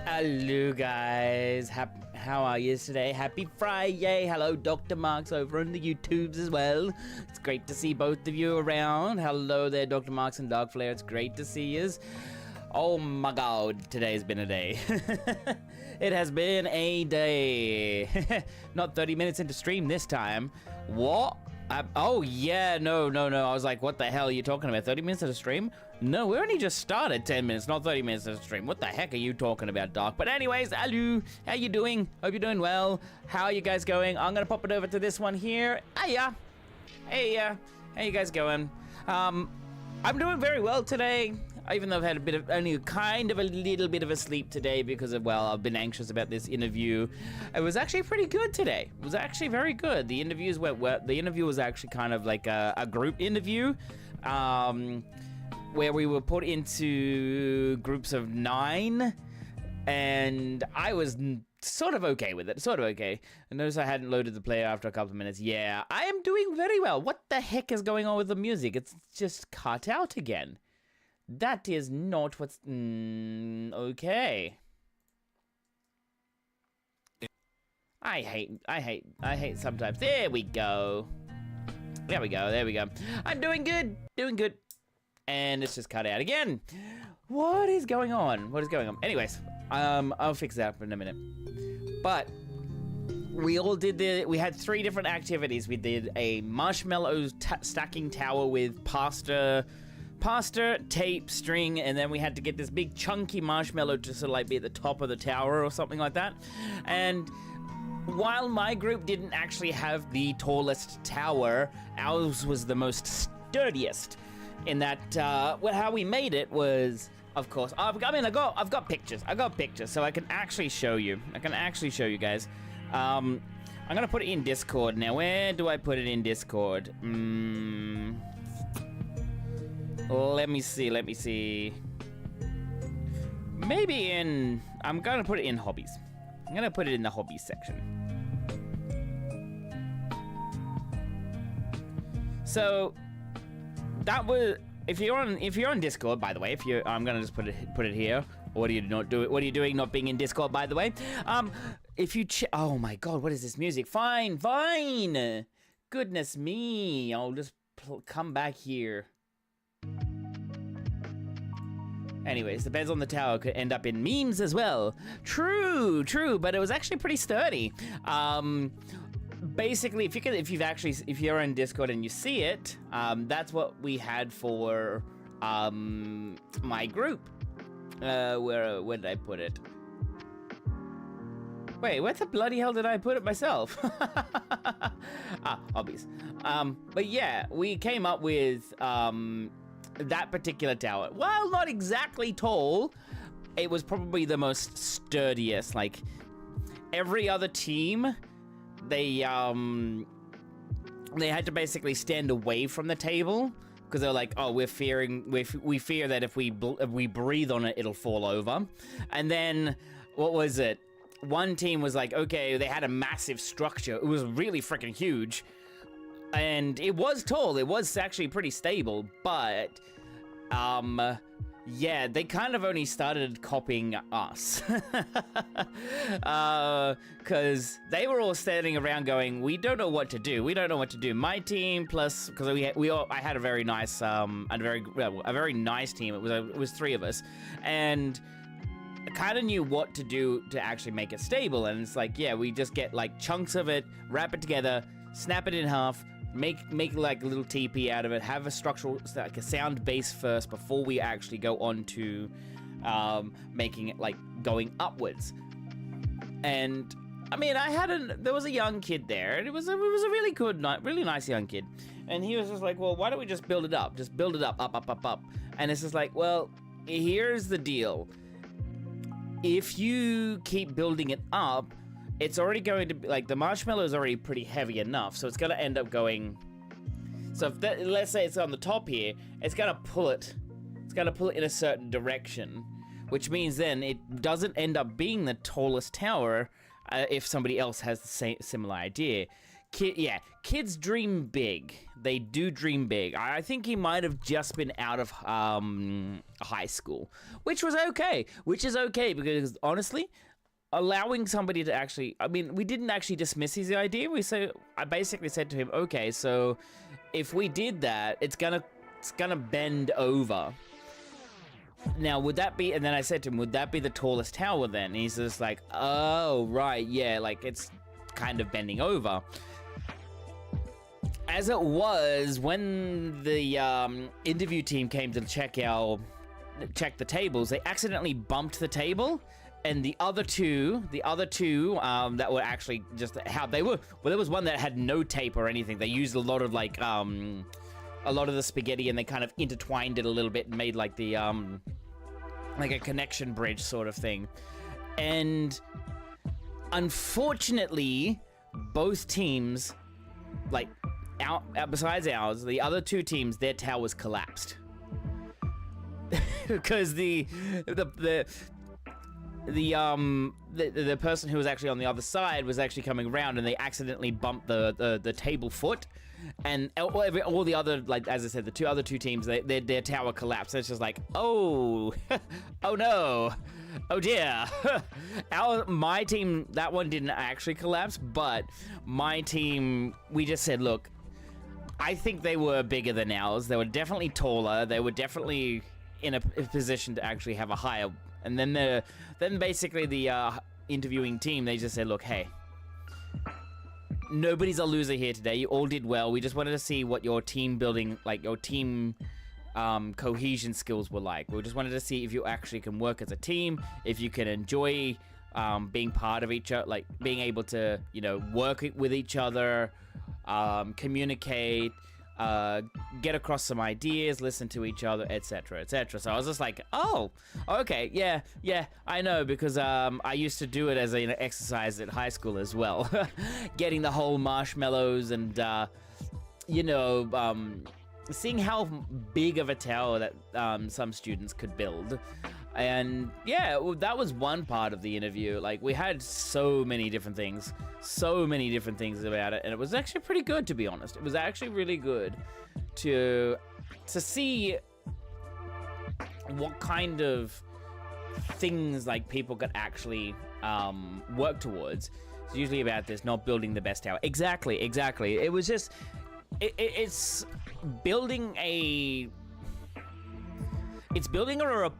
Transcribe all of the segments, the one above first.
Hello guys, how are you today? Happy Friday. Hello Dr. Marks over on the YouTubes as well. It's great to see both of you around. Hello there Dr. Marks and Dark Flare, it's great to see you. Oh my god, today's been a day. It has been a day. Not 30 minutes into stream this time. What? Oh yeah, no. I was like, what the hell are you talking about? 30 minutes of the stream? No, we only just started 10 minutes, not 30 minutes of the stream. What the heck are you talking about, Doc? But anyways, hello, how you doing? Hope you're doing well. How are you guys going? I'm gonna pop it over to this one here. Hiya. Hey, how you guys going? I'm doing very well today. Even though I've had only kind of a little bit of a sleep today because of, well, I've been anxious about this interview. It was actually pretty good today. It was actually very good. The interviews went well. The interview was actually kind of like a group interview, where we were put into groups of 9, and I was sort of okay with it, sort of okay. I noticed I hadn't loaded the player after a couple of minutes. Yeah, I am doing very well. What the heck is going on with the music? It's just cut out again. That is not what's... okay. I hate sometimes. There we go. There we go. I'm doing good. And it's just cut out again. What is going on? Anyways, I'll fix that in a minute. But we all did we had 3 different activities. We did a marshmallow stacking tower with pasta, tape, string, and then we had to get this big chunky marshmallow to sort of like be at the top of the tower or something like that. And while my group didn't actually have the tallest tower, ours was the most sturdiest. In that, well, how we made it was, of course, I've got pictures, so I can actually show you. Guys. I'm gonna put it in Discord now. Where do I put it in Discord? Let me see. Maybe I'm gonna put it in hobbies. I'm gonna put it in the hobbies section. So that was, if you're on Discord, by the way, I'm gonna just put it here. What are you doing not being in Discord, by the way? Oh my god, what is this music? Fine. Goodness me, I'll just come back here. Anyways, the beds on the tower could end up in memes as well. True, but it was actually pretty sturdy. Basically, if you're in Discord and you see it, that's what we had for my group. Where did I put it? Wait, what the bloody hell did I put it myself? Hobbies. But yeah, we came up with that particular tower. While not exactly tall, it was probably the most sturdiest. Like every other team, they had to basically stand away from the table because they're like, oh, we fear that if we breathe on it, it'll fall over. And then what was it? One team was like, okay, they had a massive structure. It was really freaking huge. And it was tall, it was actually pretty stable, but, yeah, they kind of only started copying us. Because they were all standing around going, we don't know what to do. My team, plus, because I had a very nice, a very nice team. It was 3 of us. And I kind of knew what to do to actually make it stable. And it's like, yeah, we just get like chunks of it, wrap it together, snap it in half, make like a little teepee out of it, have a structural, like a sound base first before we actually go on to making it like going upwards. And I mean, there was a young kid there, and it was a really good, really nice young kid. And he was just like, well, why don't we just build it up? Just build it up. And it's just like, well, here's the deal. If you keep building it up, it's already going to be, like, the marshmallow is already pretty heavy enough, so it's going to end up going... So if let's say it's on the top here, it's going to pull it. It's going to pull it in a certain direction, which means then it doesn't end up being the tallest tower if somebody else has the similar idea. Kids dream big. They do dream big. I think he might have just been out of high school, which was okay. Which is okay because honestly, allowing somebody to actually, I mean, we didn't actually dismiss his idea. I basically said to him, okay, so if we did that, it's gonna bend over. Now, would that be, and then I said to him, would that be the tallest tower then? And he's just like, oh, right, yeah, like it's kind of bending over. As it was, when the interview team came to check the tables, they accidentally bumped the table, and the other two that were actually just how they were. Well, there was one that had no tape or anything. They used a lot of like a lot of the spaghetti, and they kind of intertwined it a little bit and made like the like a connection bridge sort of thing. And unfortunately, both teams, like besides ours, the other two teams, their towers collapsed because the person who was actually on the other side was actually coming around, and they accidentally bumped the table foot, and all the other, like as I said, the other two teams, their tower collapsed. So it's just like, oh, oh no, oh dear. My team, that one didn't actually collapse, but my team, we just said, look, I think they were bigger than ours. They were definitely taller. They were definitely in a position to actually have a higher. And then basically the interviewing team, they just said, look, hey, nobody's a loser here today. You all did well. We just wanted to see what your team building, like your team cohesion skills were like. We just wanted to see if you actually can work as a team, if you can enjoy being part of each other, like being able to, you know, work with each other, communicate, get across some ideas, listen to each other, etc., etc. So I was just like, oh, okay, yeah, I know, because I used to do it as an exercise at high school as well. Getting the whole marshmallows and, you know, seeing how big of a tower that some students could build. And yeah, that was one part of the interview. Like, we had so many different things about it, and it was actually pretty good, to be honest. It was actually really good to see what kind of things like people could actually work towards. It's usually about this, not building the best tower. Exactly. It was just, it's building a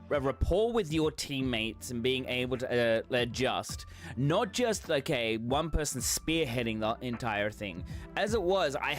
rapport with your teammates and being able to adjust. Not just, okay, one person spearheading the entire thing. As it was, I've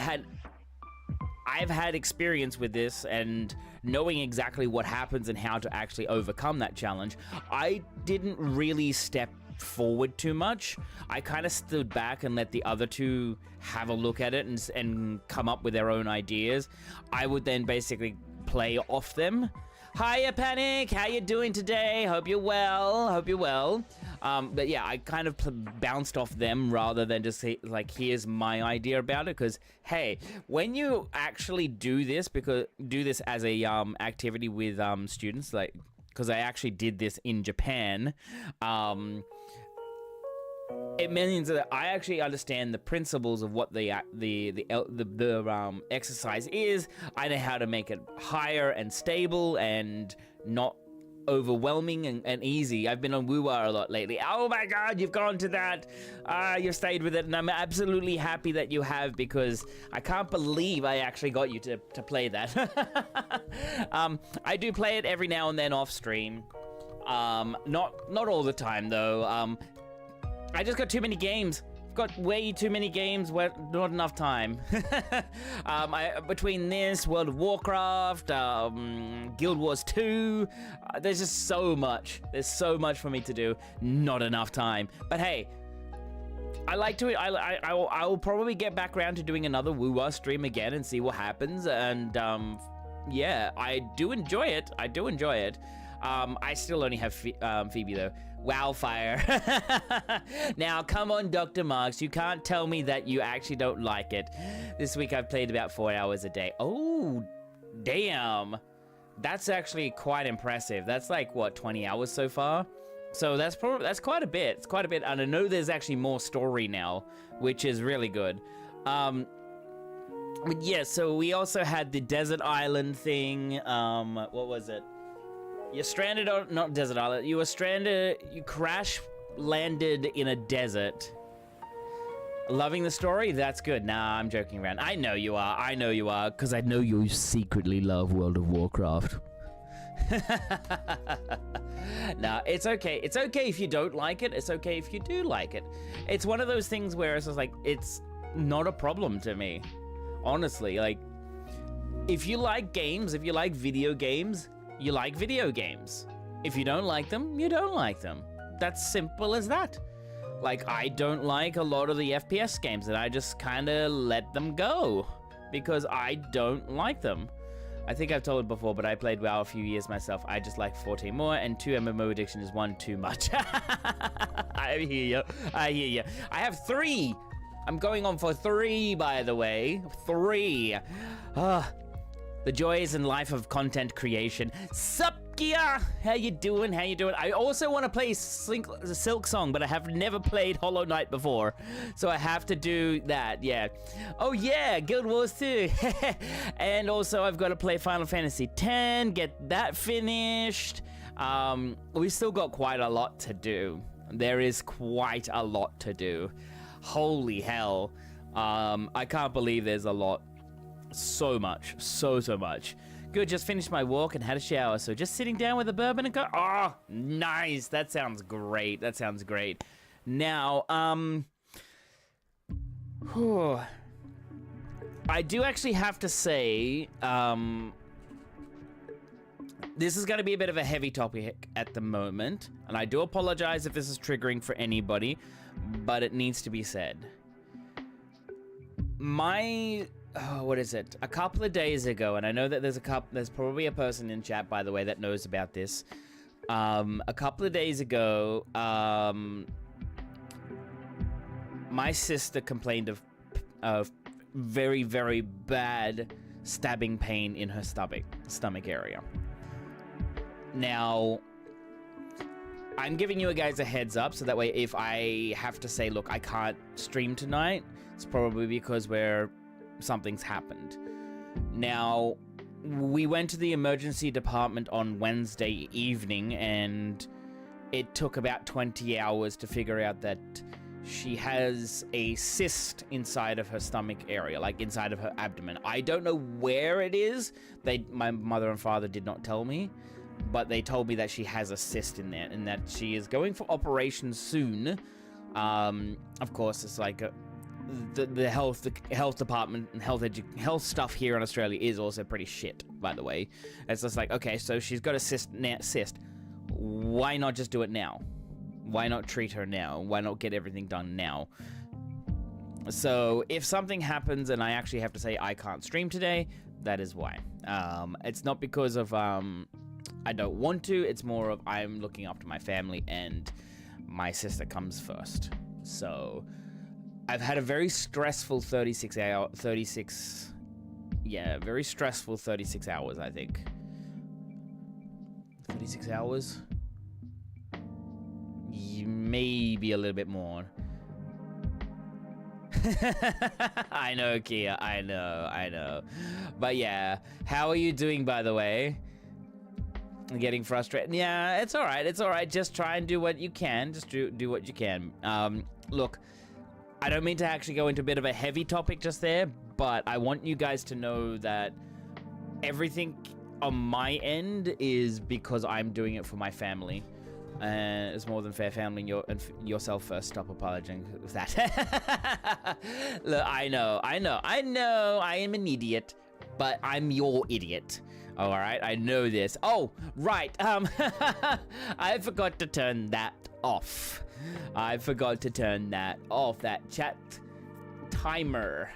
had experience with this and knowing exactly what happens and how to actually overcome that challenge. I didn't really step forward too much. I kind of stood back and let the other two have a look at it and come up with their own ideas. I would then basically play off them. Hiya, Panic! How you doing today? Hope you're well. But yeah, I kind of bounced off them rather than just say, like, here's my idea about it. Because hey, when you actually do this as a activity with students, like, because I actually did this in Japan, it means that I actually understand the principles of what the exercise is. I know how to make it higher and stable and not overwhelming and easy. I've been on WooWa a lot lately. Oh my god, you've gone to that. You've stayed with it, and I'm absolutely happy that you have, because I can't believe I actually got you to play that. I do play it every now and then off stream. Not all the time though. I just got too many games. I've got way too many games, not enough time. Between this, World of Warcraft, Guild Wars 2, there's just so much. There's so much for me to do, not enough time. But hey, I like to. I will probably get back around to doing another WooWa stream again and see what happens. And yeah, I do enjoy it. I still only have Phoebe though. Wowfire. Now, come on, Dr. Marks. You can't tell me that you actually don't like it. This week I've played about 4 hours a day. Oh, damn. That's actually quite impressive. That's like, what, 20 hours so far? So that's quite a bit. It's quite a bit. And I know there's actually more story now, which is really good. But yeah, so we also had the desert island thing. What was it? You're stranded on, not desert island. You were stranded, you crash landed in a desert. Loving the story? That's good. Nah, I'm joking around. I know you are, because I know you secretly love World of Warcraft. Nah, it's okay. It's okay if you don't like it. It's okay if you do like it. It's one of those things where it's just like, it's not a problem to me. Honestly, like, if you like games, if you like video games, you like video games. If you don't like them, you don't like them. That's simple as that. Like, I don't like a lot of the FPS games, and I just kind of let them go because I don't like them. I think I've told it before, but I played WoW a few years myself. I just like 14 more, and 2 MMO addiction is 1 too much. I hear you. I hear you. I have 3. I'm going on for 3, by the way. 3. The joys and life of content creation. Sup, Gia? How you doing? How you doing? I also want to play Silk Song, but I have never played Hollow Knight before. So I have to do that, yeah. Oh yeah, Guild Wars 2. And also I've got to play Final Fantasy X, get that finished. We've still got quite a lot to do. There is quite a lot to do. Holy hell. I can't believe there's a lot. So much. So much. Good, just finished my walk and had a shower, so just sitting down with a bourbon and go, oh, nice. That sounds great. That sounds great. Now, I do actually have to say, this is going to be a bit of a heavy topic at the moment, and I do apologize if this is triggering for anybody, but it needs to be said. What is it? A couple of days ago, and I know that there's probably a person in chat, by the way, that knows about this. A couple of days ago, my sister complained of very, very bad stabbing pain in her stomach area. Now, I'm giving you guys a heads up, so that way if I have to say, look, I can't stream tonight, it's probably because something's happened. Now, we went to the emergency department on Wednesday evening, and it took about 20 hours to figure out that she has a cyst inside of her stomach area, like inside of her abdomen. I don't know where it is. My mother and father did not tell me, but they told me that she has a cyst in there and that she is going for operation soon. Of course, it's like the health department and health stuff here in Australia is also pretty shit, by the way. It's just like, okay, so she's got a cyst. Why not just do it now? Why not treat her now? Why not get everything done now? So if something happens and I actually have to say I can't stream today, that is why. It's not because of I don't want to. It's more of I'm looking after my family and my sister comes first. So I've had a very stressful very stressful 36 hours, I think. 36 hours? Maybe a little bit more. I know, Kia, I know. But yeah, how are you doing, by the way? Getting frustrated? Yeah, it's alright. Just try and do what you can. Just do what you can. Look, I don't mean to actually go into a bit of a heavy topic just there, but I want you guys to know that everything on my end is because I'm doing it for my family. It's more than fair, family, and yourself first. Stop apologizing with that. Look, I know, I am an idiot, but I'm your idiot. All right, I know this. Oh, right. I forgot to turn that off. That chat timer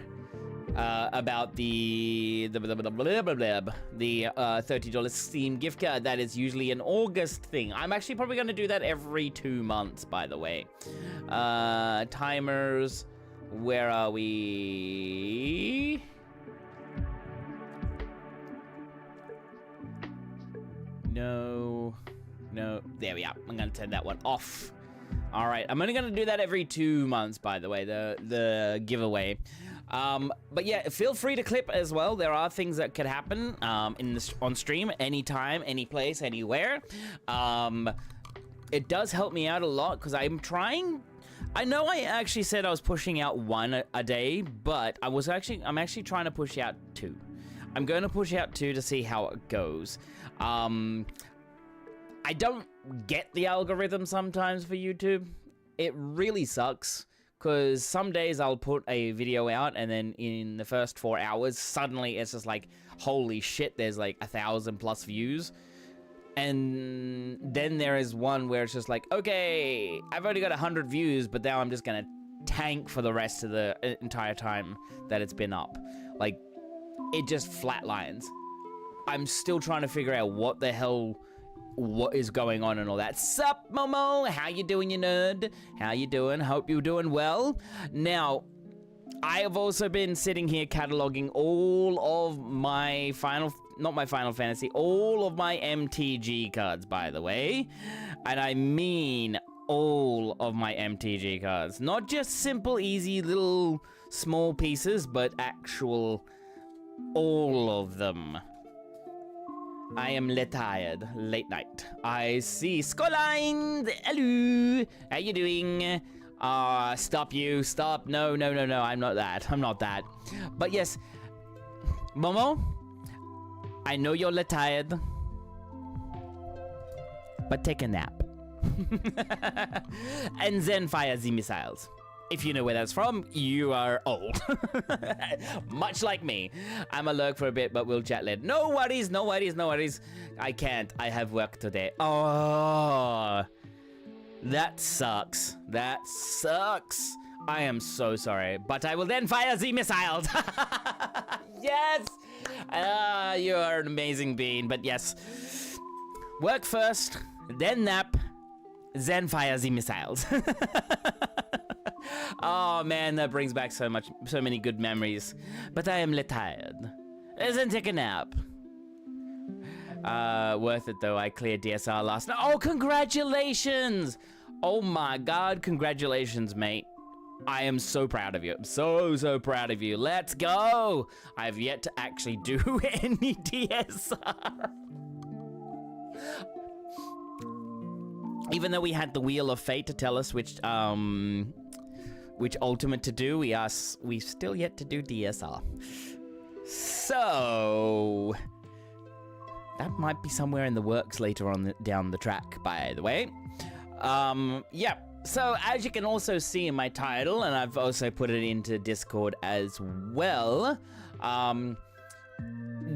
about the $30 Steam gift card. That is usually an August thing. I'm actually probably going to do that every 2 months, by the way. Timers. Where are we? No. There we are. I'm going to turn that one off. All right. I'm only going to do that every 2 months, by the way, the giveaway. But yeah, feel free to clip as well. There are things that could happen on stream, anytime, any place, anywhere. It does help me out a lot because I'm trying. I know I actually said I was pushing out one a day, but I'm actually trying to push out 2. I'm going to push out 2 to see how it goes. I don't get the algorithm sometimes for YouTube. It really sucks because some days I'll put a video out and then in the first 4 hours, suddenly it's just like, holy shit, there's like 1,000+ views. And then there is one where it's just like, okay, I've only got 100 views, but now I'm just gonna tank for the rest of the entire time that it's been up. Like, it just flatlines. I'm still trying to figure out what the hell, what is going on and all that. Sup, Momo? How you doing, you nerd? How you doing? Hope you're doing well. Now, I have also been sitting here cataloging all of my not my Final Fantasy, all of my MTG cards, by the way. And I mean all of my MTG cards. Not just simple, easy, little, small pieces, but actual, all of them. I am tired. Late night. I see Skyline. Hello. How you doing? Stop you. Stop. No. I'm not that. I'm not that. But yes, Momo, I know you're tired, but take a nap. And then fire the missiles. If you know where that's from, you are old. Much like me. I'm a lurk for a bit, but we'll chat later. No worries. I can't. I have work today. Oh, that sucks. I am so sorry, but I will then fire the missiles. Yes. You're an amazing being, but yes. Work first, then nap, then fire the missiles. Oh man, that brings back so many good memories. But I am tired. Then take a nap. Worth it though. I cleared DSR last night. Oh, congratulations! Oh my god, congratulations, mate. I am so proud of you. I'm so proud of you. Let's go! I have yet to actually do any DSR. Even though we had the Wheel of Fate to tell us which ultimate to do, we still yet to do DSR. So that might be somewhere in the works later on down the track, by the way. Yeah. So as you can also see in my title, and I've also put it into Discord as well,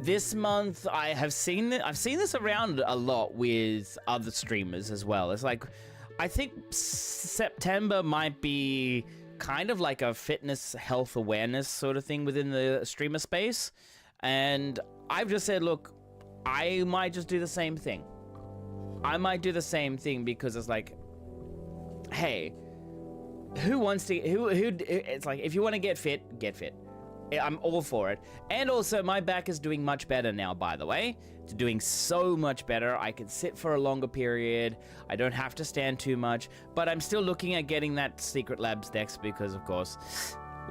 this month I've seen this around a lot with other streamers as well. It's like, I think September might be kind of like a fitness health awareness sort of thing within the streamer space. And I've just said, look, I might just do the same thing. Because it's like, hey, it's like, if you want to get fit, get fit. I'm all for it. And also, my back is doing much better now, by the way. It's doing so much better. I can sit for a longer period. I don't have to stand too much. But I'm still looking at getting that Secret Labs desk because, of course,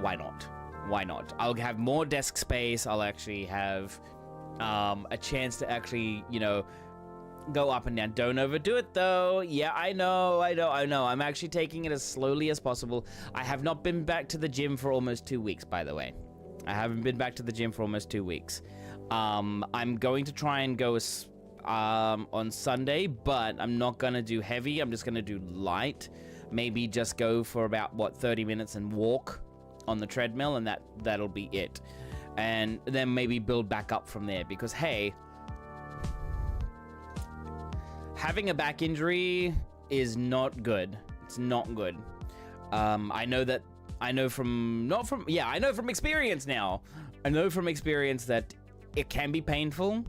why not? Why not? I'll have more desk space. I'll actually have a chance to actually, you know, go up and down. Don't overdo it, though. Yeah, I know. I'm actually taking it as slowly as possible. I have not been back to the gym for almost 2 weeks, by the way. I haven't been back to the gym for almost 2 weeks. I'm going to try and go on Sunday, but I'm not going to do heavy. I'm just going to do light. Maybe just go for about, 30 minutes and walk on the treadmill, and that'll be it. And then maybe build back up from there, because, hey, having a back injury is not good. It's not good. I know from experience now. I know from experience that it can be painful.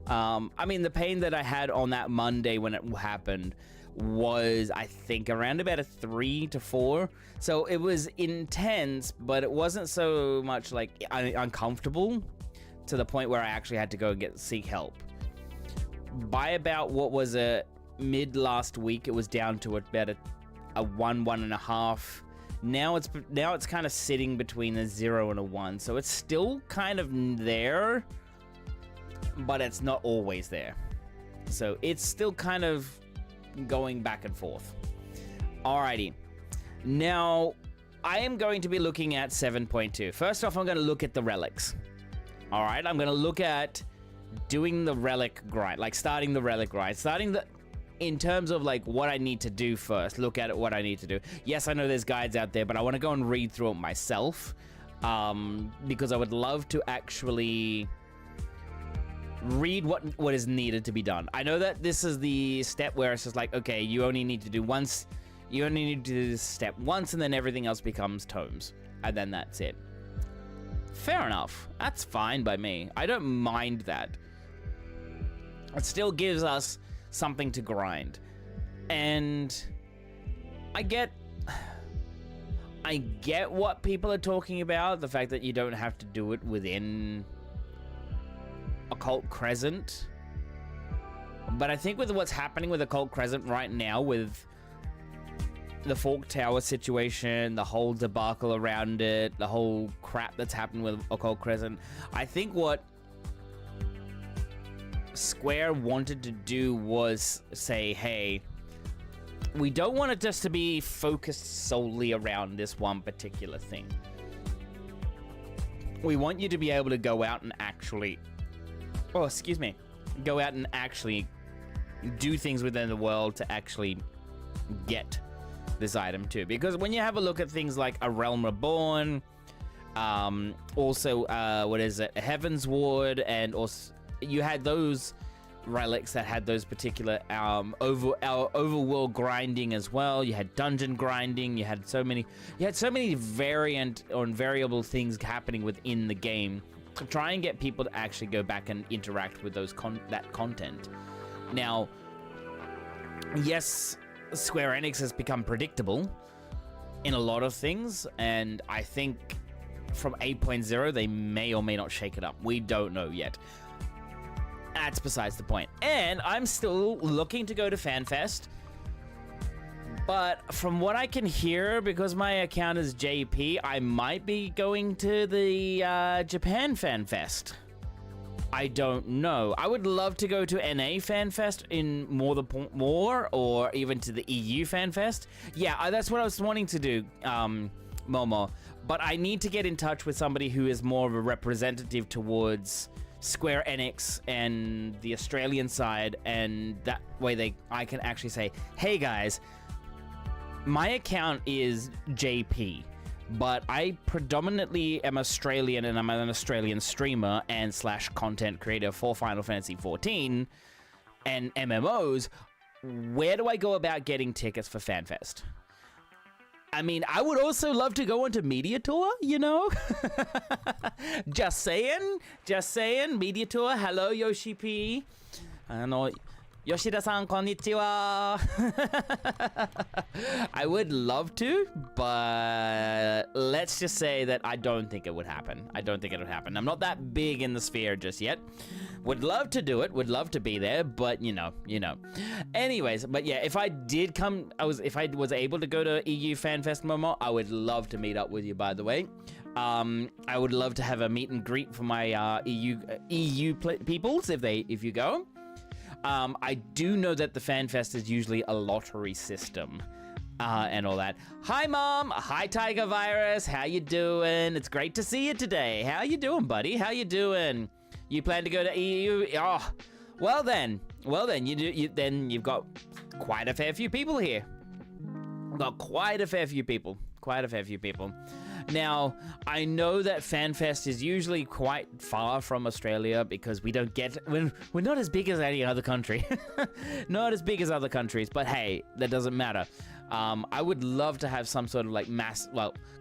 I mean, the pain that I had on that Monday when it happened was, I think, around about a 3 to 4. So it was intense, but it wasn't so much like uncomfortable to the point where I actually had to go and seek help. By about mid last week, it was down to about a 1.5 Now it's kind of sitting between a 0 and a 1, so it's still kind of there, but it's not always there. So it's still kind of going back and forth. Alrighty. Now, I am going to be looking at 7.2. First off, I'm going to look at the relics. Alright, I'm going to look at doing the relic grind, like starting the relic grind, in terms of like what I need to do first. Look at what I need to do. Yes, I know there's guides out there, but I want to go and read through it myself, because I would love to actually read what is needed to be done. I know that this is the step where it's just like, okay, you only need to do once. You only need to do this step once, and then everything else becomes tomes, and then that's it. Fair enough. That's fine by me. I don't mind that. It still gives us something to grind. And I get what people are talking about, the fact that you don't have to do it within Occult Crescent. But I think with what's happening with Occult Crescent right now, with the Fork Tower situation, the whole debacle around it, the whole crap that's happened with Occult Crescent, I think what Square wanted to do was say, hey, we don't want it just to be focused solely around this one particular thing. We want you to be able to go out and actually, go out and actually do things within the world to actually get this item too. Because when you have a look at things like A Realm Reborn, also, what is it, Heaven's Ward, and also you had those relics that had those particular overworld grinding as well. You had dungeon grinding. You had so many variant or variable things happening within the game to try and get people to actually go back and interact with that content. Now, yes, Square Enix has become predictable in a lot of things, and I think from 8.0 they may or may not shake it up. We don't know yet. That's besides the point. And I'm still looking to go to FanFest, but from what I can hear, because my account is JP, I might be going to the Japan FanFest. I don't know. I would love to go to NA FanFest in more, or even to the EU FanFest. Yeah, that's what I was wanting to do, Momo. But I need to get in touch with somebody who is more of a representative towards Square Enix and the Australian side, and that way I can actually say, hey guys, my account is JP. But I predominantly am Australian, and I'm an Australian streamer and / content creator for Final Fantasy XIV and MMOs. Where do I go about getting tickets for FanFest? I mean, I would also love to go onto Media Tour, you know? Just saying, Media Tour. Hello, Yoshi P. I know. Yoshida-san, konnichiwa. I would love to, but let's just say that I don't think it would happen. I'm not that big in the sphere just yet. Would love to do it, would love to be there, but you know. Anyways, but yeah, if I was able to go to EU FanFest, Momo, I would love to meet up with you, by the way. I would love to have a meet and greet for my EU peoples if you go. I do know that the FanFest is usually a lottery system, and all that. Hi, Mom. Hi, Tiger Virus. How you doing? It's great to see you today. How you doing, buddy? How you doing? You plan to go to EU? Oh, well then. You've got quite a fair few people here. Quite a fair few people. Now, I know that FanFest is usually quite far from Australia because we're not as big as any other country. Not as big as other countries, but hey, that doesn't matter. I would love to have some sort of like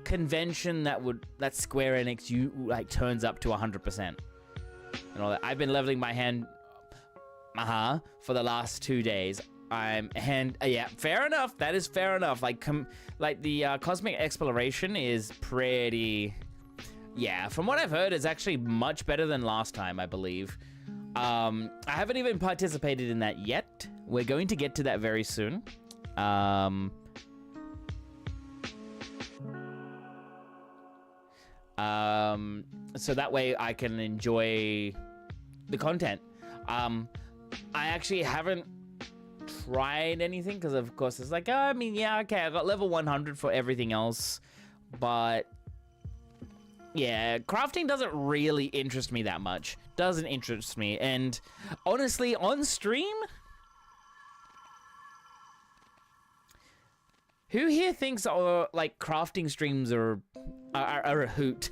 convention that Square Enix turns up to 100%. And all that. I've been leveling my hand for the last 2 days. Yeah, fair enough. That is fair enough. Like the Cosmic Exploration is pretty, yeah, from what I've heard, it's actually much better than last time, I believe. I haven't even participated in that yet. We're going to get to that very soon. so that way I can enjoy the content. I actually haven't tried anything because, of course, it's like, oh, I mean, yeah, okay, I got level 100 for everything else, but yeah, crafting doesn't really interest me that much. Doesn't interest me, and honestly, on stream, who here thinks like crafting streams are a hoot?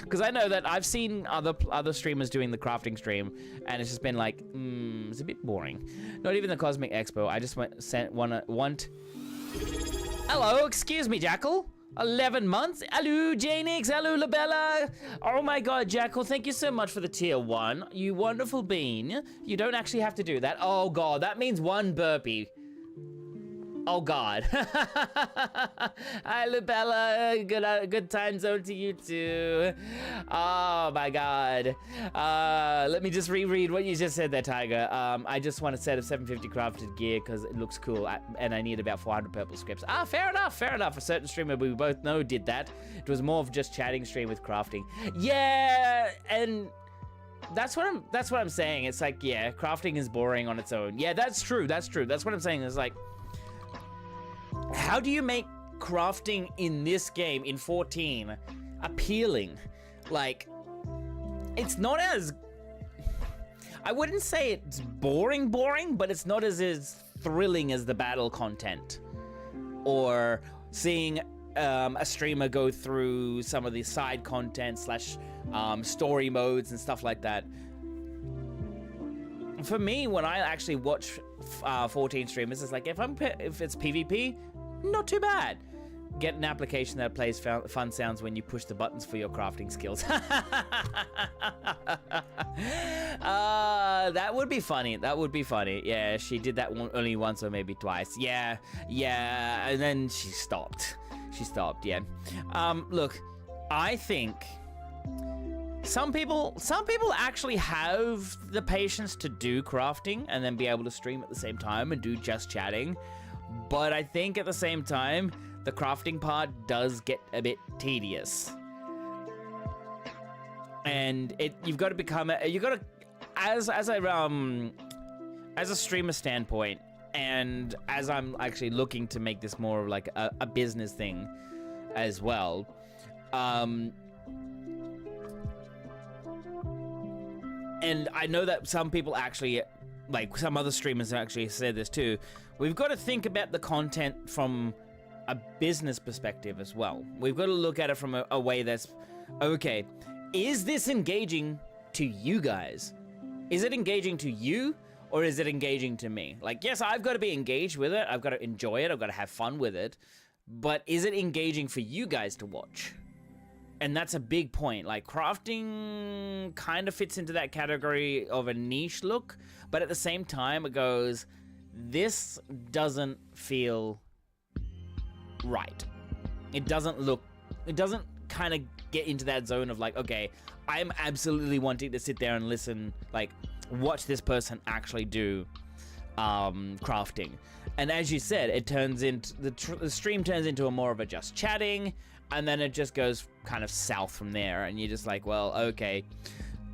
Because I know that I've seen other streamers doing the crafting stream, and it's just been like, it's a bit boring. Not even the Cosmic Expo. I just want. Hello, excuse me, Jackal. 11 months. Hello, Janix. Hello, Labella. Oh my God, Jackal. Thank you so much for the tier 1. You wonderful bean. You don't actually have to do that. Oh God, that means 1 burpee. Oh God. Hi, Lubella. Good time zone to you too. Oh my God. Let me just reread what you just said there, Tiger. I just want a set of 750 crafted gear because it looks cool, and I need about 400 purple scripts. Ah, fair enough, fair enough. A certain streamer we both know did that. It was more of just chatting stream with crafting. Yeah, and that's what I'm saying. It's like, yeah, crafting is boring on its own. Yeah, that's true. That's true. That's what I'm saying. It's like, how do you make crafting in this game, in 14, appealing? Like, it's not as... I wouldn't say it's boring, but it's not as thrilling as the battle content. Or seeing a streamer go through some of the side content / story modes and stuff like that. For me, when I actually watch 14 streamers, it's like, if it's PvP, not too bad. Get an application that plays fun sounds when you push the buttons for your crafting skills. That would be funny. That would be funny. Yeah, she did that only once or maybe twice. Yeah, and then she stopped. Yeah. Look, I think some people actually have the patience to do crafting and then be able to stream at the same time and do just chatting. But I think at the same time, the crafting part does get a bit tedious. And you've got to as a streamer standpoint, and as I'm actually looking to make this more of like a business thing as well. And I know that some people actually, like some other streamers actually said this too, we've got to think about the content from a business perspective as well. We've got to look at it from a way that's, okay, is this engaging to you guys? Is it engaging to you, or is it engaging to me? Like, yes, I've got to be engaged with it, I've got to enjoy it, I've got to have fun with it, but is it engaging for you guys to watch? And that's a big point. Like, crafting kind of fits into that category of a niche look, but at the same time it goes, this doesn't feel right. It doesn't kind of get into that zone of like, okay, I'm absolutely wanting to sit there and listen, like, watch this person actually do crafting. And as you said, it turns into, the stream turns into a more of a just chatting, and then it just goes kind of south from there, and you're just like, well, okay,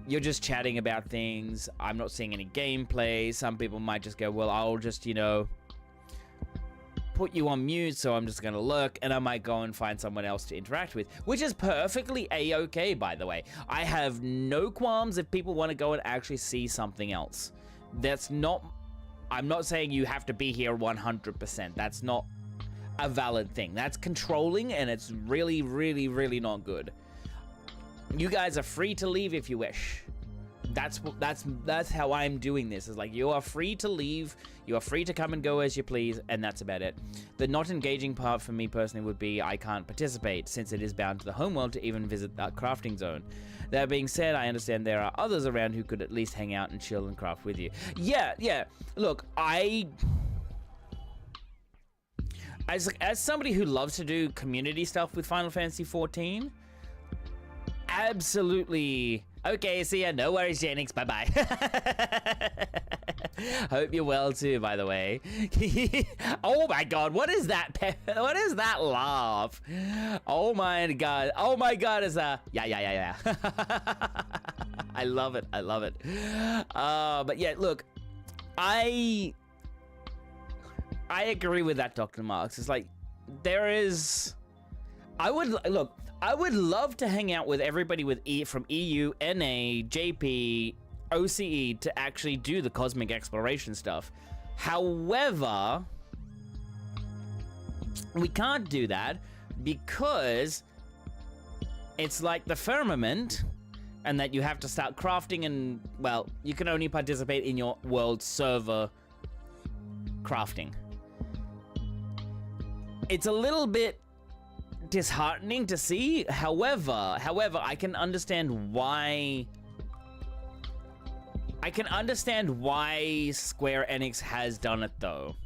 you're just chatting about things, I'm not seeing any gameplay. Some people might just go, well, I'll just, put you on mute, so I'm just gonna lurk, and I might go and find someone else to interact with, which is perfectly a-okay, by the way. I have no qualms if people want to go and actually see something else. I'm not saying you have to be here 100%. That's not a valid thing. That's controlling, and it's really, really, really not good. You guys are free to leave if you wish. That's how I'm doing this. Is like, you are free to leave, you are free to come and go as you please, and that's about it. The not engaging part for me personally would be I can't participate, since it is bound to the homeworld to even visit that crafting zone. That being said, I understand there are others around who could at least hang out and chill and craft with you. Yeah. Look, as somebody who loves to do community stuff with Final Fantasy XIV, absolutely Okay, see ya. No worries, Janix. Bye-bye. Hope you're well too, by the way. Oh my god, what is that? What is that laugh? Oh my god. Oh my god, is a... Yeah. I love it. I love it. But yeah, look. I agree with that, Dr. Marks. It's like, there is... I would love to hang out with everybody from EU, NA, JP, OCE to actually do the cosmic exploration stuff. However, we can't do that because it's like the firmament, and that you have to start crafting, and, well, you can only participate in your world server crafting. It's a little bit disheartening to see. However, I can understand why. Square Enix has done it, though.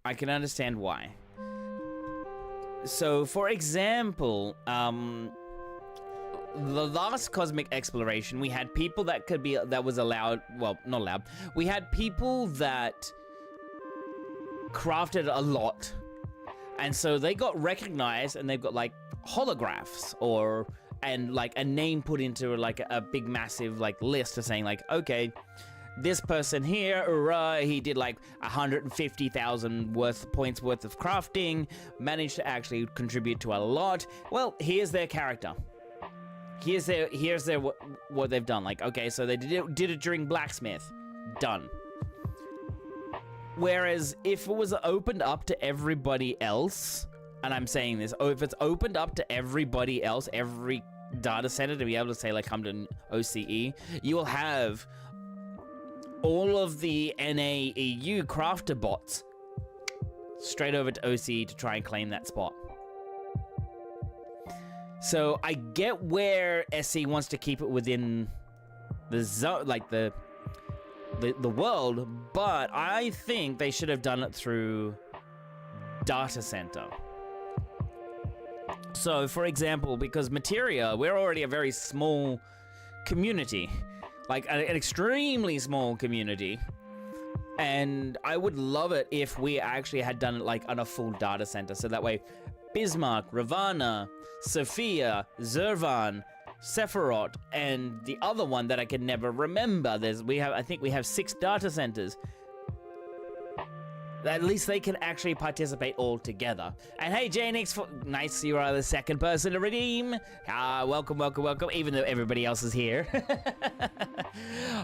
I can understand why. So, for example, the last cosmic exploration, we had people that was allowed. Well, not allowed. We had people that crafted a lot. And so they got recognized, and they've got like holographs and like a name put into like a big massive like list of saying like, okay, this person here, he did like 150,000 points worth of crafting, managed to actually contribute to a lot. Well, here's their character. Here's their what they've done. Like, okay, so they did it during blacksmith, done. Whereas if it was opened up to everybody else, and I'm saying this, if it's opened up to everybody else, every data center to be able to say like, come to OCE, you will have all of the NAEU crafter bots straight over to OCE to try and claim that spot. So I get where SE wants to keep it within the zone, like the world, but I think they should have done it through data center. So, for example, because Materia, we're already a very small community, like an extremely small community, and I would love it if we actually had done it like on a full data center, so that way Bismarck, Ravana, Sophia, Zervan, Sephiroth, and the other one that I can never remember. I think we have 6 data centers. At least they can actually participate all together. And hey, JNX, nice you are the second person to redeem. Welcome, even though everybody else is here.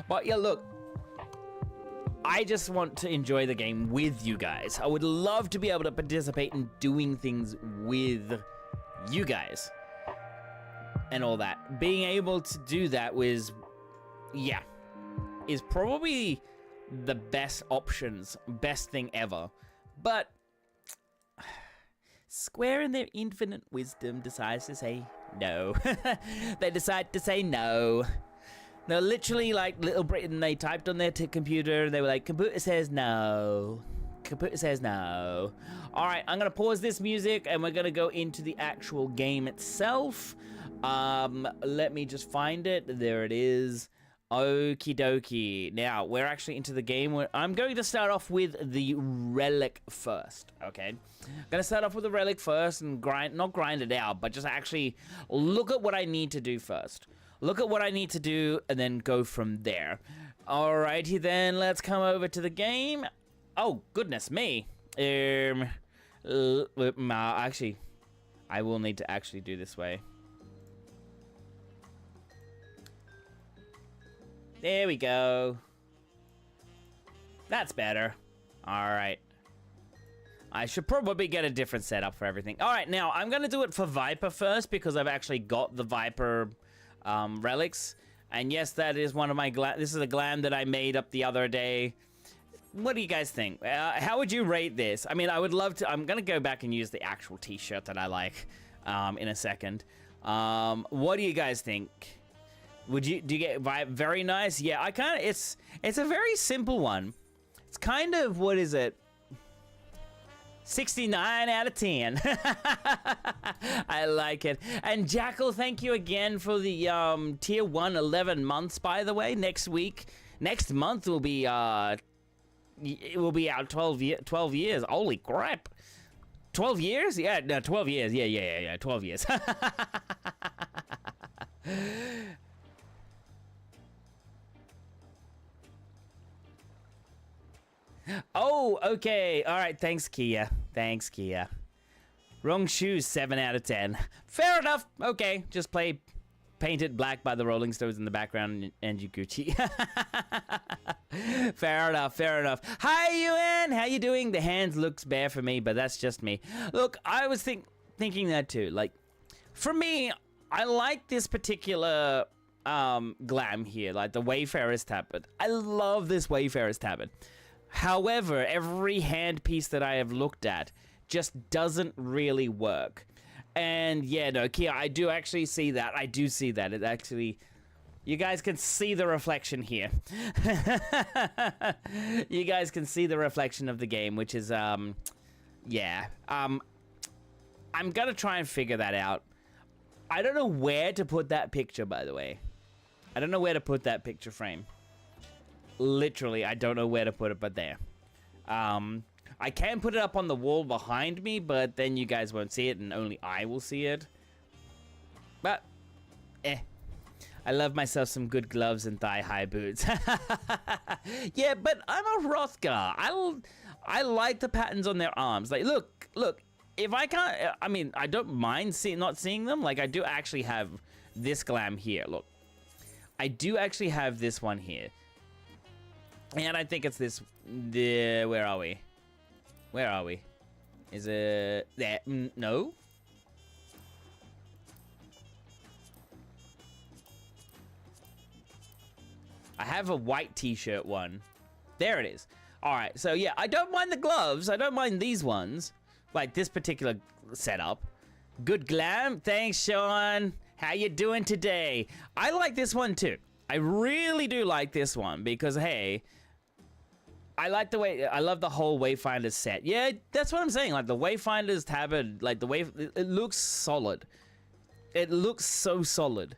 But yeah, look, I just want to enjoy the game with you guys. I would love to be able to participate in doing things with you guys. And all that. Being able to do that is probably the best thing ever. But Square in their infinite wisdom decides to say no. They decide to say no. They're literally like Little Britain, they typed on their computer, they were like, computer says no. Computer says no. Alright, I'm gonna pause this music and we're gonna go into the actual game itself. Let me just find it. There it is. Okie dokie. Now, we're actually into the game. I'm going to start off with the relic first, okay? I'm going to start off with the relic first and not grind it out, but just actually look at what I need to do first. Look at what I need to do and then go from there. Alrighty then, let's come over to the game. Oh, goodness me. Actually, I will need to actually do this way. There we go. That's better. Alright. I should probably get a different setup for everything. Alright, now I'm going to do it for Viper first because I've actually got the Viper relics. And yes, that is one of my this is a glam that I made up the other day. What do you guys think? How would you rate this? I mean, I would love to... I'm going to go back and use the actual t-shirt that I like in a second. What do you guys think? Do you get vibe? Very nice. Yeah, I kind of. It's a very simple one. It's kind of, what is it? 69 out of 10. I like it. And Jackal, thank you again for the tier 1 11 months, by the way. Next month will be it will be out 12 years. Holy crap. 12 years? Yeah, no, 12 years. Yeah, 12 years. Oh, okay. All right. Thanks, Kia. Wrong shoes, 7 out of 10. Fair enough. Okay. Just play Painted Black by the Rolling Stones in the background and Gucci. Fair enough. Hi, Yuan. How you doing? The hands looks bare for me, but that's just me. Look, I was thinking that too. Like, for me, I like this particular glam here, like the Wayfarer's Tablet. I love this Wayfarer's Tablet. However, every hand piece that I have looked at just doesn't really work. And yeah, no, Kia, I do actually see that. I do see that. It actually, you guys can see the reflection here. You guys can see the reflection of the game, which is, yeah. I'm gonna try and figure that out. I don't know where to put that picture, by the way. I don't know where to put that picture frame. Literally, I don't know where to put it, but there. I can put it up on the wall behind me, but then you guys won't see it, and only I will see it. But, I love myself some good gloves and thigh-high boots. Yeah, but I'm a Hrothgar. I like the patterns on their arms. Like, look. If I can't, I mean, I don't mind not seeing them. Like, I do actually have this glam here. Look, I do actually have this one here. And I think it's this, where are we? Is it there? No. I have a white t-shirt one. There it is. All right, so yeah, I don't mind the gloves. I don't mind these ones. Like this particular setup. Good glam. Thanks, Sean. How you doing today? I like this one too. I really do like this one because, hey, I like the way, I love the whole Wayfinder's set. Yeah, that's what I'm saying. Like the Wayfinder's tabard, like the it looks solid. It looks so solid.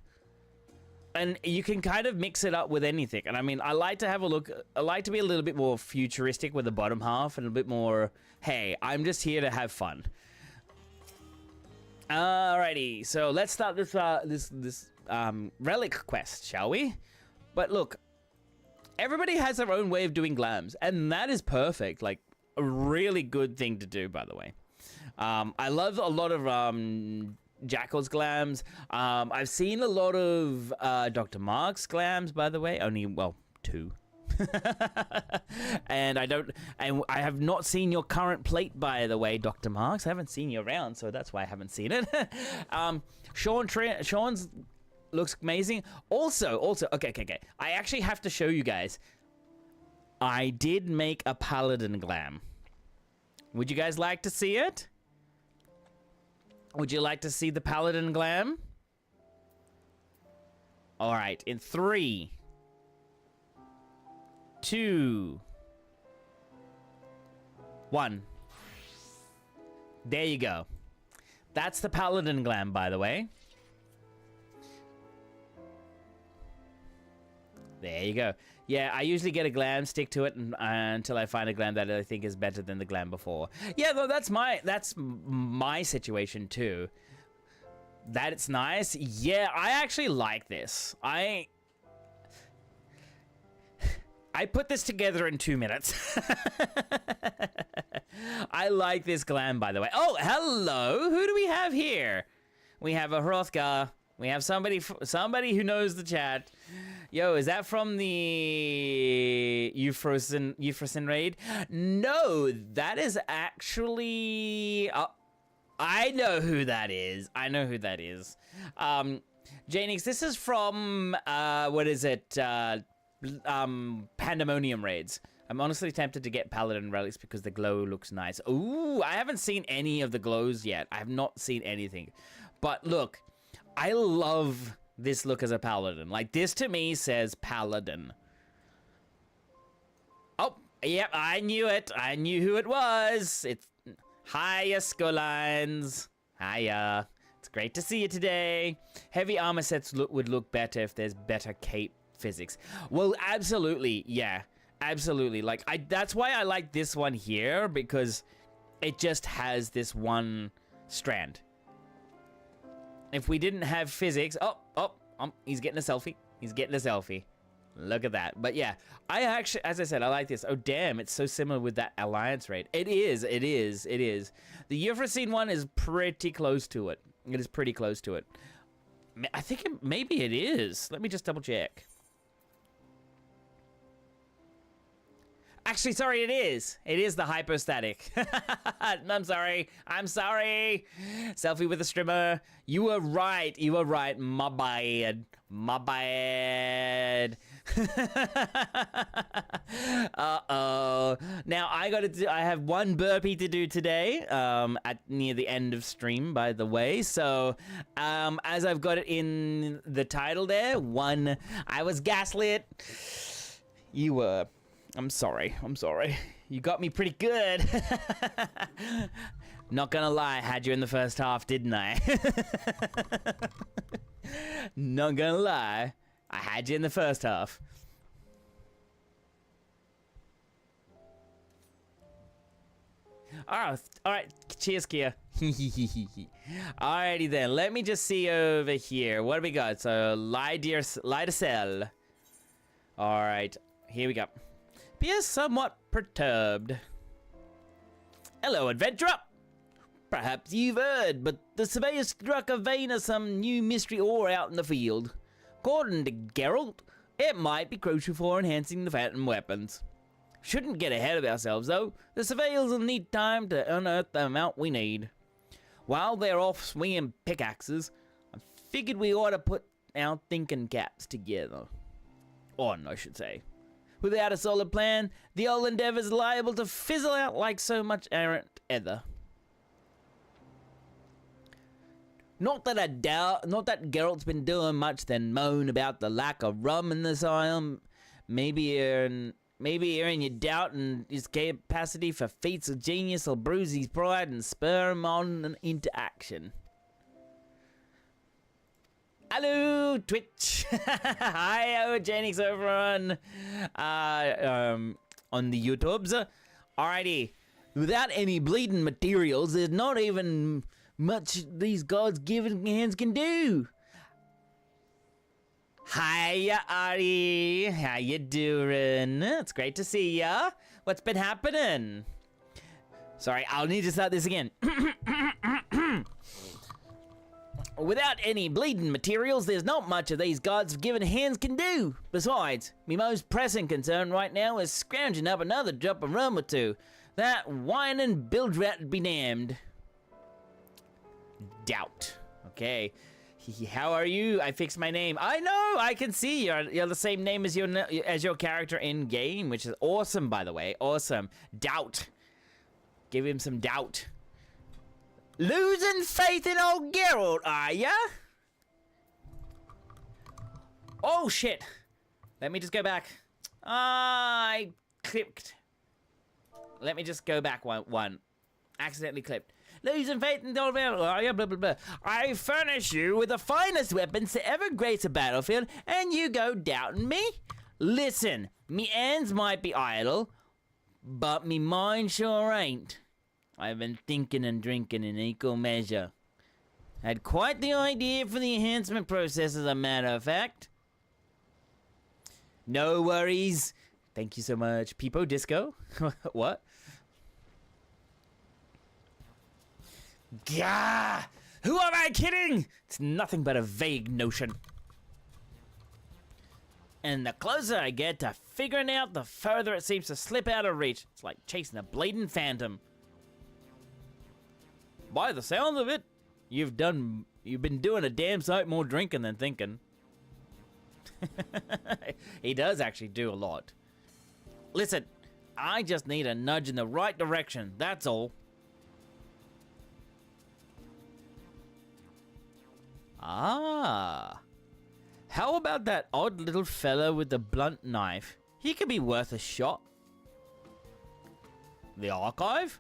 And you can kind of mix it up with anything. And I mean, I like to have a look, I like to be a little bit more futuristic with the bottom half and a bit more, hey, I'm just here to have fun. Alrighty, so let's start this relic quest, shall we? But look, everybody has their own way of doing glams, and that is perfect. Like, a really good thing to do, by the way. I love a lot of Jackal's glams. I've seen a lot of Dr. Mark's glams, by the way. Only, well, 2. And I have not seen your current plate, by the way, Dr. Marks. I haven't seen you around, so that's why I haven't seen it. Sean's looks amazing. Also, okay. I actually have to show you guys. I did make a paladin glam. Would you guys like to see it? Would you like to see the paladin glam? All right, in 3, 2, 1. There you go. That's the paladin glam, by the way. There you go. Yeah, I usually get a glam, stick to it until I find a glam that I think is better than the glam before. Yeah, though that's my situation too. That it's nice. Yeah, I actually like this. I put this together in 2 minutes. I like this glam, by the way. Oh, hello. Who do we have here? We have a Hrothgar. We have somebody who knows the chat. Yo, is that from the Euphrosyne raid? No, that is actually... I know who that is. Janix, this is from, what is it? Pandemonium raids. I'm honestly tempted to get Paladin relics because the glow looks nice. Ooh, I haven't seen any of the glows yet. I have not seen anything. But look, I love this look as a Paladin. Like, this to me says Paladin. Oh, yep, I knew it. I knew who it was. It's Hiya, Skullines. Hiya. It's great to see you today. Heavy armor sets would look better if there's better cape physics. Well, absolutely, yeah. Absolutely. Like, that's why I like this one here, because it just has this one strand. If we didn't have physics... he's getting a selfie. He's getting a selfie. Look at that. But yeah, I actually, as I said, I like this. Oh, damn, it's so similar with that alliance rate. It is. The Euphrosyne one is pretty close to it. It is pretty close to it. I think maybe it is. Let me just double check. Actually, sorry, it is. It is the hypostatic. I'm sorry. Selfie with a streamer. You were right. My bad. Uh-oh. Now, I have one burpee to do today, near the end of stream, by the way. So, as I've got it in the title there, I was gaslit. You were... I'm sorry. You got me pretty good. Not gonna lie, I had you in the first half, didn't I? Not gonna lie, I had you in the first half. Oh, alright, cheers, Kia. Alrighty then, let me just see over here. What do we got? So, lie to sell. Alright, here we go. Appears somewhat perturbed. Hello, adventurer! Perhaps you've heard, but the surveyor struck a vein of some new mystery ore out in the field. According to Geralt, it might be crucial for enhancing the phantom weapons. Shouldn't get ahead of ourselves, though. The surveyors will need time to unearth the amount we need. While they're off swinging pickaxes, I figured we ought to put our thinking caps together. On, I should say. Without a solid plan, the old endeavor's liable to fizzle out like so much errant ether. Not that Geralt's been doing much than moan about the lack of rum in the asylum. Maybe hearing your doubt and his capacity for feats of genius will bruise his pride and spur him on and into action. Hello, Twitch. Hi, Janix over on the YouTubes. Alrighty. Without any bleeding materials, there's not even much these gods given hands can do. Hiya, Ari. How you doing? It's great to see ya. What's been happening? Sorry, I'll need to start this again. Without any bleeding materials, there's not much of these gods given hands can do. Besides, my most pressing concern right now is scrounging up another drop of rum or two. That whining bilge rat be damned. Doubt. Okay. How are you? I fixed my name. I know. I can see you're the same name as your character in game, which is awesome, by the way. Awesome. Doubt. Give him some doubt. Losing faith in old Geralt, are ya? Oh shit! Let me just go back. I clipped. Let me just go back one. Accidentally clipped. Losing faith in old Geralt, are ya? Blah blah blah. I furnish you with the finest weapons to ever grace a battlefield, and you go doubting me? Listen, me hands might be idle, but me mind sure ain't. I've been thinking and drinking in equal measure. Had quite the idea for the enhancement process, as a matter of fact. No worries. Thank you so much. Peepo Disco? What? Gah! Who am I kidding? It's nothing but a vague notion. And the closer I get to figuring out, the further it seems to slip out of reach. It's like chasing a bleeding phantom. By the sound of it, you've been doing a damn sight more drinking than thinking. He does actually do a lot. Listen, I just need a nudge in the right direction, that's all. Ah. How about that odd little fella with the blunt knife? He could be worth a shot. The archive?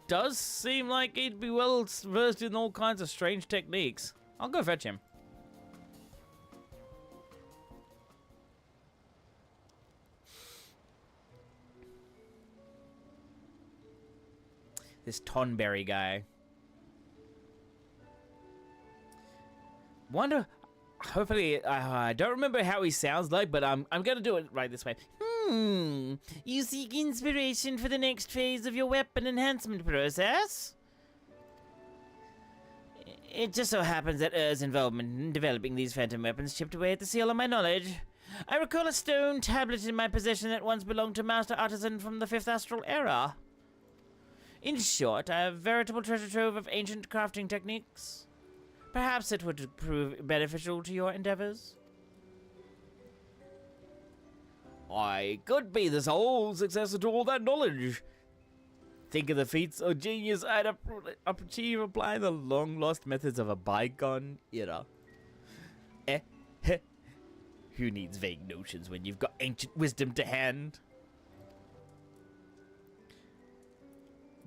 does seem like he'd be well versed in all kinds of strange techniques. I'll go fetch him. This Tonberry guy. Wonder. Hopefully, I don't remember how he sounds like, but I'm gonna do it right this way. You seek inspiration for the next phase of your weapon enhancement process? It just so happens that Ur's involvement in developing these phantom weapons chipped away at the seal of my knowledge. I recall a stone tablet in my possession that once belonged to Master Artisan from the 5th Astral Era. In short, I have a veritable treasure trove of ancient crafting techniques. Perhaps it would prove beneficial to your endeavors. I could be the sole successor to all that knowledge. Think of the feats of genius I'd achieve applying the long-lost methods of a bygone era. Who needs vague notions when you've got ancient wisdom to hand?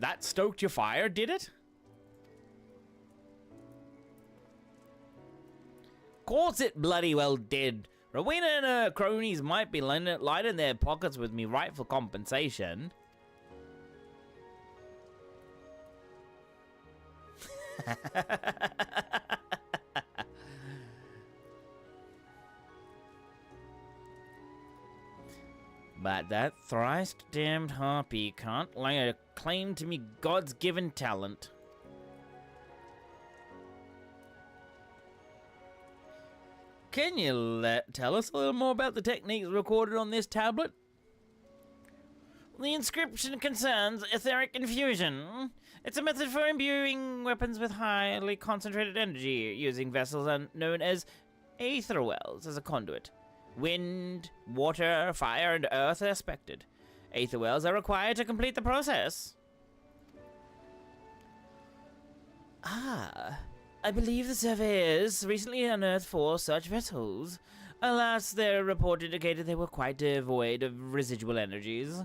That stoked your fire, did it? Course it bloody well did. Rowena and her cronies might be lining their pockets with me rightful compensation. But that thrice damned harpy can't lay a claim to me God's given talent. Can you tell us a little more about the techniques recorded on this tablet? The inscription concerns etheric infusion. It's a method for imbuing weapons with highly concentrated energy, using vessels known as aether wells as a conduit. Wind, water, fire, and earth are expected. Aether wells are required to complete the process. I believe the surveyors recently unearthed 4 such vessels. Alas, their report indicated they were quite devoid of residual energies.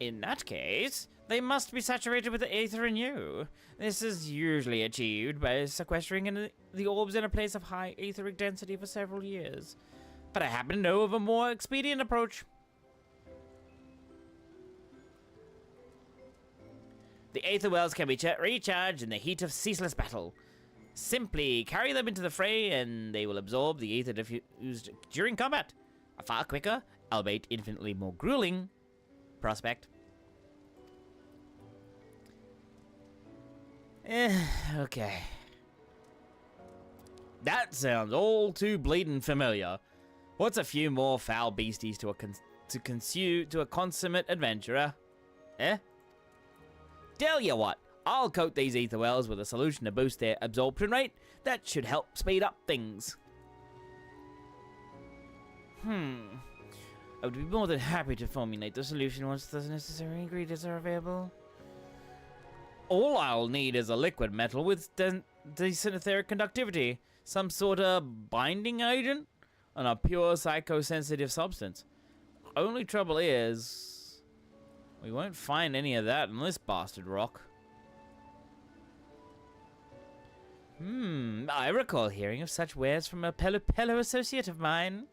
In that case, they must be saturated with the aether anew. This is usually achieved by sequestering the orbs in a place of high etheric density for several years. But I happen to know of a more expedient approach. The aether wells can be recharged in the heat of ceaseless battle. Simply carry them into the fray and they will absorb the aether diffused during combat. A far quicker, albeit infinitely more grueling, prospect. Okay. That sounds all too bleeding familiar. What's a few more foul beasties to a consummate adventurer? Tell you what, I'll coat these aether wells with a solution to boost their absorption rate. That should help speed up things. I would be more than happy to formulate the solution once the necessary ingredients are available. All I'll need is a liquid metal with decent etheric conductivity, some sort of binding agent, and a pure psychosensitive substance. Only trouble is, we won't find any of that in this bastard rock. I recall hearing of such wares from a fellow associate of mine.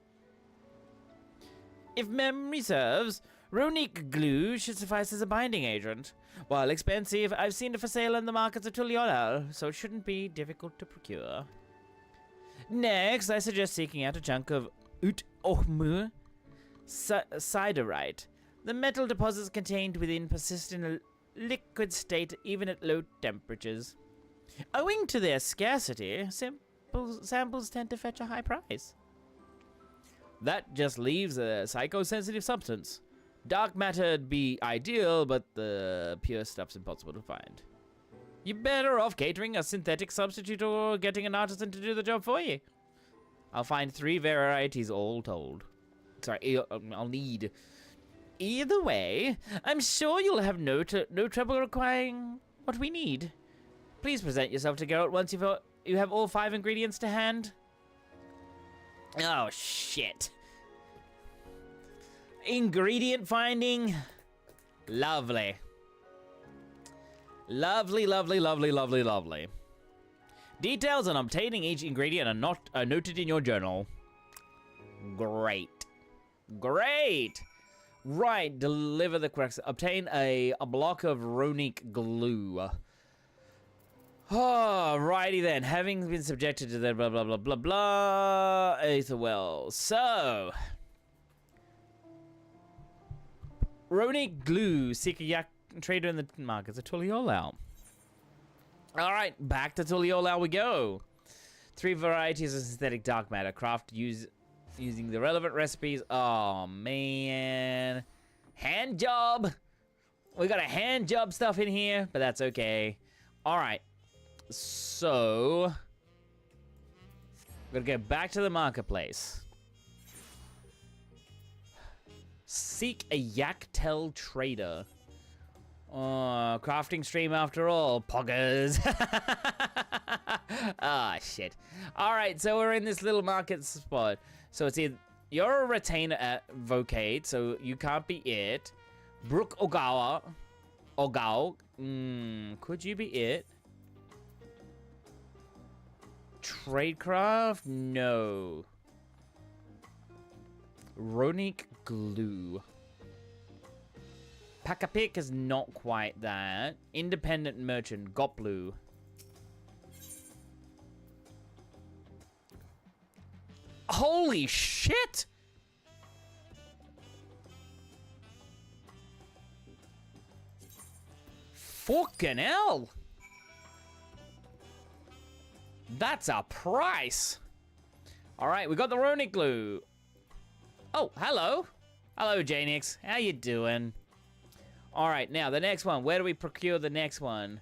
If memory serves, runic glue should suffice as a binding agent. While expensive, I've seen it for sale in the markets of Tuliolal, so it shouldn't be difficult to procure. Next, I suggest seeking out a chunk of Ut-Ohmu siderite. The metal deposits contained within persist in a liquid state even at low temperatures. Owing to their scarcity, samples tend to fetch a high price. That just leaves a psychosensitive substance. Dark matter'd be ideal, but the pure stuff's impossible to find. You're better off catering a synthetic substitute or getting an artisan to do the job for you. I'll find 3 varieties all told. Sorry, I'll need. Either way, I'm sure you'll have no trouble acquiring what we need. Please present yourself to Geralt once you have all 5 ingredients to hand. Oh, shit. Ingredient finding. Lovely. Lovely, lovely, lovely, lovely, lovely. Details on obtaining each ingredient are noted in your journal. Great. Great. Right, deliver the correct... Obtain a block of runic glue. Oh, righty then. Having been subjected to the blah, blah, blah, blah, blah. Aether well. So... Runic glue. Seek a yak trader in the markets of Tulliolau. Alright, back to Tulliolau we go. 3 varieties of synthetic dark matter. Craft using the relevant recipes. Oh, man. Hand job. We got a hand job stuff in here, but that's okay. Alright. So... we're gonna go back to the marketplace. Seek a Yaktel trader. Oh, crafting stream after all. Poggers. Ah, shit. Alright, so we're in this little market spot. So it's either... you're a retainer at Vocate, so you can't be it. Brook Ogawa. Ogao. Could you be it? Tradecraft? No. Runic glue. Pack-a-pick is not quite that. Independent merchant. Goplu. Holy shit! Fucking hell! That's a price! Alright, we got the runic glue. Oh, hello. Hello, Janix. How you doing? Alright, now the next one. Where do we procure the next one?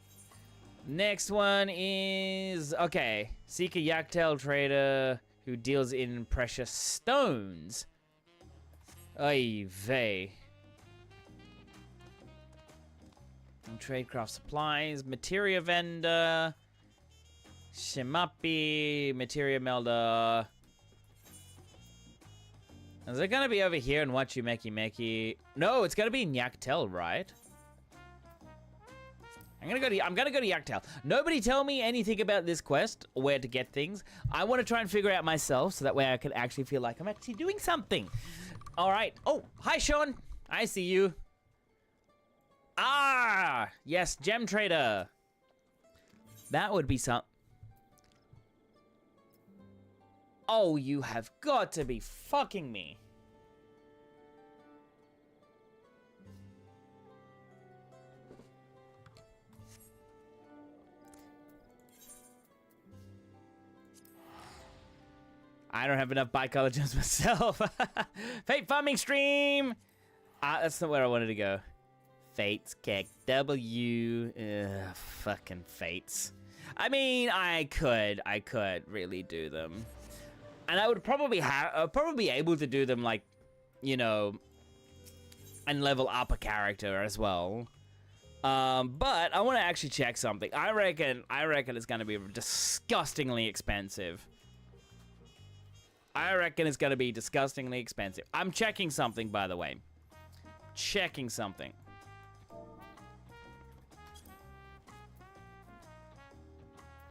Next one is... okay. Seek a Yaktel trader who deals in precious stones. Oy vey. Tradecraft supplies. Materia vendor. Shimapi. Materia melder. Is it gonna be over here in Wachu Meki Meki? No, it's gonna be in Yaktel, right? I'm gonna go to Yaktel. Nobody tell me anything about this quest or where to get things. I want to try and figure it out myself so that way I can actually feel like I'm actually doing something. All right. Oh, hi, Sean. I see you. Ah, yes, gem trader. That would be some... oh, you have got to be fucking me. I don't have enough bicolor gems myself. Fate farming stream. That's not where I wanted to go. Fates, Keck, W. Ugh, fucking fates. I mean, I could really do them. And I would probably be able to do them, like, you know, and level up a character as well. But I want to actually check something. I reckon it's going to be disgustingly expensive. I reckon it's going to be disgustingly expensive. I'm checking something, by the way. Checking something.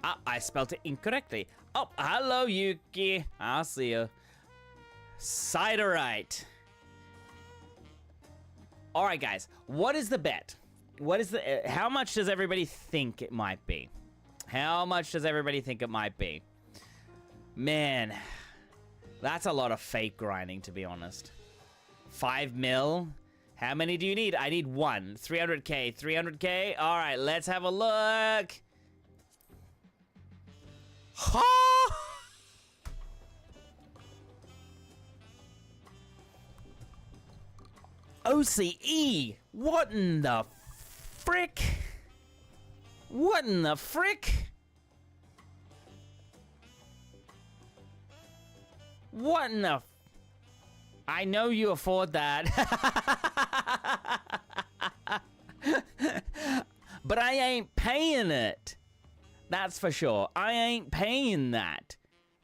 Ah, I spelled it incorrectly. Oh, hello, Yuki. I'll see you. Ciderite. All right, guys. What is the bet? What is the... how much does everybody think it might be? How much does everybody think it might be? Man, that's a lot of fake grinding, to be honest. 5 mil? How many do you need? I need 1. 300k. 300k? All right, let's have a look. Ha! OCE! What in the frick? What in the frick? What in the... I know you afford that. But I ain't paying it. That's for sure. I ain't paying that.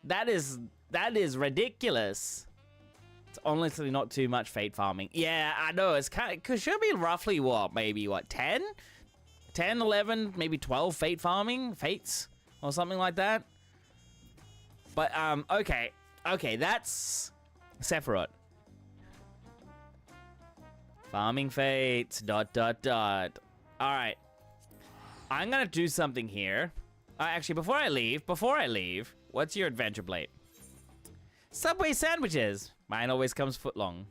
That is ridiculous. It's honestly not too much fate farming. Yeah, I know. It's kind of... should be roughly what? Maybe what? 10? 10, 11, maybe 12 fates or something like that. But, okay. Okay, that's Sephiroth. Farming fates, ... All right. I'm gonna do something here. Actually, before I leave, what's your adventure plate? Subway sandwiches. Mine always comes footlong.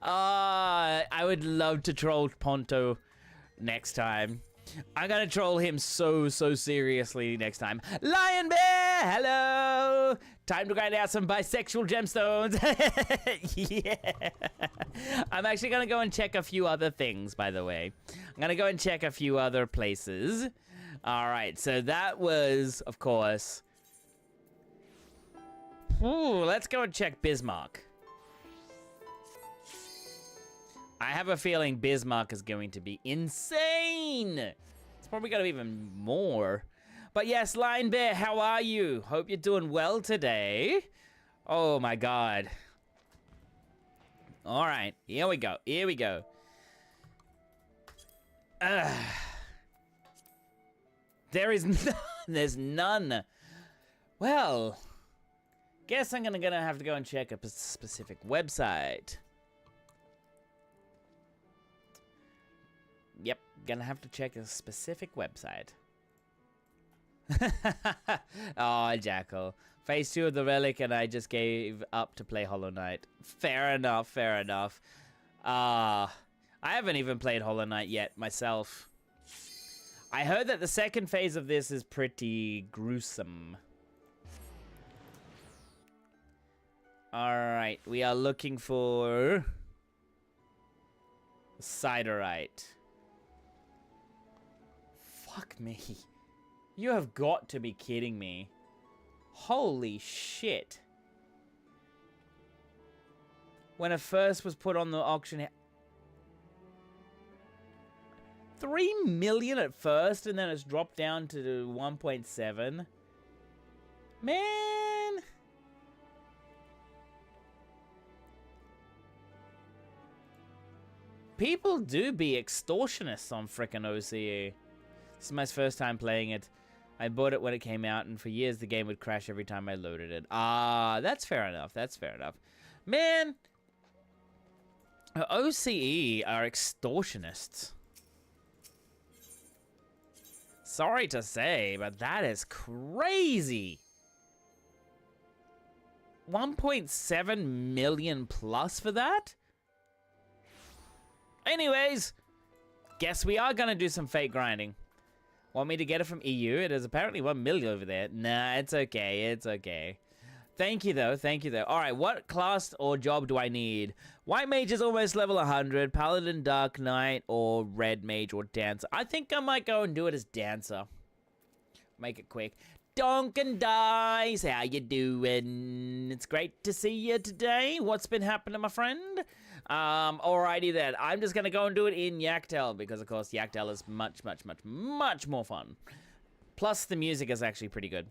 I would love to troll Ponto next time. I'm gonna troll him so seriously next time. Lion Bear, hello! Time to grind out some bisexual gemstones. Yeah. I'm actually gonna go and check a few other things, by the way. I'm gonna go and check a few other places. All right, so that was, of course... Ooh, let's go and check Bismarck. I have a feeling Bismarck is going to be insane. It's probably going to be even more. But yes, Lion Bear, how are you? Hope you're doing well today. Oh my God. All right, here we go. Here we go. There's none. Well, guess I'm gonna have to go and check a specific website. Yep, gonna have to check a specific website. Oh, Jackal. Phase 2 of the Relic and I just gave up to play Hollow Knight. Fair enough, fair enough. I haven't even played Hollow Knight yet myself. I heard that the second phase of this is pretty gruesome. Alright, we are looking for... Siderite. Fuck me. You have got to be kidding me. Holy shit. When it first was put on the auction... 3 million at first, and then it's dropped down to 1.7. Man! People do be extortionists on frickin' OCE. This is my first time playing it. I bought it when it came out, and for years the game would crash every time I loaded it. Ah, that's fair enough. That's fair enough. Man! OCE are extortionists. Sorry to say, but that is crazy. 1.7 million plus for that? Anyways, guess we are gonna do some fake grinding. Want me to get it from EU? It is apparently 1 million over there. Nah, it's okay, it's okay. Thank you though, thank you though. All right, what class or job do I need? White Mage is almost level 100. Paladin, Dark Knight, or Red Mage or Dancer. I think I might go and do it as Dancer. Make it quick. Donkin Dice, how you doing? It's great to see you today. What's been happening, my friend? Alrighty then. I'm just gonna go and do it in Yaktel because, of course, Yaktel is much more fun. Plus, the music is actually pretty good.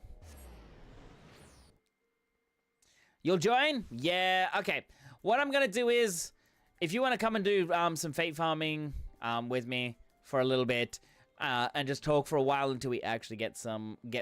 You'll join? Yeah, okay. What I'm gonna do is, if you want to come and do some fate farming with me for a little bit, and just talk for a while until we actually get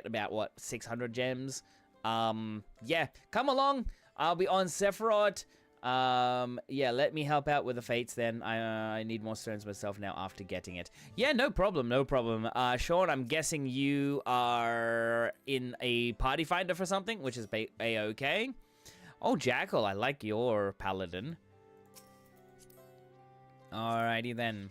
about, what, 600 gems? Yeah, come along. I'll be on Sephiroth. Yeah, let me help out with the fates then. I need more stones myself now after getting it. Yeah, no problem, no problem. Sean, I'm guessing you are in a party finder for something, which is a-okay. Oh, Jackal, I like your paladin. Alrighty then.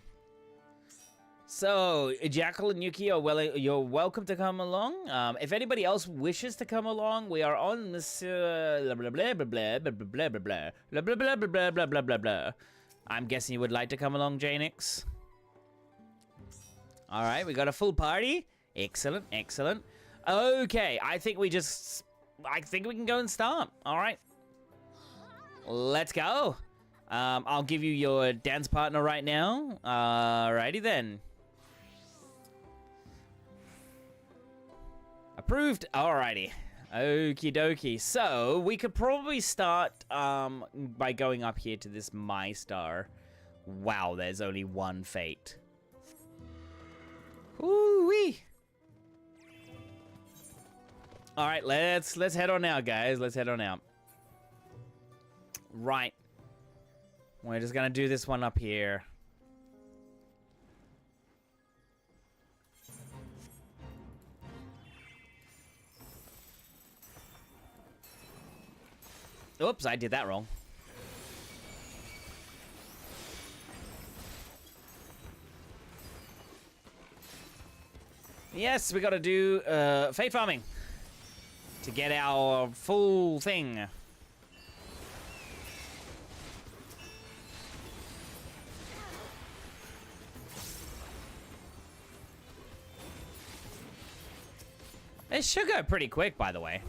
So, Jackal and Yuki are you're welcome to come along. If anybody else wishes to come along, we are on this blah blah blah blah blah blah blah blah blah blah blah blah blah blah blah blah blah. I'm guessing you would like to come along, Janix. All right, we got a full party. Excellent, excellent. Okay, I think we can go and start. All right, let's go. I'll give you your dance partner right now. Alrighty then. Approved. Alrighty. Okie dokie. So, we could probably start by going up here to this My Star, Wow, there's only one fate. Ooh-wee. All right, let's head on out, guys. Let's head on out. Right. We're just gonna do this one up here. Oops, I did that wrong. Yes, we gotta do fate farming to get our full thing. It should go pretty quick, by the way.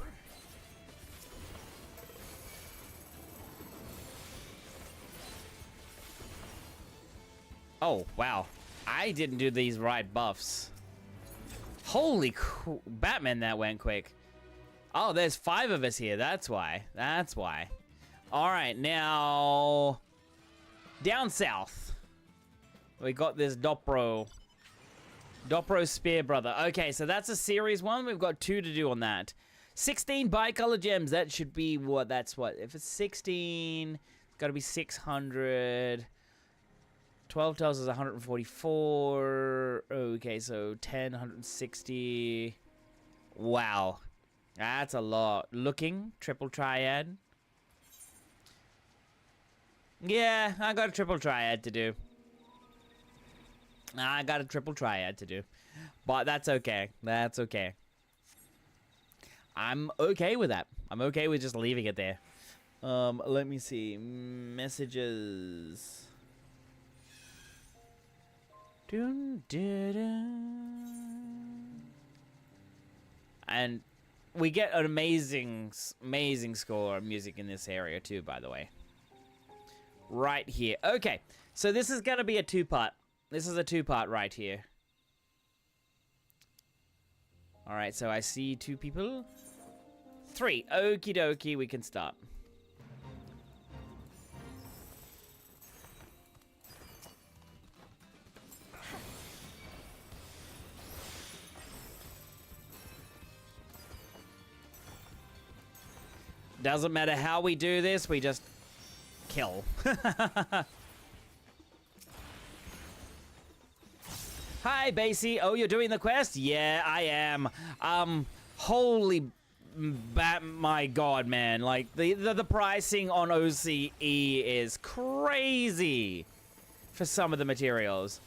Oh, wow. I didn't do these right buffs. Holy Batman, that went quick. Oh, there's 5 of us here. That's why. That's why. All right, now... down south. We got this Doppro Spear Brother. Okay, so that's a series 1. We've got 2 to do on that. 16 bicolor gems. That should be what? That's what? If it's 16, it's got to be 600. 12 tells us 144. Okay, so 10, 160. Wow. That's a lot. Looking, triple triad. Yeah, I got a triple triad to do. I got a triple triad to do. But that's okay. That's okay. I'm okay with that. I'm okay with just leaving it there. Let me see. Messages. And we get an amazing score of music in this area too, by the way. Right here. Okay, so this is gonna be a 2-part. This is a 2-part right here. All right, so I see 2 people. 3. Okie dokie, we can start. Doesn't matter how we do this, we just kill. Hi, Basie. Oh, you're doing the quest? Yeah, I am. Holy my god, man. Like, the pricing on OCE is crazy for some of the materials.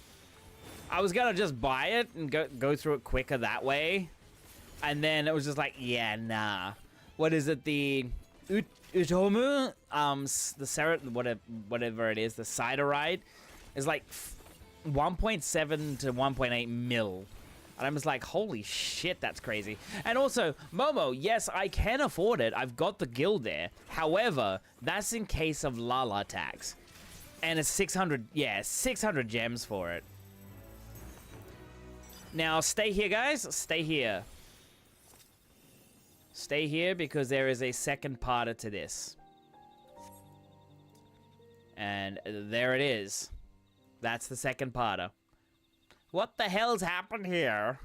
I was gonna just buy it and go through it quicker that way. And then it was just like, yeah, nah. What is it? The Utomu? The Seret, whatever it is, the Siderite is like 1.7 to 1.8 mil. And I'm just like, holy shit, that's crazy. And also, Momo, yes, I can afford it. I've got the guild there. However, that's in case of Lala tax. And it's 600, yeah, 600 gems for it. Now, stay here, guys. Stay here. Stay here because there is a second parter to this. And there it is. That's the second parter. What the hell's happened here?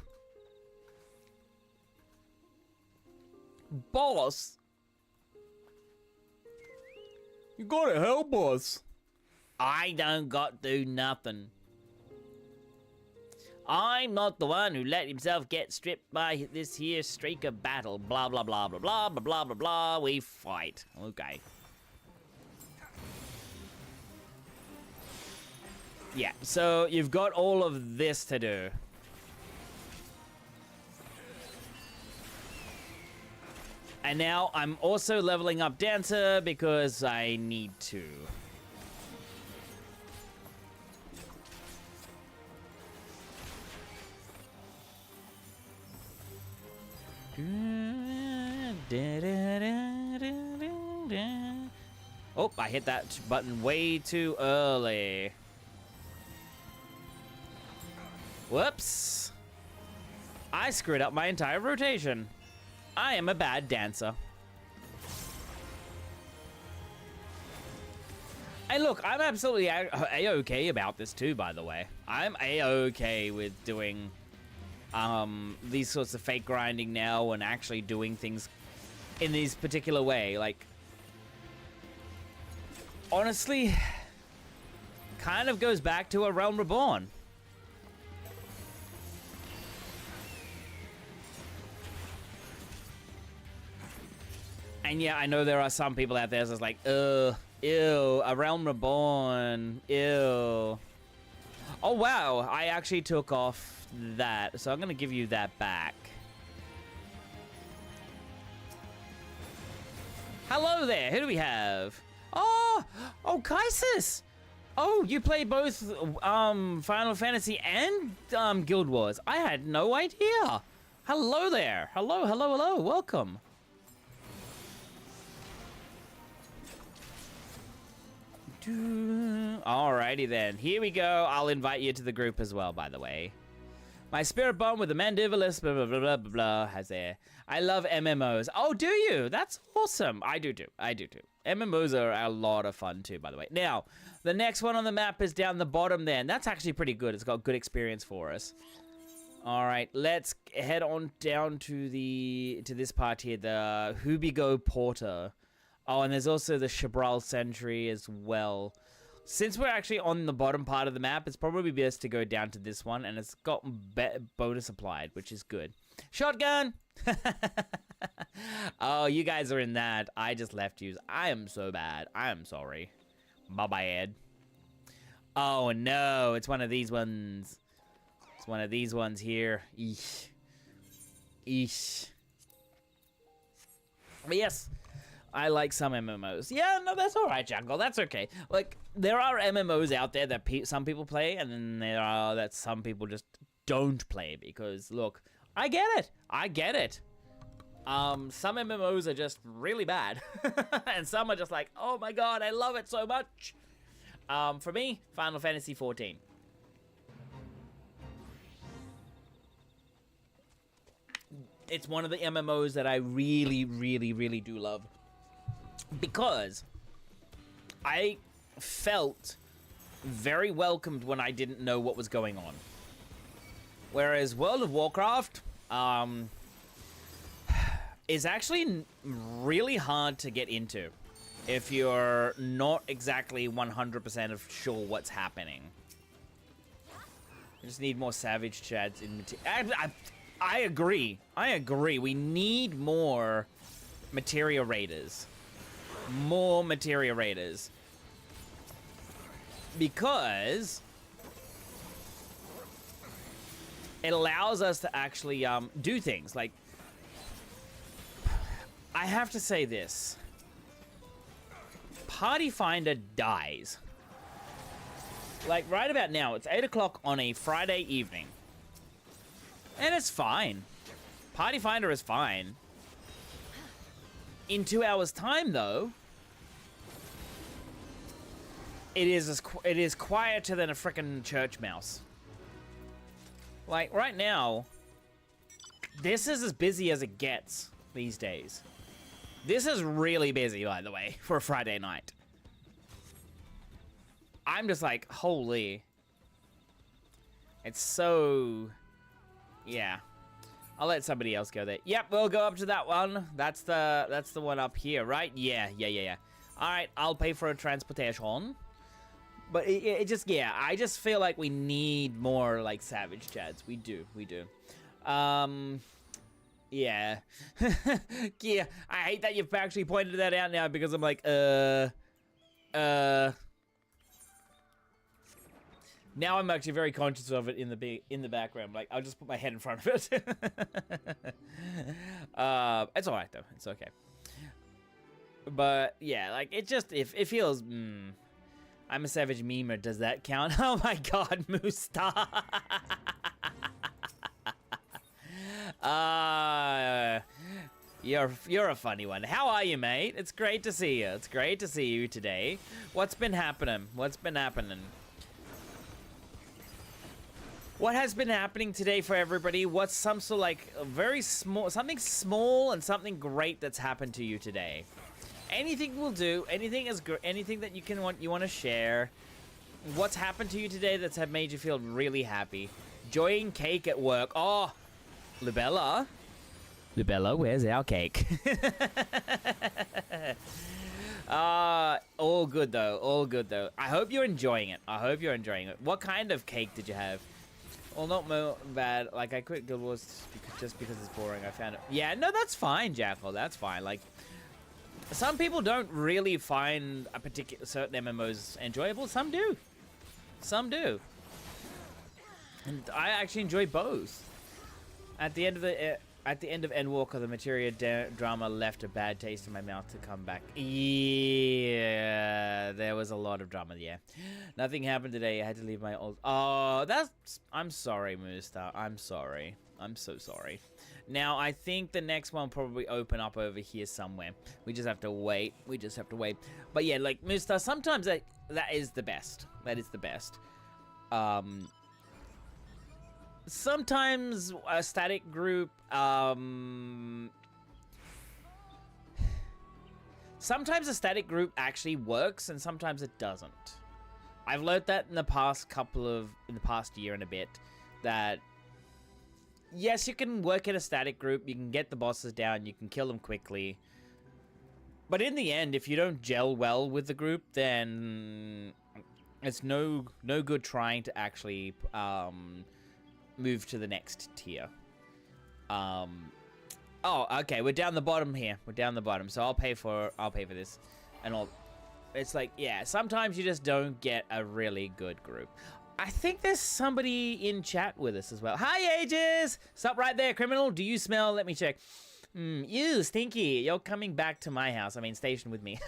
Boss? You gotta help us. I don't got to do nothing. I'm not the one who let himself get stripped by this here streak of battle. Blah, blah, blah, blah, blah, blah, blah, blah, blah. We fight. Okay. Yeah, so you've got all of this to do. And now I'm also leveling up Dancer because I need to. Oh, I hit that button way too early. Whoops. I screwed up my entire rotation. I am a bad dancer. And look, I'm absolutely a-okay about this too, by the way. I'm a-okay with doing these sorts of fake grinding now and actually doing things in this particular way. Like, honestly, kind of goes back to A Realm Reborn. And yeah, I know there are some people out there that's like, ew, A Realm Reborn, ew. Oh wow, I actually took off that, so I'm gonna give you that back. Hello there, who do we have? Oh, Kaisis! Oh, you play both Final Fantasy and Guild Wars. I had no idea. Hello there. Hello, welcome. Alrighty then, here we go. I'll invite you to the group as well, by the way. My spirit bomb with the mandibulas, blah, blah, blah, blah, blah, blah, has there. I love MMOs. Oh, do you? That's awesome. I do too. MMOs are a lot of fun too, by the way. Now, the next one on the map is down the bottom there, and that's actually pretty good. It's got good experience for us. All right, let's head on down to this part here, the Hubigo Porter. Oh, and there's also the Chabral Sentry as well. Since we're actually on the bottom part of the map, it's probably best to go down to this one, and it's got bonus applied, which is good. Shotgun! Oh, you guys are in that. I just left you. I am so bad. I am sorry. Bye-bye, Ed. Oh, no. It's one of these ones. It's one of these ones here. Eesh. Eesh. But yes, I like some MMOs. Yeah, no, that's all right, Jungle. That's okay. Like, there are MMOs out there that some people play, and then there are that some people just don't play because, look, I get it. I get it. Some MMOs are just really bad, and some are just like, oh my god, I love it so much. For me, Final Fantasy XIV. It's one of the MMOs that I really, really, really do love. Because I felt very welcomed when I didn't know what was going on. Whereas World of Warcraft is actually really hard to get into if you're not exactly 100% of sure what's happening. You just need more Savage Chads in material. I agree. I agree. We need more Materia Raiders. More Materia Raiders. Because it allows us to actually do things. Like, I have to say this. Party Finder dies. Like, right about now, it's 8 o'clock on a Friday evening. And it's fine. Party Finder is fine. In 2 hours' time, though, it is quieter than a frickin' church mouse. Like, right now, this is as busy as it gets these days. This is really busy, by the way, for a Friday night. I'm just like, holy. It's so... Yeah. I'll let somebody else go there. Yep, we'll go up to that one. That's the one up here, right? Yeah. Alright, I'll pay for a transportation. But it just, yeah, I just feel like we need more, like, Savage Chads. We do. Yeah. Yeah, I hate that you've actually pointed that out now because I'm like, Now I'm actually very conscious of it in the background. Like, I'll just put my head in front of it. It's all right though. It's okay. But yeah, like it feels. I'm a savage memer. Does that count? Oh my God, Musta. You're a funny one. How are you, mate? It's great to see you. It's great to see you today. What's been happening? What has been happening today for everybody? What's some sort of like very small, something small and something great that's happened to you today? Anything will do. Anything is anything that you want to share. What's happened to you today that's have made you feel really happy? Enjoying cake at work. Oh, Lubella. Lubella, where's our cake? All good though. All good though. I hope you're enjoying it. I hope you're enjoying it. What kind of cake did you have? Well, not more bad. Like, I quit Guild Wars just because it's boring. I found it. Yeah, no, that's fine, Jackal. That's fine. Like, some people don't really find a particular certain MMOs enjoyable. Some do. Some do. And I actually enjoy both. At the end of Endwalker, the materia drama left a bad taste in my mouth to come back. Yeah, there was a lot of drama. Yeah, nothing happened today. I had to leave my old. Oh, I'm sorry, Mooster. I'm sorry. I'm so sorry. Now I think the next one will probably open up over here somewhere. We just have to wait. We just have to wait. But yeah, like Mooster, sometimes that is the best. That is the best. Sometimes a static group, sometimes a static group actually works and sometimes it doesn't. I've learned that in the past year and a bit, that yes, you can work in a static group, you can get the bosses down, you can kill them quickly. But in the end, if you don't gel well with the group, then it's no good trying to actually, move to the next tier. Oh, okay, we're down the bottom here. We're down the bottom, so I'll pay for this, and it's like, yeah, sometimes you just don't get a really good group. I think there's somebody in chat with us as well. Hi, Ages! Stop right there, criminal. Do you smell? Let me check. You stinky. You're coming back to my house. I mean, station with me.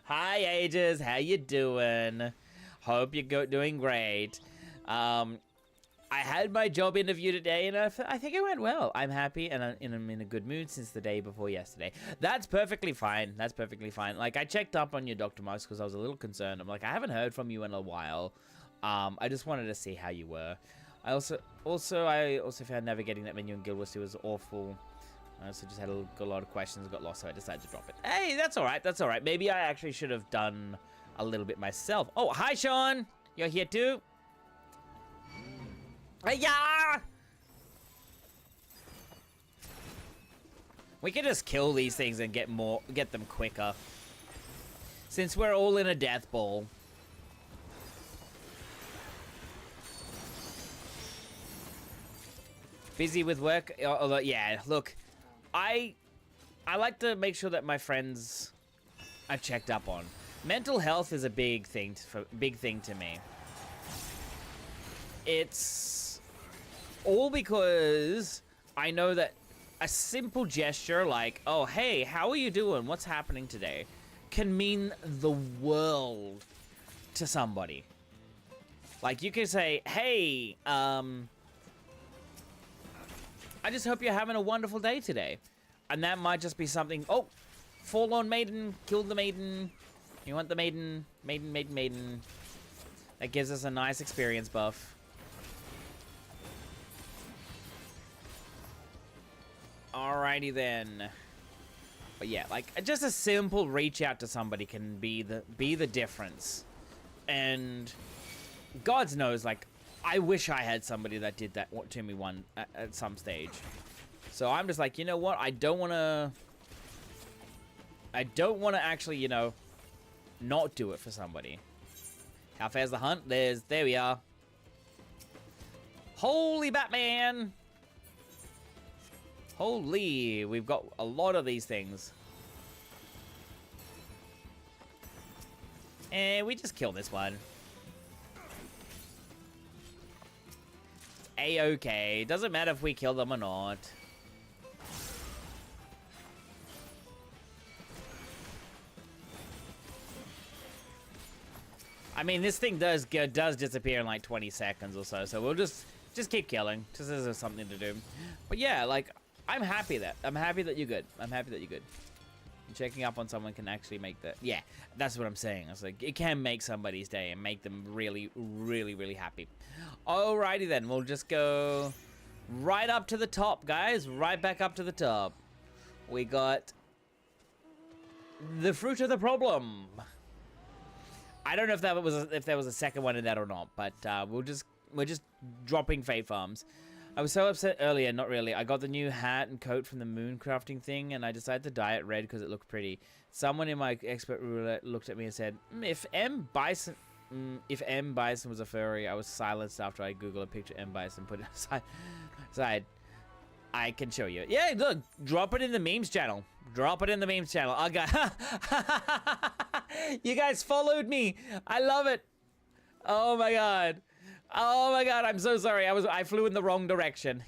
Hi, Ages. How you doing? Hope you're doing great. I had my job interview today, and I think it went well. I'm happy, and I'm in a good mood since the day before yesterday. That's perfectly fine. That's perfectly fine. Like, I checked up on you, Dr. Marks, because I was a little concerned. I'm like, I haven't heard from you in a while. I just wanted to see how you were. I also found navigating that menu in Guild Wars 2 was awful. I also just had a lot of questions, got lost, so I decided to drop it. Hey, that's all right. That's all right. Maybe I actually should have done a little bit myself. Oh, hi, Sean. You're here too? Yeah! We can just kill these things and get them quicker. Since we're all in a death ball. Busy with work? Although, yeah, look. I like to make sure that my friends are checked up on. Mental health is a big thing to me. It's all because I know that a simple gesture like, oh, hey, how are you doing? What's happening today? Can mean the world to somebody. Like, you can say, hey, I just hope you're having a wonderful day today. And that might just be something, oh, forlorn maiden, killed the maiden. You want the maiden, maiden. That gives us a nice experience buff. Alrighty then. But yeah, like, just a simple reach out to somebody can be the difference. And God knows, like, I wish I had somebody that did that to me at some stage. So I'm just like, you know what? I don't want to actually, you know, not do it for somebody. How fair's the hunt? There we are. Holy Batman! Holy, we've got a lot of these things. And we just kill this one. A-okay. Doesn't matter if we kill them or not. I mean, this thing does disappear in like 20 seconds or so, so we'll just keep killing, just as something to do. But yeah, like, I'm happy that you're good. I'm happy that you're good. Checking up on someone can actually make that. Yeah, that's what I'm saying. I was like, it can make somebody's day and make them really, really, really happy. Alrighty then, we'll just go right up to the top, guys. Right back up to the top. We got The fruit of the problem. I don't know if that was if there was a second one in that or not, but we're just dropping Fate Farms. I was so upset earlier, not really. I got the new hat and coat from the moon crafting thing, and I decided to dye it red because it looked pretty. Someone in my expert roulette looked at me and said, if M. Bison was a furry, I was silenced after I Googled a picture of M. Bison, put it aside. I can show you. Yeah, look, drop it in the memes channel. Drop it in the memes channel. Oh, God. You guys followed me. I love it. Oh, my God. Oh, my God. I'm so sorry. I flew in the wrong direction.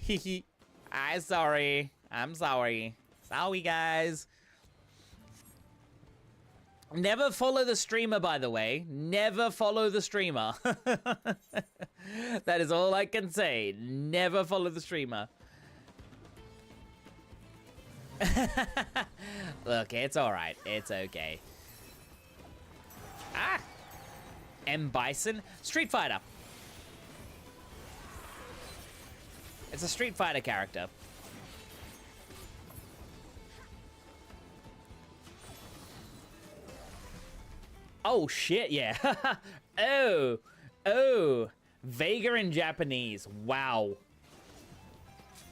I'm sorry. I'm sorry. Sorry, guys. Never follow the streamer, by the way. Never follow the streamer. That is all I can say. Never follow the streamer. Look, it's alright. It's okay. Ah! M. Bison? Street Fighter. It's a Street Fighter character. Oh, shit, yeah. Oh. Vega in Japanese. Wow.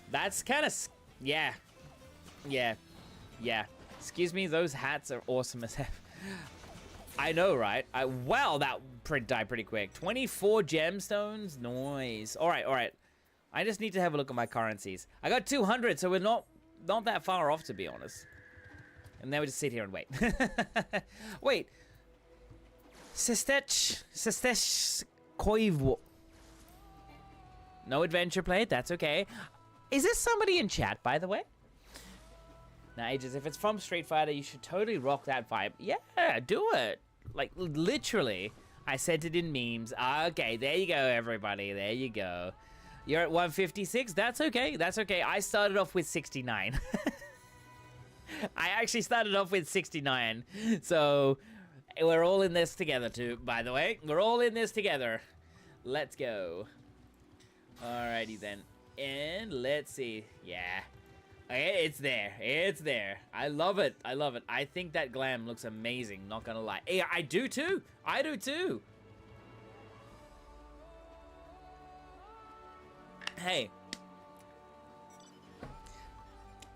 That's kind of... Yeah. Excuse me, those hats are awesome as hell. I know, right? Wow, that died pretty quick. 24 gemstones? Nice. All right. I just need to have a look at my currencies. I got 200, so we're not that far off, to be honest. And then we just sit here and wait. Wait. Sistech Koivu. No adventure played? That's okay. Is this somebody in chat, by the way? Now, Ages, if it's from Street Fighter, you should totally rock that vibe. Yeah, do it. Like, literally. I sent it in memes. Okay, there you go, everybody. There you go. You're at 156? That's okay. That's okay. I started off with 69. I actually started off with 69. So, we're all in this together, too, by the way. We're all in this together. Let's go. Alrighty, then. And let's see. Yeah. It's there. It's there. I love it. I love it. I think that glam looks amazing. Not gonna lie. Hey, I do too. I do too. Hey.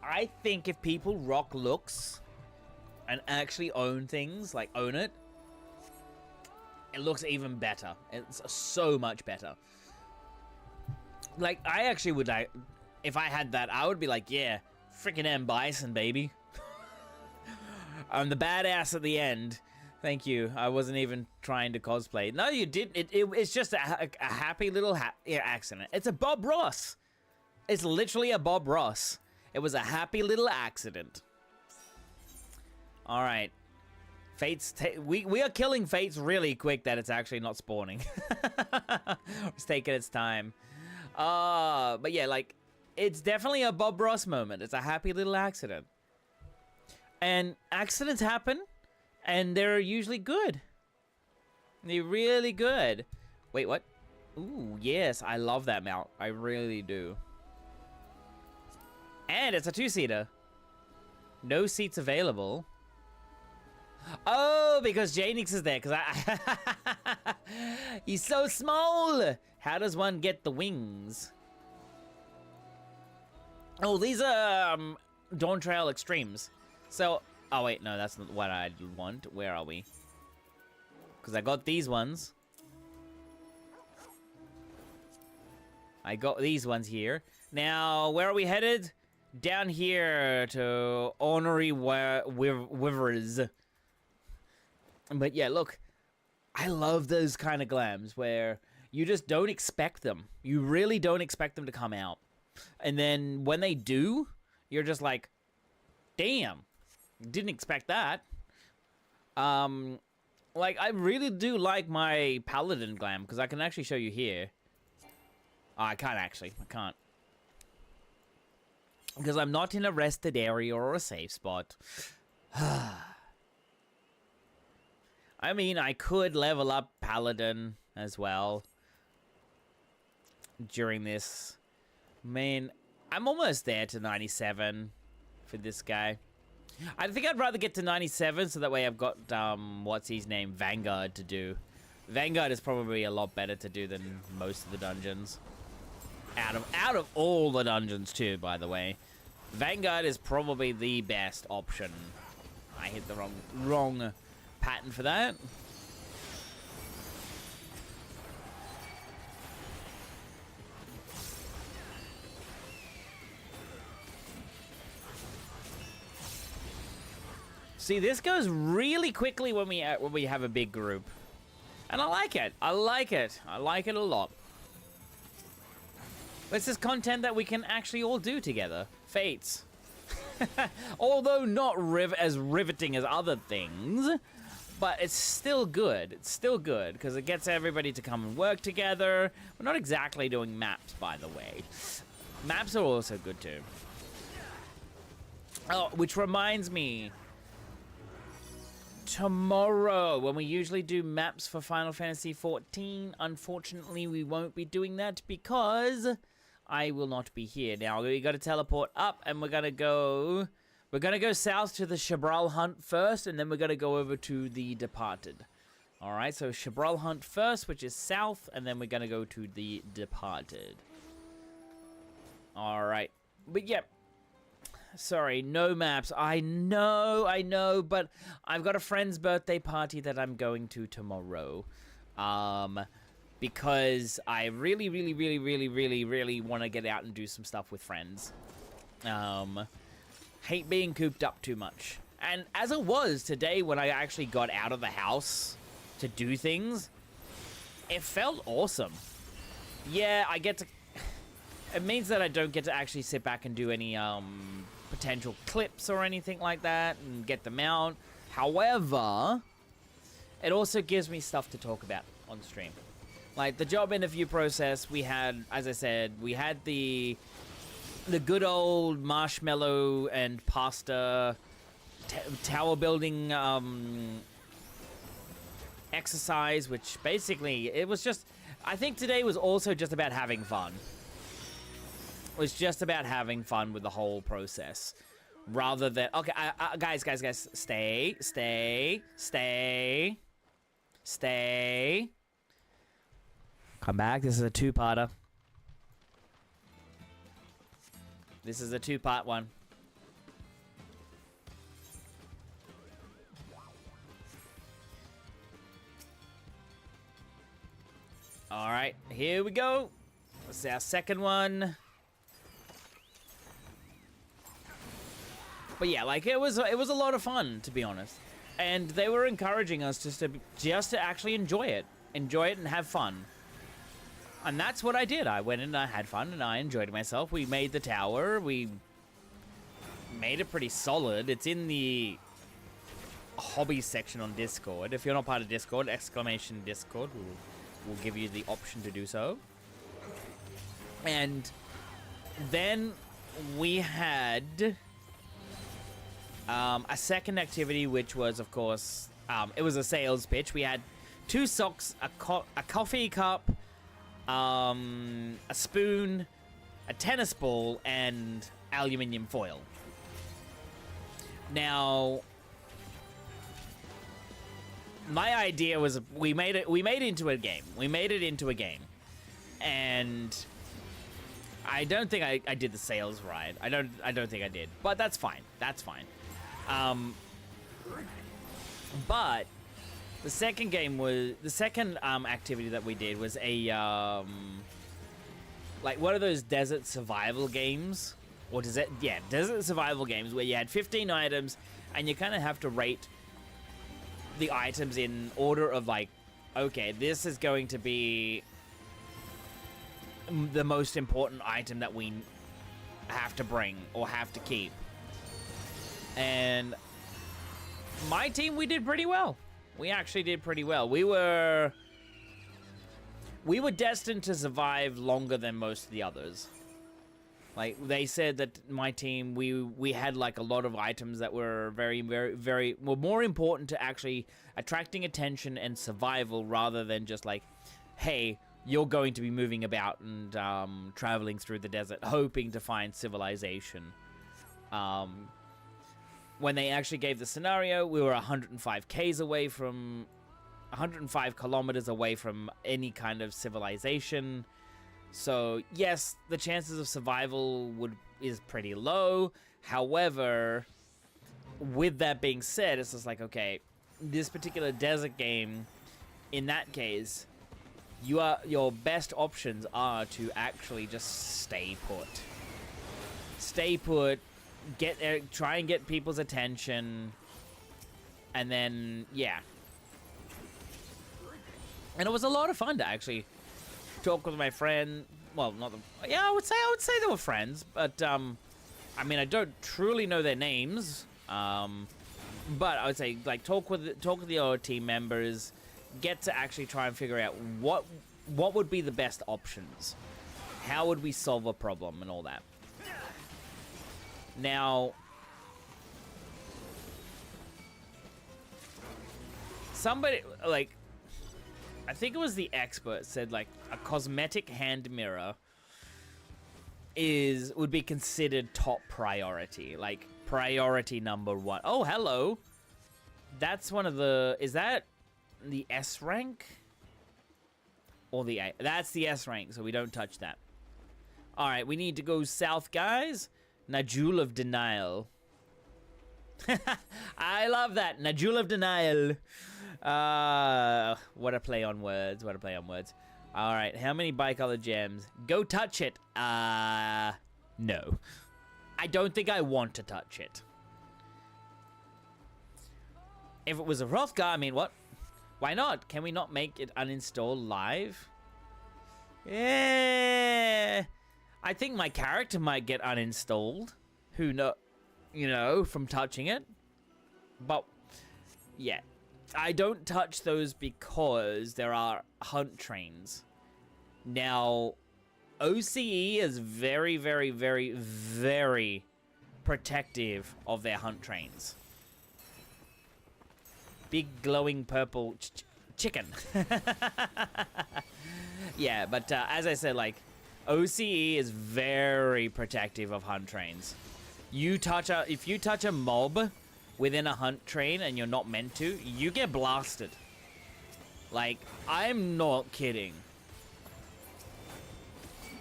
I think if people rock looks and actually own things, like own it, it looks even better. It's so much better. Like, I actually would like... If I had that, I would be like, yeah, freaking M. Bison, baby. I'm the badass at the end. Thank you. I wasn't even trying to cosplay. No, you did. It's just a happy little accident. It's a Bob Ross. It's literally a Bob Ross. It was a happy little accident. All right. Fates. We are killing Fates really quick that it's actually not spawning. It's taking its time. But yeah, like... It's definitely a Bob Ross moment. It's a happy little accident. And accidents happen, and they're usually good. They're really good. Wait, what? Ooh, yes, I love that mount. I really do. And it's a two-seater. No seats available. Oh, because Janix is there, because he's so small. How does one get the wings? Oh, these are Dawn Trail Extremes. So, oh wait, no, that's not what I want. Where are we? Because I got these ones. I got these ones here. Now, where are we headed? Down here to Ornery Wivers. But yeah, look. I love those kind of glams where you just don't expect them. You really don't expect them to come out. And then when they do, you're just like, damn, didn't expect that. Like, I really do like my Paladin glam, because I can actually show you here. Oh, I can't actually. I can't. Because I'm not in a rested area or a safe spot. I mean, I could level up Paladin as well during this. Man, I'm almost there to 97 for this guy. I think I'd rather get to 97 so that way I've got, what's his name, Vanguard to do. Vanguard is probably a lot better to do than most of the dungeons. Out of all the dungeons too, by the way. Vanguard is probably the best option. I hit the wrong pattern for that. See, this goes really quickly when we have a big group. And I like it. I like it. I like it a lot. This is content that we can actually all do together. Fates. Although not as riveting as other things, but it's still good. It's still good because it gets everybody to come and work together. We're not exactly doing maps, by the way. Maps are also good too. Oh, which reminds me. Tomorrow, when we usually do maps for Final Fantasy XIV, unfortunately we won't be doing that because I will not be here. Now we got to teleport up, and we're gonna go south to the Shabral Hunt first, and then we're gonna go over to the Departed. All right, so Shabral Hunt first, which is south, and then we're gonna go to the Departed. All right, but yep. Sorry, no maps. I know, but I've got a friend's birthday party that I'm going to tomorrow. Because I really want to get out and do some stuff with friends. Hate being cooped up too much. And as it was today when I actually got out of the house to do things, it felt awesome. Yeah, I get to... It means that I don't get to actually sit back and do any, potential clips or anything like that and get them out. However, it also gives me stuff to talk about on stream. Like the job interview process, we had, as I said, we had the good old marshmallow and pasta tower building exercise, which basically it was just, I think today was also just about having fun. Was just about having fun with the whole process, rather than okay, guys, stay. Come back. This is a two-parter. This is a two-part one. All right, here we go. This is our second one. But yeah, like it was a lot of fun, to be honest, and they were encouraging us just to actually enjoy it and have fun, and that's what I did. I went and I had fun and I enjoyed myself. We made the tower. We made it pretty solid. It's in the hobby section on Discord. If you're not part of Discord, exclamation Discord will give you the option to do so. And then we had. A second activity, which was, of course, it was a sales pitch. We had 2 socks, a coffee cup, a spoon, a tennis ball, and aluminium foil. Now, my idea was we made it into a game. We made it into a game, and I don't think I did the sales right. I don't think I did, but that's fine. That's fine. But the second activity that we did was a like one of those desert survival games, or desert survival games where you had 15 items and you kind of have to rate the items in order of like, okay, this is going to be the most important item that we have to bring or have to keep. And my team, we did pretty well. We actually did pretty well. We were destined to survive longer than most of the others. Like, they said that my team, we had like a lot of items that were very more important to actually attracting attention and survival, rather than just like, hey, you're going to be moving about and traveling through the desert hoping to find civilization. when they actually gave the scenario, we were 105 kilometers away from any kind of civilization. So yes, the chances of survival is pretty low. However, with that being said, it's just like, okay, this particular desert game, in that case, your best options are to actually just stay put. Stay put, try and get people's attention, and then, yeah. And it was a lot of fun to actually talk with my friend. Well, not them. Yeah, I would say they were friends, but I mean, I don't truly know their names. But I would say, like, talk with the other team members, get to actually try and figure out what would be the best options, how would we solve a problem, and all that. Now, somebody, like, I think it was the expert said, like, a cosmetic hand mirror would be considered top priority, like priority number 1. Oh, hello. That's one of the, is that the S rank? Or the A? That's the S rank, so we don't touch that. All right, we need to go south, guys. Najul of Denial. I love that. Najul of Denial. What a play on words. What a play on words. All right, how many bicolor gems? Go touch it. No. I don't think I want to touch it. If it was a Hrothgar, I mean, what? Why not? Can we not make it uninstall live? Yeah. I think my character might get uninstalled. Who know? You know, from touching it. But, yeah. I don't touch those because there are hunt trains. Now, OCE is very, very, very, very protective of their hunt trains. Big glowing purple chicken. Yeah, but as I said, like, OCE is very protective of hunt trains. If you touch a mob within a hunt train and you're not meant to, you get blasted. Like, I'm not kidding.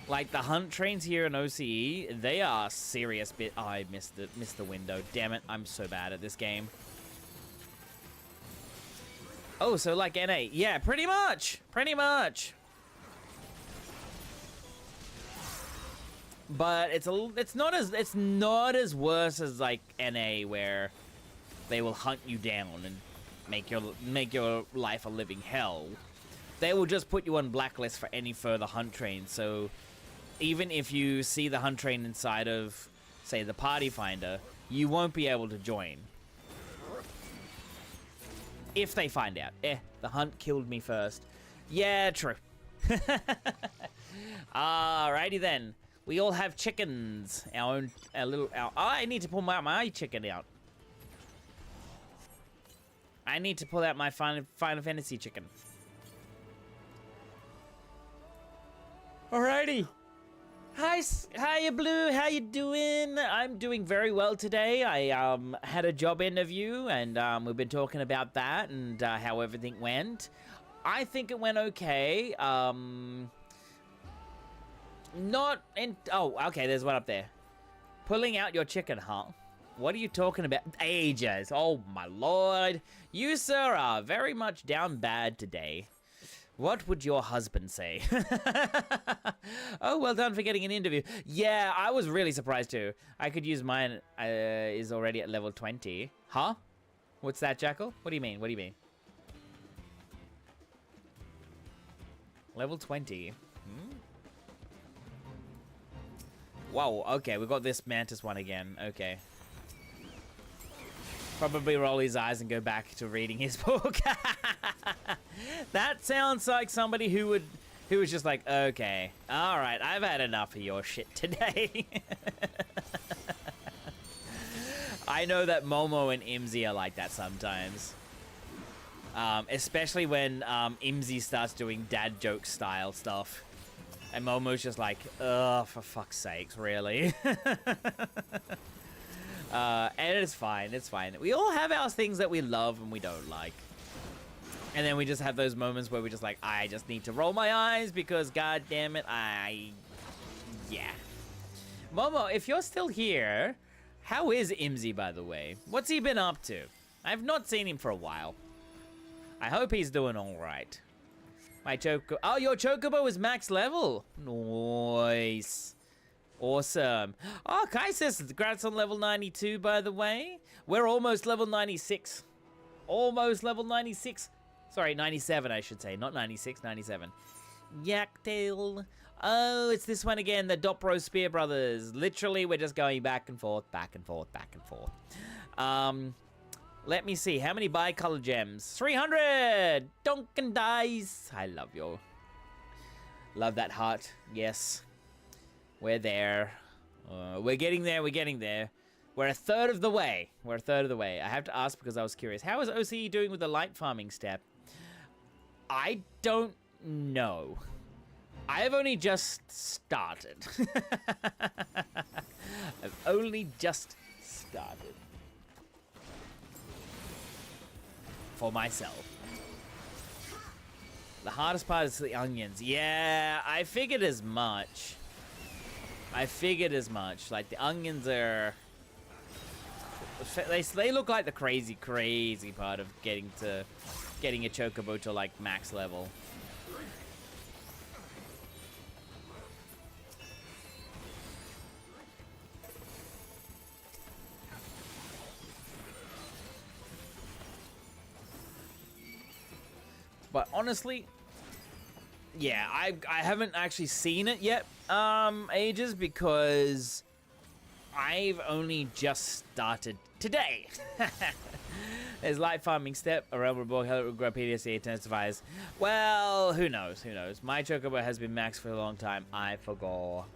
Like, the hunt trains here in OCE, they are serious bit. Oh, I missed the window. Damn it, I'm so bad at this game. Oh, so like NA. Yeah, pretty much. Pretty much. But it's not as worse as like NA, where they will hunt you down and make your life a living hell. They will just put you on blacklist for any further hunt trains. So even if you see the hunt train inside of, say, the party finder, you won't be able to join. If they find out. The hunt killed me first. Yeah, true. Alrighty then. We all have chickens. I need to pull my chicken out. I need to pull out my Final Fantasy chicken. Alrighty. Hiya, Blue. How you doing? I'm doing very well today. I had a job interview, and we've been talking about that and how everything went. I think it went okay. Not in. Oh, okay. There's one up there. Pulling out your chicken, huh? What are you talking about? Ages. Oh my lord. You, sir, are very much down bad today. What would your husband say? Oh, well done for getting an interview. Yeah, I was really surprised too. I could use mine. Is already at level 20. Huh? What's that, Jackal? What do you mean? What do you mean? Level 20. Whoa, okay, we got this Mantis one again. Okay. Probably roll his eyes and go back to reading his book. That sounds like somebody who was just like, okay, all right, I've had enough of your shit today. I know that Momo and Imzi are like that sometimes. Especially when Imzi starts doing dad joke style stuff. And Momo's just like, ugh, for fuck's sakes, really? And it's fine. It's fine. We all have our things that we love and we don't like. And then we just have those moments where we're just like, I just need to roll my eyes because, god damn it, yeah. Momo, if you're still here, how is Imzy, by the way? What's he been up to? I've not seen him for a while. I hope he's doing all right. My Chocobo... Oh, your Chocobo is max level. Nice. Awesome. Oh, Kai says congrats on level 92, by the way. We're almost level 96. Almost level 96. Sorry, 97, I should say. Not 96, 97. Yaktail. Oh, it's this one again, the Dopro Spear Brothers. Literally, we're just going back and forth, back and forth, back and forth. Let me see. How many bicolor gems? 300! Duncan Dice. I love you. Love that heart. Yes. We're there. We're getting there. We're getting there. We're a third of the way. We're a third of the way. I have to ask because I was curious. How is OCE doing with the light farming step? I don't know. I've only just started. I've only just started. For myself. The hardest part is the onions. Yeah, I figured as much. I figured as much. Like, the onions are... They look like the crazy part of getting a Chocobo to, like, max level. But honestly, yeah, I haven't actually seen it yet, ages, because I've only just started today. There's light farming step, a realm reborn, hello, grow PDSC intensifies. Well, who knows, who knows. My Chocobo has been maxed for a long time. I forgot.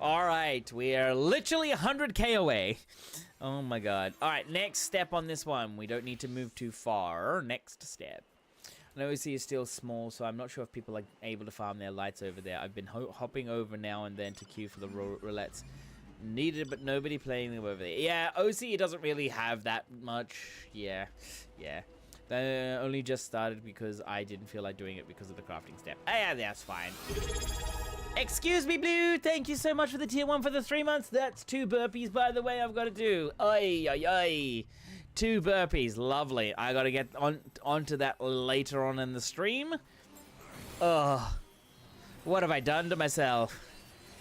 All right, we are literally 100k away. Oh my god. All right, next step on this one. We don't need to move too far. Next step. I know OC is still small, so I'm not sure if people are able to farm their lights over there. I've been hopping over now and then to queue for the roulettes. Needed, but nobody playing them over there. Yeah, OC doesn't really have that much. Yeah. They only just started because I didn't feel like doing it because of the crafting step. Yeah, that's fine. Excuse me, Blue. Thank you so much for the tier 1 for the 3 months. That's 2 burpees, by the way, I've got to do. Ay, ay, ay. 2 burpees, lovely. I gotta get onto that later on in the stream. Ugh. What have I done to myself?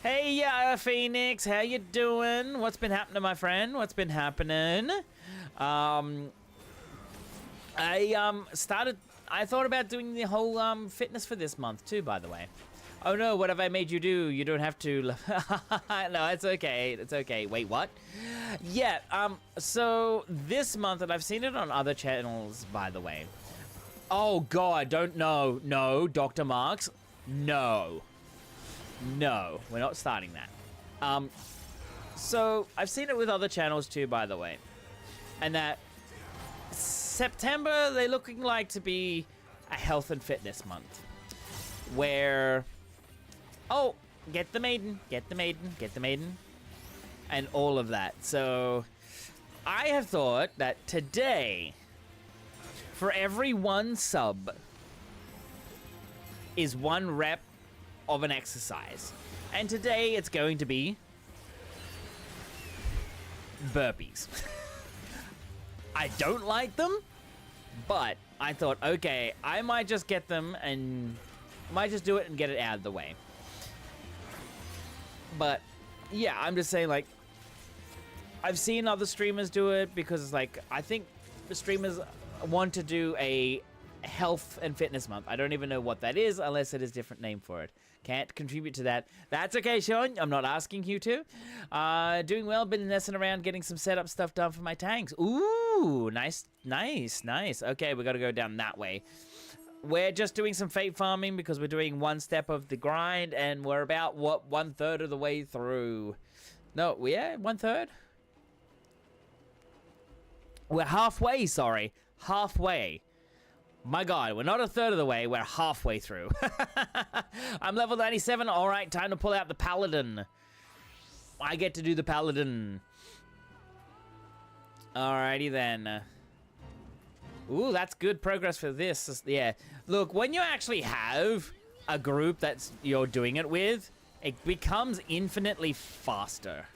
Hey, Phoenix, how you doing? What's been happening, my friend? What's been happening? I thought about doing the whole fitness for this month too, by the way. Oh no, what have I made you do? You don't have to. No, it's okay. It's okay. Wait, what? Yeah, so this month, and I've seen it on other channels, by the way. Oh god, don't know. No, Dr. Marks. No. No, we're not starting that. So I've seen it with other channels too, by the way. And that September, they're looking like to be a health and fitness month. Where... Oh, get the maiden, get the maiden, get the maiden, and all of that. So, I have thought that today, for every 1 sub, is 1 rep of an exercise. And today, it's going to be burpees. I don't like them, but I thought, okay, I might just get them and might just do it and get it out of the way. But, yeah, I'm just saying, like, I've seen other streamers do it because, like, I think the streamers want to do a health and fitness month. I don't even know what that is unless it is a different name for it. Can't contribute to that. That's okay, Sean. I'm not asking you to. Doing well. Been messing around getting some setup stuff done for my tanks. Ooh, nice, nice, nice. Okay, we got to go down that way. We're just doing some fate farming because we're doing 1 step of the grind, and we're about, what, 1/3 of the way through. No, yeah, 1/3? We're halfway, sorry. Halfway. My god, we're not 1/3 of the way, we're halfway through. I'm level 97, alright, time to pull out the paladin. I get to do the paladin. Alrighty then. Ooh, that's good progress for this. Yeah. Look, when you actually have a group that's you're doing it with, it becomes infinitely faster.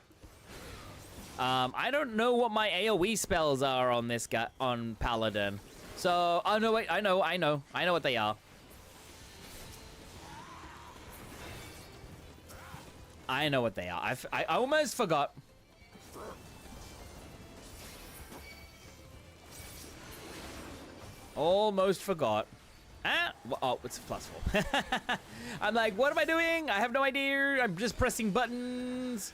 I don't know what my AoE spells are on this guy, on Paladin. So, oh no, wait, I know what they are. I know what they are. I almost forgot. Almost forgot. Ah, oh, it's a +4. I'm like, what am I doing? I have no idea. I'm just pressing buttons.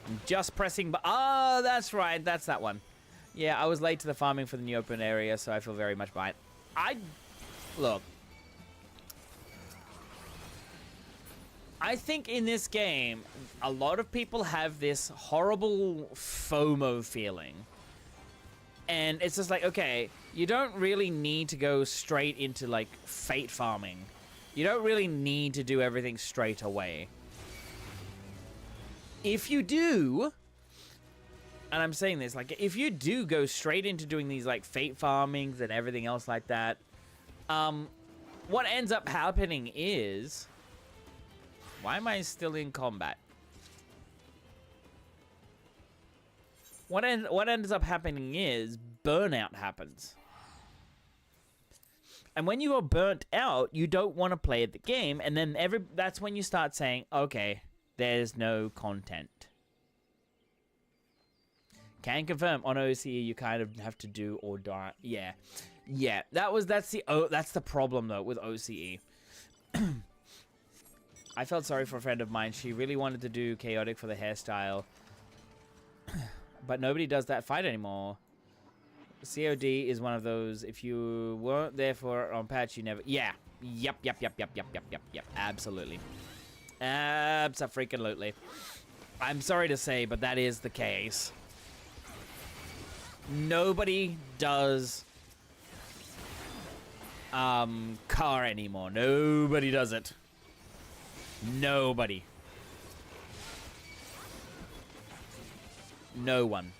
I'm just pressing oh, that's right. That's that one. Yeah, I was late to the farming for the new open area, so I feel very much behind. Look. I think in this game, a lot of people have this horrible FOMO feeling. And it's just like, okay, you don't really need to go straight into, like, fate farming. You don't really need to do everything straight away. If you do, and I'm saying this, like, if you do go straight into doing these, like, fate farmings and everything else like that, what ends up happening is... Why am I still in combat? What ends up happening is burnout happens. And when you are burnt out, you don't want to play the game, and then that's when you start saying, okay, there's no content. Can confirm on OCE you kind of have to do or die. Yeah. Yeah, that's the problem though with OCE. I felt sorry for a friend of mine. She really wanted to do chaotic for the hairstyle. But nobody does that fight anymore. COD is one of those, if you weren't there for it on patch, you never... Yeah. Yep. Absolutely. Abso-freaking-lutely. I'm sorry to say, but that is the case. Nobody does... car anymore. Nobody does it. Nobody. No one.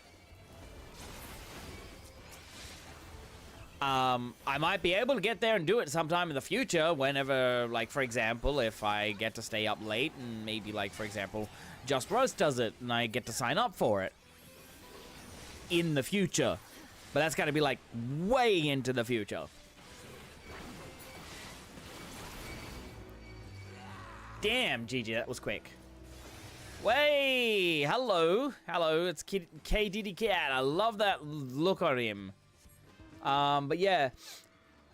I might be able to get there and do it sometime in the future whenever, like, for example, if I get to stay up late and maybe, like, for example, Just Roast does it and I get to sign up for it. In the future. But that's gotta be, like, way into the future. Damn, GG, that was quick. Way, hello, it's KDD Cat. I love that look on him. But yeah,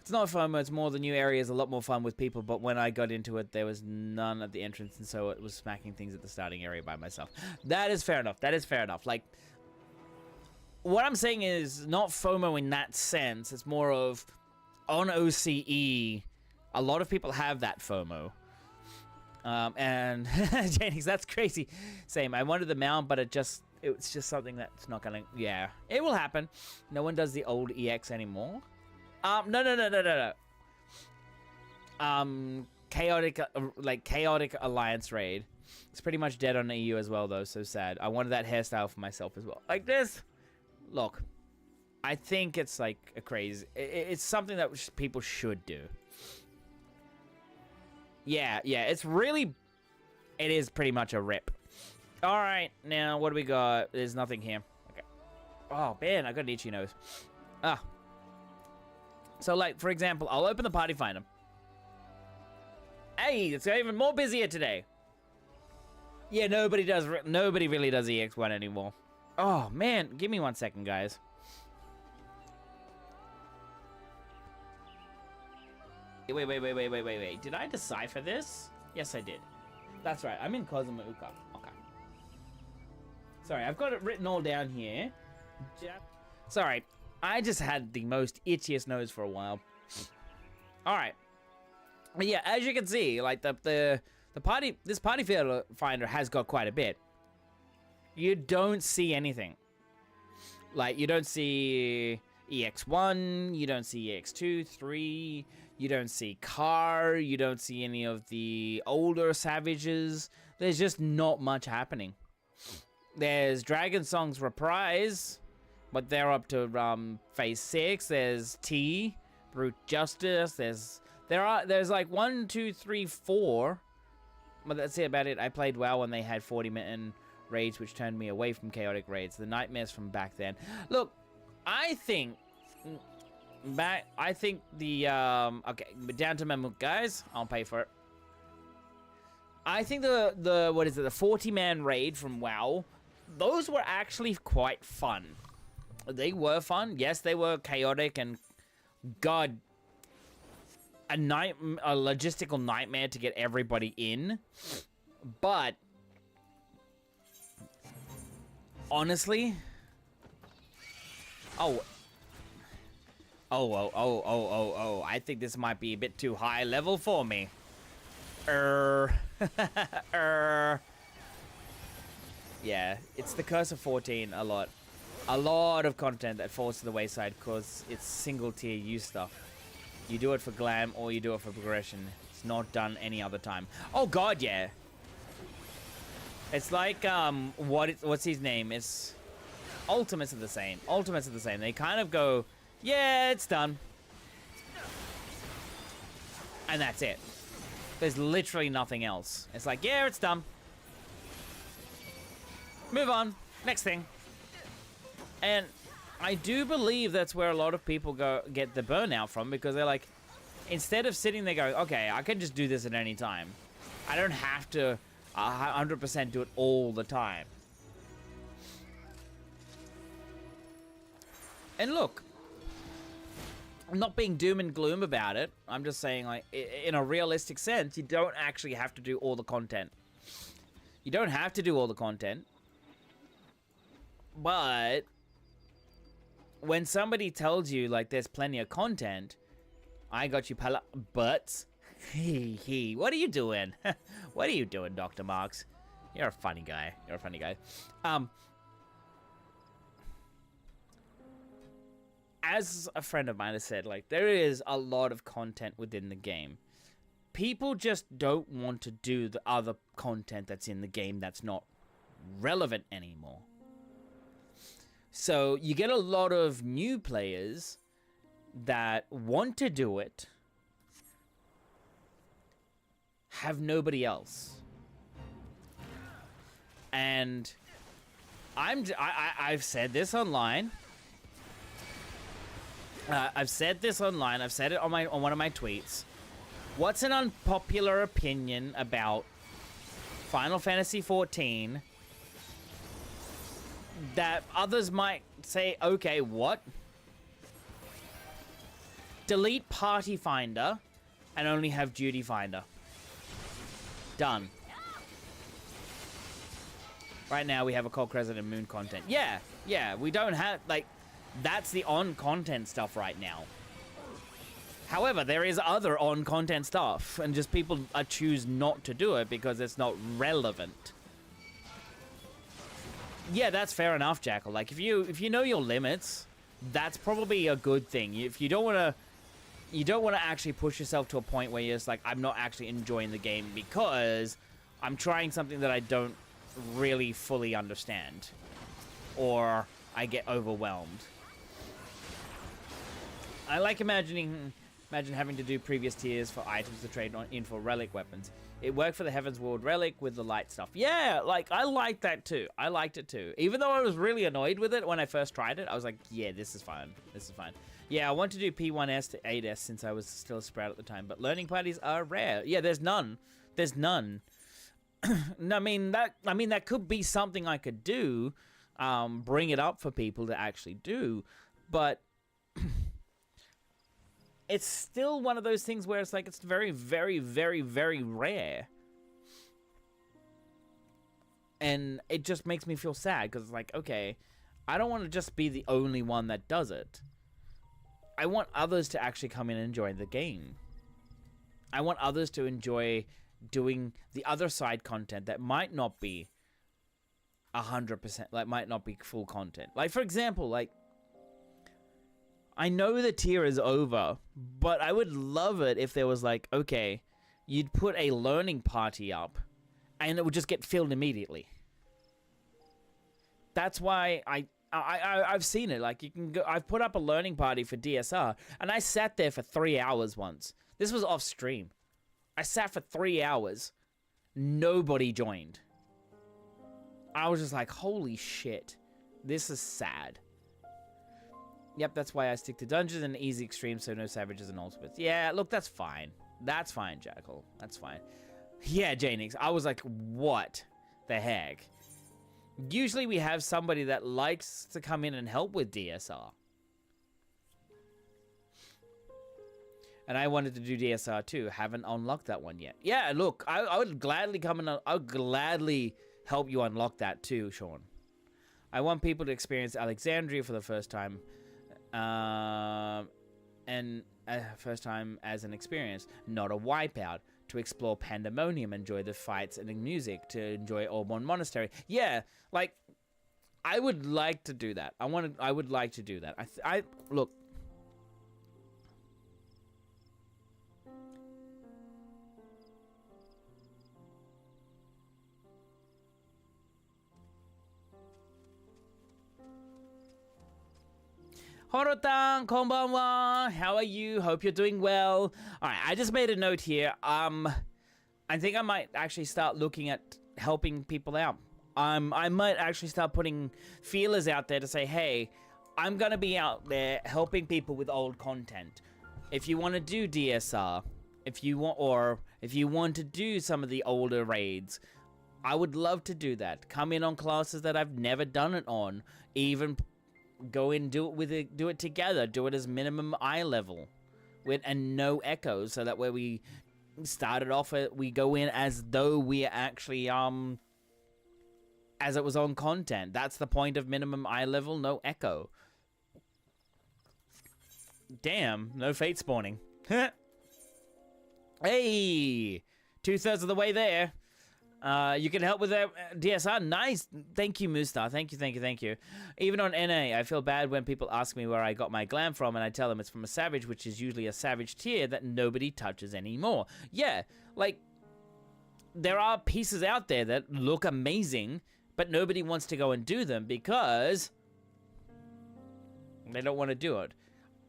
it's not FOMO, it's more the new area is a lot more fun with people, but when I got into it, there was none at the entrance, and so it was smacking things at the starting area by myself. That is fair enough, Like, what I'm saying is not FOMO in that sense, it's more of, on OCE, a lot of people have that FOMO. And Jennings, that's crazy. Same. I wanted the mount, but it's just something that's not gonna. Yeah, it will happen. No one does the old EX anymore. No. Chaotic Alliance raid. It's pretty much dead on EU as well, though. So sad. I wanted that hairstyle for myself as well. Like this. Look, I think it's like a craze. It's something that people should do. Yeah, it's really... It is pretty much a rip. Alright, now what do we got? There's nothing here. Okay. Oh, man, I got an itchy nose. Ah. So, like, for example, I'll open the party finder. Hey, it's even more busier today. Yeah, nobody really does EX1 anymore. Oh, man, give me 1 second, guys. Wait. Did I decipher this? Yes, I did. That's right. I'm in Cosmo Uka. Okay. Sorry, I've got it written all down here. Sorry, I just had the most itchiest nose for a while. All right. But yeah, as you can see, like this party finder has got quite a bit. You don't see anything. Like, you don't see... EX1, you don't see EX2, 3, you don't see Car, you don't see any of the older Savages. There's just not much happening. There's Dragon Song's Reprise, but they're up to phase 6. There's T, Brute Justice. There's like 1, 2, 3, 4. But that's it about it. I played WoW when they had 40-minute raids, which turned me away from chaotic raids. The nightmares from back then. Look, I think the okay, down to Mammut, guys. I'll pay for it. I think the what is it? The 40-man raid from WoW. Those were actually quite fun. They were fun. Yes, they were chaotic and God, a logistical nightmare to get everybody in. But honestly, oh, I think this might be a bit too high level for me. Yeah, it's the Curse of 14 a lot. A lot of content that falls to the wayside because it's single tier use stuff. You do it for glam or you do it for progression. It's not done any other time. Oh God, yeah. It's like what's his name? It's Ultimates are the same. Ultimates are the same. They kind of go, yeah, it's done. And that's it. There's literally nothing else. It's like, yeah, it's done. Move on. Next thing. And I do believe that's where a lot of people get the burnout from, because they're like, instead of sitting there going, okay, I can just do this at any time. I don't have to 100% do it all the time. And look, I'm not being doom and gloom about it. I'm just saying, like, in a realistic sense, you don't actually have to do all the content. You don't have to do all the content. But when somebody tells you, like, there's plenty of content, I got you, pala. But, what are you doing? What are you doing, Dr. Marks? You're a funny guy. You're a funny guy. As a friend of mine has said, like, there is a lot of content within the game. People just don't want to do the other content that's in the game that's not relevant anymore. So you get a lot of new players that want to do it, have nobody else. And I've said this online. I've said this online. I've said it on one of my tweets. What's an unpopular opinion about Final Fantasy XIV that others might say, okay, what? Delete Party Finder and only have Duty Finder. Done. Right now we have a Cold Crescent and Moon content. Yeah, we don't have, like, that's the on-content stuff right now. However, there is other on-content stuff, and just people choose not to do it because it's not relevant. Yeah, that's fair enough, Jackal. Like, if you know your limits, that's probably a good thing. If you don't want to actually push yourself to a point where you're just like, I'm not actually enjoying the game because I'm trying something that I don't really fully understand, or I get overwhelmed. I like imagine having to do previous tiers for items to trade in for relic weapons. It worked for the Heaven's Ward relic with the light stuff. Yeah, like, I liked that too. I liked it too. Even though I was really annoyed with it when I first tried it, I was like, yeah, this is fine. This is fine. Yeah, I want to do P1S to 8S since I was still a sprout at the time, but learning parties are rare. Yeah, there's none. There's none. I mean, that could be something I could do, bring it up for people to actually do, but it's still one of those things where it's like, it's very, very, very, very rare. And it just makes me feel sad, because it's like, okay, I don't want to just be the only one that does it. I want others to actually come in and enjoy the game. I want others to enjoy doing the other side content that might not be 100%, like, might not be full content. Like, for example, like, I know the tier is over, but I would love it if there was like, okay, you'd put a learning party up and it would just get filled immediately. That's why I've seen it. Like, you can go, I've put up a learning party for DSR and I sat there for 3 hours once. This was off stream. I sat for 3 hours. Nobody joined. I was just like, holy shit. This is sad. Yep, that's why I stick to dungeons and easy extreme, so no savages and ultimates. Yeah, look, that's fine. That's fine, Jackal. That's fine. Yeah, Janix, I was like, what the heck? Usually we have somebody that likes to come in and help with DSR. And I wanted to do DSR too. Haven't unlocked that one yet. Yeah, look, I would gladly come in. I would gladly help you unlock that too, Sean. I want people to experience Alexandria for the first time. And first time as an experience, not a wipeout. To explore Pandemonium, enjoy the fights and the music, to enjoy Orborn Monastery. Yeah, like, I would like to do that. I would like to do that. I look. Horotan, konbanwa. How are you? Hope you're doing well. All right, I just made a note here. I think I might actually start looking at helping people out. I might actually start putting feelers out there to say, hey, I'm gonna be out there helping people with old content. If you want to do DSR, if you want to do some of the older raids, I would love to do that. Come in on classes that I've never done it on, even. Go in, do it together. Do it as minimum eye level, and no echoes, so that way we started off. We go in as though we actually as it was on content. That's the point of minimum eye level. No echo. Damn, no fate spawning. Hey, 2/3 of the way there. You can help with DSR. Nice. Thank you, Mustar. Thank you. Even on NA, I feel bad when people ask me where I got my glam from, and I tell them it's from a savage, which is usually a savage tier that nobody touches anymore. Yeah, like, there are pieces out there that look amazing, but nobody wants to go and do them because they don't want to do it.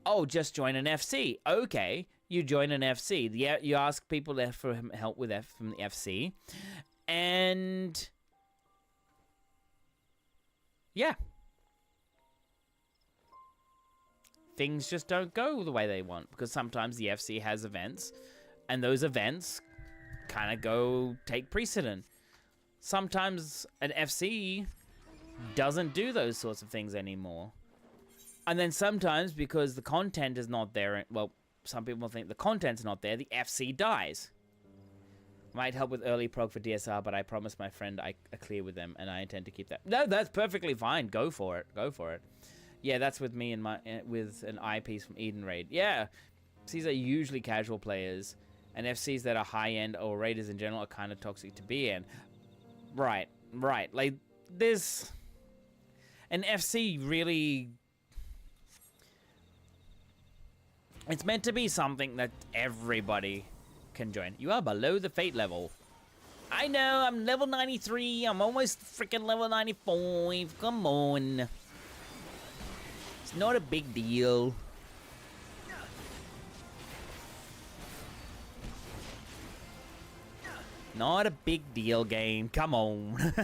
Oh, just join an FC. Okay, you join an FC. Yeah, you ask people for help with from the FC. And yeah, things just don't go the way they want, because sometimes the FC has events and those events kind of take precedent. Sometimes an FC doesn't do those sorts of things anymore. And then sometimes, because the content is not there, well, some people think the content's not there, the FC dies. Might help with early prog for DSR, but I promised my friend I clear with them, and I intend to keep that. No, that's perfectly fine. Go for it. Yeah, that's with me and with an eyepiece from Eden Raid. Yeah, FCs are usually casual players, and FCs that are high-end or raiders in general are kind of toxic to be in. Right. Like, there's an FC really. It's meant to be something that everybody can join. You are below the fate level. I know, I'm level 93. I'm almost freaking level 95. Come on. It's not a big deal. Not a big deal, game. Come on.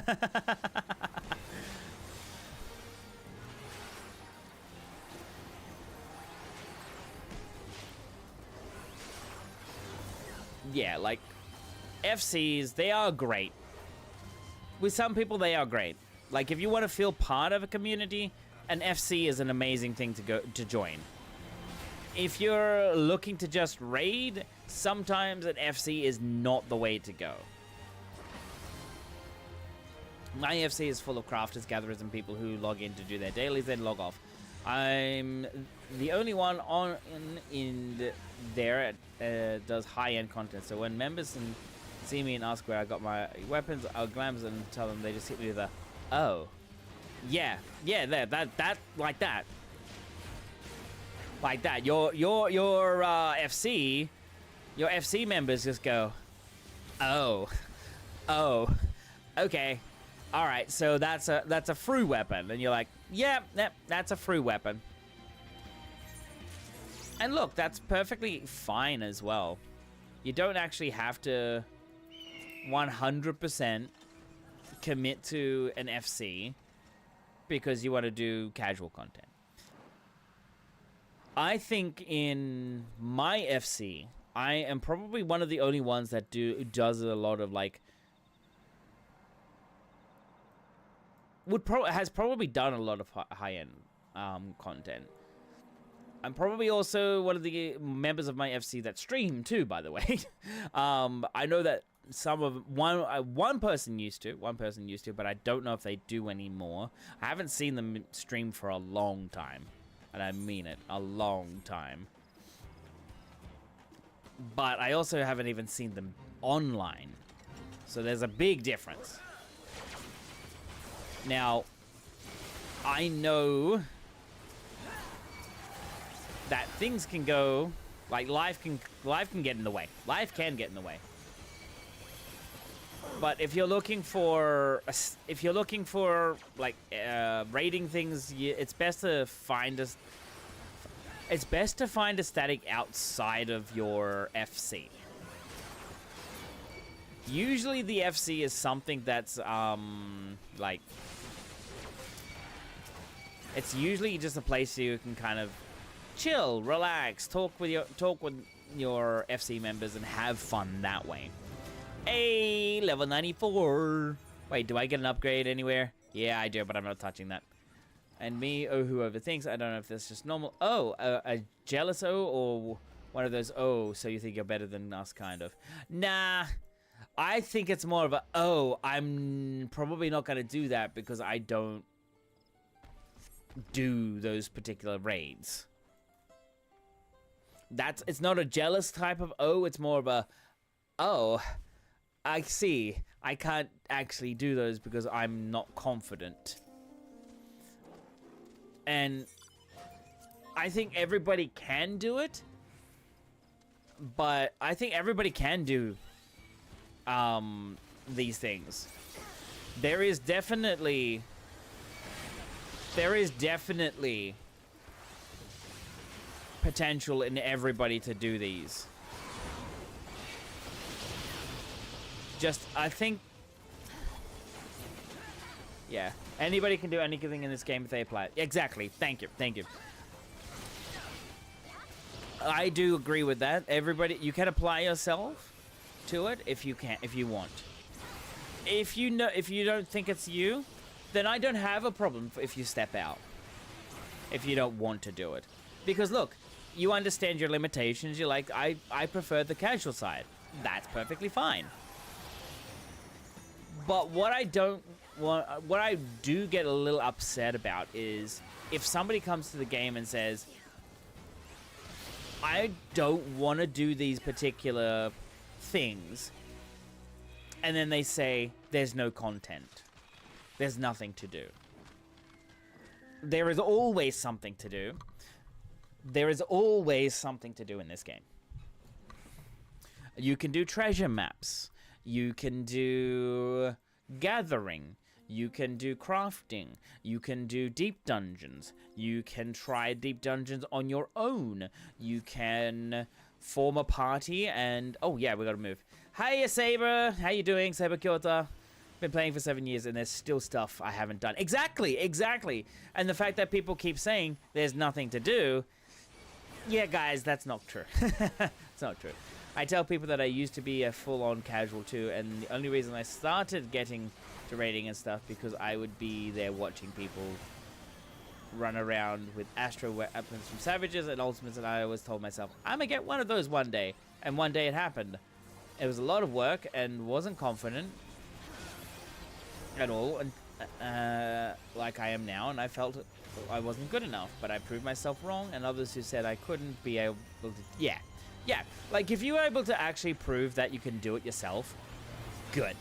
Yeah, like, FCs, they are great. With some people, they are great. Like, if you want to feel part of a community, an FC is an amazing thing to join. If you're looking to just raid, sometimes an FC is not the way to go. My FC is full of crafters, gatherers, and people who log in to do their dailies, then log off. I'm the only one in there does high-end content. So when members see me and ask where I got my weapons, I'll glance and tell them. They just hit me with a, oh, yeah, that like that. like that. Your FC members just go, oh, okay, all right. So that's a free weapon, and you're like, yeah, that's a free weapon. And look, that's perfectly fine as well. You don't actually have to 100% commit to an FC because you want to do casual content. I think in my FC, I am probably one of the only ones that does a lot of like has probably done a lot of high-end content. I'm probably also one of the members of my FC that stream too, by the way. I know that one person used to, but I don't know if they do anymore. I haven't seen them stream for a long time, and I mean it, a long time. But I also haven't even seen them online, so there's a big difference. Now, I know that things can go, like life can get in the way. Life can get in the way. But if you're looking for like rating things, it's best to find a static outside of your FC. Usually the FC is something that's like, it's usually just a place you can kind of chill, relax, talk with your FC members and have fun that way. Hey, level 94. Wait, do I get an upgrade anywhere? Yeah, I do, but I'm not touching that. And me, oh, who overthinks. I don't know if that's just normal. Oh, a jealous O or one of those, oh, so you think you're better than us, kind of. Nah, I think it's more of a, oh, I'm probably not going to do that because I don't do those particular raids. It's not a jealous type of oh, it's more of a, oh, I see. I can't actually do those because I'm not confident. And I think everybody can do it, but I think everybody can do these things. There is definitely potential in everybody to do these. Just, I think, yeah, anybody can do anything in this game if they apply it. Exactly. Thank you. I do agree with that. Everybody, you can apply yourself to it if you want. If you don't think it's you, then I don't have a problem if you step out. If you don't want to do it. Because look, you understand your limitations. You're like, I prefer the casual side. That's perfectly fine. But what I do get a little upset about is if somebody comes to the game and says, I don't want to do these particular things, and then they say, there's no content. There's nothing to do. There is always something to do. There is always something to do in this game. You can do treasure maps. You can do gathering. You can do crafting. You can do deep dungeons. You can try deep dungeons on your own. You can form a party and... Oh, yeah, we gotta move. Hiya, Saber. How you doing, Saber Kyoto? Been playing for 7 years and there's still stuff I haven't done. Exactly. And the fact that people keep saying there's nothing to do... Yeah, guys, that's not true. It's not true. I tell people that I used to be a full-on casual too, and the only reason I started getting to raiding and stuff because I would be there watching people run around with astro weapons from savages and ultimates, and I always told myself, I'm gonna get one of those one day. And one day it happened. It was a lot of work and wasn't confident at all, and like I am now, and I felt I wasn't good enough, but I proved myself wrong, and others who said I couldn't be able to... Yeah, like if you were able to actually prove that you can do it yourself, good,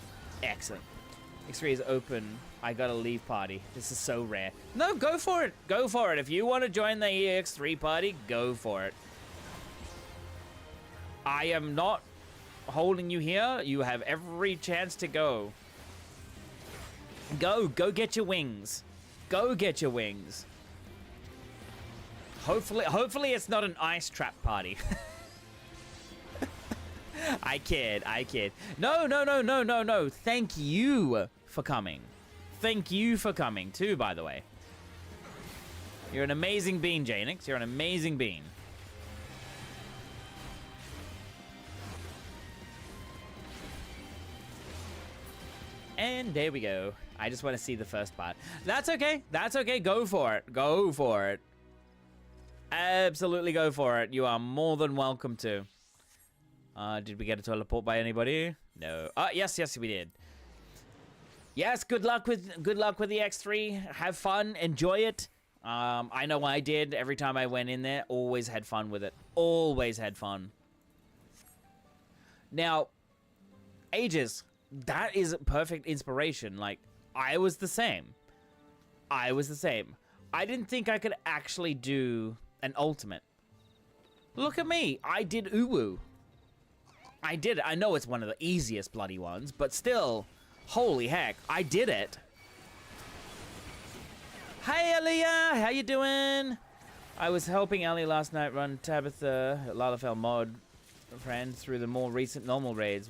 excellent. X3 is open. I gotta leave party. This is so rare. No, go for it. Go for it. If you want to join the EX3 party, go for it. I am not holding you here. You have every chance to go. Go get your wings. Go get your wings. Hopefully it's not an ice trap party. I kid. No. Thank you for coming. Thank you for coming too, by the way. You're an amazing bean, Janix. You're an amazing bean. And there we go. I just want to see the first part. That's okay. That's okay. Go for it. Go for it. Absolutely go for it. You are more than welcome to. Did we get a teleport by anybody? No. Yes, we did. Yes, good luck with the X3. Have fun. Enjoy it. I know I did. Every time I went in there, always had fun with it. Always had fun. Now, Aegis, that is perfect inspiration. Like, I was the same. I didn't think I could actually do an ultimate. Look at me. I did Uwu. I did it. I know it's one of the easiest bloody ones, but still, holy heck, I did it. Hey, Aliyah, how you doing? I was helping Ali last night run Tabitha, Lalafell mod friend, through the more recent normal raids.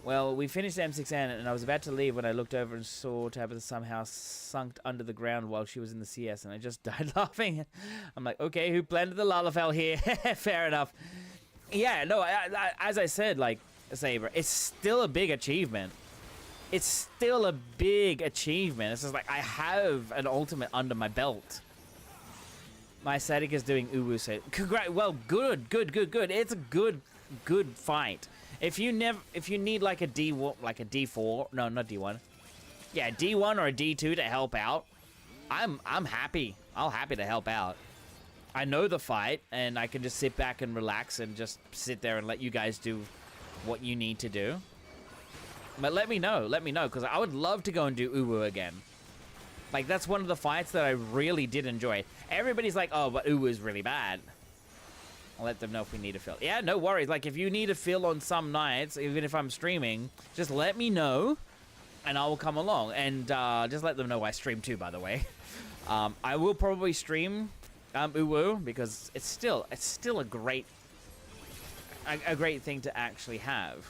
Well, we finished M6N, and I was about to leave when I looked over and saw Tabitha somehow sunk under the ground while she was in the CS, and I just died laughing. I'm like, okay, who planted the Lalafell here? Fair enough. Yeah, no, as I said, like, Saber, it's still a big achievement. It's still a big achievement. It's just like, I have an ultimate under my belt. My static is doing Uwu, so well, good. It's a good fight. If you need like a D4, no, not D1. Yeah, D1 or a D2 to help out, I'm happy. I'll happy to help out. I know the fight, and I can just sit back and relax and just sit there and let you guys do what you need to do. But let me know, because I would love to go and do Uwu again. Like, that's one of the fights that I really did enjoy. Everybody's like, oh, but Uwu is really bad. I'll let them know if we need a fill. Yeah, no worries. Like, if you need a fill on some nights, even if I'm streaming, just let me know, and I will come along. And just let them know I stream too, by the way. I will probably stream Uwu, because it's still a great thing to actually have.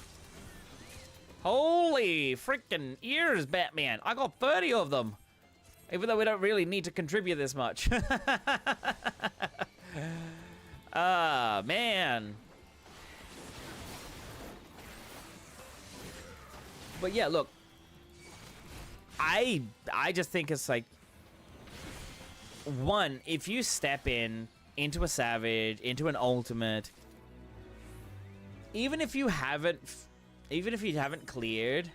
Holy freaking ears, Batman! I got 30 of them, even though we don't really need to contribute this much. Ah, man. But yeah, look, I just think it's like, one, if you step into a Savage, into an Ultimate, even if you haven't cleared,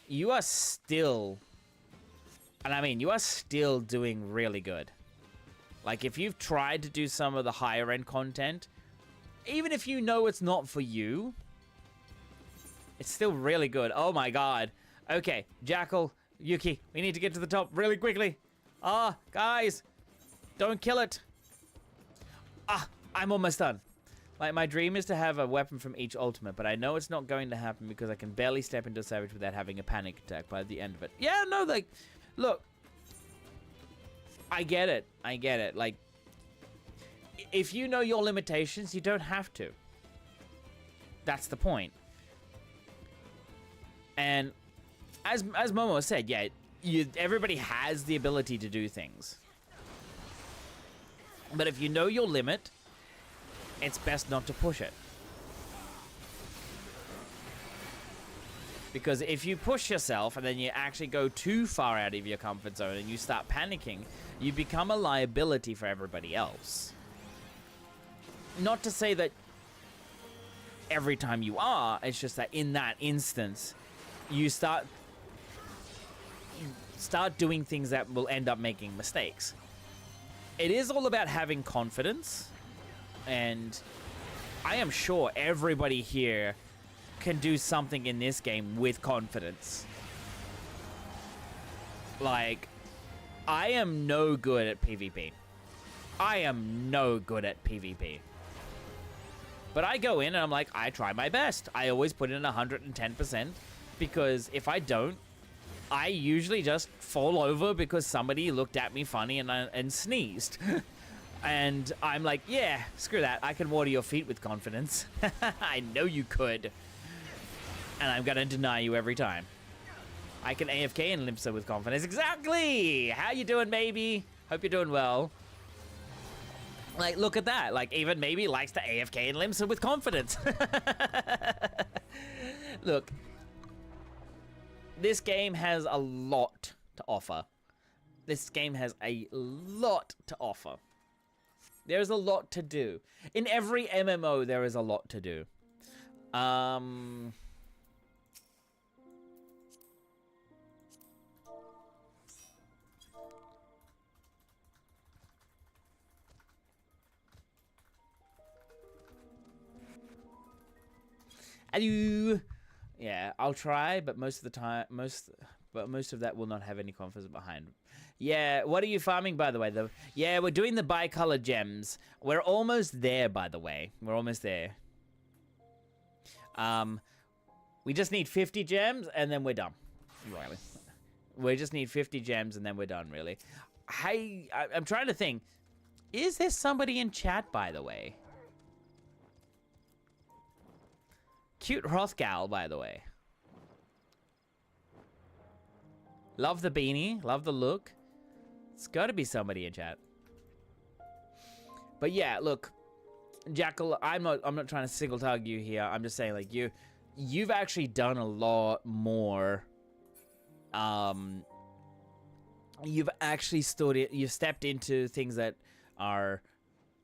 you are still, and I mean, you are still doing really good. Like, if you've tried to do some of the higher end content, even if you know it's not for you, it's still really good. Oh my god. Okay, Jackal, Yuki, we need to get to the top really quickly. Guys, don't kill it. I'm almost done. Like, my dream is to have a weapon from each ultimate, but I know it's not going to happen because I can barely step into a Savage without having a panic attack by the end of it. Yeah, no, like, look, I get it. Like, if you know your limitations, you don't have to. That's the point. And as Momo said, yeah, everybody has the ability to do things. But if you know your limit, it's best not to push it. Because if you push yourself and then you actually go too far out of your comfort zone and you start panicking, you become a liability for everybody else. Not to say that every time you are, it's just that in that instance, you start doing things that will end up making mistakes. It is all about having confidence, and I am sure everybody here can do something in this game with confidence. Like, I am no good at PvP. I am no good at PvP. But I go in and I'm like, I try my best. I always put in 110% because if I don't, I usually just fall over because somebody looked at me funny and sneezed. And I'm like, yeah, screw that. I can water your feet with confidence. I know you could. And I'm gonna deny you every time. I can AFK and Limsa with confidence. Exactly! How you doing, baby? Hope you're doing well. Like, look at that. Like, even maybe likes to AFK and Limsa with confidence. Look. This game has a lot to offer. This game has a lot to offer. There's a lot to do. In every MMO, there is a lot to do. Hello. Yeah, I'll try, but most of the time, most of that will not have any confidence behind. Yeah, what are you farming, by the way? Yeah, we're doing the bicolor gems. We're almost there, by the way. We're almost there. We just need 50 gems, and then we're done. Really. We just need 50 gems, and then we're done, really. I'm trying to think. Is there somebody in chat, by the way? Cute Hrothgal, by the way. Love the beanie. Love the look. It's got to be somebody in chat. But yeah, look, Jackal, I'm not trying to single target you here. I'm just saying, like, you've actually done a lot more. You've actually you've stepped into things that are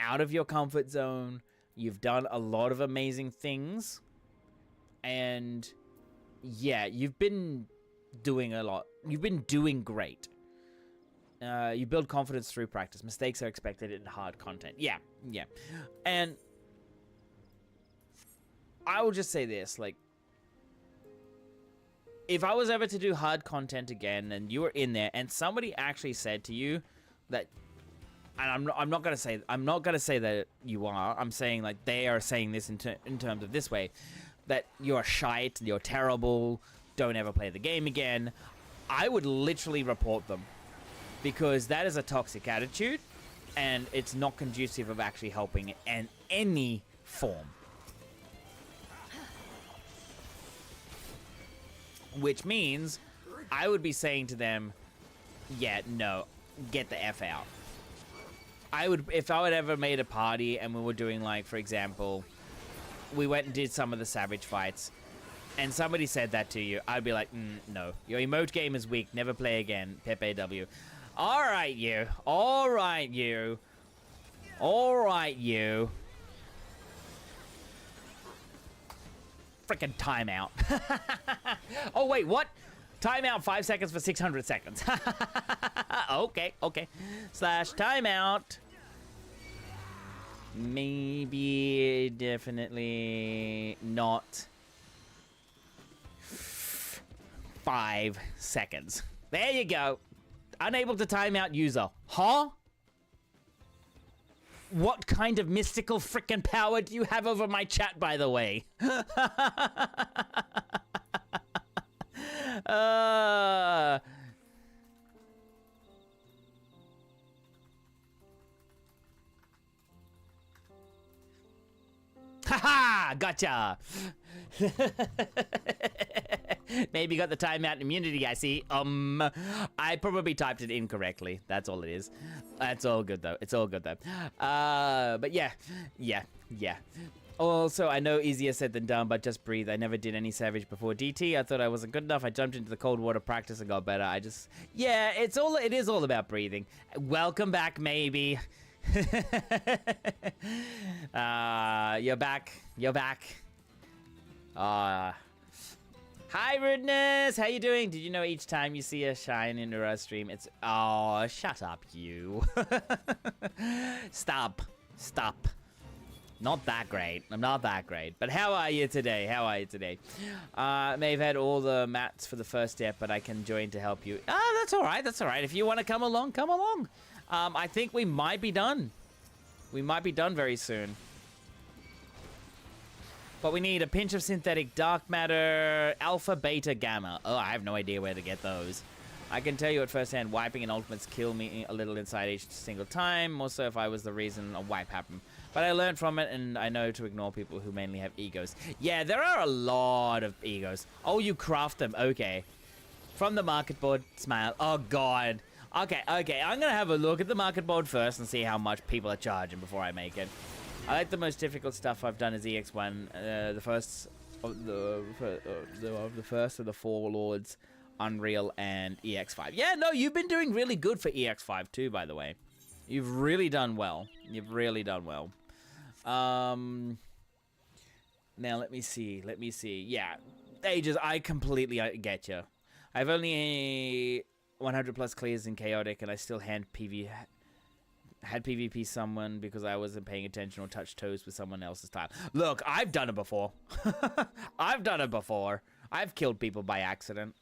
out of your comfort zone. You've done a lot of amazing things. And yeah, you've been doing a lot. You've been doing great. You build confidence through practice. Mistakes are expected in hard content. Yeah. And I will just say this, like, if I was ever to do hard content again and you were in there and somebody actually said to you that, and I'm not gonna say that you are. I'm saying, like, they are saying this in terms of this way, that you're shite, you're terrible, don't ever play the game again, I would literally report them. Because that is a toxic attitude, and it's not conducive of actually helping in any form. Which means I would be saying to them, yeah, no, get the F out. If I would ever made a party and we were doing, like, for example, we went and did some of the Savage fights, and somebody said that to you, I'd be like, no, your emote game is weak, never play again, Pepe W. Alright, you. Alright, you. Alright, you. Frickin' timeout. Oh, wait, what? Timeout 5 seconds for 600 seconds. Okay. Slash timeout. Maybe, definitely not 5 seconds. There you go. Unable to time out user. Huh? What kind of mystical frickin' power do you have over my chat, by the way? Haha! Gotcha! Maybe got the timeout immunity, I see. I probably typed it incorrectly. That's all it is. That's all good, though. It's all good, though. But yeah. Also, I know easier said than done, but just breathe. I never did any Savage before DT. I thought I wasn't good enough. I jumped into the cold water practice and got better. Yeah, it is all about breathing. Welcome back, maybe. You're back. Hi, Rudeness. How you doing? Did you know each time you see a shine in a stream, it's... Oh, shut up, you. Stop. Not that great. I'm not that great. But how are you today? How are you today? May have had all the mats for the first step, but I can join to help you. Ah, that's all right. That's all right. If you want to come along, come along. I think we might be done. We might be done very soon. But we need a pinch of synthetic dark matter, alpha, beta, gamma. Oh, I have no idea where to get those. I can tell you at first hand, wiping and ultimates kill me a little inside each single time. More so if I was the reason a wipe happened. But I learned from it, and I know to ignore people who mainly have egos. Yeah, there are a lot of egos. Oh, you craft them. Okay. From the market board, smile. Oh, God. Okay. I'm going to have a look at the market board first and see how much people are charging before I make it. I like the most difficult stuff I've done is EX1. The first of the four lords, Unreal, and EX5. Yeah, no, you've been doing really good for EX5 too, by the way. You've really done well. You've really done well. Now let me see. Yeah, ages. I completely get you. I've only 100 plus clears in chaotic, and I still had PvP someone because I wasn't paying attention or touched toes with someone else's time. Look, I've done it before. I've done it before. I've killed people by accident.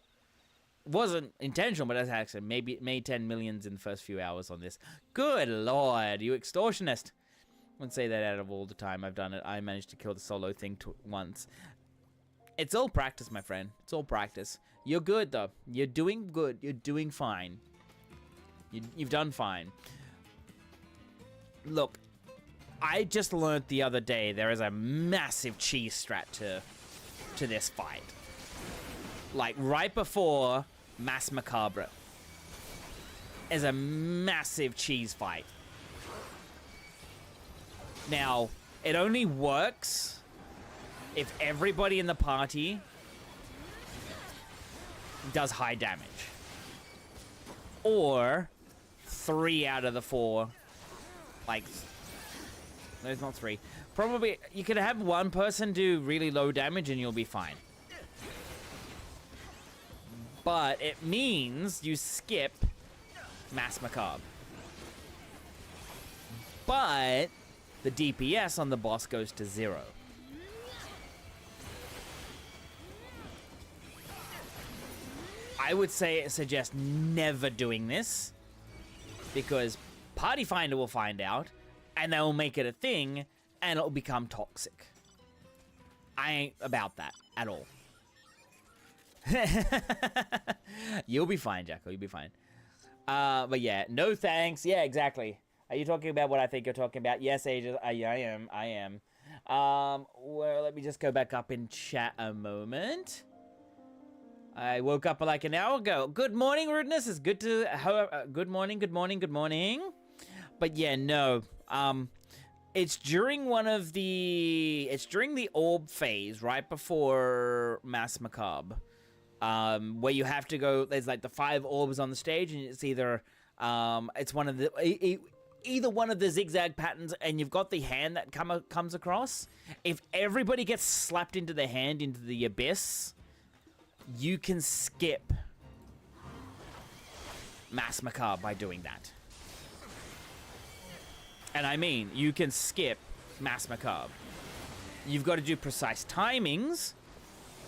Wasn't intentional, but as accident. Maybe made 10 millions in the first few hours on this. Good lord, you extortionist. I wouldn't say that out of all the time I've done it. I managed to kill the solo thing once. It's all practice, my friend. It's all practice. You're good, though. You're doing good. You're doing fine. You've done fine. Look, I just learned the other day there is a massive cheese strat to this fight. Like, right before Mass Macabre is a massive cheese fight. Now, it only works if everybody in the party does high damage. Or 3 out of the 4. Like, there's not 3. Probably, you could have one person do really low damage and you'll be fine. But it means you skip Mass Macabre. But the DPS on the boss goes to 0. I would suggest never doing this, because Party Finder will find out, and they'll make it a thing, and it'll become toxic. I ain't about that at all. You'll be fine, Jacko. You'll be fine. But yeah, no thanks. Yeah, exactly. Are you talking about what I think you're talking about? Yes, Ages. I am. Well, let me just go back up in chat a moment. I woke up like an hour ago. Good morning, Rudeness. It's good to... good morning. But yeah, no. It's during it's during the orb phase, right before Mass Macabre. Where you have to go, there's like the 5 orbs on the stage, and it's either, it's one of the, either one of the zigzag patterns, and you've got the hand that comes across. If everybody gets slapped into the hand, into the abyss, you can skip Mass Macabre by doing that. And I mean, you can skip Mass Macabre. You've got to do precise timings.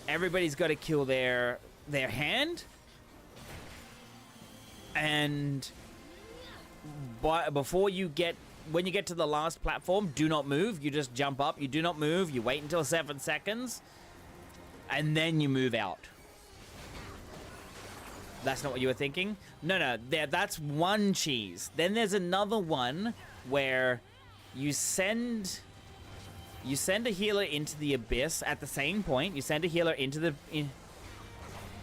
Everybody's got to kill their hand. And when you get to the last platform, do not move. You just jump up. You do not move. You wait until 7 seconds. And then you move out. That's not what you were thinking? No. That's one cheese. Then there's another one where you send a healer into the abyss at the same point. You send a healer into the...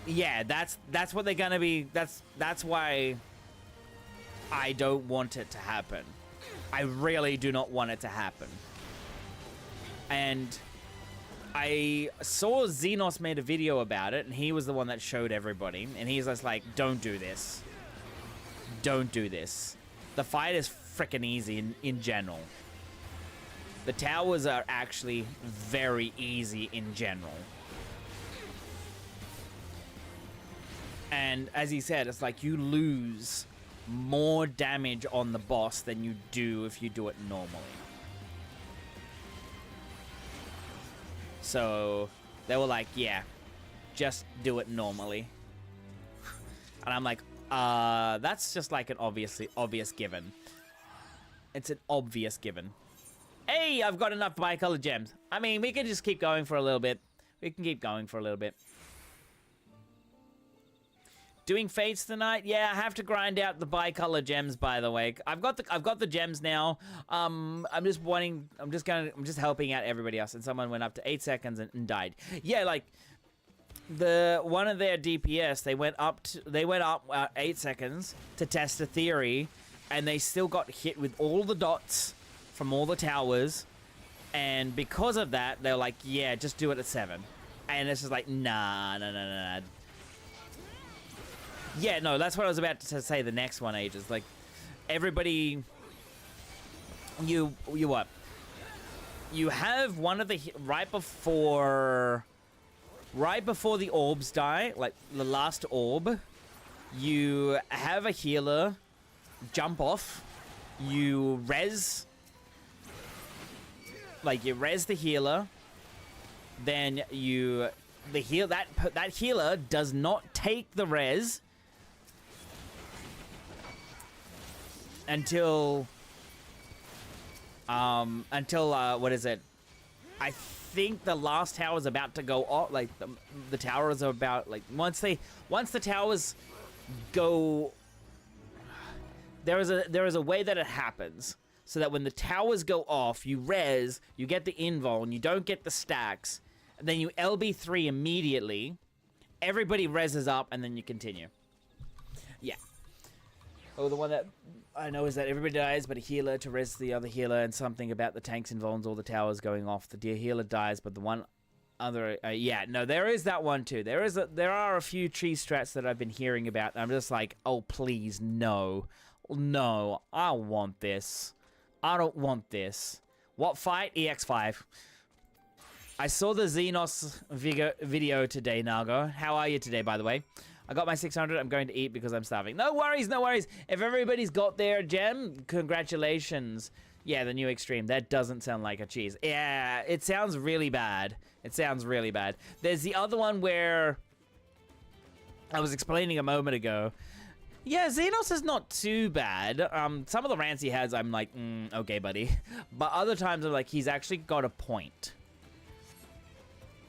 Yeah, that's what they're gonna be... That's why I don't want it to happen. I really do not want it to happen. And I saw Xenos made a video about it, and he was the one that showed everybody. And he's just like, don't do this. Don't do this. The fight is freaking easy in general. The towers are actually very easy in general. And as he said, it's like you lose more damage on the boss than you do if you do it normally. So they were like, yeah, just do it normally. And I'm like, that's just like an obvious given. It's an obvious given. Hey, I've got enough bicolor gems. I mean, we can just keep going for a little bit. We can keep going for a little bit. Doing fates tonight? Yeah, I have to grind out the bicolor gems, by the way. I've got the gems now. I'm just helping out everybody else. And someone went up to 8 seconds and died. Yeah, like one of their DPS, they went up 8 seconds to test a theory, and they still got hit with all the dots from all the towers. And because of that, they're like, yeah, just do it at 7. And it's just like, nah. Yeah, no, that's what I was about to say. The next one, Ages. Like, everybody, you what? You have one of the right before the orbs die, like the last orb. You have a healer jump off. You res the healer. Then that healer does not take the res until what is it? I think the last tower is about to go off. Like the towers are about, like, once the towers go, there is a way that it happens so that when the towers go off, you res, you get the invul, and you don't get the stacks, and then you LB3 immediately. Everybody reses up, and then you continue. Yeah. Oh, the one that I know is that everybody dies, but a healer to res the other healer, and something about the tanks involves all the towers going off. The dear healer dies, but the one other... yeah, no, there is that one too. There are a few cheese strats that I've been hearing about, and I'm just like, oh, please, no. No, I want this. I don't want this. What fight? EX5. I saw the Xenos video today, Nago. How are you today, by the way? I got my 600. I'm going to eat because I'm starving. No worries, no worries. If everybody's got their gem, congratulations. Yeah, the new extreme. That doesn't sound like a cheese. Yeah, it sounds really bad. It sounds really bad. There's the other one where I was explaining a moment ago. Yeah, Xenos is not too bad. Some of the rants he has, I'm like, okay, buddy. But other times, I'm like, he's actually got a point.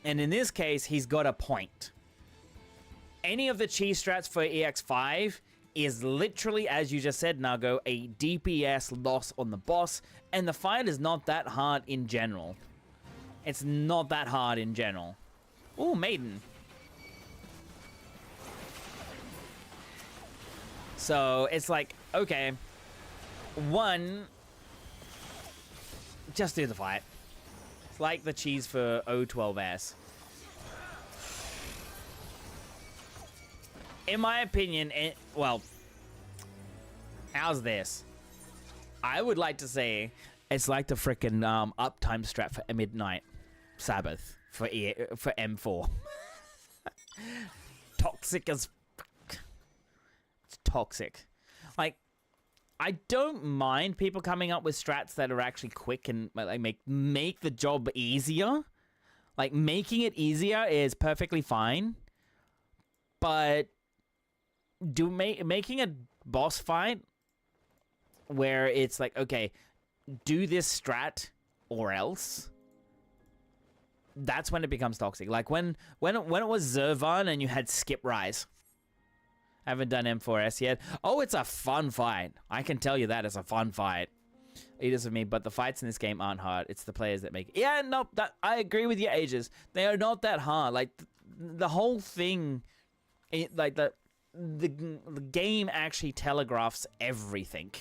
And in this case, he's got a point. Any of the cheese strats for EX5 is literally, as you just said, Nago, a DPS loss on the boss, and the fight is not that hard in general. It's not that hard in general. Ooh, Maiden. So, it's like, okay, one, just do the fight. It's like the cheese for O12S. In my opinion, well, how's this? I would like to say it's like the frickin' uptime strat for Midnight Sabbath for M4. Toxic as fuck. It's toxic. Like, I don't mind people coming up with strats that are actually quick and like make the job easier. Like, making it easier is perfectly fine, but making a boss fight where it's like, okay, do this strat or else, that's when it becomes toxic. Like when it was Zervan and you had skip rise. I haven't done M4S yet. Oh, it's a fun fight. I can tell you that it's a fun fight. It is with me, but the fights in this game aren't hard. It's the players that make it. Yeah, no, I agree with you, Ages. They are not that hard. Like the whole thing, like the game actually telegraphs everything.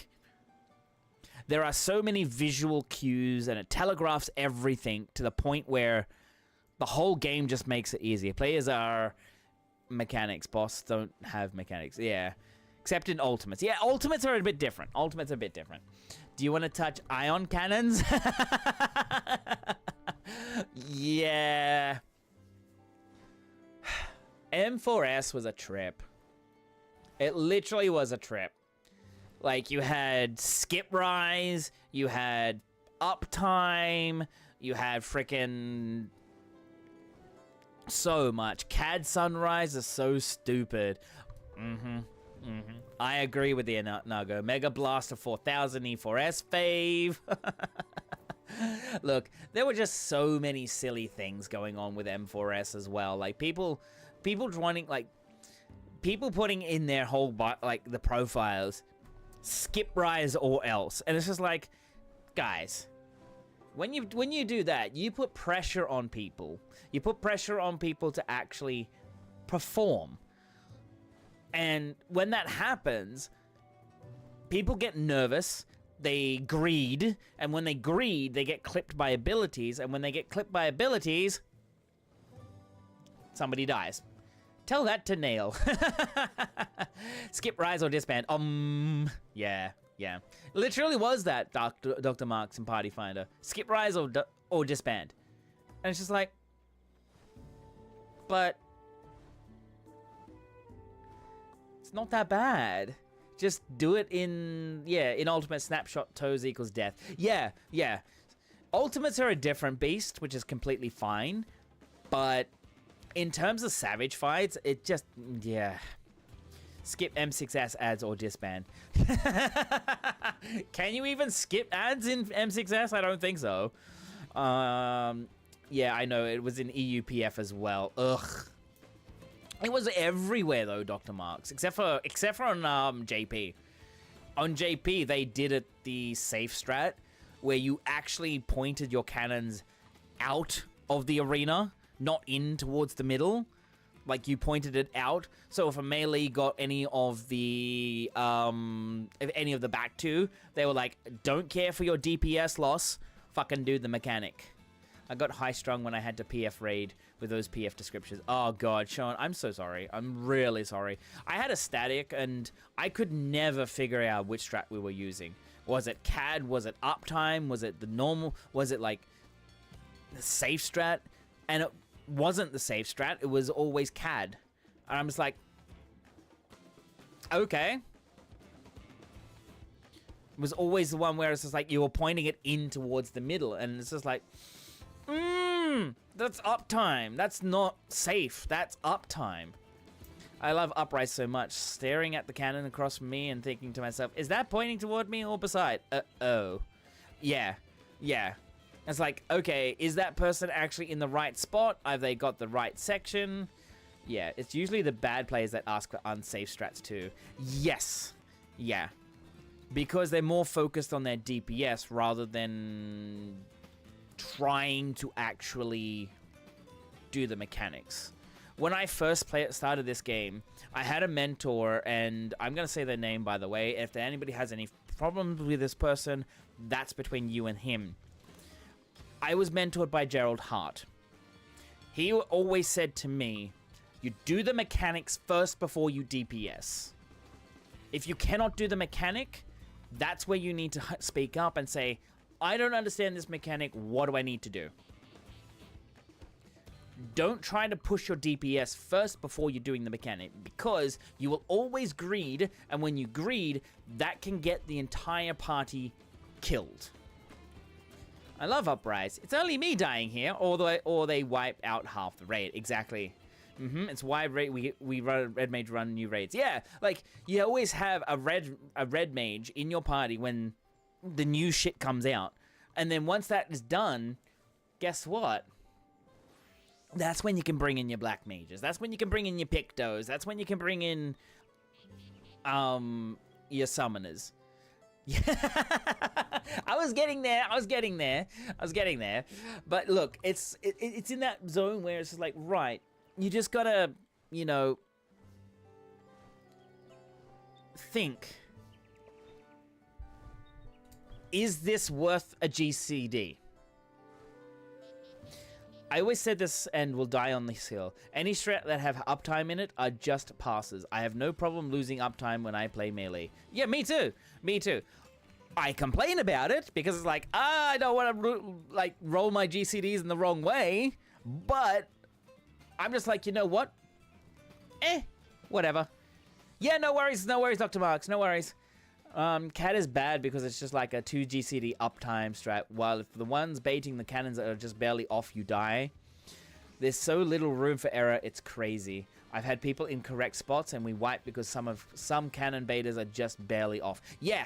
There are so many visual cues, and it telegraphs everything to the point where the whole game just makes it easier. Players are mechanics. Boss don't have mechanics. Yeah. Except in ultimates. Yeah, ultimates are a bit different. Do you want to touch ion cannons? Yeah. M4S was a trip. It literally was a trip. Like, you had skip rise, you had uptime, you had frickin' So much. CAD Sunrise is so stupid. I agree with you, Nago. Mega Blaster 4000 E4S fave. Look, there were just so many silly things going on with M4S as well. Like people joining, like people putting in their whole like the profiles, skip rise or else, and it's just like, guys, when you do that, you put pressure on people. You put pressure on people to actually perform. And when that happens, people get nervous, they greed, and when they greed, they get clipped by abilities, and when they get clipped by abilities, somebody dies. Tell that to Nail. Skip rise or disband. Yeah. Literally was that Dr. Marks in Party Finder. Skip rise or disband. And it's just like, but it's not that bad. Just do it in Ultimate Snapshot Toes equals death. Yeah. Ultimates are a different beast, which is completely fine. But in terms of Savage fights, it just, skip M6S ads or disband. Can you even skip ads in M6S? I don't think so. Yeah, I know. It was in EUPF as well. Ugh. It was everywhere though, Dr. Marks, except for on JP. On JP, they did it the safe strat, where you actually pointed your cannons out of the arena, not in towards the middle. Like you pointed it out. So if a melee got any of the back two, they were like, "Don't care for your DPS loss. Fucking do the mechanic." I got high strung when I had to PF raid with those PF descriptions. Oh god, Sean, I'm so sorry. I'm really sorry. I had a static and I could never figure out which strat we were using. Was it CAD? Was it uptime? Was it the normal? Was it like the safe strat? And it wasn't the safe strat. It was always CAD. And I'm just like, okay. It was always the one where it's just like you were pointing it in towards the middle, and it's just like, that's uptime. That's not safe. That's uptime. I love Uprise so much. Staring at the cannon across from me and thinking to myself, is that pointing toward me or beside? Oh. Yeah. It's like, okay, is that person actually in the right spot? Have they got the right section? Yeah, it's usually the bad players that ask for unsafe strats too. Yes. Yeah. Because they're more focused on their DPS rather than trying to actually do the mechanics. When I first started this game, I had a mentor, and I'm going to say their name, by the way. If anybody has any problems with this person, that's between you and him. I was mentored by Gerald Hart. He always said to me, you do the mechanics first before you DPS. If you cannot do the mechanic, that's where you need to speak up and say, I don't understand this mechanic, what do I need to do? Don't try to push your DPS first before you're doing the mechanic, because you will always greed, and when you greed, that can get the entire party killed. I love Uprise. It's only me dying here, or they wipe out half the raid. Exactly. It's why we run Red Mage run new raids. Yeah, like you always have a red mage in your party when the new shit comes out, and then once that is done, guess what? That's when you can bring in your black mages. That's when you can bring in your Pictos. That's when you can bring in your summoners. Yeah. I was getting there. But look, it's in that zone where it's just like, right, you just gotta, think, is this worth a GCD? I always said this and will die on this hill. Any strat that have uptime in it are just passes. I have no problem losing uptime when I play melee. Yeah, me too. I complain about it because it's like, I don't want to roll my GCDs in the wrong way, but I'm just like, you know what? Whatever. Yeah, no worries, Dr. Marks, no worries. CAD is bad because it's just like a 2 GCD uptime strat, while if the ones baiting the cannons that are just barely off, you die. There's so little room for error, it's crazy. I've had people in correct spots and we wipe because some cannon betas are just barely off. Yeah,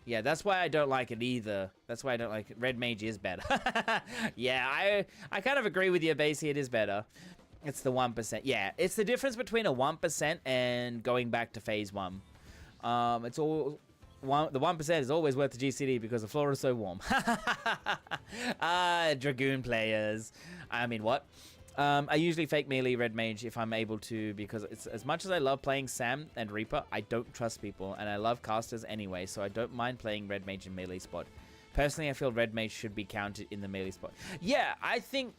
that's why I don't like it either. That's why I don't like it. Red Mage is better. Yeah, I kind of agree with you, Basie, it is better. It's the 1%. Yeah, it's the difference between a 1% and going back to phase 1. It's all... the 1% is always worth the GCD because the floor is so warm. Dragoon players. I mean, what? I usually fake melee Red Mage if I'm able to, because it's, as much as I love playing Sam and Reaper, I don't trust people, and I love casters anyway, so I don't mind playing Red Mage in melee spot. Personally, I feel Red Mage should be counted in the melee spot. Yeah, I think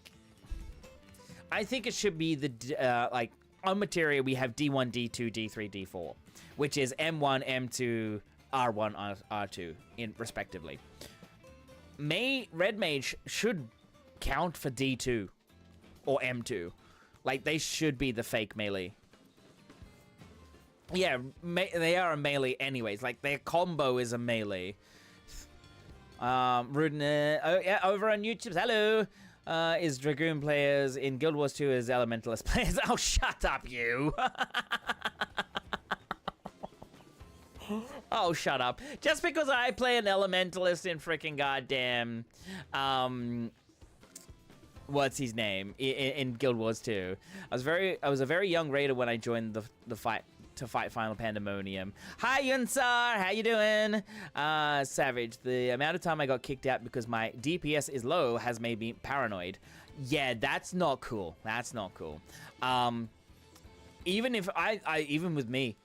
it should be the, like, on materia we have D1, D2, D3, D4, which is M1, M2, R1, R2, respectively. Red Mage should count for D2 or M2. Like, they should be the fake melee. Yeah, they are a melee anyways. Like, their combo is a melee. Rudin, oh yeah, over on YouTube, hello. Is Dragoon players in Guild Wars 2 as Elementalist players? Oh, shut up, you. Oh, shut up. Just because I play an Elementalist in freaking goddamn, what's his name? In Guild Wars 2. I was a very young raider when I joined the fight to fight Final Pandemonium. Hi, Yunsar, how you doing? Savage, the amount of time I got kicked out because my DPS is low has made me paranoid. Yeah, that's not cool. That's not cool. Even if even with me,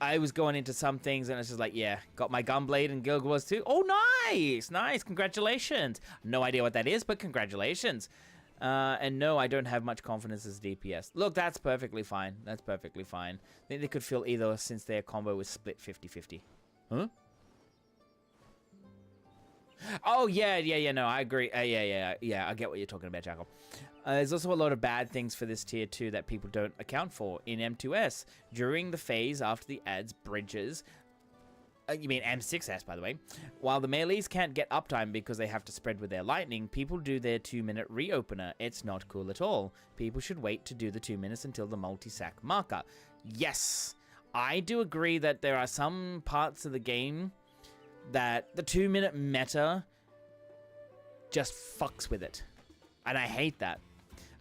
I was going into some things and it's just like, yeah, got my Gunblade in Guild Wars 2. Oh, nice, congratulations. No idea what that is, but congratulations. And no, I don't have much confidence as DPS. Look, that's perfectly fine. That's perfectly fine. I think they could feel either since their combo was split 50-50. Huh? Oh, yeah, no, I agree. Yeah, I get what you're talking about, Jackal. There's also a lot of bad things for this tier 2 that people don't account for. In M2S, during the phase after the ads, bridges... you mean M6S, by the way. While the melees can't get uptime because they have to spread with their lightning, people do their 2-minute reopener. It's not cool at all. People should wait to do the 2 minutes until the multi-sack marker. Yes, I do agree that there are some parts of the game that the 2-minute meta just fucks with it. And I hate that.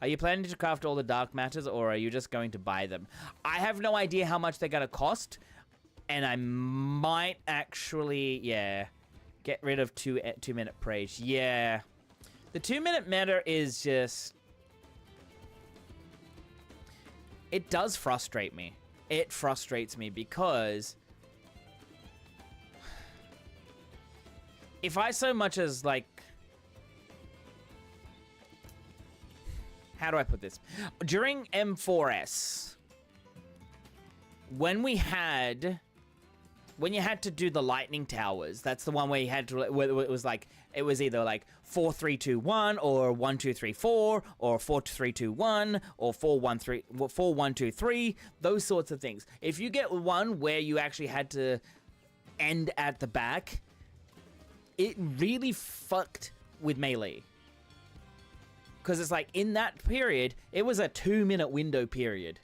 Are you planning to craft all the dark matters, or are you just going to buy them? I have no idea how much they're going to cost. And I might actually, yeah, get rid of 2-minute praise. Yeah. The 2-minute meta is just... It does frustrate me. It frustrates me because... If I so much as, like... How do I put this? During M4S, when you had to do the lightning towers, that's the one where you had to, where it was like, it was either like 4 3 2 1 or 1 2 3 4 or 4 3 2 1 or 4 1 2 3, those sorts of things. If you get one where you actually had to end at the back, it really fucked with melee. Because it's like, in that period, it was a 2-minute window period.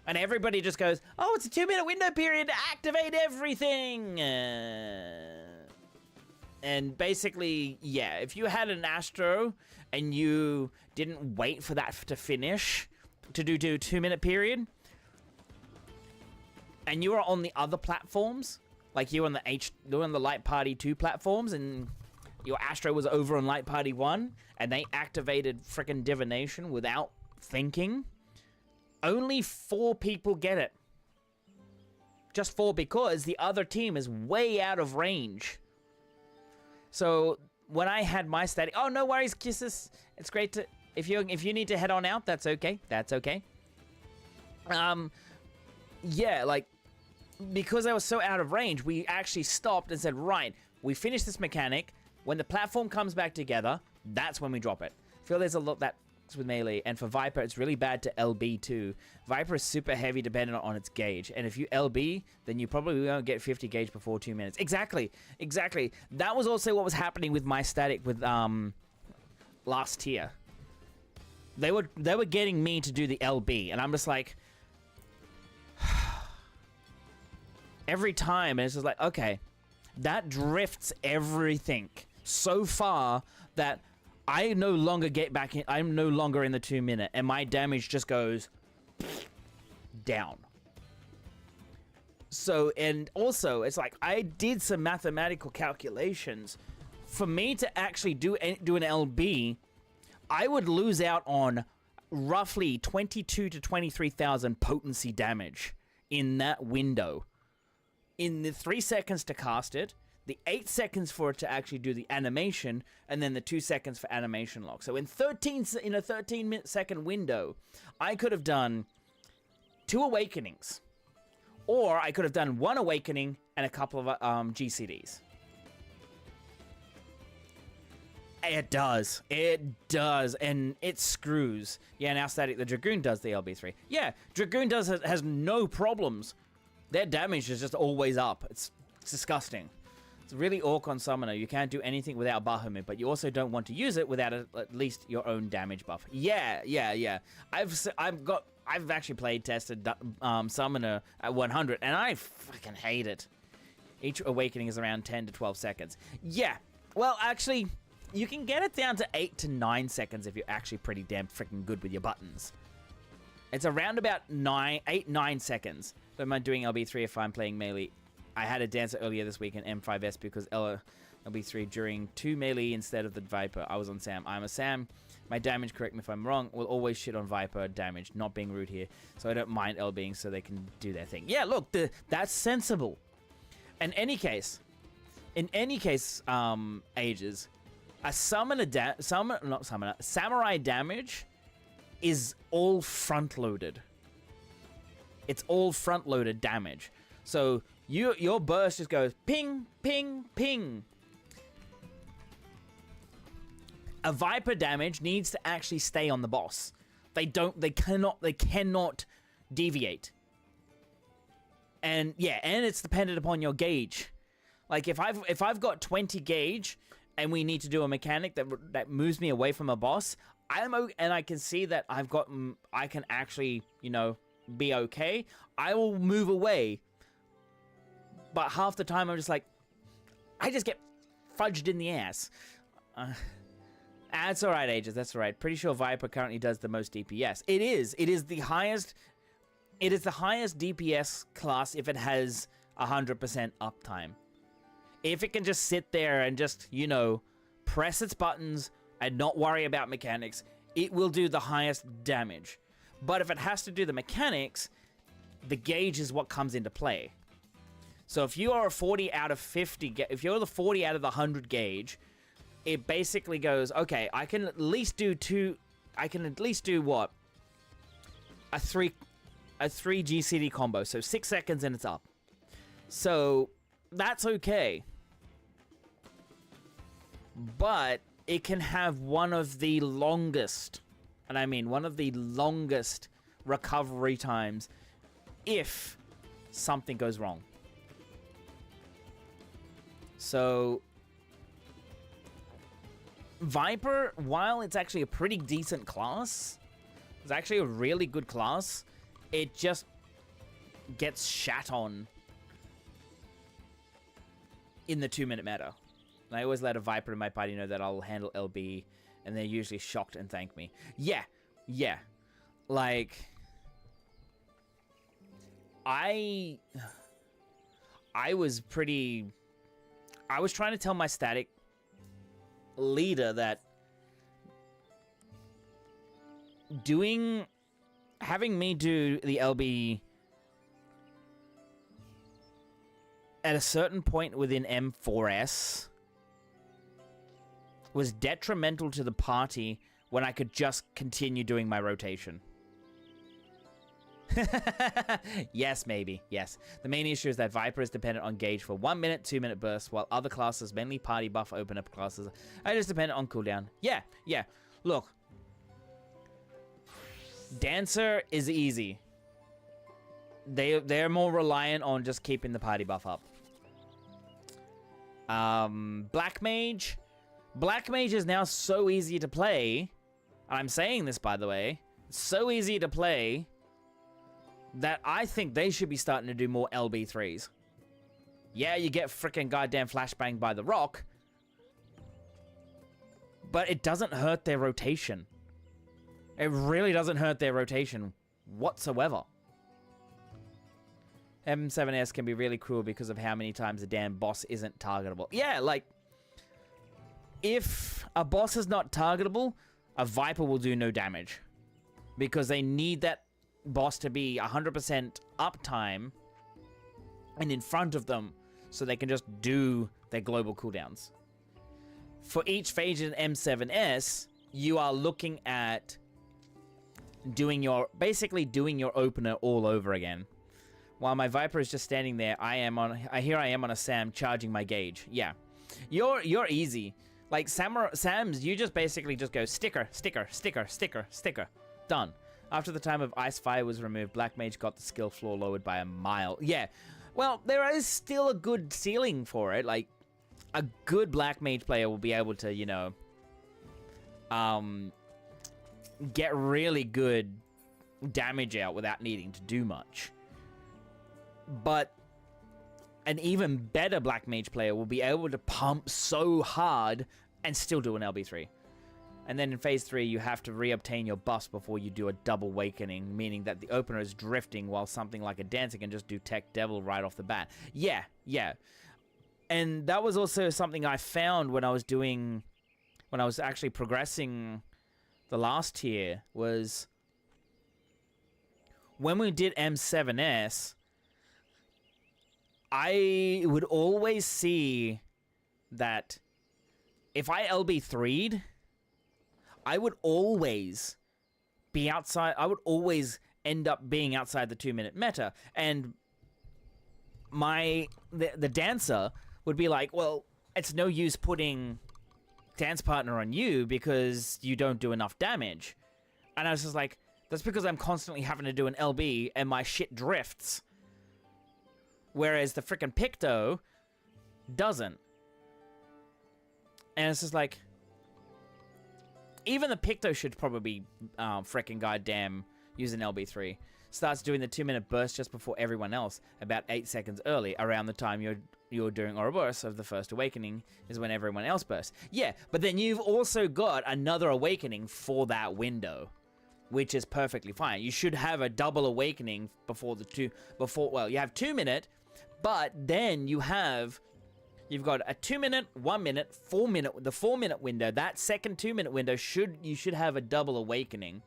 And everybody just goes, oh, it's a 2-minute window period to activate everything. And basically, yeah, if you had an Astro and you didn't wait for that to finish, to do a 2-minute period, and you were on the other platforms, like you were on the Light Party 2 platforms, and your Astro was over on Light Party 1, and they activated frickin' Divination without thinking, only 4 people get it. Just 4, because the other team is way out of range. So when I had my static, oh, no worries, Kisses. It's great to, if you need to head on out, that's okay. That's okay. Yeah, like, because I was so out of range, we actually stopped and said, right, we finished this mechanic. When the platform comes back together, that's when we drop it. I feel there's a lot that's with melee, and for Viper, it's really bad to LB too. Viper is super heavy dependent on its gauge, and if you LB, then you probably won't get 50 gauge before 2 minutes. Exactly. That was also what was happening with my static with last tier. They were getting me to do the LB, and I'm just like, every time, and it's just like, okay, that drifts everything so far that I no longer get back in. I'm no longer in the 2 minute, and my damage just goes down. So, and also, it's like I did some mathematical calculations. For me to actually do an LB, I would lose out on roughly 22 to 23,000 potency damage in that window. In the 3 seconds to cast it, the 8 seconds for it to actually do the animation, and then the 2 seconds for animation lock. So in a 13-second window, I could have done 2 awakenings, or I could have done 1 awakening and a couple of GCDs. It does, and it screws. Yeah, now Static the Dragoon does the LB3. Yeah, Dragoon has no problems. Their damage is just always up. It's disgusting. It's really awk on Summoner. You can't do anything without Bahamut, but you also don't want to use it without at least your own damage buff. Yeah. I've actually tested Summoner at 100, and I fucking hate it. Each awakening is around 10 to 12 seconds. Yeah, well, actually, you can get it down to 8 to 9 seconds if you're actually pretty damn freaking good with your buttons. It's around about 8-9 seconds. But am I doing LB3 if I'm playing melee? I had a dancer earlier this week in M5S because LB3 during 2 melee instead of the Viper. I was on Sam. I'm a Sam. My damage, correct me if I'm wrong, will always shit on Viper damage. Not being rude here. So I don't mind LBing so they can do their thing. Yeah, look, that's sensible. In any case, Ages, a samurai damage is all front-loaded. It's all front-loaded damage. So your burst just goes ping, ping, ping. A Viper damage needs to actually stay on the boss. They cannot deviate. And yeah, and it's dependent upon your gauge. Like if I've got 20 gauge and we need to do a mechanic that moves me away from a boss, and I can see that I can actually, be okay, I will move away. But half the time I'm just like, I just get fudged in the ass. That's alright, Ages, that's alright. Pretty sure Viper currently does the most DPS. It is the highest DPS class if it has 100% uptime. If it can just sit there and just, press its buttons and not worry about mechanics, it will do the highest damage. But if it has to do the mechanics, the gauge is what comes into play. So if you are a 40 out of 50, if you're the 40 out of the 100 gauge, it basically goes, okay, I can at least do what? A 3 GCD combo, so 6 seconds and it's up. So that's okay. But it can have one of the longest, and I mean one of the longest recovery times if something goes wrong. So Viper, while it's actually a pretty decent class, it's actually a really good class, it just gets shat on in the 2-minute meta. And I always let a Viper in my party know that I'll handle LB, and they're usually shocked and thank me. Yeah. Like, I was trying to tell my static leader that having me do the LB at a certain point within M4S was detrimental to the party when I could just continue doing my rotation. Yes, maybe. Yes. The main issue is that Viper is dependent on gauge for 1 minute, 2 minute bursts, while other classes, mainly party buff open up classes, are just dependent on cooldown. Yeah. Look. Dancer is easy. They're more reliant on just keeping the party buff up. Black Mage is now so easy to play I'm saying this, by the way, it's so easy to play that I think they should be starting to do more LB3s. Yeah, you get freaking goddamn flashbanged by the rock, but it doesn't hurt their rotation. It really doesn't hurt their rotation whatsoever. M7S can be really cruel because of how many times the damn boss isn't targetable. Yeah, like, if a boss is not targetable, a Viper will do no damage. Because they need that boss to be 100% uptime and in front of them so they can just do their global cooldowns. For each phase in M7S, you are looking at basically doing your opener all over again. While my Viper is just standing there, here I am on a Sam charging my gauge. Yeah. You're easy. Like Sam's, you just basically just go sticker, sticker, sticker, sticker, sticker. Done. After the time of Ice Fire was removed, Black Mage got the skill floor lowered by a mile. Yeah. Well, there is still a good ceiling for it. Like, a good Black Mage player will be able to, you know, get really good damage out without needing to do much. But an even better Black Mage player will be able to pump so hard and still do an LB3. And then in phase 3, you have to reobtain your buffs before you do a double awakening, meaning that the opener is drifting while something like a dancer can just do Tech Devil right off the bat. Yeah, yeah. And that was also something I found when I was actually progressing the last tier, was when we did M7S, I would always see that if I LB3'd, I would always be outside. I would always end up being outside the 2-minute meta. And the dancer would be like, well, it's no use putting dance partner on you because you don't do enough damage. And I was just like, that's because I'm constantly having to do an LB and my shit drifts. Whereas the frickin' Picto doesn't. And it's just like, even the Picto should probably frickin' goddamn use an LB3. Starts doing the 2-minute burst just before everyone else, about 8 seconds early, around the time you're doing Ouroboros of the first awakening is when everyone else bursts. Yeah, but then you've also got another awakening for that window, which is perfectly fine. You should have a double awakening well, you have 2-minute, but then you've got a 2-minute, 1-minute, 4-minute, the 4-minute window. That second 2-minute window you should have a double awakening.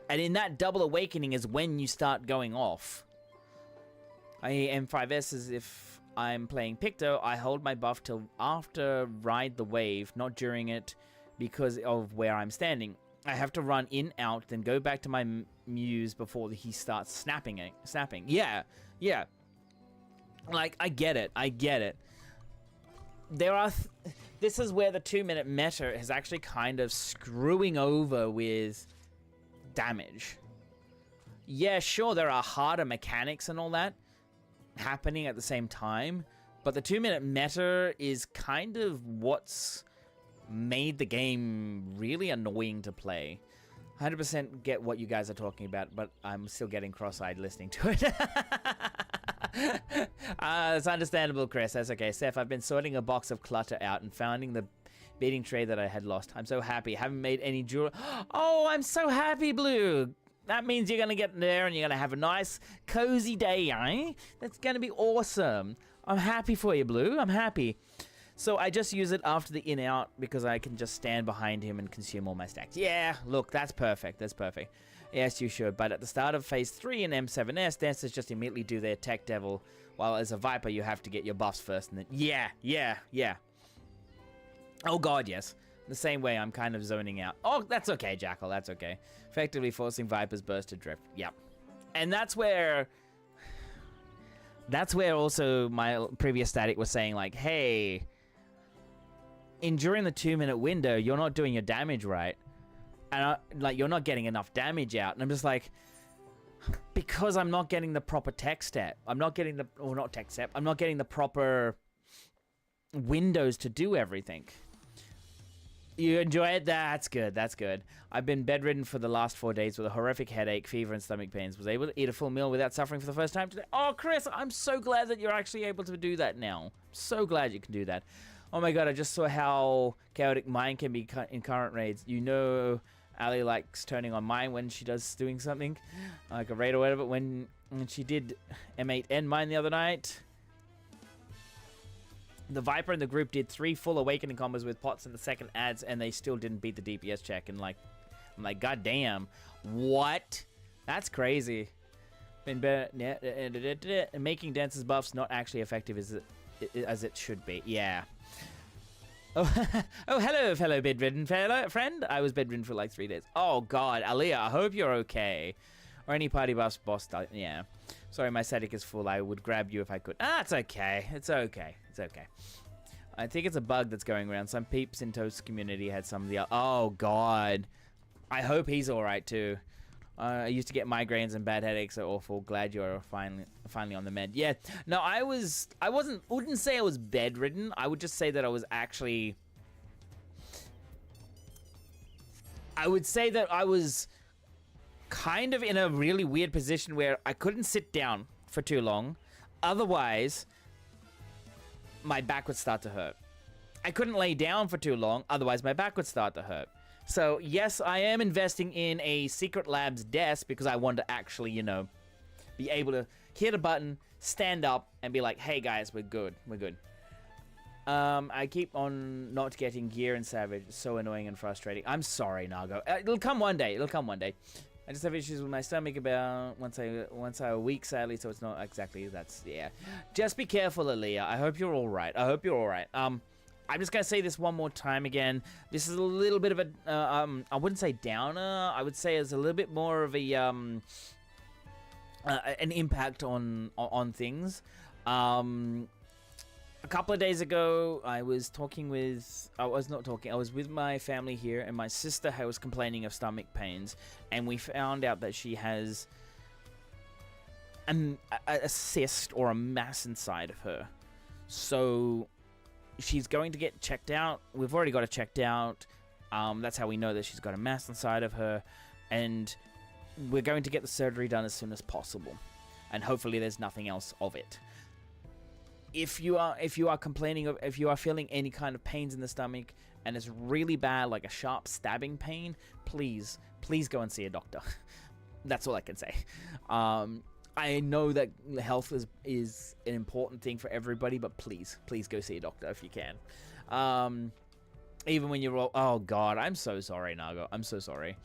And in that double awakening is when you start going off. M5S is if I'm playing Picto, I hold my buff till after Ride the Wave, not during it because of where I'm standing. I have to run in, out, then go back to my muse before he starts snapping. Yeah, yeah. Like, I get it. This is where the 2-minute meta is actually kind of screwing over with damage. Yeah, sure, there are harder mechanics and all that happening at the same time, but the 2-minute meta is kind of what's made the game really annoying to play. 100% get what you guys are talking about, but I'm still getting cross-eyed listening to it. It's understandable, Chris. That's okay. Seth, I've been sorting a box of clutter out and finding the beating tray that I had lost. I'm so happy. Haven't made any jewelry. Oh, I'm so happy, Blue. That means you're going to get there and you're going to have a nice, cozy day, eh? That's going to be awesome. I'm happy for you, Blue. I'm happy. So I just use it after the in-out because I can just stand behind him and consume all my stacks. Yeah, look, that's perfect. That's perfect. Yes, you should. But at the start of Phase 3 in M7S, dancers just immediately do their Tech Devil, while as a Viper, you have to get your buffs first. And then, yeah. Oh, God, yes. The same way I'm kind of zoning out. Oh, that's okay, Jackal. That's okay. Effectively forcing Viper's burst to drift. Yep. And that's where also my previous static was saying, like, hey, during the 2-minute window, you're not doing your damage right. And you're not getting enough damage out. And I'm just like, because I'm not getting the proper tech step. I'm not getting I'm not getting the proper windows to do everything. You enjoy it? That's good. That's good. I've been bedridden for the last 4 days with a horrific headache, fever, and stomach pains. Was able to eat a full meal without suffering for the first time today. Oh, Chris, I'm so glad that you're actually able to do that now. So glad you can do that. Oh my god, I just saw how chaotic mine can be in current raids. You know, Ali likes turning on mine when she does doing something, like a raid or whatever. When she did M8N mine the other night, the Viper and the group did 3 full awakening combos with pots in the second ads, and they still didn't beat the DPS check. And like, I'm like, god damn, what? That's crazy. Been better. Making dances buffs not actually effective as it should be. Yeah. Oh, oh, hello, fellow bedridden friend. I was bedridden for like 3 days. Oh god, Aaliyah, I hope you're okay. Or any party buffs, boss. Yeah. Sorry, my static is full. I would grab you if I could. Ah, it's okay. It's okay. It's okay. I think it's a bug that's going around. Some peeps in Toast community had some of the... Oh, God. I hope he's all right, too. I used to get migraines and bad headaches. So awful. Glad you're finally on the med. Yeah. No, I wouldn't say I was bedridden. I would just say that I was actually... I would say that I was... kind of in a really weird position where I couldn't sit down for too long. Otherwise, my back would start to hurt. I couldn't lay down for too long. Otherwise, my back would start to hurt. So, yes, I am investing in a Secret Labs desk because I want to actually, you know, be able to hit a button, stand up, and be like, hey, guys, we're good. We're good. I keep on not getting gear in Savage. It's so annoying and frustrating. I'm sorry, Nago. It'll come one day. It'll come one day. I just have issues with my stomach about once a week, sadly, so it's not exactly, that's, yeah. Just be careful, Aaliyah. I hope you're all right. I hope you're all right. I'm just going to say this one more time again. This is a little bit of a, I wouldn't say downer. I would say it's a little bit more of a, an impact on things. A couple of days ago, I was with my family here, and my sister was complaining of stomach pains, and we found out that she has a cyst or a mass inside of her. So she's going to get checked out. We've already got it checked out. That's how we know that she's got a mass inside of her, and we're going to get the surgery done as soon as possible, and hopefully there's nothing else of it. If you are complaining of, if you are feeling any kind of pains in the stomach and it's really bad, like a sharp stabbing pain, please go and see a doctor. That's all I can say. I know that health is an important thing for everybody, but please go see a doctor if you can. Even when you're all, oh god, I'm so sorry, Nago. I'm so sorry.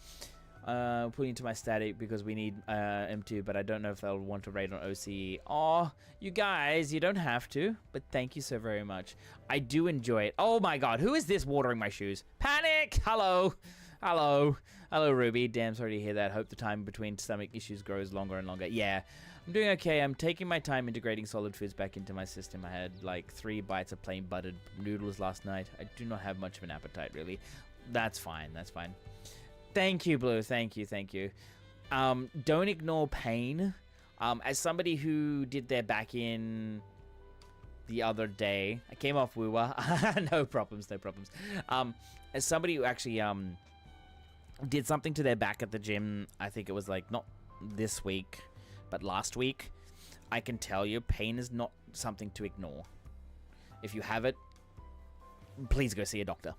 Putting into my static because we need M2, but I don't know if they'll want to raid on OCE. Aw, you guys, you don't have to, but thank you so very much. I do enjoy it. Oh my god, who is this watering my shoes? Panic! Hello! Hello. Hello, Ruby. Damn, sorry to hear that. Hope the time between stomach issues grows longer and longer. Yeah, I'm doing okay. I'm taking my time integrating solid foods back into my system. I had like 3 bites of plain buttered noodles last night. I do not have much of an appetite, really. That's fine. That's fine. Thank you, Blue. Thank you. Thank you. Don't ignore pain. As somebody who did their back in the other day, I came off Woowa. No problems. No problems. As somebody who actually did something to their back at the gym, I think it was like not this week, but last week, I can tell you pain is not something to ignore. If you have it, please go see a doctor.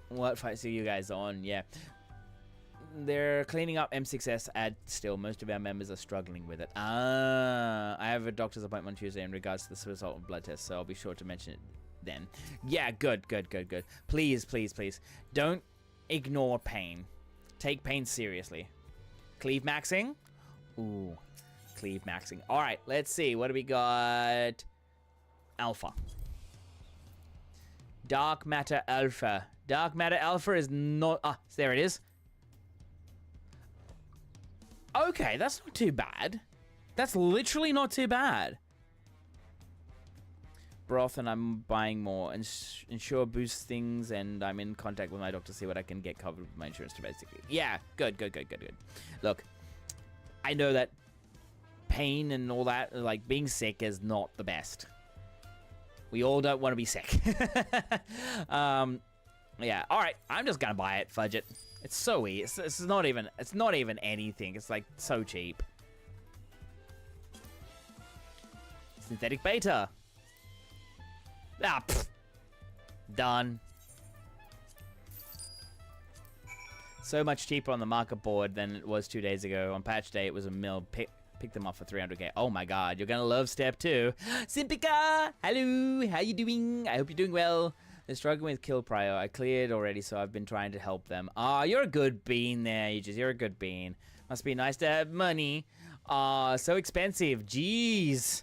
What fights are you guys on? Yeah. They're cleaning up M6S ad still. Most of our members are struggling with it. I have a doctor's appointment Tuesday in regards to the result of blood test, so I'll be sure to mention it then. Yeah, good. Please. Don't ignore pain. Take pain seriously. Cleave maxing? Ooh, cleave maxing. All right, let's see. What do we got? Alpha. Dark Matter Alpha. Dark Matter Alpha is not... Ah, there it is. Okay, that's not too bad. That's literally not too bad. Broth, and I'm buying more. Ensure boosts things, and I'm in contact with my doctor to see what I can get covered with my insurance domestically. Yeah, good. Look, I know that pain and all that, like being sick is not the best. We all don't want to be sick. Yeah, alright. I'm just gonna buy it. Fudge it. It's so easy. It's not even anything. It's like so cheap. Synthetic beta. Ah, pfft. Done. So much cheaper on the market board than it was 2 days ago. On patch day, it was a mil. Pick them up for 300k. Oh my god, you're gonna love step 2. Simpika! Hello, how you doing? I hope you're doing well. They're struggling with kill prio. I cleared already, so I've been trying to help them. You're a good bean there, you're a good bean. Must be nice to have money. So expensive. Jeez.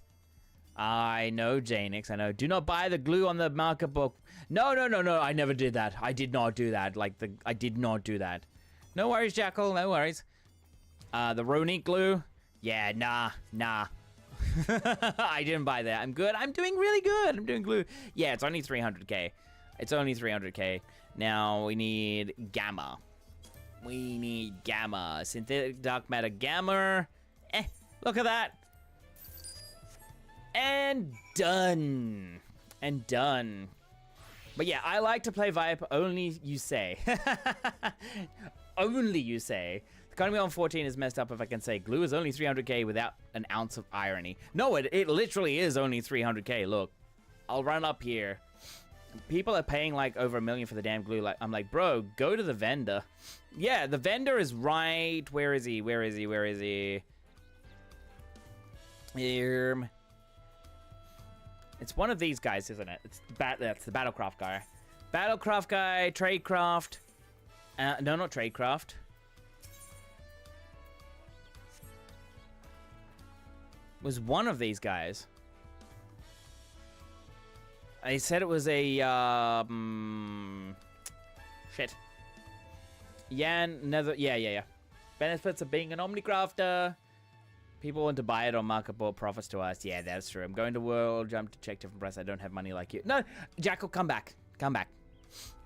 I know, Janix, I know. Do not buy the glue on the market book. No, I never did that. I did not do that. I did not do that. No worries, Jackal, no worries. The Ronique glue? Yeah, nah. I didn't buy that. I'm good. I'm doing really good. I'm doing glue. Yeah, it's only 300k. It's only 300k. Now we need gamma. We need gamma. Synthetic dark matter gamma. Look at that. And done. And done. But yeah, I like to play Viper, only you say. Only you say. Economy on 14 is messed up if I can say glue is only 300k without an ounce of irony. No, it literally is only 300k. Look, I'll run up here. People are paying like over $1 million for the damn glue. Like, I'm like, bro, go to the vendor. Yeah, the vendor is right. Where is he? Here. It's one of these guys, isn't it? That's the Battlecraft guy. Battlecraft guy, Tradecraft. No, not Tradecraft. Was one of these guys. I said it was a, shit. Yeah. Benefits of being an Omnicrafter. People want to buy it on market board, profits to us. Yeah, that's true. I'm going to World Jump to check different price. I don't have money like you. No, Jackal, come back. Come back.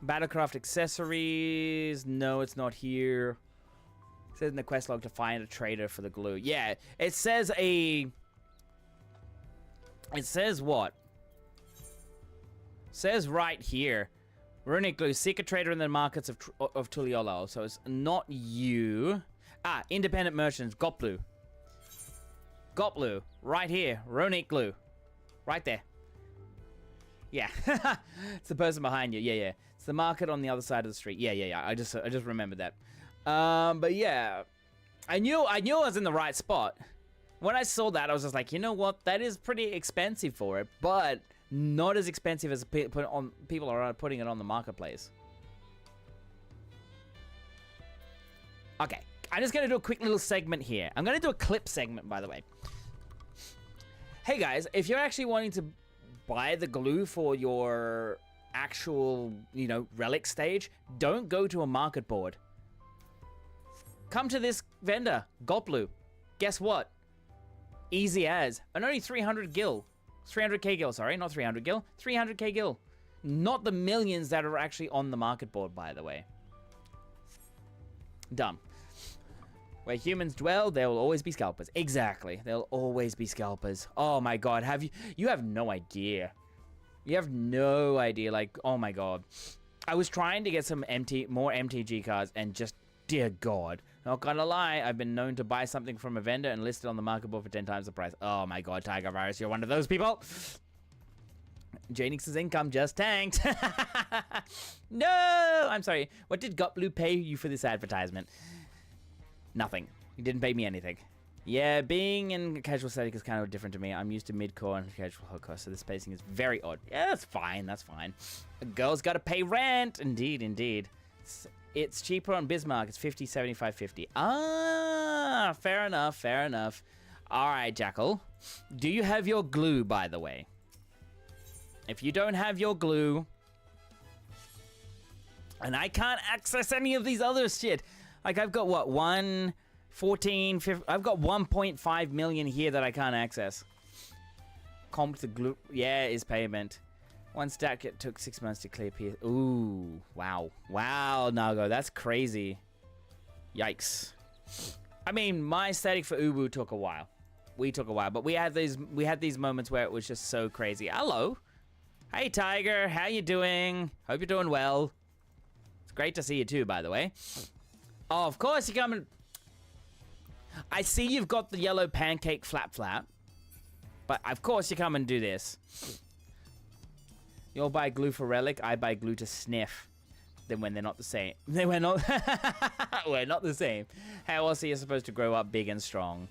Battlecraft accessories. No, it's not here. It says in the quest log to find a trader for the glue. Yeah, it says a... It says what? It says right here. Runic glue. Seek a trader in the markets of Tuliolo. So it's not you. Independent merchants. Goplu. Goplu, right here. Ronique glue. Right there. Yeah. It's the person behind you. Yeah. It's the market on the other side of the street. Yeah. I just remembered that. But yeah. I knew I was in the right spot. When I saw that, I was just like, you know what? That is pretty expensive for it, but not as expensive as people are putting it on the marketplace. Okay. I'm just going to do a quick little segment here. I'm going to do a clip segment, by the way. Hey guys, if you're actually wanting to buy the glue for your actual, relic stage, don't go to a market board. Come to this vendor, Goplu. Guess what? Easy as. And only 300 gil. 300k gil, sorry, not 300 gil. 300k gil. Not the millions that are actually on the market board, by the way. Done. Where humans dwell, there will always be scalpers. Exactly. There'll always be scalpers. Oh my god, you have no idea. You have no idea, like, oh my god. I was trying to get some more MTG cards and just, dear god. Not gonna lie, I've been known to buy something from a vendor and list it on the market board for 10 times the price. Oh my god, Tiger Virus, you're one of those people. Janix's income just tanked. No! I'm sorry. What did Goplu pay you for this advertisement? Nothing. He didn't pay me anything. Yeah, being in casual static is kind of different to me. I'm used to mid-core and casual hardcore, so the spacing is very odd. Yeah, that's fine. That's fine. A girl's got to pay rent. Indeed. It's cheaper on Bismarck. It's 50, 75, 50. Fair enough. All right, Jackal. Do you have your glue, by the way? If you don't have your glue, and I can't access any of these other shit. Like, I've got, what, 14, 15, I've got 1.5 million here that I can't access. Comp to glue, yeah, is payment. One stack, it took 6 months to clear PS. Ooh, wow. Wow, Nago, that's crazy. Yikes. I mean, my static for Ubu took a while. We took a while, but we had these moments where it was just so crazy. Hello. Hey, Tiger, how you doing? Hope you're doing well. Great to see you too, by the way. Oh, of course you're coming. I see you've got the yellow pancake flap. But of course you come and do this. You'll buy glue for relic, I buy glue to sniff. Then when they're not the same. We're not we're not the same. How else are you supposed to grow up big and strong?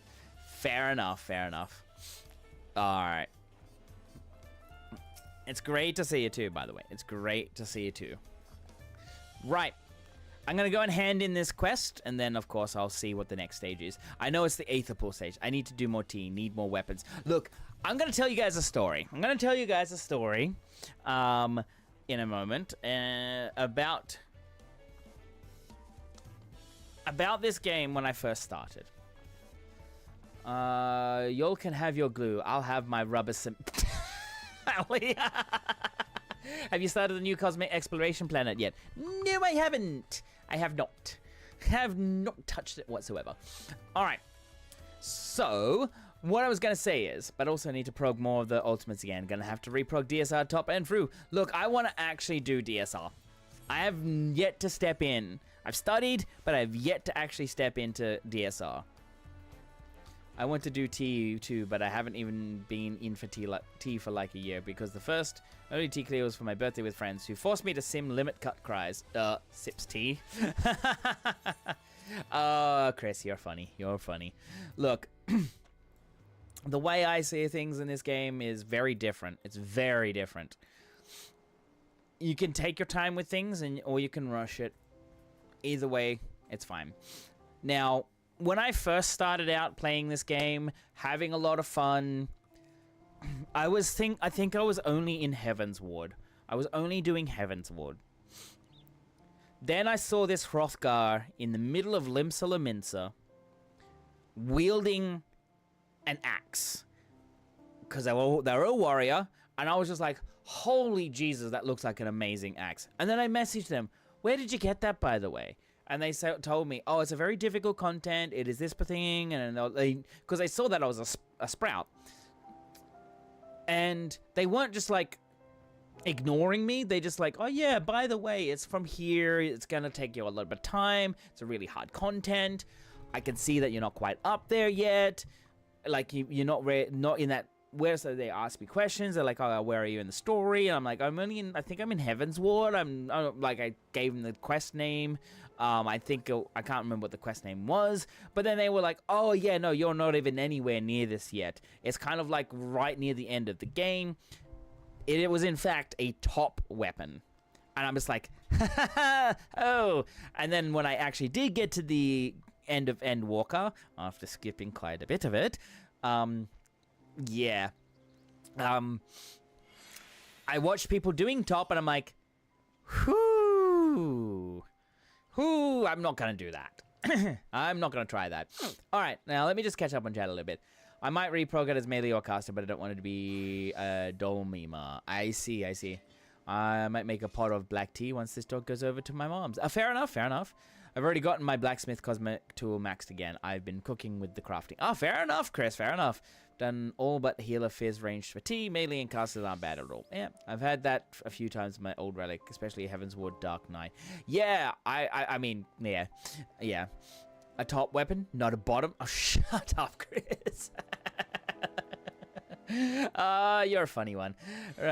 Fair enough. Alright. It's great to see you too, by the way. It's great to see you too. Right. I'm going to go and hand in this quest, and then, of course, I'll see what the next stage is. I know it's the Aether Pool stage. I need to do more tea, need more weapons. Look, I'm going to tell you guys a story. In a moment about this game when I first started. Y'all can have your glue. I'll have my rubber cement. Have you started the new Cosmic Exploration Planet yet? No, I haven't. I have not. Have not touched it whatsoever. All right. So, what I was going to say is, but also need to prog more of the ultimates again. Going to have to reprog DSR top and through. Look, I want to actually do DSR. I have yet to step in. I've studied, but I've yet to actually step into DSR. I want to do tea too, but I haven't even been in for tea for like a year because the first only tea clear was for my birthday with friends who forced me to sim limit cut cries. Sips tea. Chris, you're funny. You're funny. Look, the way I see things in this game is very different. It's very different. You can take your time with things, or you can rush it. Either way, it's fine. Now, when I first started out playing this game, having a lot of fun, I think I was only in Heaven's Ward. I was only doing Heaven's Ward. Then I saw this Hrothgar in the middle of Limsa Lominsa wielding an axe. Because they were a warrior, and I was just like, holy Jesus, that looks like an amazing axe. And then I messaged them, where did you get that, by the way? And they told me, oh, it's a very difficult content. It is this thing. And because they saw that I was a sprout. And they weren't just like ignoring me. They just like, oh, yeah, by the way, it's from here. It's going to take you a little bit of time. It's a really hard content. I can see that you're not quite up there yet. Like, you're not in that. Where so they ask me questions. They're like, "Oh, where are you in the story?" And I'm like, I think I'm in Heaven's Ward. I gave them the quest name. I can't remember what the quest name was. But then they were like, "Oh yeah, no, you're not even anywhere near this yet. It's kind of like right near the end of the game." It was in fact a top weapon, and I'm just like, oh. And then when I actually did get to the end of Endwalker, after skipping quite a bit of it, yeah. I watched people doing top, and I'm like, whoo, I'm not going to do that. I'm not going to try that. All right, now let me just catch up on chat a little bit. I might reprog it as melee or caster, but I don't want it to be Dolmima. I see. I might make a pot of black tea once this dog goes over to my mom's. Fair enough. I've already gotten my blacksmith cosmetic tool maxed again. I've been cooking with the crafting. Oh, fair enough, Chris, fair enough. Done all but healer fizz range for tea. Melee and casters aren't bad at all. Yeah, I've had that a few times in my old relic, especially Heaven's Ward Dark Knight. Yeah, I mean, yeah. A top weapon, not a bottom. Oh, shut up, Chris. You're a funny one.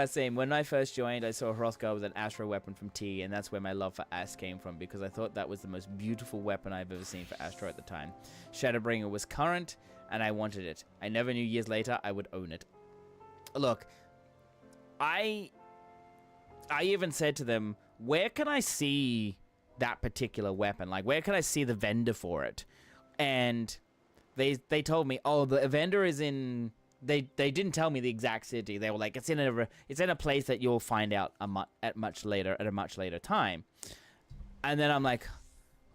Same. When I first joined, I saw Hrothgar with an Astro weapon from T, and that's where my love for Ast came from, because I thought that was the most beautiful weapon I've ever seen for Astro at the time. Shadowbringer was current, and I wanted it. I never knew years later I would own it. Look, I even said to them, where can I see that particular weapon? Like, where can I see the vendor for it? And they told me, oh, the vendor is in... They didn't tell me the exact city. They were like, it's in a place that you'll find out at a much later time. And then I'm like,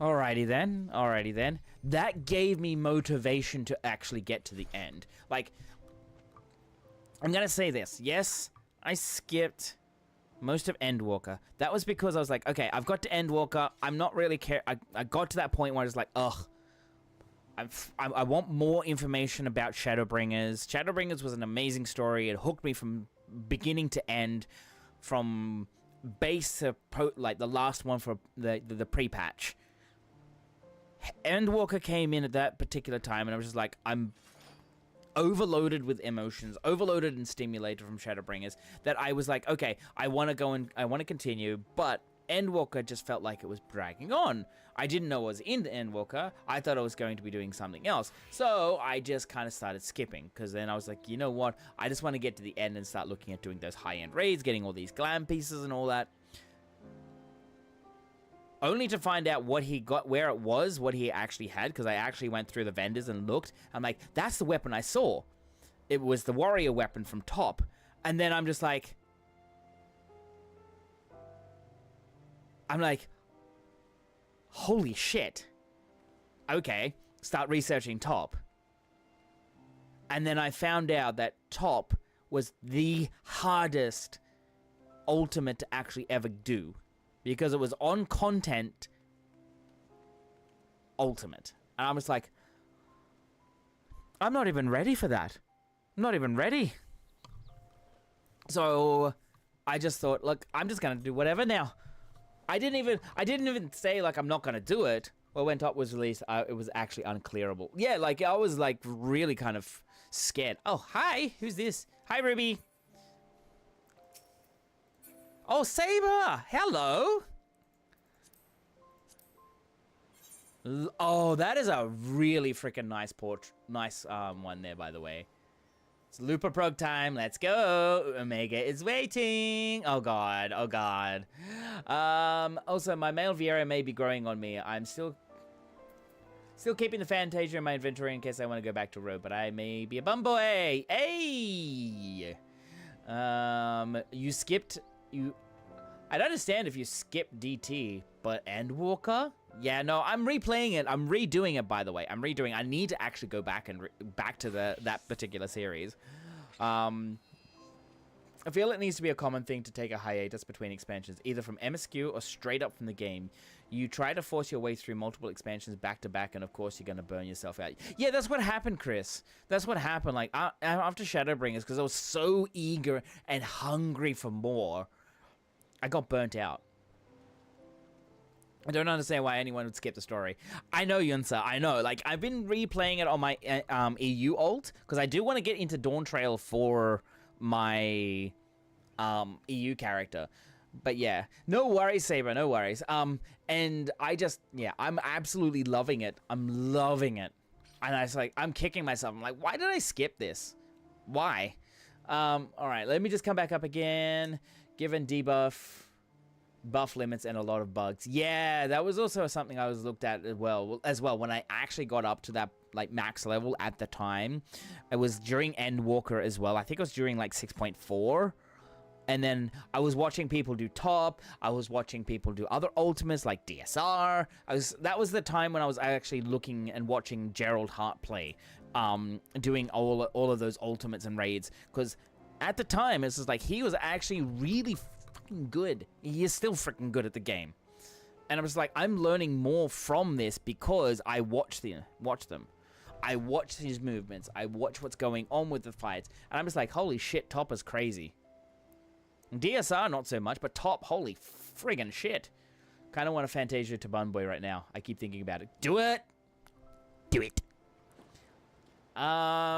alrighty then. That gave me motivation to actually get to the end. Like, I'm gonna say this. Yes, I skipped most of Endwalker. That was because I was like, okay, I've got to Endwalker. I'm not really I got to that point where I was like, ugh. I want more information about Shadowbringers. Shadowbringers was an amazing story. It hooked me from beginning to end, from base, like the last one for the pre-patch. Endwalker came in at that particular time, and I was just like, I'm overloaded with emotions, overloaded and stimulated from Shadowbringers, that I was like, okay, I want to go and I want to continue, but Endwalker just felt like it was dragging on. I didn't know I was in the Endwalker. I thought I was going to be doing something else. So I just kind of started skipping, because then I was like, you know what? I just want to get to the end and start looking at doing those high-end raids, getting all these glam pieces and all that. Only to find out what he got, where it was, what he actually had, because I actually went through the vendors and looked. I'm like, that's the weapon I saw. It was the warrior weapon from top. And then I'm just like... holy shit. Okay, start researching top. And then I found out that top was the hardest ultimate to actually ever do. Because it was on content ultimate. And I was like, I'm not even ready for that. I'm not even ready. So I just thought, look, I'm just going to do whatever now. I didn't even say, like, I'm not going to do it. Well, when top was released, it was actually unclearable. Yeah, like, I was, like, really kind of scared. Oh, hi. Who's this? Hi, Ruby. Oh, Saber! Hello! Oh, that is a really freaking nice one there, by the way. It's Looper Prog time. Let's go. Omega is waiting. Oh, God. Oh, God. Also, my male Viera may be growing on me. I'm still keeping the Fantasia in my inventory in case I want to go back to Road, but I may be a bum boy. Hey! You skipped... I'd understand if you skipped DT, but Endwalker? Yeah, no, I'm replaying it. I'm redoing it, by the way. I'm redoing. I need to actually go back and back to that particular series. I feel it needs to be a common thing to take a hiatus between expansions, either from MSQ or straight up from the game. You try to force your way through multiple expansions back to back, and of course you're going to burn yourself out. Yeah, that's what happened, Chris. That's what happened. Like, after Shadowbringers, because I was so eager and hungry for more, I got burnt out. I don't understand why anyone would skip the story. I know, Yunsa, I know. Like, I've been replaying it on my EU alt, because I do want to get into Dawn Trail for my EU character. But yeah, no worries, Saber, no worries. And I just, yeah, I'm absolutely loving it. I'm loving it. And I was like, I'm kicking myself. I'm like, why did I skip this? Why? All right, let me just come back up again. Given debuff, buff limits, and a lot of bugs. Yeah, that was also something I was looked at as well when I actually got up to that like max level at the time. It was during Endwalker as well. I think it was during like 6.4. And then I was watching people do top. I was watching people do other ultimates like DSR. That was the time when I was actually looking and watching Gerald Hart play, doing all of those ultimates and raids, because at the time, it's just like, he was actually really fucking good. He is still freaking good at the game. And I was like, I'm learning more from this because I watch them. I watch his movements. I watch what's going on with the fights. And I'm just like, holy shit, top is crazy. DSR, not so much, but top, holy friggin' shit. Kind of want a Fantasia to Bun Boy right now. I keep thinking about it. Do it! Do it!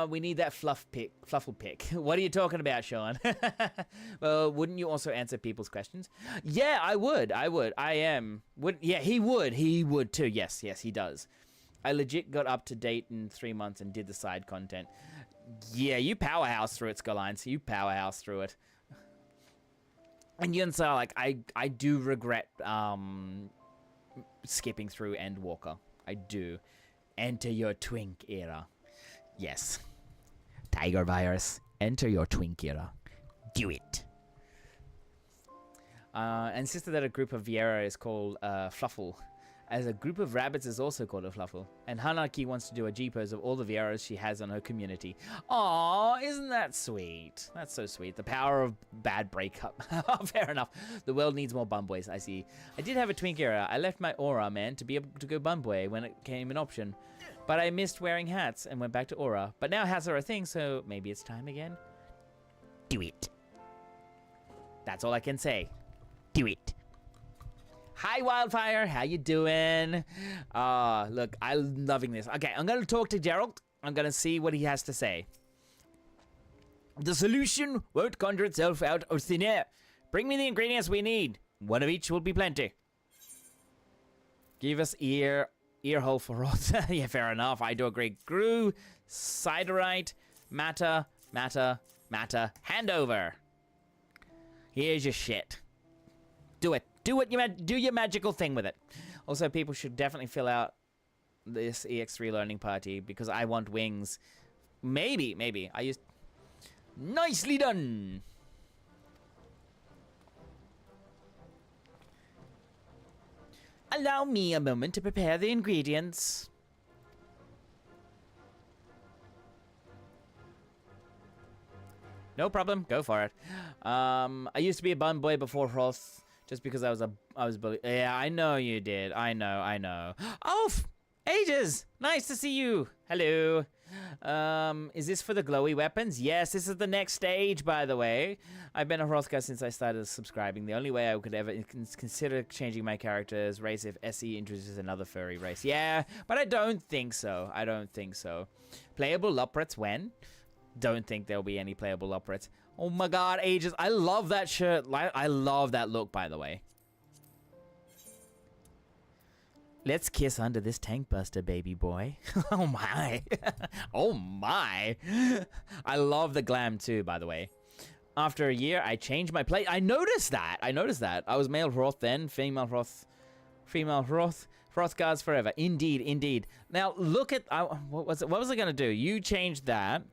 We need that fluffle pick. What are you talking about, Sean? Well, wouldn't you also answer people's questions? Yeah, I would. I am. Yeah, he would. He would too. Yes, he does. I legit got up to date in 3 months and did the side content. Yeah, you powerhouse through it, Skullines. You powerhouse through it. And Yunsa, like, I do regret skipping through Endwalker. I do. Enter your twink era. Yes. Tiger Virus, enter your twink era. Do it. And sister that a group of Viera is called Fluffle. As a group of rabbits is also called a Fluffle. And Hanaki wants to do a G-pose of all the Vieras she has on her community. Aww, isn't that sweet? That's so sweet. The power of bad breakup. Fair enough. The world needs more bumboys, I see. I did have a twink era. I left my aura, man, to be able to go bumboy when it came an option. But I missed wearing hats and went back to aura. But now hats are a thing, so maybe it's time again. Do it. That's all I can say. Do it. Hi, Wildfire. How you doing? Look, I'm loving this. Okay, I'm going to talk to Gerald. I'm going to see what he has to say. The solution won't conjure itself out of thin air. Bring me the ingredients we need. One of each will be plenty. Give us ear hole for Roth. Yeah, fair enough. I do agree. Grew, siderite, matter, hand over. Here's your shit. Do it. Do your magical thing with it. Also, people should definitely fill out this EX3 learning party because I want wings. Maybe. Nicely done. Allow me a moment to prepare the ingredients. No problem. Go for it. I used to be a bum boy before Hoth, just because I was yeah, I know you did. I know. Oh, ages. Nice to see you. Hello. Is this for the glowy weapons? Yes, this is the next stage, by the way. I've been a Hrothgar since I started subscribing. The only way I could ever consider changing my character's race if SE introduces another furry race. Yeah, but I don't think so. Playable Loprets when? Don't think there'll be any playable Loprets. Oh my god, ages. I love that shirt. I love that look, by the way. Let's kiss under this tank buster, baby boy. Oh my. Oh my. I love the glam too, by the way. After a year, I changed my plate. I noticed that. I was male Hroth then, female Hroth. Hrothgars forever. Indeed. Now, look at... what was I going to do? You changed that.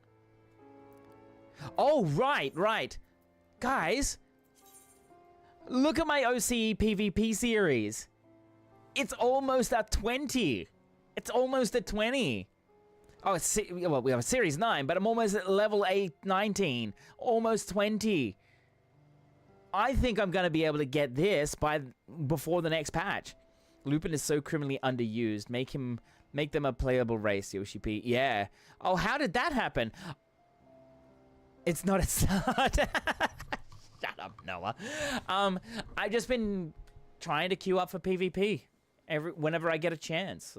Oh, right. Guys, look at my OCE PvP series. It's almost at 20. Oh, well, we have a Series 9, but I'm almost at level 19. Almost 20. I think I'm going to be able to get this before the next patch. Lupin is so criminally underused. Make them a playable race, Yoshi P. Yeah. Oh, how did that happen? It's not a start. Shut up, Noah. I've just been trying to queue up for PvP. Whenever I get a chance.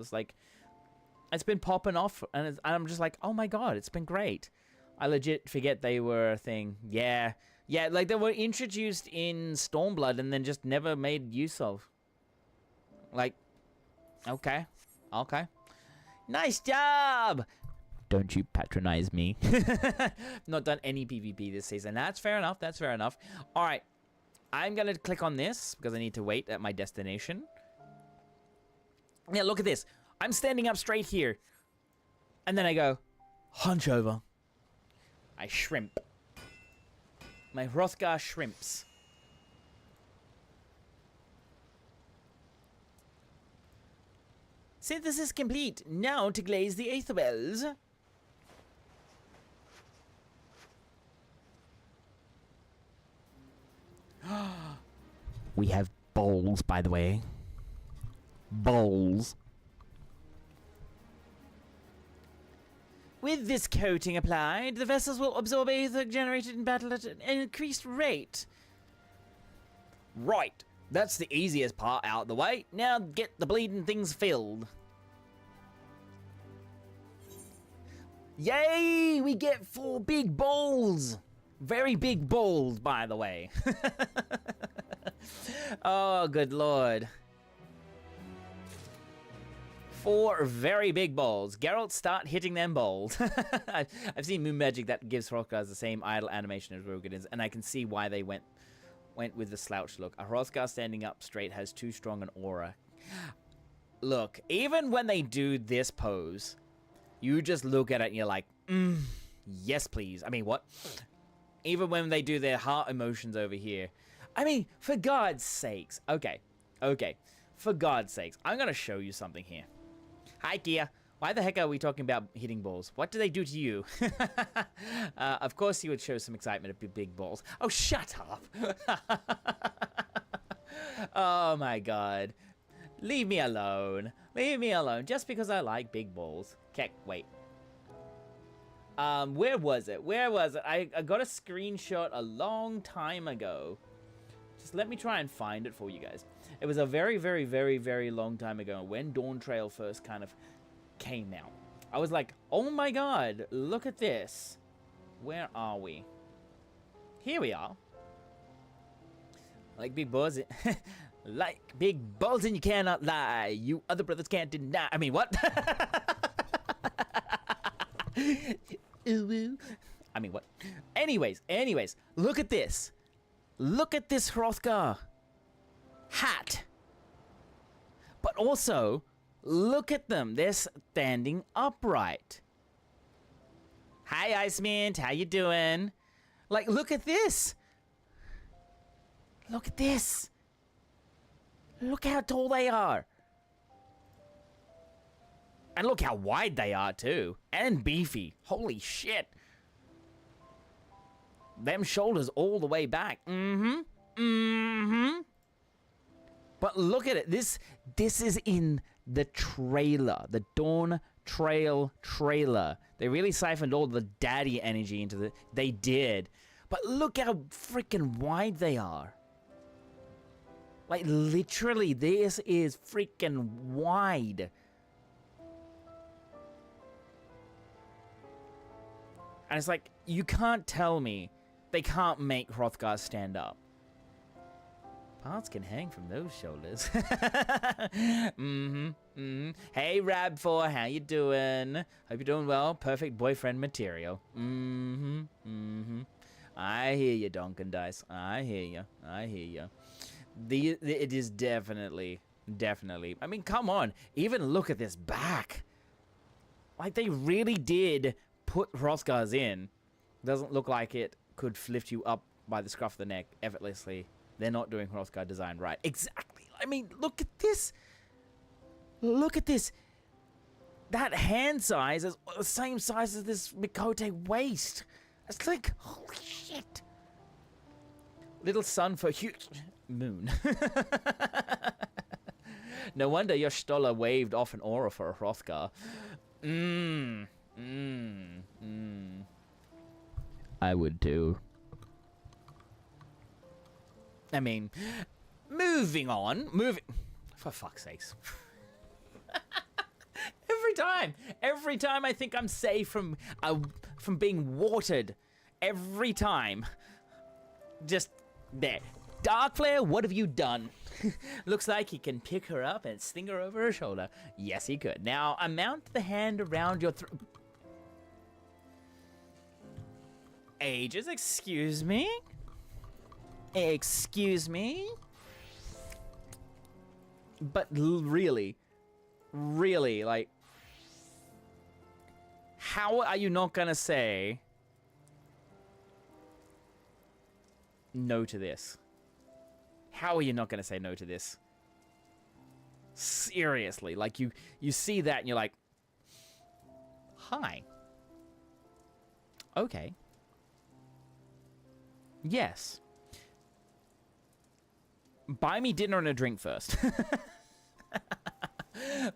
It's been popping off, and I'm just like, oh my god, it's been great. I legit forget they were a thing. Yeah, like they were introduced in Stormblood and then just never made use of. Like, okay. Nice job! Don't you patronize me. Not done any PvP this season. That's fair enough. Alright, I'm gonna click on this because I need to wait at my destination. Yeah, look at this. I'm standing up straight here. And then I go, hunch over. I shrimp. My Hrothgar shrimps. Synthesis complete. Now to glaze the aetherwells. We have bowls, by the way. Bowls. With this coating applied, the vessels will absorb aether generated in battle at an increased rate. Right. That's the easiest part out of the way. Now get the bleeding things filled. Yay! We get 4 big bowls! Very big bowls, by the way. Oh, good lord. 4 very big bowls. Geralt, start hitting them bowls. I've seen Moon Magic that gives Hrothgar the same idle animation as Rogadin's, and I can see why they went with the slouch look. A Hrothgar standing up straight has too strong an aura. Look, even when they do this pose, you just look at it and you're like, yes, please. I mean, what? Even when they do their heart emotions over here. I mean, for God's sakes. Okay. For God's sakes. I'm going to show you something here. Hi, Kia. Why the heck are we talking about hitting balls? What do they do to you? Of course you would show some excitement at big balls. Oh, shut up. Oh, my God. Leave me alone. Just because I like big balls. Okay, wait. Where was it? I got a screenshot a long time ago. Just let me try and find it for you guys. It was a very, very, very, very long time ago when Dawn Trail first kind of came out. I was like, oh my god, look at this. Where are we? Here we are. Like big balls, like big balls and you cannot lie. You other brothers can't deny. I mean, what? I mean, what? Anyways, look at this. Look at this Hrothgar hat. But also, look at them. They're standing upright. Hi, Ice Mint. How you doing? Like, look at this. Look at this. Look how tall they are. And look how wide they are, too. And beefy. Holy shit. Them shoulders all the way back. But look at it. This is in the trailer. The Dawn Trail trailer. They really siphoned all the daddy energy into the... They did. But look how freaking wide they are. Like, literally, this is freaking wide. And it's like, you can't tell me they can't make Hrothgar stand up. Parts can hang from those shoulders. Hey, Rab4, how you doing? Hope you're doing well. Perfect boyfriend material. I hear you, Donkin Dice. I hear you. It is definitely. I mean, come on. Even look at this back. Like, they really did put Hrothgar's in. Doesn't look like it could lift you up by the scruff of the neck effortlessly. They're not doing Hrothgar design right. Exactly. I mean, look at this. Look at this. That hand size is the same size as this Mikote waist. It's like, holy shit. Little sun for huge moon. No wonder your Stoller waved off an aura for a Hrothgar. I would too. I mean, moving on. For fuck's sakes. Every time I think I'm safe from being watered. Every time. Just there. Darkflare, what have you done? Looks like he can pick her up and sling her over her shoulder. Yes, he could. Now, mount the hand around your throat. Ages, excuse me? Excuse me? But really, like, how are you not gonna say no to this? How are you not gonna say no to this? Seriously, like you see that and you're like, hi. Okay. Yes. Buy me dinner and a drink first.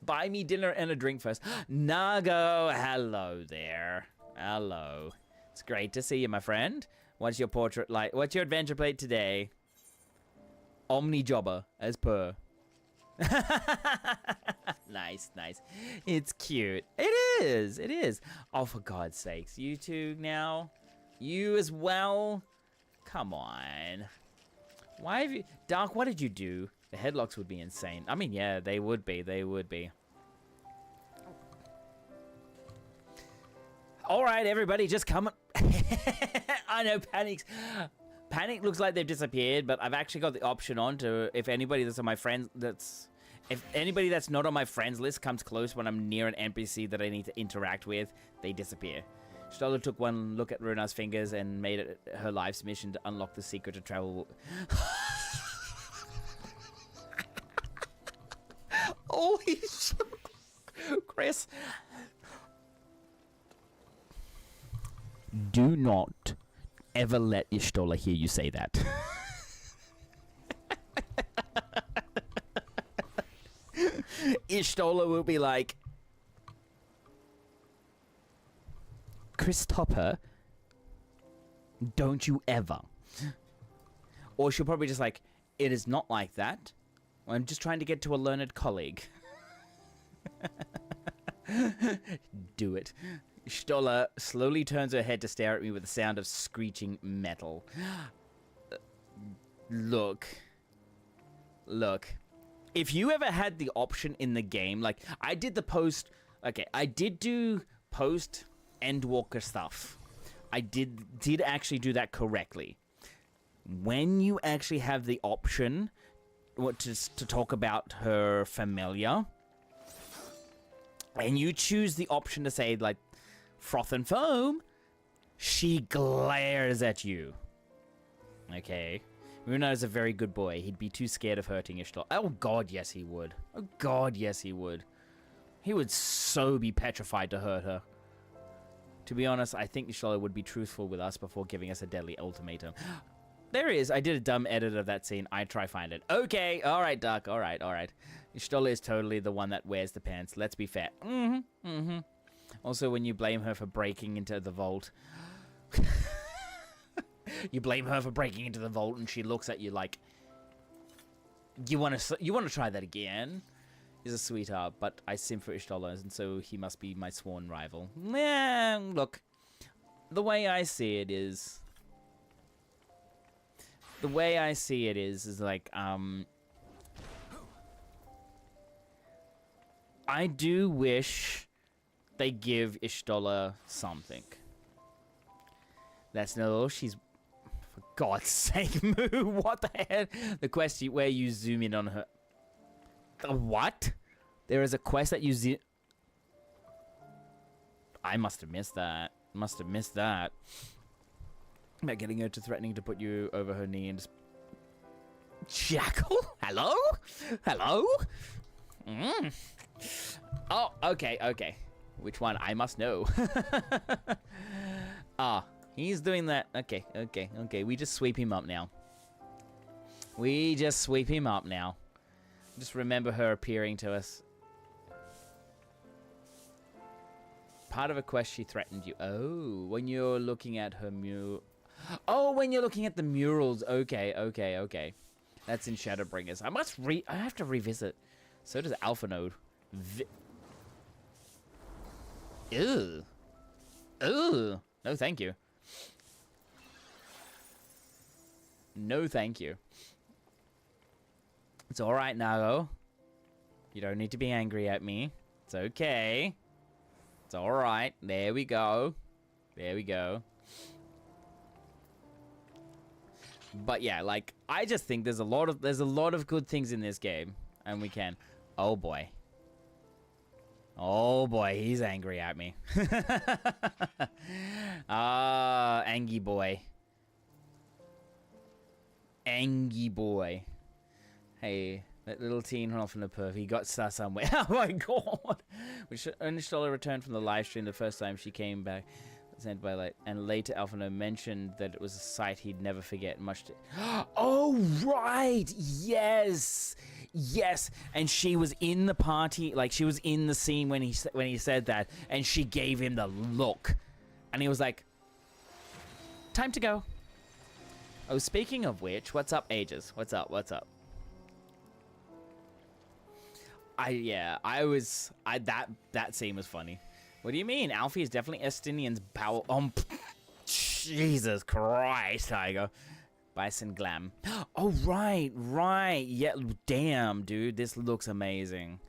Buy me dinner and a drink first. Nago, hello there. Hello. It's great to see you, my friend. What's your portrait like? What's your adventure plate today? Omni Jobber, as per. Nice. It's cute. It is. Oh, for God's sakes. You two now? You as well? Come on. Why have you... Dark, what did you do? The headlocks would be insane. I mean, yeah, they would be. All right, everybody, just come... I know, Panic looks like they've disappeared, but I've actually got the option on to... If anybody that's on my friends... If anybody that's not on my friends list comes close when I'm near an NPC that I need to interact with, they disappear. Stoller took one look at Runa's fingers and made it her life's mission to unlock the secret to travel. Holy shit. Chris. Do not ever let Ishtola hear you say that. Ishtola will be like, Christopher, don't you ever. Or she'll probably just like, it is not like that. I'm just trying to get to a learned colleague. Do it. Stola slowly turns her head to stare at me with the sound of screeching metal. Look. If you ever had the option in the game, like, I did the post... Okay, I did do post Endwalker stuff. I did actually do that correctly. When you actually have the option to talk about her familiar, and you choose the option to say, like, froth and foam, she glares at you. Okay? Runa's a very good boy. He'd be too scared of hurting Ishtar. Oh god, yes he would. Oh god, yes he would. He would so be petrified to hurt her. To be honest, I think Ishtar would be truthful with us before giving us a deadly ultimatum. There he is. I did a dumb edit of that scene. I try find it. Okay, alright, Duck. Alright. Ishtar is totally the one that wears the pants. Let's be fair. Also, when you blame her for breaking into the vault... You blame her for breaking into the vault, and she looks at you like, you want to try that again? He's a sweetheart, but I simp for $1, and so he must be my sworn rival. Look, the way I see it is like, I do wish they give Ishtola something. That's no, she's... For God's sake, Moo, what the hell? The quest where you zoom in on her. The what? There is a quest that you zoom... I must have missed that. About getting her to threatening to put you over her knee and just... Jackal? Hello? Oh, okay. Which one? I must know. He's doing that. Okay. We just sweep him up now. Just remember her appearing to us. Part of a quest she threatened you. Oh, when you're looking at her when you're looking at the murals. Okay. That's in Shadowbringers. I have to revisit. So does Alpha Node. Ew. No, thank you. No, thank you. It's alright, Nago. You don't need to be angry at me. It's okay. It's alright. There we go. But yeah, like, I just think there's a lot of good things in this game. And we can... Oh boy, he's angry at me. Angie boy. Hey, that little teen ran off in a perv. He got stuck somewhere. Oh my god. Which Ishtola returned from the live stream the first time she came back. Sent by light, and later Alphino mentioned that it was a sight he'd never forget. Oh right, yes, and she was in the party, like she was in the scene when he said that, and she gave him the look, and he was like, "Time to go." Oh, speaking of which, what's up, Ages? What's up? That scene was funny. What do you mean? Alfie is definitely Estinian's bowel. Jesus Christ, Tiger. Bison Glam. Oh, right. Yeah, damn, dude. This looks amazing.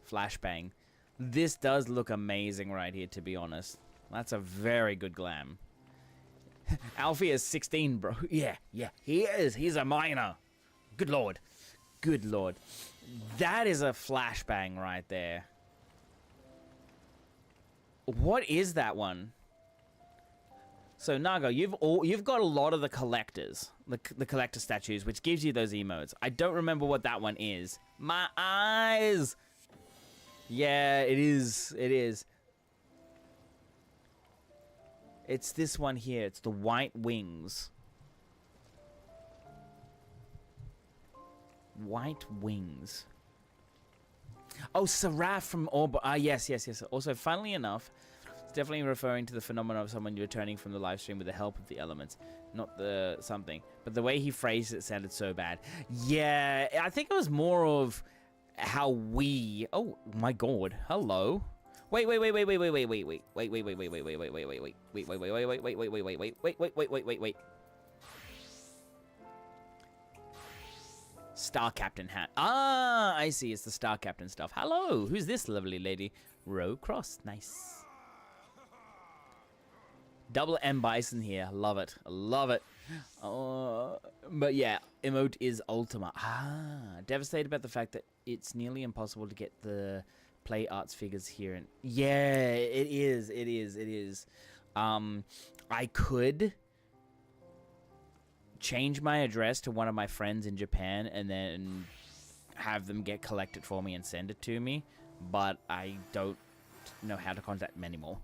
Flashbang. This does look amazing right here, to be honest. That's a very good glam. Alfie is 16, bro. Yeah, he is. He's a minor. Good lord. That is a flashbang right there. What is that one? So Nago, you've got a lot of the collectors, the collector statues, which gives you those emotes. I don't remember what that one is. My eyes. Yeah, it is. It's this one here. It's the white wings. White wings. Oh, Seraph from Orb. Yes. Also, funnily enough, it's definitely referring to the phenomenon of someone returning from the live stream with the help of the elements. not the something. But the way he phrased it sounded so bad. Yeah, I think it was more of how we... Oh, my God. Hello. Wait. Star Captain hat. Ah, I see. It's the Star Captain stuff. Hello. Who's this lovely lady? Row Cross. Nice. Double M Bison here. Love it. Love it. But yeah, emote is Ultima. Ah, devastated about the fact that it's nearly impossible to get the play arts figures here. And yeah, it is. I could change my address to one of my friends in Japan and then have them get collected for me and send it to me, but I don't know how to contact them anymore.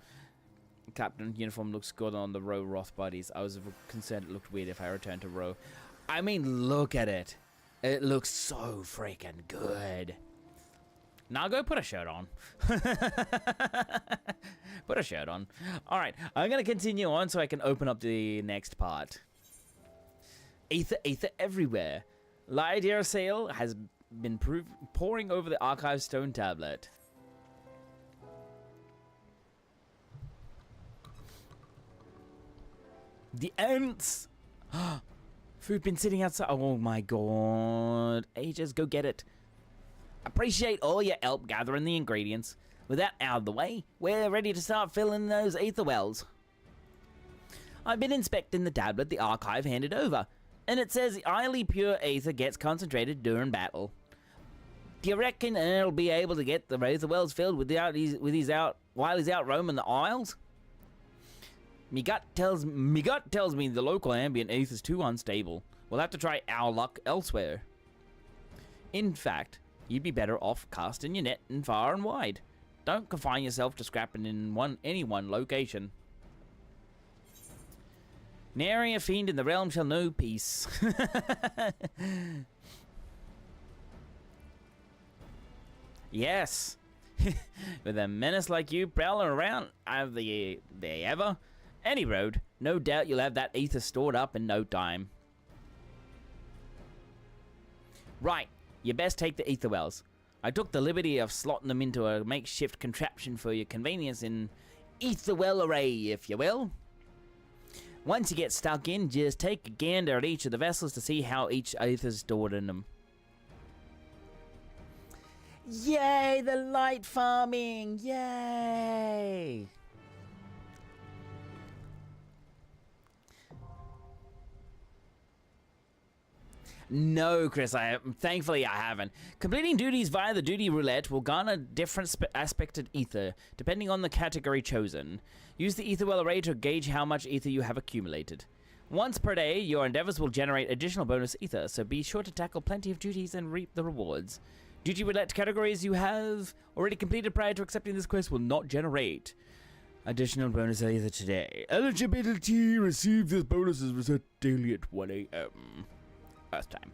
Captain uniform looks good on the Row Roth buddies. I was concerned it looked weird if I returned to Row. I mean, look at it. It looks so freaking good. Now go put a shirt on. Put a shirt on. All right, I'm going to continue on so I can open up the next part. Aether everywhere. Lydia Sale has been pouring over the archive stone tablet. The ants! Food been sitting outside. Oh my God. Ages, go get it. Appreciate all your help gathering the ingredients. With that out of the way, we're ready to start filling those ether wells. I've been inspecting the tablet the archive handed over, and it says highly pure ether gets concentrated during battle. Do you reckon Earl will be able to get the ether wells filled while he's out roaming the isles? Me gut tells me the local ambient ether is too unstable. We'll have to try our luck elsewhere. In fact, you'd be better off casting your net in far and wide. Don't confine yourself to scrapping in any one location. Nary a fiend in the realm shall know peace. Yes. With a menace like you prowling around, have they ever? Any road, no doubt you'll have that ether stored up in no time. Right, you best take the ether wells. I took the liberty of slotting them into a makeshift contraption for your convenience in ether well array, if you will. Once you get stuck in, just take a gander at each of the vessels to see how each ether's stored in them. Yay, the light farming! Yay! No, Chris, thankfully I haven't. Completing duties via the duty roulette will garner different aspected ether, depending on the category chosen. Use the ether well array to gauge how much ether you have accumulated. Once per day, your endeavors will generate additional bonus ether, so be sure to tackle plenty of duties and reap the rewards. Duty roulette categories you have already completed prior to accepting this quest will not generate additional bonus ether today. Eligibility, receive this bonus is reset daily at 1 a.m. Earth time.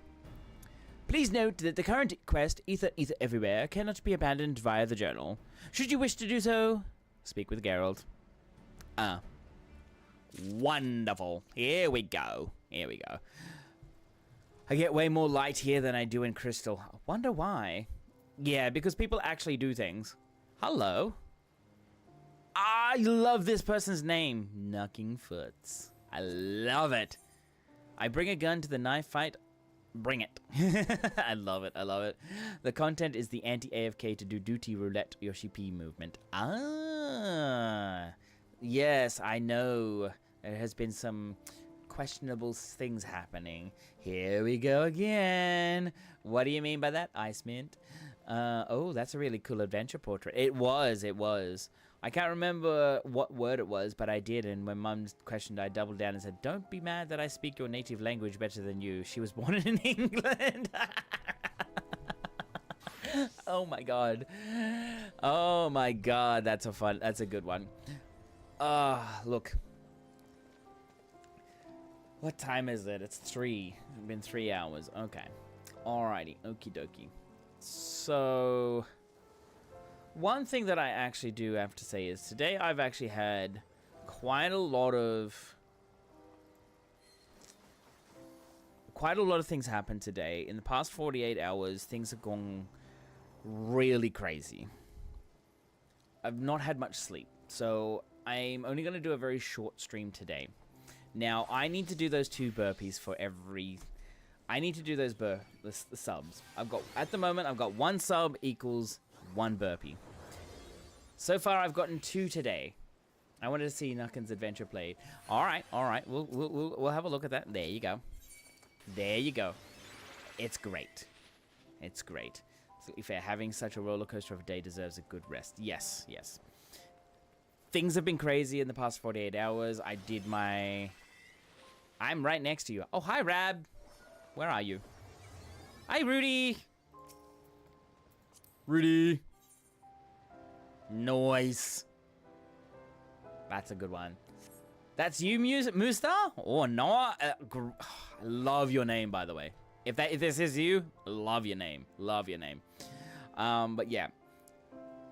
Please note that the current quest, Ether Everywhere, cannot be abandoned via the journal. Should you wish to do so, speak with Geralt. Wonderful. Here we go. I get way more light here than I do in Crystal. I wonder why. Yeah, because people actually do things. Hello. I love this person's name. Knocking Foots. I love it. I bring a gun to the knife fight. Bring it. I love it. The content is the anti-AFK to do duty roulette Yoshi P movement. Ah. Yes, I know. There has been some questionable things happening. Here we go again. What do you mean by that, Ice Mint? Oh, that's a really cool adventure portrait. It was. I can't remember what word it was, but I did, and when Mum questioned, I doubled down and said, don't be mad that I speak your native language better than you. She was born in England. Oh my god. That's a good one. Look. What time is it? It's 3. It's been 3 hours. Okay. Alrighty. Okie dokie. So... one thing that I actually do have to say is today I've actually had quite a lot of quite a lot of things happened today. In the past 48 hours, things have gone really crazy. I've not had much sleep, so I'm only going to do a very short stream today. Now, I need to do those 2 burpees for every... I need to do those the subs. At the moment, I've got 1 sub equals 1 burpee. So far, I've gotten 2 today. I wanted to see Nuckin's adventure played. All right. We'll have a look at that. There you go. There you go. It's great. It's great. Absolutely fair. Having such a roller coaster of a day deserves a good rest. Yes. Things have been crazy in the past 48 hours. I'm right next to you. Oh, hi, Rab. Where are you? Hi, Rudy. Nice. That's a good one. That's you, Musta? Oh, no. I love your name, by the way. If this is you, love your name. But yeah.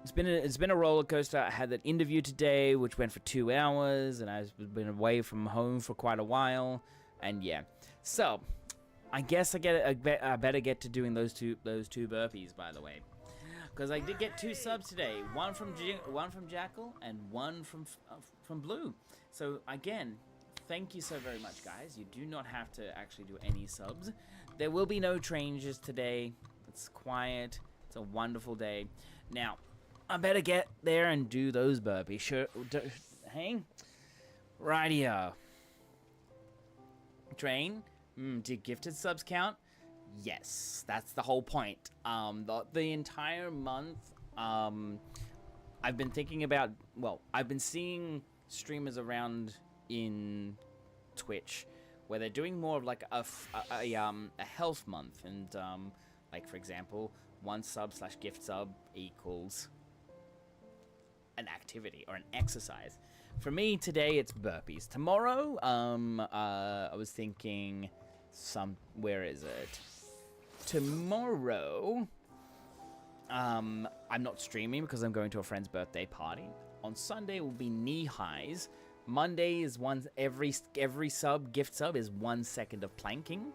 It's been a roller coaster. I had that interview today, which went for 2 hours, and I've been away from home for quite a while. And yeah. So, I guess I better get to doing those two burpees, by the way. Because I did get 2 subs today, one from Jackal and one from Blue. So again, thank you so very much, guys. You do not have to actually do any subs. There will be no changes today. It's quiet. It's a wonderful day. Now, I better get there and do those burpees. Sure, hang. Rightio. Train. Did gifted subs count? Yes, that's the whole point. The entire month, I've been thinking about, I've been seeing streamers around in Twitch where they're doing more of like a health month, and like for example, 1 sub/gift sub equals an activity or an exercise. For me today, it's burpees. Tomorrow, I was thinking where is it? Tomorrow, I'm not streaming because I'm going to a friend's birthday party. On Sunday will be knee highs. Monday is every gift sub is 1 second of planking.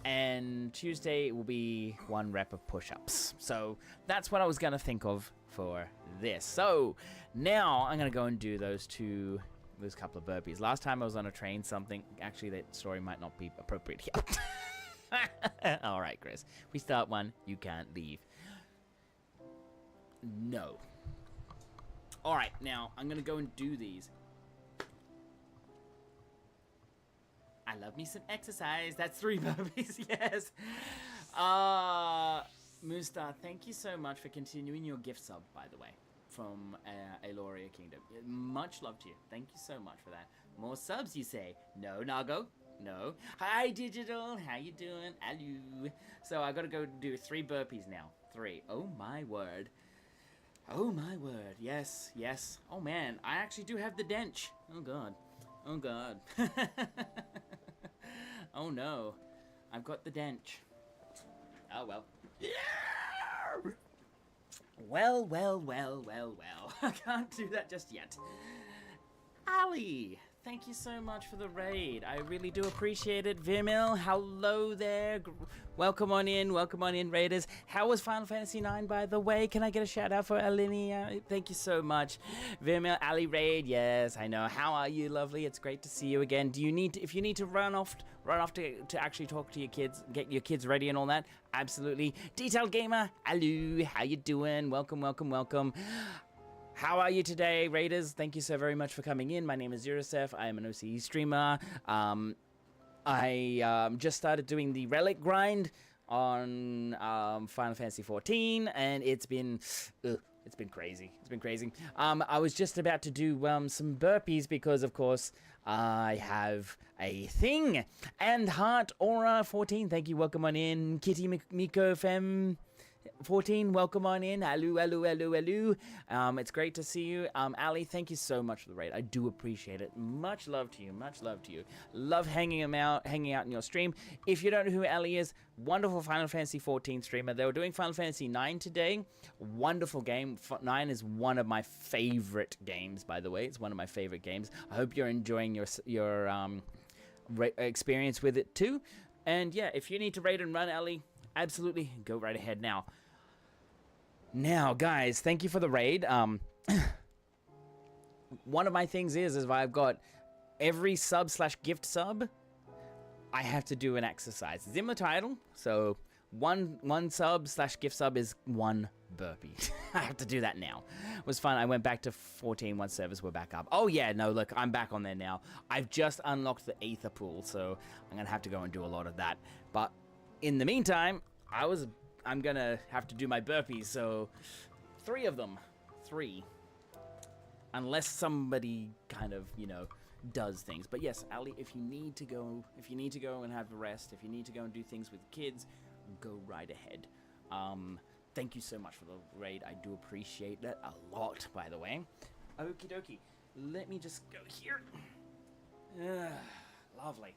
And Tuesday will be 1 rep of push-ups. So that's what I was gonna think of for this. So now I'm gonna go and do those couple of burpees. Last time I was on a train, actually that story might not be appropriate here. All right, Chris. We start one, you can't leave. No. All right, now I'm gonna go and do these. I love me some exercise. That's 3 burpees. Yes. Moonstar, thank you so much for continuing your gift sub, by the way, from Aloria Kingdom. Much love to you. Thank you so much for that. More subs, you say? No, Nago. No. Hi, Digital. How you doing? Hello. So I gotta go do 3 burpees now. 3. Oh my word. Oh my word. Yes. Oh man, I actually do have the dench. Oh god. Oh no. I've got the dench. Oh well. Well. I can't do that just yet. Ali, thank you so much for the raid. I really do appreciate it. Vimil, hello there. Welcome on in, raiders. How was Final Fantasy IX, by the way? Can I get a shout out for Alinea? Thank you so much. Vimil, Ali raid, yes, I know. How are you, lovely? It's great to see you again. If you need to run off to actually talk to your kids, get your kids ready and all that, absolutely. Detailed Gamer, hello, how you doing? Welcome. How are you today, Raiders? Thank you so very much for coming in. My name is Zerosef. I am an OCE streamer. I just started doing the relic grind on Final Fantasy XIV, and it's been crazy. I was just about to do some burpees because, of course, I have a thing. And Heart Aura 14, thank you. Welcome on in. Kitty Miko Fem 14, welcome on in. Hello. It's great to see you. Ali, thank you so much for the raid. I do appreciate it. Much love to you. Love hanging out in your stream. If you don't know who Ali is, wonderful Final Fantasy 14 streamer. They were doing Final Fantasy 9 today. Wonderful game. 9 is one of my favorite games, by the way. It's one of my favorite games. I hope you're enjoying your experience with it too. And yeah, if you need to raid and run, Ali, absolutely go right ahead now. Now, guys, thank you for the raid. One of my things is I've got every sub/gift sub, I have to do an exercise. It's in the title, so one sub/gift sub is 1 burpee. I have to do that now. It was fun. I went back to 14 once servers were back up. Oh yeah, no, look, I'm back on there now. I've just unlocked the Aether pool, so I'm gonna have to go and do a lot of that. But in the meantime, I'm gonna have to do my burpees, so 3 of them. 3. Unless somebody kind of, does things. But yes, Ali, if you need to go and have a rest, if you need to go and do things with kids, go right ahead. Thank you so much for the raid. I do appreciate that a lot, by the way. Okie dokie. Let me just go here. Lovely.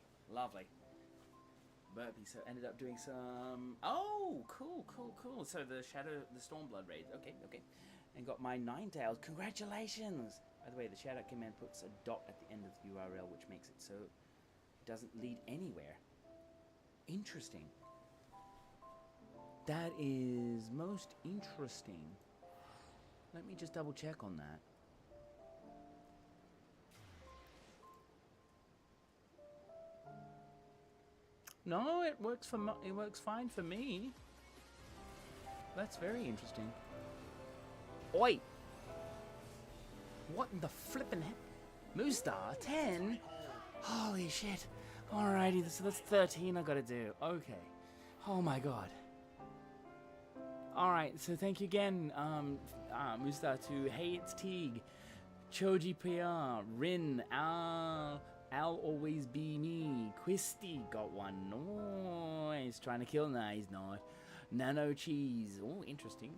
Burpee. So ended up doing some... Oh, cool. So the Stormblood raid. Okay. And got my Ninetales. Congratulations! By the way, the shoutout command puts a dot at the end of the URL, which makes it so it doesn't lead anywhere. Interesting. That is most interesting. Let me just double check on that. No, it works fine for me. That's very interesting. Oi! What in the flippin' heck? Moostar, 10? Holy shit. Alrighty, so that's 13 I gotta do. Okay. Oh my god. Alright, so thank you again, Moostar, to Hey It's Teague, Choji PR, Rin, I'll always be me, Quisty got one, nice, trying to kill, nah, he's not, Nano Cheese, oh, interesting,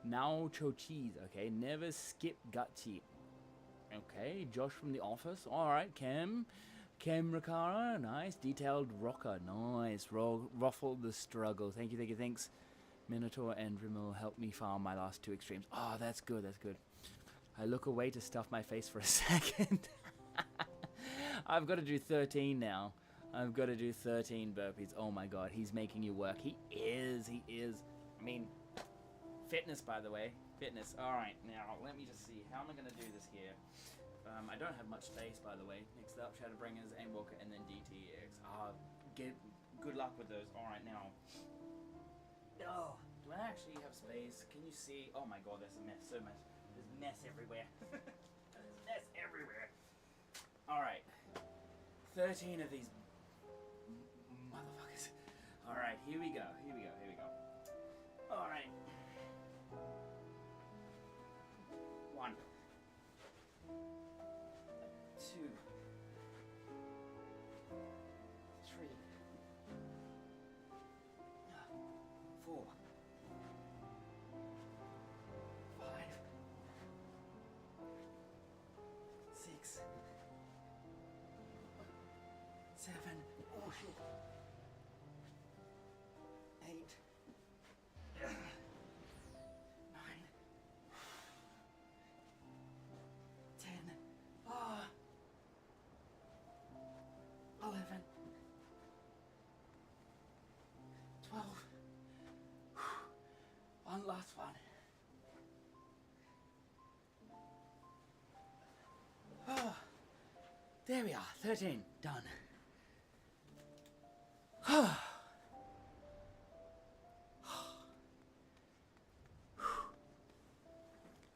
Naocho Cheese, okay, Never Skip Gutsy, okay, Josh from the office, alright, Kem Rakara, nice, Detailed Rocker, nice, Ruffle the Struggle, thank you, thanks. Minotaur and Rimmel helped me farm my last 2 extremes. Oh, that's good. I look away to stuff my face for a second. I've got to do 13 now. I've got to do 13 burpees. Oh my god, he's making you work. He is. I mean, fitness, by the way. Fitness. Alright, now, let me just see. How am I going to do this here? I don't have much space, by the way. Next up, Shadowbringers, Aimwalker, and then DTX. Good luck with those. Alright, now... Oh, do I actually have space? Can you see? Oh my god, there's a mess. So much. There's mess everywhere. There's mess everywhere. Alright. 13 of these motherfuckers. Alright, here we go. Alright. 1. 2. 3. 4, 5, 6, 7, oh shit, 8, 9, 10, 11, 12. One last one. Oh, there we are. 13. Done.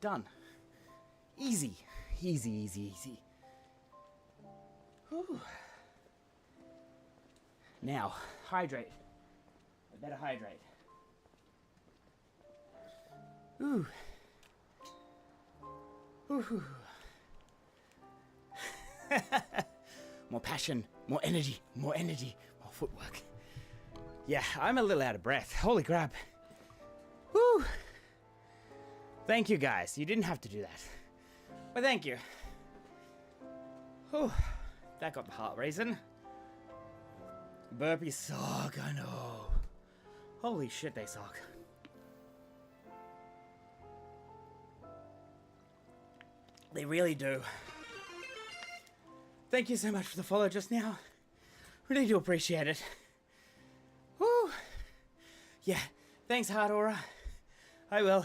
Done. Easy. Whew. Now, hydrate. I better hydrate. Ooh. Ooh. More passion, more energy, more footwork. Yeah, I'm a little out of breath. Holy crap. Woo. Thank you, guys. You didn't have to do that. But thank you. Whew. That got the heart racing. Burpees suck, I know. Holy shit, they suck. They really do. Thank you so much for the follow just now. Really do appreciate it. Whew. Yeah, thanks, Hard Aura. I will.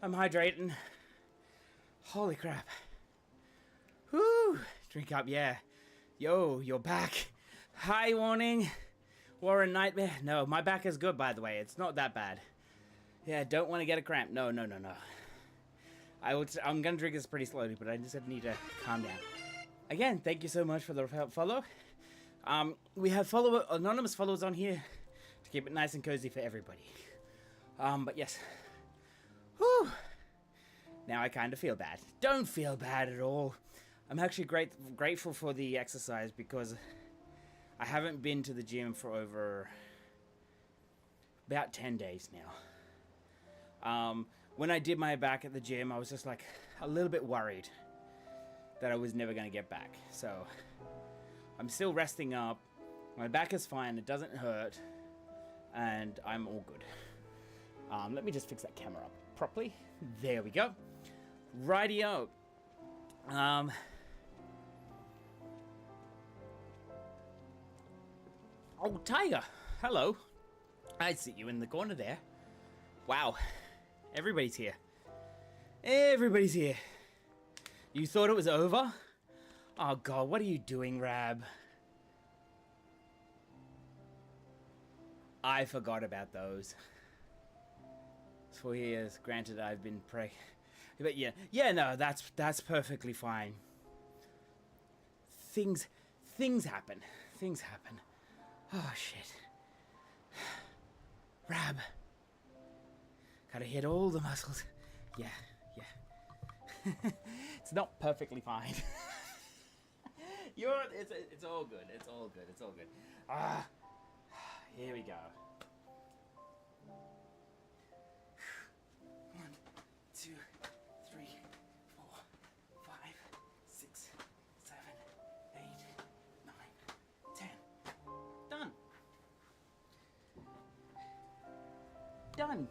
I'm hydrating. Holy crap. Whew. Drink up, yeah. Yo, you're back. Hi, warning. Warren Nightmare. No, my back is good, by the way. It's not that bad. Yeah, don't want to get a cramp. No. I'm going to drink this pretty slowly, but I just need to calm down. Again, thank you so much for the follow. We have anonymous followers on here to keep it nice and cozy for everybody. But yes. Whew. Now I kind of feel bad. Don't feel bad at all. I'm actually grateful for the exercise because I haven't been to the gym for over about 10 days now. When I did my back at the gym, I was just like a little bit worried that I was never going to get back. So I'm still resting up. My back is fine. It doesn't hurt. And I'm all good. Let me just fix that camera up properly. There we go. Rightio. Oh, Tiger. Hello. I see you in the corner there. Wow. Everybody's here. Everybody's here. You thought it was over? Oh, God. What are you doing, Rab? I forgot about those. 4 years. Granted, I've been but yeah, no, that's perfectly fine. Things happen. Things happen. Oh shit. Rab. Gotta hit all the muscles. Yeah. It's not perfectly fine. It's all good. It's all good. Ah. Here we go. 1, 2, 3, 4, 5, 6, 7, 8, 9, 10. Done.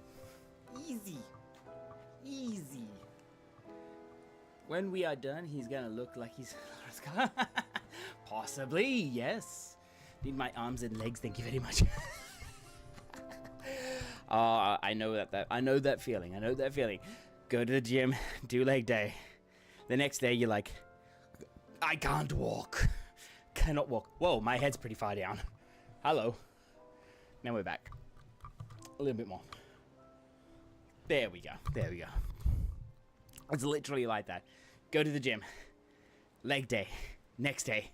Easy. When we are done, he's gonna look like he's possibly, yes. Need my arms and legs, thank you very much. I know that feeling. Go to the gym, do leg day. The next day you're like, I can't walk. Cannot walk. Whoa, my head's pretty far down. Hello. Now we're back. A little bit more. There we go. It's literally like that. Go to the gym. Leg day. Next day.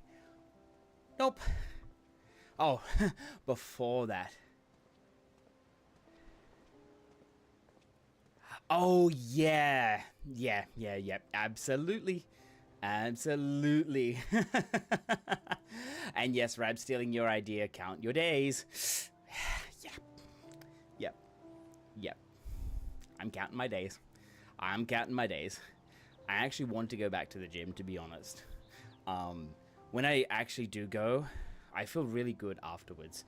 Nope. Oh, before that. Oh, yeah. Absolutely. And yes, Rab stealing your idea. Count your days. Yep. I'm counting my days. I actually want to go back to the gym, to be honest. When I actually do go, I feel really good afterwards.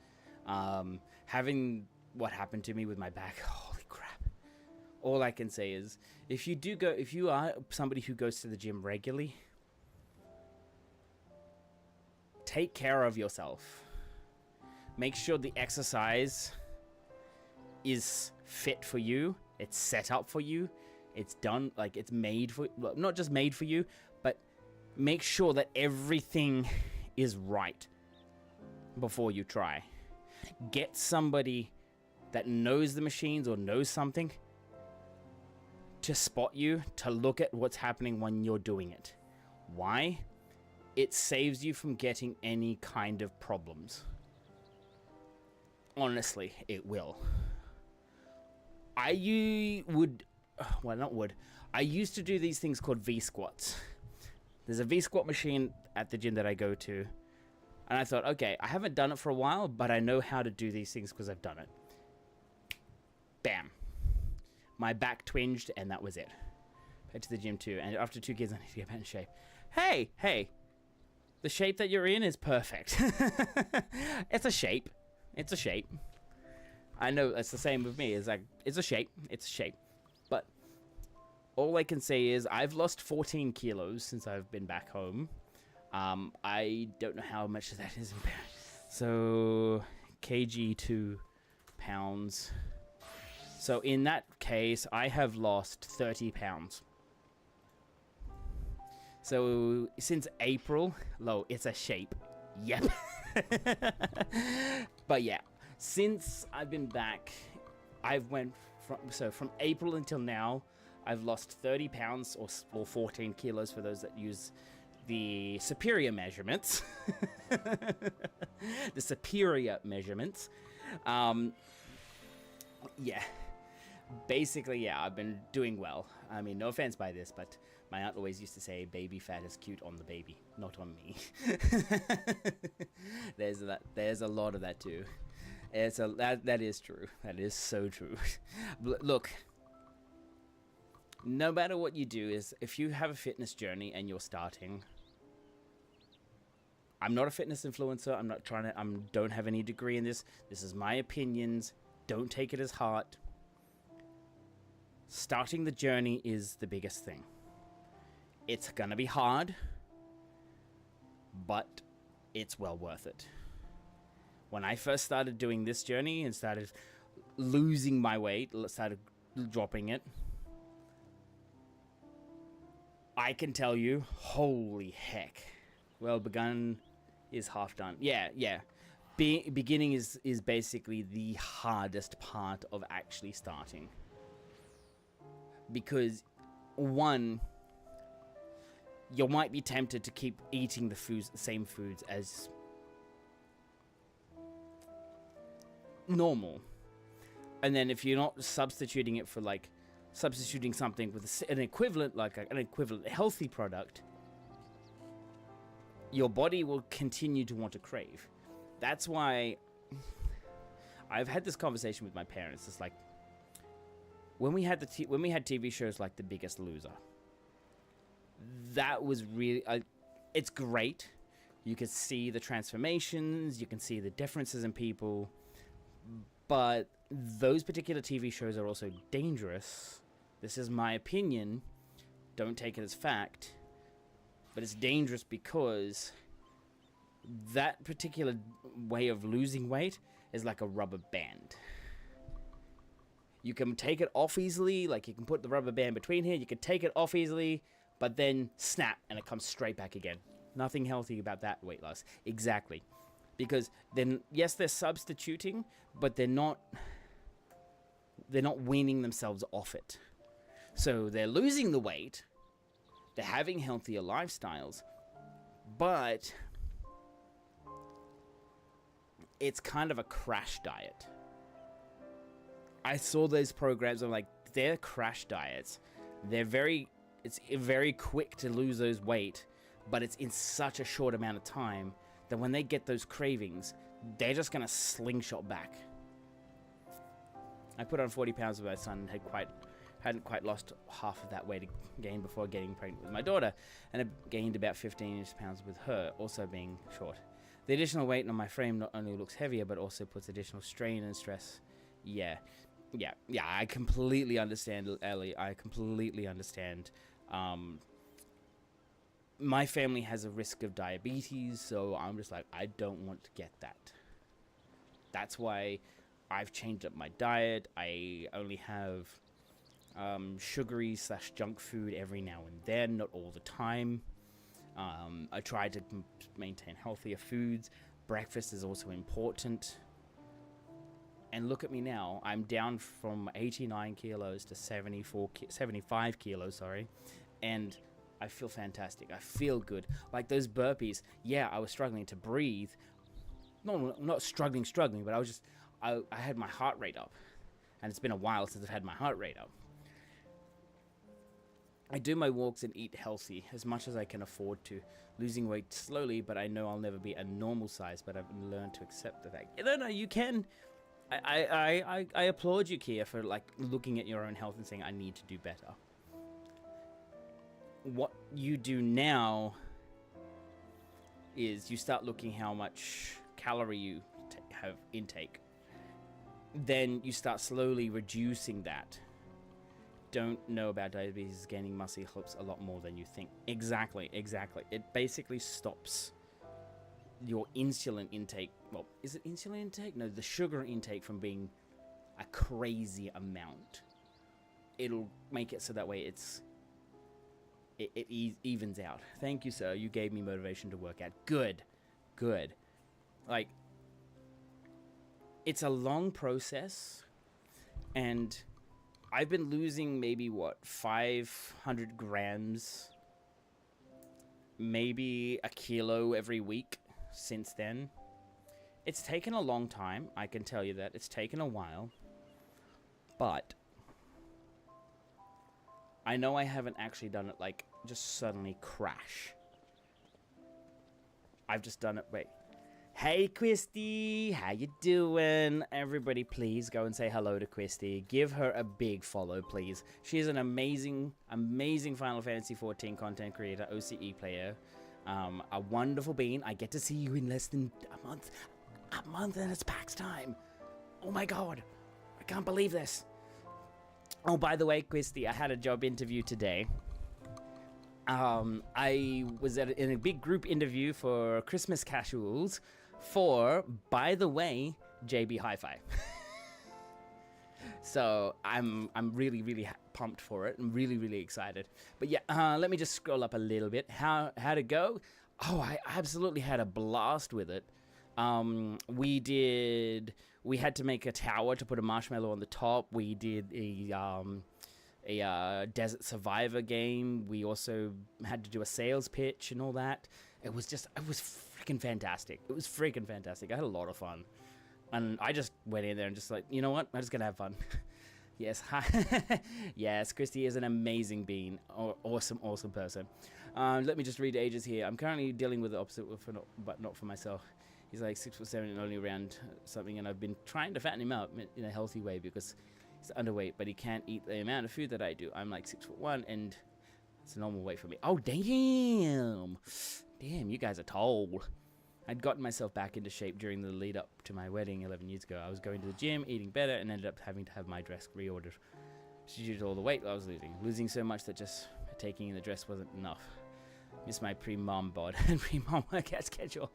Having what happened to me with my back, holy crap. All I can say is, if you are somebody who goes to the gym regularly, take care of yourself. Make sure the exercise is fit for you. It's set up for you. It's done, like it's made for, not just made for you, but make sure that everything is right before you try. Get somebody that knows the machines or knows something to spot you, to look at what's happening when you're doing it. Why? It saves you from getting any kind of problems. Honestly, it will. I used to do these things called V-squats. There's a V-squat machine at the gym that I go to. And I thought, okay, I haven't done it for a while, but I know how to do these things because I've done it. Bam. My back twinged, and that was it. Back to the gym too. And after 2 kids, I need to get back in shape. Hey. The shape that you're in is perfect. It's a shape. I know it's the same with me. It's like, it's a shape. But all I can say is I've lost 14 kilos since I've been back home. I don't know how much of that is embarrassing. So kg to pounds. So in that case, I have lost 30 pounds. So since April, it's a shape. Yep. But yeah, since I've been back, I've went from April until now, I've lost 30 pounds or 14 kilos for those that use the superior measurements. The superior measurements. Yeah. Basically, yeah, I've been doing well. I mean, no offense by this, but my aunt always used to say, baby fat is cute on the baby, not on me. There's a lot of that too. That is true. That is so true. Look, no matter what you do, is if you have a fitness journey and you're starting, I'm not a fitness influencer. I'm not trying to. Don't have any degree in this. This is my opinions. Don't take it as heart. Starting the journey is the biggest thing. It's gonna be hard, but it's well worth it. When I first started doing this journey and started losing my weight, started dropping it, I can tell you, holy heck, well begun is half done. Yeah. Beginning is basically the hardest part of actually starting. Because, one, you might be tempted to keep eating the same foods as normal. And then if you're not substituting it for, like, substituting something with an equivalent, like an equivalent healthy product, your body will continue to want to crave. That's why I've had this conversation with my parents. It's like, when we had TV shows like The Biggest Loser, that was really it's great. You can see the transformations, you can see the differences in people, but those particular TV shows are also dangerous. This is my opinion. Don't take it as fact, but it's dangerous because that particular way of losing weight is like a rubber band. You can take it off easily, like you can put the rubber band between here, you can take it off easily, but then snap and it comes straight back again. Nothing healthy about that weight loss. Exactly. Because then, yes, they're substituting, but they're not weaning themselves off it. So they're losing the weight, they're having healthier lifestyles, but it's kind of a crash diet. I saw those programs. I'm like, they're crash diets. It's very quick to lose those weight, but it's in such a short amount of time that when they get those cravings, they're just gonna slingshot back. I put on 40 pounds with my son and hadn't quite lost half of that weight again before getting pregnant with my daughter, and I gained about 15 pounds with her, also being short. The additional weight on my frame not only looks heavier, but also puts additional strain and stress. Yeah, I completely understand, Ellie. I completely understand. My family has a risk of diabetes, so I'm just like, I don't want to get that. That's why I've changed up my diet. I only have sugary / junk food every now and then, not all the time. I try to maintain healthier foods. Breakfast is also important. And look at me now. I'm down from 89 kilos to 75 kilos, sorry. And I feel fantastic. I feel good. Like those burpees, yeah, I was struggling to breathe. No, not struggling, but I had my heart rate up. And it's been a while since I've had my heart rate up. I do my walks and eat healthy as much as I can afford to. Losing weight slowly, but I know I'll never be a normal size, but I've learned to accept the fact. No, you can. I applaud you, Kia, for like looking at your own health and saying, I need to do better. What you do now is you start looking how much calorie you have intake. Then you start slowly reducing that. Don't know about diabetes. Gaining muscle helps a lot more than you think. Exactly. It basically stops your insulin intake. Well, is it insulin intake? No, the sugar intake from being a crazy amount. It'll make it so that way it evens out. Thank you, sir. You gave me motivation to work out. Good. Good. Like, it's a long process, and I've been losing maybe, 500 grams, maybe a kilo every week since then. It's taken a long time, I can tell you that. It's taken a while, but I know I haven't actually done it, like, just suddenly crash. I've just done it, wait. Hey, Christy, how you doing? Everybody, please go and say hello to Christy. Give her a big follow, please. She's an amazing, amazing Final Fantasy XIV content creator, OCE player. A wonderful being. I get to see you in less than a month. A month and it's PAX time. Oh my god. I can't believe this. Oh, by the way, Christy, I had a job interview today. I was in a big group interview for Christmas Casuals for, by the way, JB Hi-Fi. So I'm really, really pumped for it. I'm really, really excited. But yeah, let me just scroll up a little bit. How'd it go? Oh, I absolutely had a blast with it. We had to make a tower to put a marshmallow on the top. We did a Desert Survivor game. We also had to do a sales pitch and all that. It was freaking fantastic. It was freaking fantastic. I had a lot of fun. And I just went in there and just like, you know what? I'm just going to have fun. Yes. Yes, Christy is an amazing being. Awesome, awesome person. Let me just read ages here. I'm currently dealing with the opposite, but not for myself. He's like 6'7" and only around something, and I've been trying to fatten him up in a healthy way because he's underweight, but he can't eat the amount of food that I do. I'm like 6'1", and it's a normal weight for me. Oh, damn. Damn, you guys are tall. I'd gotten myself back into shape during the lead up to my wedding 11 years ago. I was going to the gym, eating better, and ended up having to have my dress reordered due to all the weight I was losing. Losing so much that just taking in the dress wasn't enough. Miss my pre-mom bod and pre-mom workout schedule.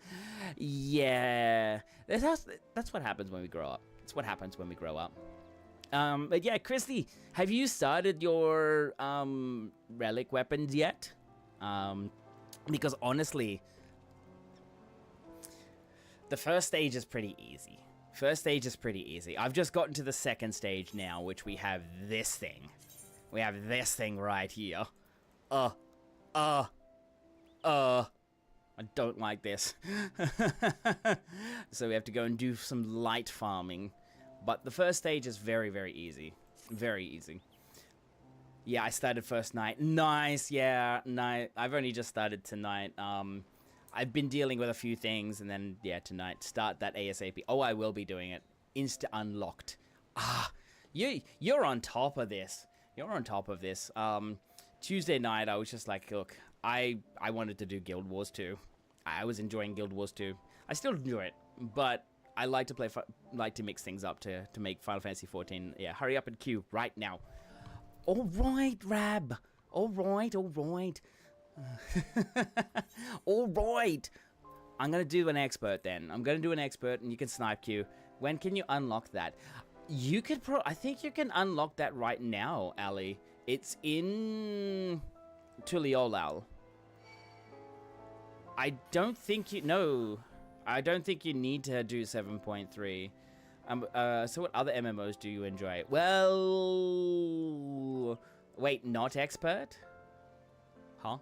Yeah, that's what happens when we grow up. That's what happens when we grow up. But yeah, Christy, have you started your relic weapons yet? Because honestly, the first stage is pretty easy. I've just gotten to the second stage now, which we have this thing. We have this thing right here. I don't like this. So we have to go and do some light farming. But the first stage is very, very easy. Very easy. Yeah, I started first night. Nice, yeah, nice. I've only just started tonight. I've been dealing with a few things, and then, yeah, tonight, start that ASAP. Oh, I will be doing it. Insta unlocked. You're on top of this. You're on top of this. Tuesday night, I was just like, look, I wanted to do Guild Wars 2. I was enjoying Guild Wars 2. I still enjoy it, but I like to like to mix things up to make Final Fantasy XIV. Yeah, hurry up and queue right now. All right, Rab. All right. All right. I'm going to do an expert then. I'm going to do an expert, and you can snipe queue. When can you unlock that? You could I think you can unlock that right now, Ali. It's in Tuliolal. I don't think you need to do 7.3. So what other MMOs do you enjoy? Well, wait, not expert? Huh?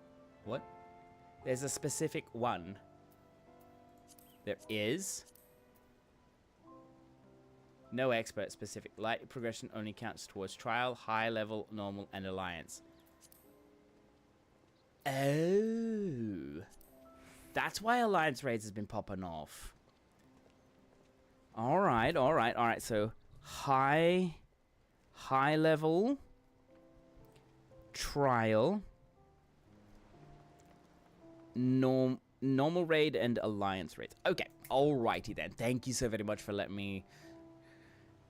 What? There's a specific one. There is. No expert specific. Light progression only counts towards trial, high level, normal, and alliance. Oh. That's why alliance raids has been popping off. Alright. So high level, trial, normal raid, and alliance raids. Okay, alrighty then. Thank you so very much for letting me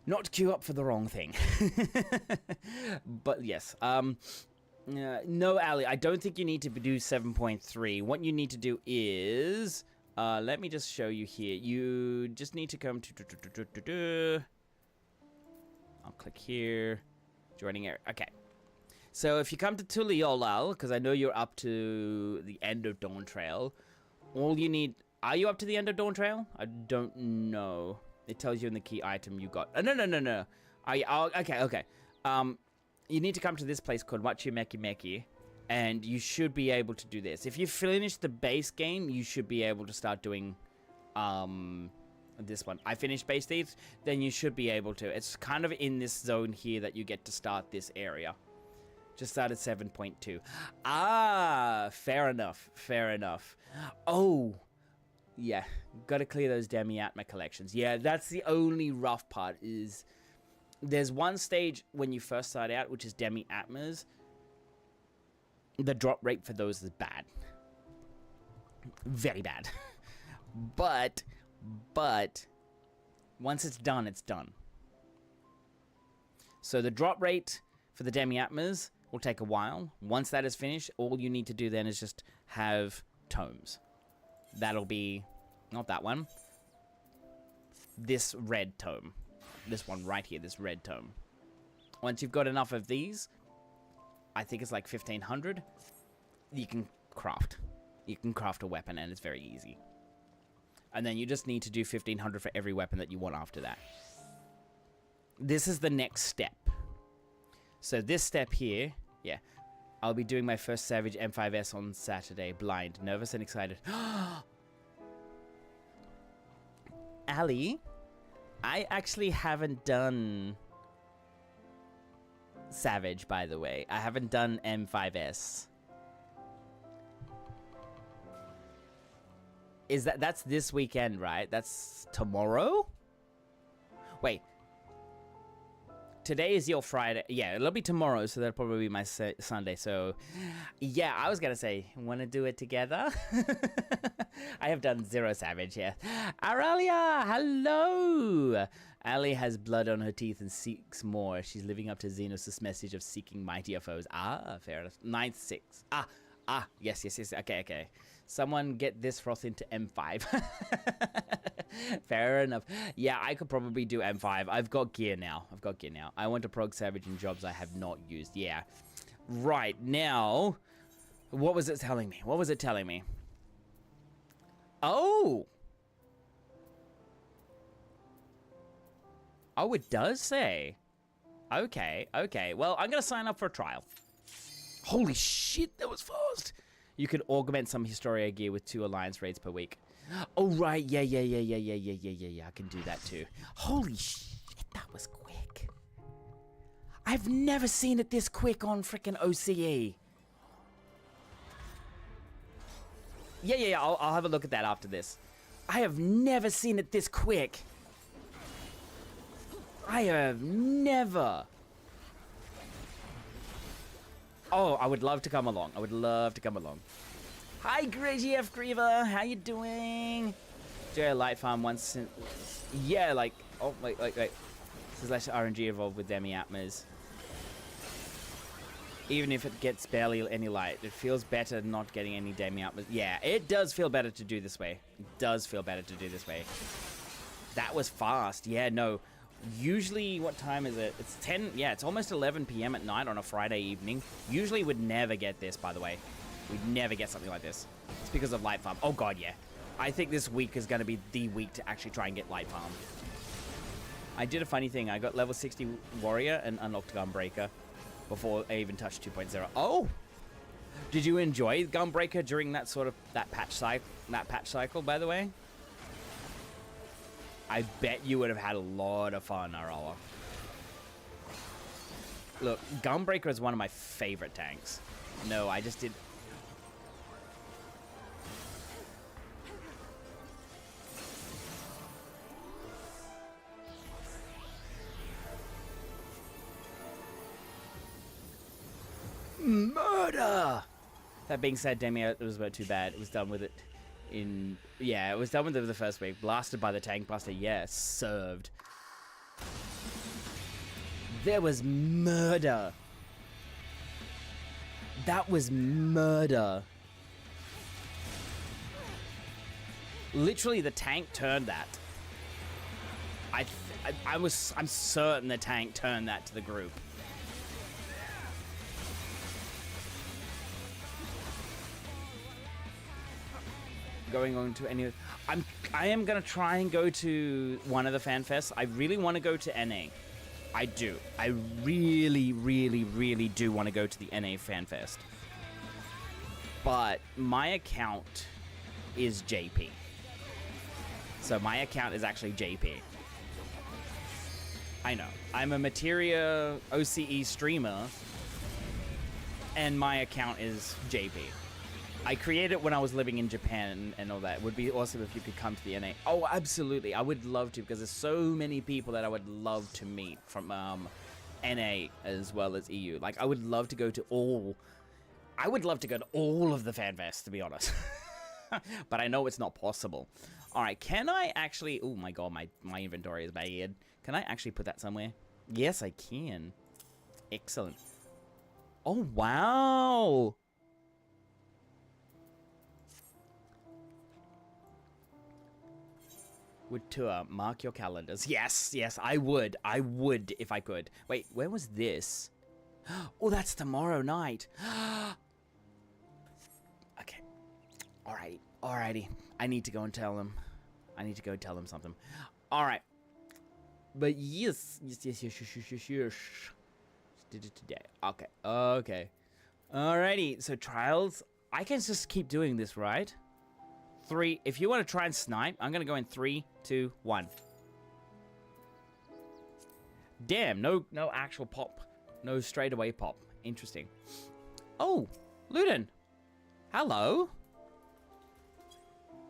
not queue up for the wrong thing. But yes, no, Ali, I don't think you need to do 7.3. What you need to do is Let me just show you here. You just need to come to... I'll click here. Joining area. Okay. So if you come to Tuliolal, because I know you're up to the end of Dawn Trail, all you need... Are you up to the end of Dawn Trail? I don't know. It tells you in the key item you got... No. Are you... Oh, okay. You need to come to this place called Wachi Meki Meki, and you should be able to do this. If you finish the base game, you should be able to start doing this one. I finished base thieves, then you should be able to. It's kind of in this zone here that you get to start this area. Just started 7.2. Ah, fair enough. Oh, yeah, gotta clear those Demi-Atma collections. Yeah, that's the only rough part is there's one stage when you first start out, which is Demi-Atmas. The drop rate for those is bad. Very bad. But once it's done, it's done. So the drop rate for the Demi-Atmas will take a while. Once that is finished, all you need to do then is just have tomes. That'll be, not that one, this red tome. This one right here, this red tome. Once you've got enough of these, I think it's like 1,500, you can craft. You can craft a weapon, and it's very easy. And then you just need to do 1,500 for every weapon that you want after that. This is the next step. So this step here, yeah. I'll be doing my first Savage M5S on Saturday. Blind, nervous, and excited. Ali, I actually haven't done Savage, by the way. I haven't done M5S. That's this weekend, right? That's tomorrow? Wait. Today is your Friday. Yeah, it'll be tomorrow, so that'll probably be my Sunday. So, yeah, I was going to say, want to do it together? I have done 0 Savage, yeah. Aralia, hello! Ali has blood on her teeth and seeks more. She's living up to Xenos' message of seeking mightier foes. Ah, fair enough. 9-6. Yes. Okay. Someone get this froth into M5. Fair enough. Yeah, I could probably do M5. I've got gear now. I want to prog Savage in jobs I have not used. Yeah. Right, now, what was it telling me? Oh! Oh, it does say. Okay. Well, I'm going to sign up for a trial. Holy shit, that was fast. You can augment some Historia gear with 2 Alliance raids per week. Oh, right. Yeah. I can do that too. Holy shit, that was quick. I've never seen it this quick on freaking OCE. Yeah, I'll have a look at that after this. I have never seen it this quick. I have never. Oh, I would love to come along. Hi, Crazy F. Griever. How you doing? Enjoy a light farm once in... Yeah, like... Oh, wait. This is less RNG involved with Demi-Atmas. Even if it gets barely any light, it feels better not getting any Demi-Atmas. Yeah, it does feel better to do this way. That was fast. Yeah, no. Usually, what time is it? It's 10, yeah, it's almost 11 p.m. at night on a Friday evening. Usually would never get this, by the way. We'd never get something like this. It's because of Light Farm. Oh god, yeah. I think this week is going to be the week to actually try and get Light Farm. I did a funny thing. I got level 60 Warrior and unlocked Gunbreaker before I even touched 2.0. Oh! Did you enjoy Gunbreaker during that patch cycle, by the way? I bet you would have had a lot of fun, Arawa. Look, Gunbreaker is one of my favorite tanks. No, I just did... Murder! That being said, Demi, it was about too bad. It was done with it in... Yeah, it was done with it the first week. Blasted by the tank buster. Yeah, served. There was murder. That was murder. Literally, the tank turned that. I'm certain the tank turned that to the group. Going on to any... I am gonna try and go to one of the fan fests. I really want to go to NA. I do. I really, really, really do want to go to the NA fan fest. But my account is JP. So my account is actually JP. I know. I'm a Materia OCE streamer, and my account is JP. I created it when I was living in Japan and all that. It would be awesome if you could come to the NA. Oh, absolutely. I would love to, because there's so many people that I would love to meet from NA as well as EU. Like, I would love to go to all... I would love to go to all of the fan fests, to be honest. But I know it's not possible. All right, can I actually... Oh, my God, my inventory is bad. Can I actually put that somewhere? Yes, I can. Excellent. Oh, wow. Would tour. Mark your calendars. Yes, yes, I would. I would if I could. Wait, where was this? Oh, that's tomorrow night. Okay. Alrighty. Alrighty. I need to go and tell him. I need to go tell him something. Alright. But yes. Yes. Did it today. Okay. Okay. Alrighty. So trials. I can just keep doing this, right? 3. If you want to try and snipe, I'm going to go in 3, 2, 1. Damn, no actual pop. No straightaway pop. Interesting. Oh, Luden. Hello.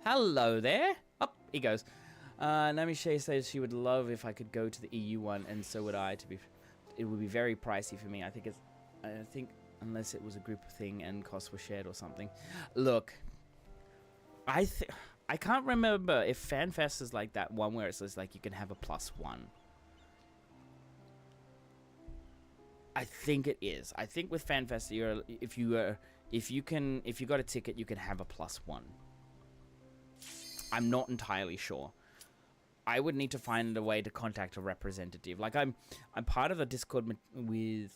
Hello there. Up he goes. Namishe says she would love if I could go to the EU one, and so would I. It would be very pricey for me. I think unless it was a group thing and costs were shared or something. Look. I can't remember if FanFest is like that one where it says like you can have a +1. I think it is. I think with FanFest, if you got a ticket, you can have a +1. I'm not entirely sure. I would need to find a way to contact a representative. Like I'm part of a Discord with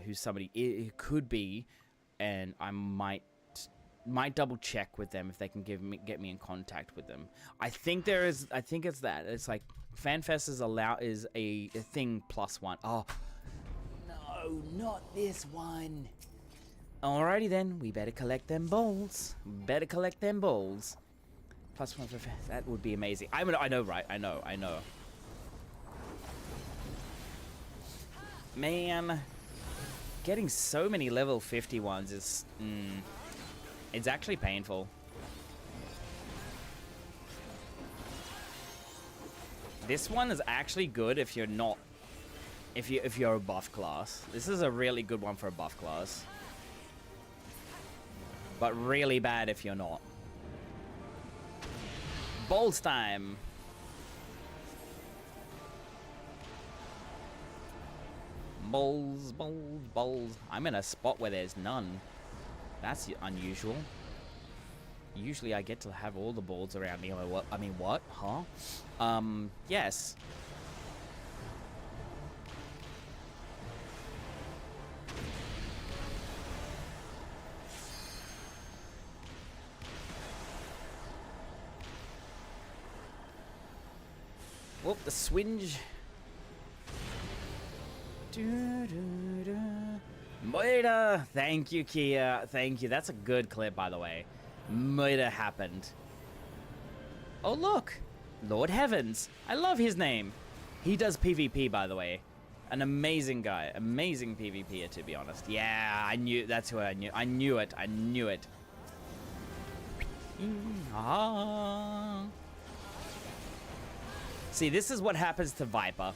who's somebody it could be, and I might double check with them if they can get me in contact with them. I think it's that. It's like FanFest is a thing +1. Oh no, not this one. Alrighty then, we better collect them balls. +1 for that would be amazing. I know, right? I know. Man, getting so many level 51s is it's actually painful. This one is actually good if you're not... If you're a buff class. This is a really good one for a buff class. But really bad if you're not. Balls time! Balls. I'm in a spot where there's none. That's unusual. Usually I get to have all the balls around me. I mean, what? Huh? Yes. Whoop, the swinge. Moira! Thank you, Kia. Thank you. That's a good clip, by the way. Moira happened. Oh, look. Lord Heavens. I love his name. He does PvP, by the way. An amazing guy. Amazing PvPer, to be honest. Yeah, I knew. That's who I knew. I knew it. See, this is what happens to Viper.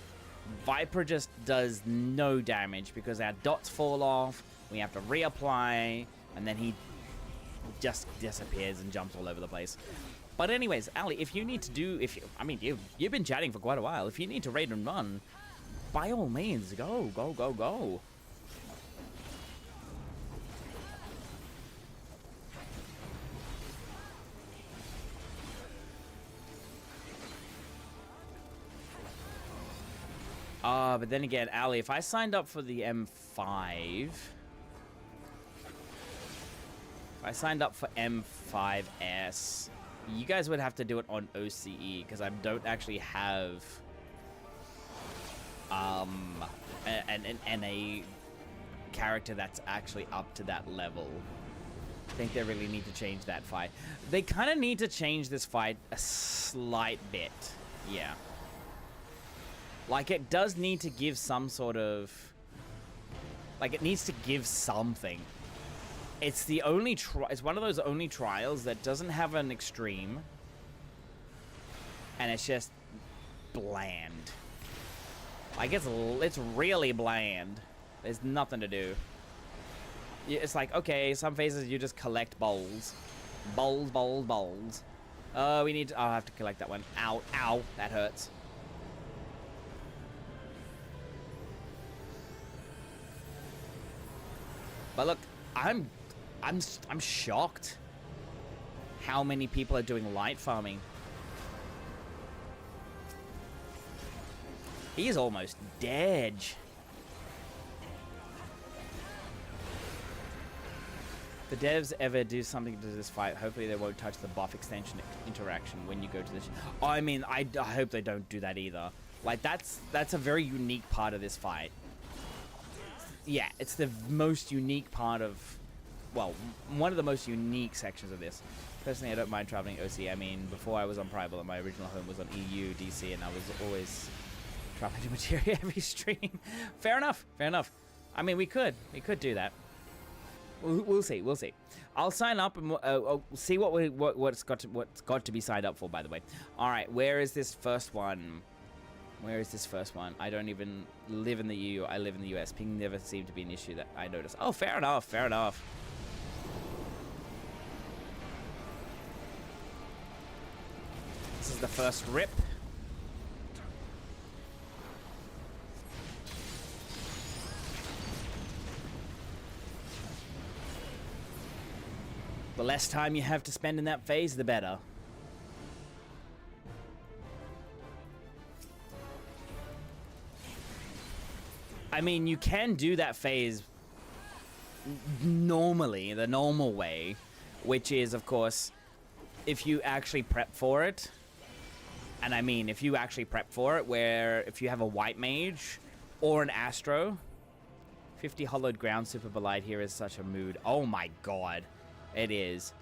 Viper just does no damage because our dots fall off, we have to reapply, and then he just disappears and jumps all over the place. But anyways, Ali, if you need to do, you've been chatting for quite a while. If you need to raid and run, by all means, go. But then again, Ali, if I signed up for the M5... If I signed up for M5S, you guys would have to do it on OCE, because I don't actually have... an NA character that's actually up to that level. I think they really need to change that fight. They kind of need to change this fight a slight bit. Yeah. Like, it does need to give some sort of... Like, it needs to give something. It's the only... It's one of those only trials that doesn't have an extreme. And it's just bland. Like, it's really bland. There's nothing to do. It's like, okay, some phases you just collect bowls. Bowls. Oh, we need to... Oh, I have to collect that one. Ow, ow, that hurts. But look, I'm shocked how many people are doing light farming. He is almost dead. If the devs ever do something to this fight, hopefully they won't touch the buff extension interaction when you go to this. Oh, I mean, I hope they don't do that either. Like, that's a very unique part of this fight. Yeah, it's the most unique part of... Well, one of the most unique sections of this. Personally, I don't mind traveling OC. I mean, before I was on Primal, my original home was on EU, DC, and I was always traveling to Materia every stream. Fair enough. I mean, we could do that. We'll see. I'll sign up and I'll see what's got to be signed up for. By the way, all right. Where is this first one? I don't even live in the EU. I live in the US. Ping never seemed to be an issue that I noticed. Oh, fair enough. This is the first rip. The less time you have to spend in that phase, the better. I mean, you can do that phase normally, the normal way, which is, of course, if you actually prep for it. And I mean, if you actually prep for it, where if you have a white mage or an Astro, 50 hollowed ground super belide here is such a mood. Oh my god. It is.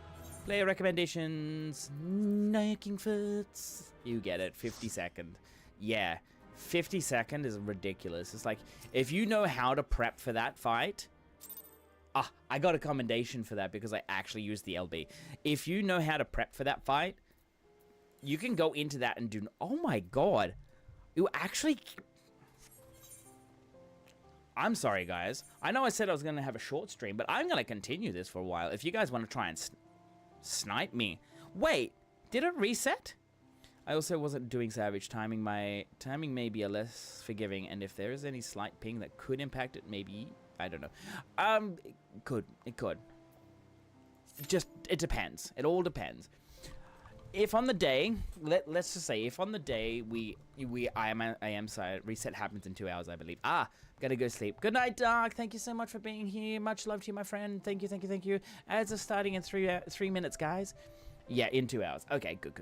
Player recommendations. Knocking foots. You get it. 50-second. Yeah. 50-second is ridiculous. It's like, if you know how to prep for that fight... Ah, I got a commendation for that because I actually used the LB. If you know how to prep for that fight, you can go into that and do... Oh my god. You actually... I'm sorry, guys. I know I said I was going to have a short stream, but I'm going to continue this for a while. If you guys want to try and snipe me. Wait, did it reset? I also wasn't doing Savage. Timing may be a less forgiving, and if there is any slight ping that could impact it, maybe... I don't know. It could. Just, it depends. It all depends. If on the day, let's just say, if on the day I am sorry, reset happens in 2 hours, I believe. Gotta go sleep. Good night, Dark. Thank you so much for being here. Much love to you, my friend. Thank you. Ads are starting in 3 minutes, guys. Yeah, in 2 hours. Okay, good.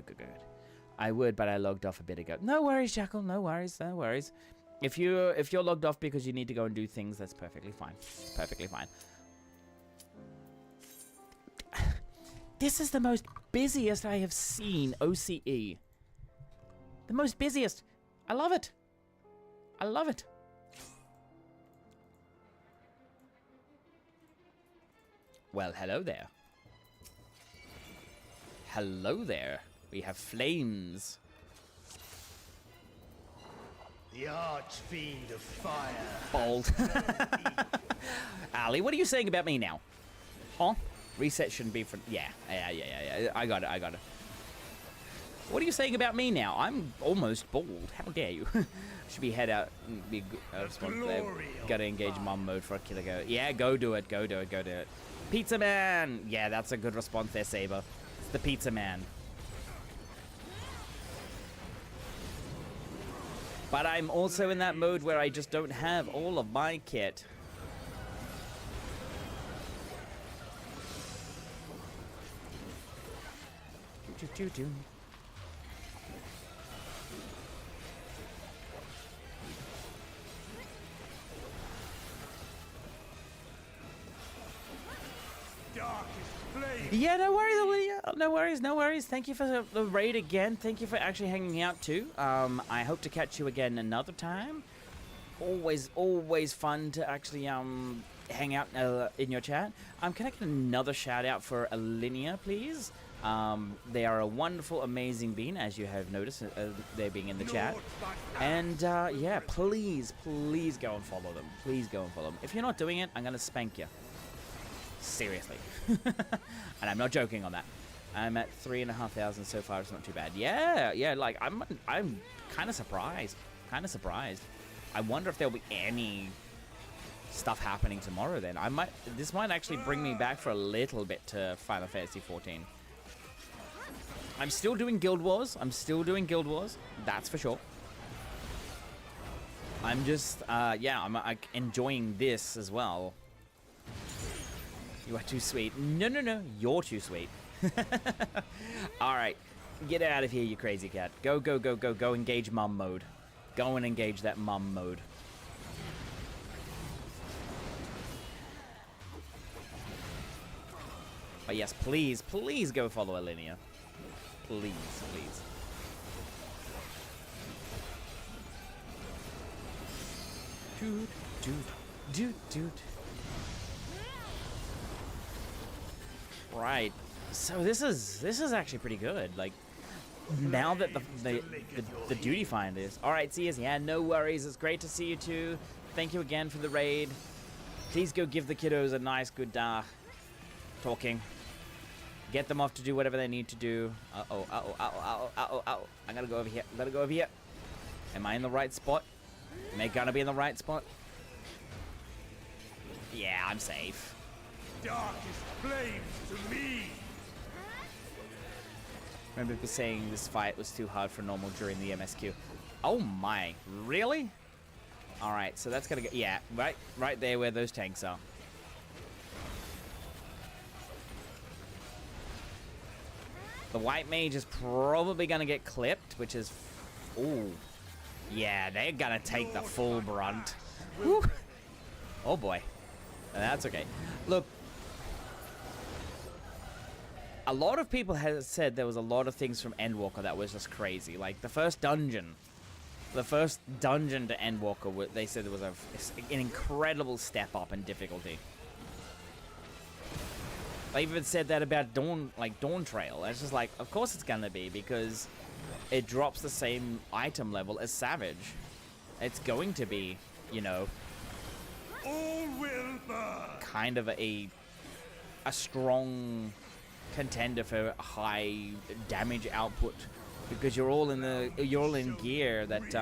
I would, but I logged off a bit ago. No worries, Jackal. No worries. If you're logged off because you need to go and do things, that's perfectly fine. This is the most busiest I have seen OCE. The most busiest. I love it. Well, hello there. We have flames. The Archfiend of Fire. Bold. Ali, what are you saying about me now? Huh? Reset shouldn't be for... Yeah. I got it. What are you saying about me now? I'm almost bald. How dare you? Should be head out and be responsible. Gotta engage mom mode for a killer go. Yeah, go do it. Pizza Man! Yeah, that's a good response there, Saber. It's the Pizza Man. But I'm also in that mode where I just don't have all of my kit. Do. Yeah, no worries, Olivia. No worries, no worries. Thank you for the raid again. Thank you for actually hanging out too. I hope to catch you again another time. Always fun to actually hang out in your chat. Can I get another shout out for Alinea, please? They are a wonderful, amazing bean, as you have noticed, they're being in the chat. And yeah, please go and follow them. Please go and follow them. If you're not doing it, I'm gonna spank you. Seriously. And I'm not joking on that. I'm at 3,500 so far. It's not too bad. Yeah. Like I'm kind of surprised. I wonder if there'll be any stuff happening tomorrow. Then this might actually bring me back for a little bit to Final Fantasy XIV. I'm still doing Guild Wars. That's for sure. I'm just I'm enjoying this as well. You are too sweet. No. You're too sweet. Alright. Get out of here, you crazy cat. Go. Engage mum mode. Go and engage that mum mode. But yes, please go follow Alinea. Please. Dude. Right. So this is actually pretty good. Like, now that the duty finder is. Alright, see you. Yeah, no worries. It's great to see you too. Thank you again for the raid. Please go give the kiddos a nice good talking. Get them off to do whatever they need to do. Uh-oh. I gotta go over here. Am I in the right spot? Am I gonna be in the right spot? Yeah, I'm safe. Darkest flames to me. Remember people saying this fight was too hard for normal during the MSQ. Oh my, really? Alright, so that's gonna go, yeah, right there where those tanks are. The white mage is probably gonna get clipped, which is, ooh. Yeah, they're gonna take the full brunt. Woo. Oh boy. That's okay. Look, a lot of people have said there was a lot of things from Endwalker that was just crazy. Like the first dungeon to Endwalker, they said there was an incredible step up in difficulty. They even said that about Dawn Trail. It's just like, of course it's gonna be, because it drops the same item level as Savage. It's going to be, you know, All will burn. kind of a strong contender for high damage output, because you're all in gear that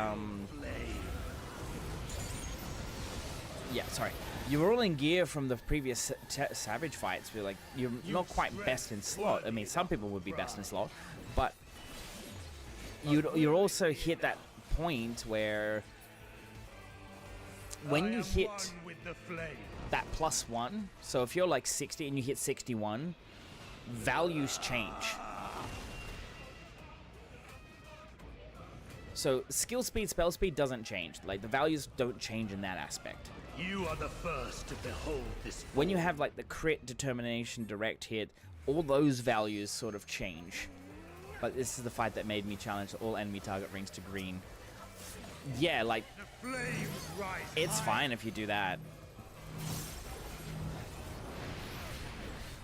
you're all in gear from the previous Savage fights. Where like you're not quite best in slot. I mean, some people would be best in slot, but you also hit that point where when you hit that +1, so if you're like 60 and you hit 61, values change. So skill speed, spell speed doesn't change. Like the values don't change in that aspect. You are the first to behold this. When you have like the crit, determination, direct hit, all those values sort of change. But this is the fight that made me challenge all enemy target rings to green. Yeah, like The flames rise it's high. fine if you do that.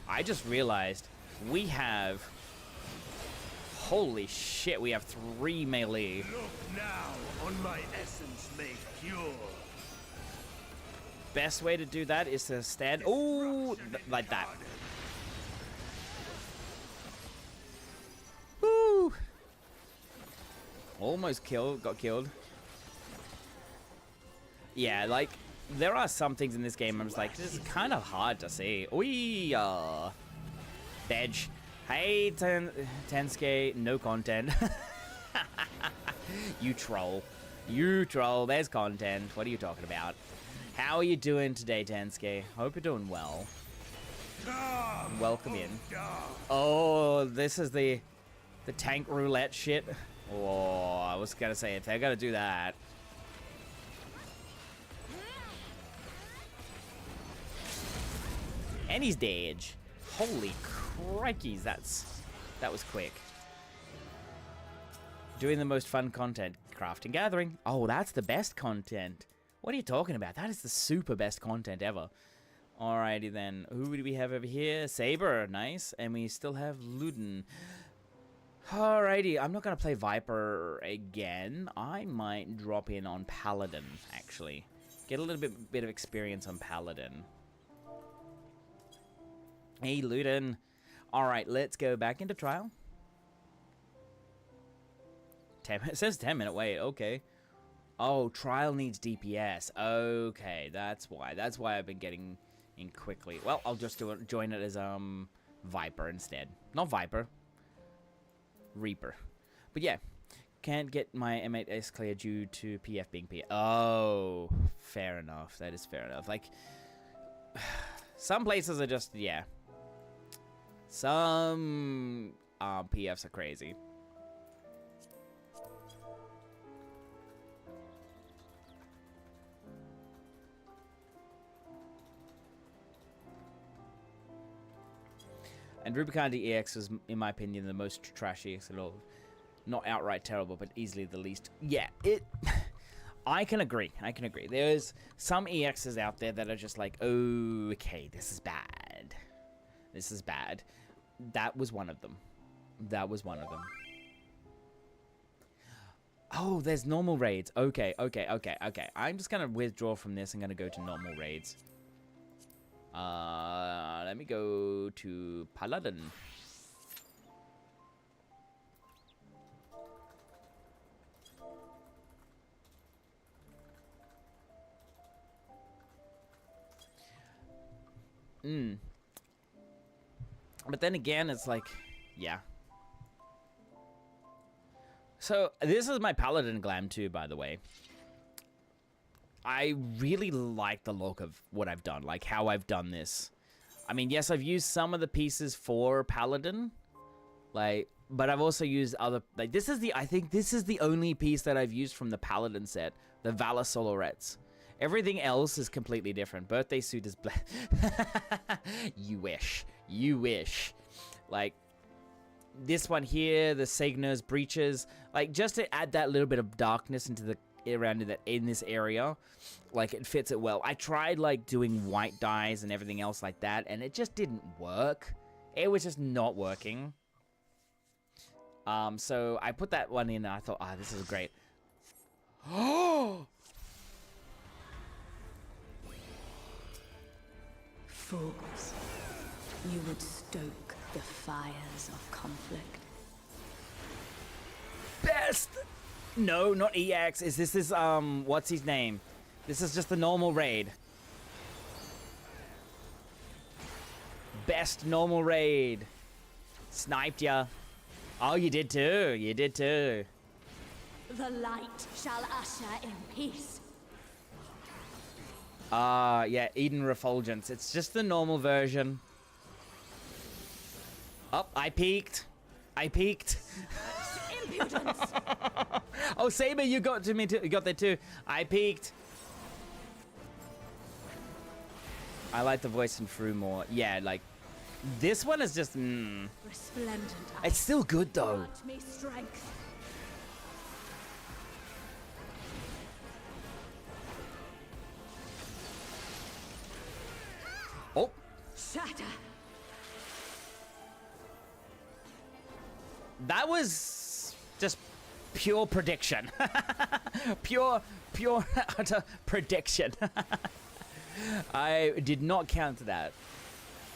I just realized we have, holy shit, we have 3 melee. Look now on my essence made pure. Best way to do that is to stand, ooh, like that. Woo! Almost got killed. Yeah, like, there are some things in this game I'm just like, this is kind of hard to see. Wee, Bedge. Hey, Tensuke, no content. You troll. You troll. There's content. What are you talking about? How are you doing today, Densuke? Hope you're doing well. Welcome in. Oh, this is the tank roulette shit. Oh, I was gonna say, if they're gonna do that. And he's dead. Holy crikeys, that was quick. Doing the most fun content. Crafting gathering. Oh, that's the best content. What are you talking about? That is the super best content ever. Alrighty then. Who do we have over here? Saber. Nice. And we still have Luden. Alrighty. I'm not going to play Viper again. I might drop in on Paladin, actually. Get a little bit of experience on Paladin. Hey, Luden. Alright, let's go back into trial. It says 10-minute wait. Okay. Oh, trial needs DPS. Okay, that's why. That's why I've been getting in quickly. Well, I'll just join it as Viper instead. Not Viper. Reaper. But yeah, can't get my M8S clear due to PF being PF. Oh, fair enough. That is fair enough. Like, some places are just, yeah. Some PFs are crazy. And Rubicon EX was, in my opinion, the most trashy EX at all. Not outright terrible, but easily the least. Yeah, I can agree. I can agree. There's some EXs out there that are just like, oh, okay, this is bad. This is bad. That was one of them. That was one of them. Oh, there's normal raids. Okay. I'm just going to withdraw from this and going to go to normal raids. Let me go to Paladin. But then again, it's like, yeah. So, this is my Paladin glam too, by the way. I really like the look of what I've done, like how I've done this. I mean, yes, I've used some of the pieces for Paladin, like, but I've also used other, like, I think this is the only piece that I've used from the Paladin set, the Valor Solorettes. Everything else is completely different. Birthday suit is black. You wish. You wish. Like, this one here, the Sagner's breeches, like, just to add that little bit of darkness into the in this area, like, it fits it well. I tried like doing white dyes and everything else like that, and it just didn't work. It was just not working. So I put that one in and I thought, this is great. Oh, fools, you would stoke the fires of conflict. Best. No, not EX. This is what's his name? This is just the normal raid. Best normal raid. Sniped ya. Oh, you did too. You did too. The light shall usher in peace. Yeah, Eden Refulgence. It's just the normal version. Oh, I peeked. I peeked. Impudence. Oh, Saber, you got to me too. You got there too. I peeked. I like the voice in Fru more. Yeah, like this one is just. Resplendent. It's still good though. Grant me strength. Oh. Shatter. That was just pure prediction. pure utter prediction. I did not count that.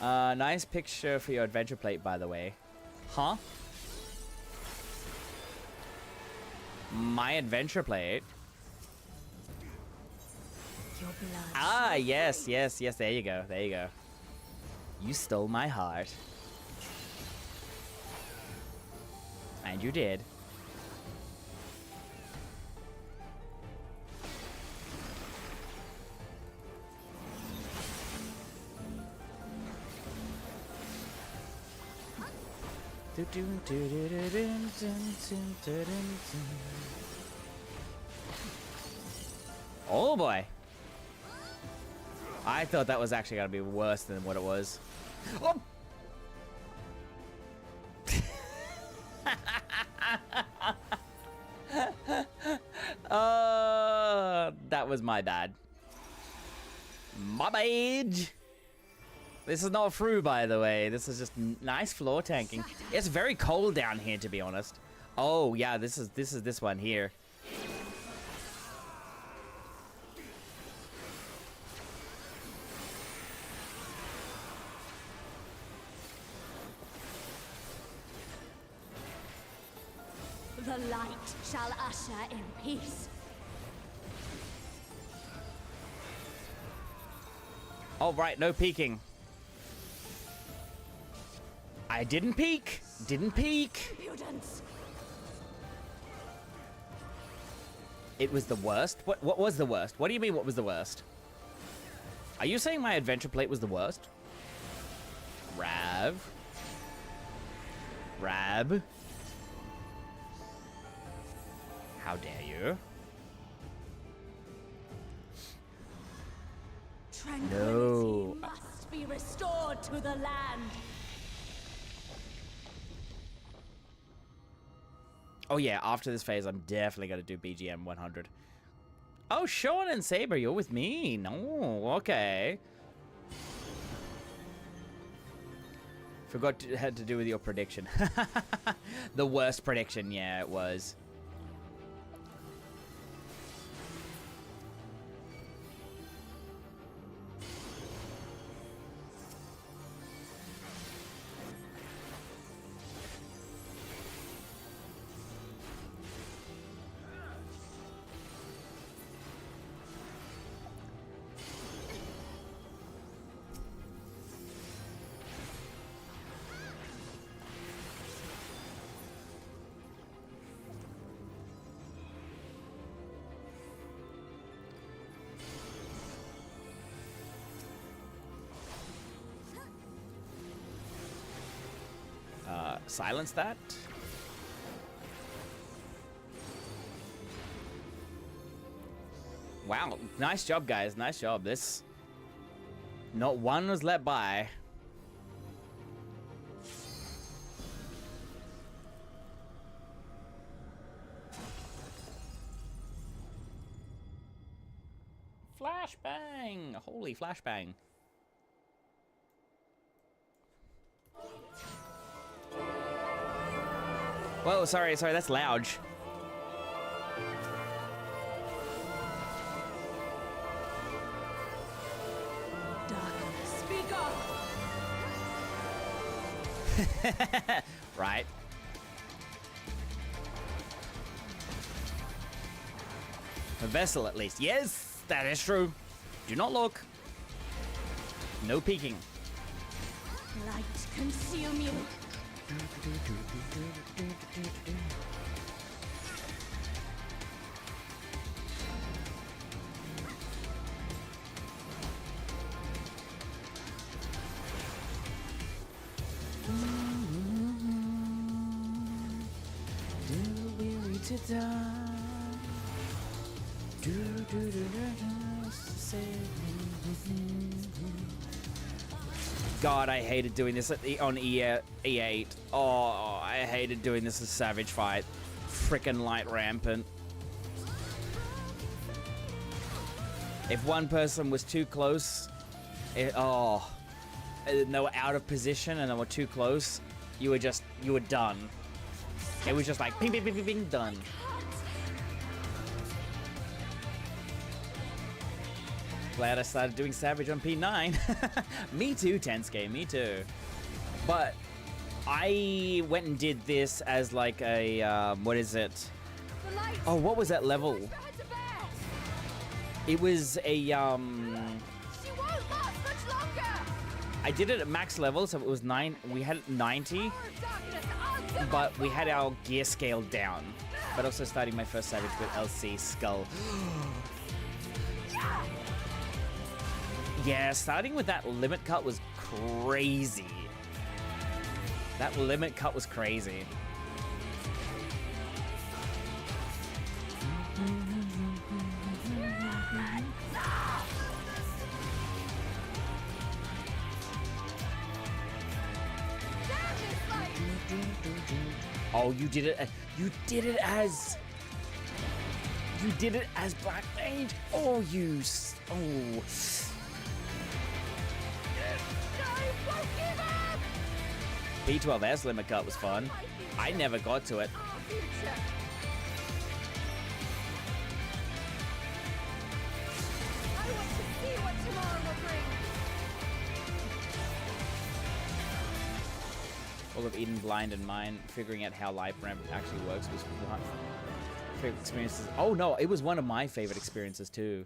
Nice picture for your adventure plate, by the way. Huh? My adventure plate? Your blood. Yes. There you go. There you go. You stole my heart. And you did. Oh boy. I thought that was actually gonna be worse than what it was. Oh! That was my bad. My bad. This is not through, by the way. This is just nice floor tanking. It's very cold down here, to be honest. Oh yeah, this is this one here. The light shall usher in peace. Oh right, no peeking. I didn't peek. Didn't peek. Impudence. It was the worst? What was the worst? What do you mean what was the worst? Are you saying my adventure plate was the worst? Rab. How dare you? Tranquility No. must be restored to the land. Oh yeah, after this phase, I'm definitely gonna do BGM 100. Oh, Sean and Saber, you're with me. No, okay. Forgot it had to do with your prediction. The worst prediction, yeah, it was. Silence that. Wow, nice job, guys. Nice job. This... Not one was let by. Flashbang! Holy flashbang. Whoa, sorry, that's loud. Darkness, speak up. Right. A vessel, at least. Yes, that is true. Do not look. No peeking. Light consume you. God, I hated doing this on E8. Oh, I hated doing this as Savage Fight. Frickin' Light Rampant. If one person was too close, they were out of position and they were too close, you were done. It was just like ping, ping, ping, ping, ping, done. Glad I started doing Savage on P9. Me too, Tensuke, me too. But I went and did this as like a, what is it? Oh, what was that level? It was a, I did it at max level, so it was 9, we had 90, but we had our gear scaled down. But also starting my first Savage with LC Skull. Yeah, starting with that limit cut was crazy. That limit cut was crazy. Oh, you did it. You did it as. You did it as Black Mage. Oh, you. Oh. P12S limit cut was fun. I never got to it. All of Eden Blind and mine, figuring out how life ramp actually works was one favorite experiences. Oh no, it was one of my favorite experiences too.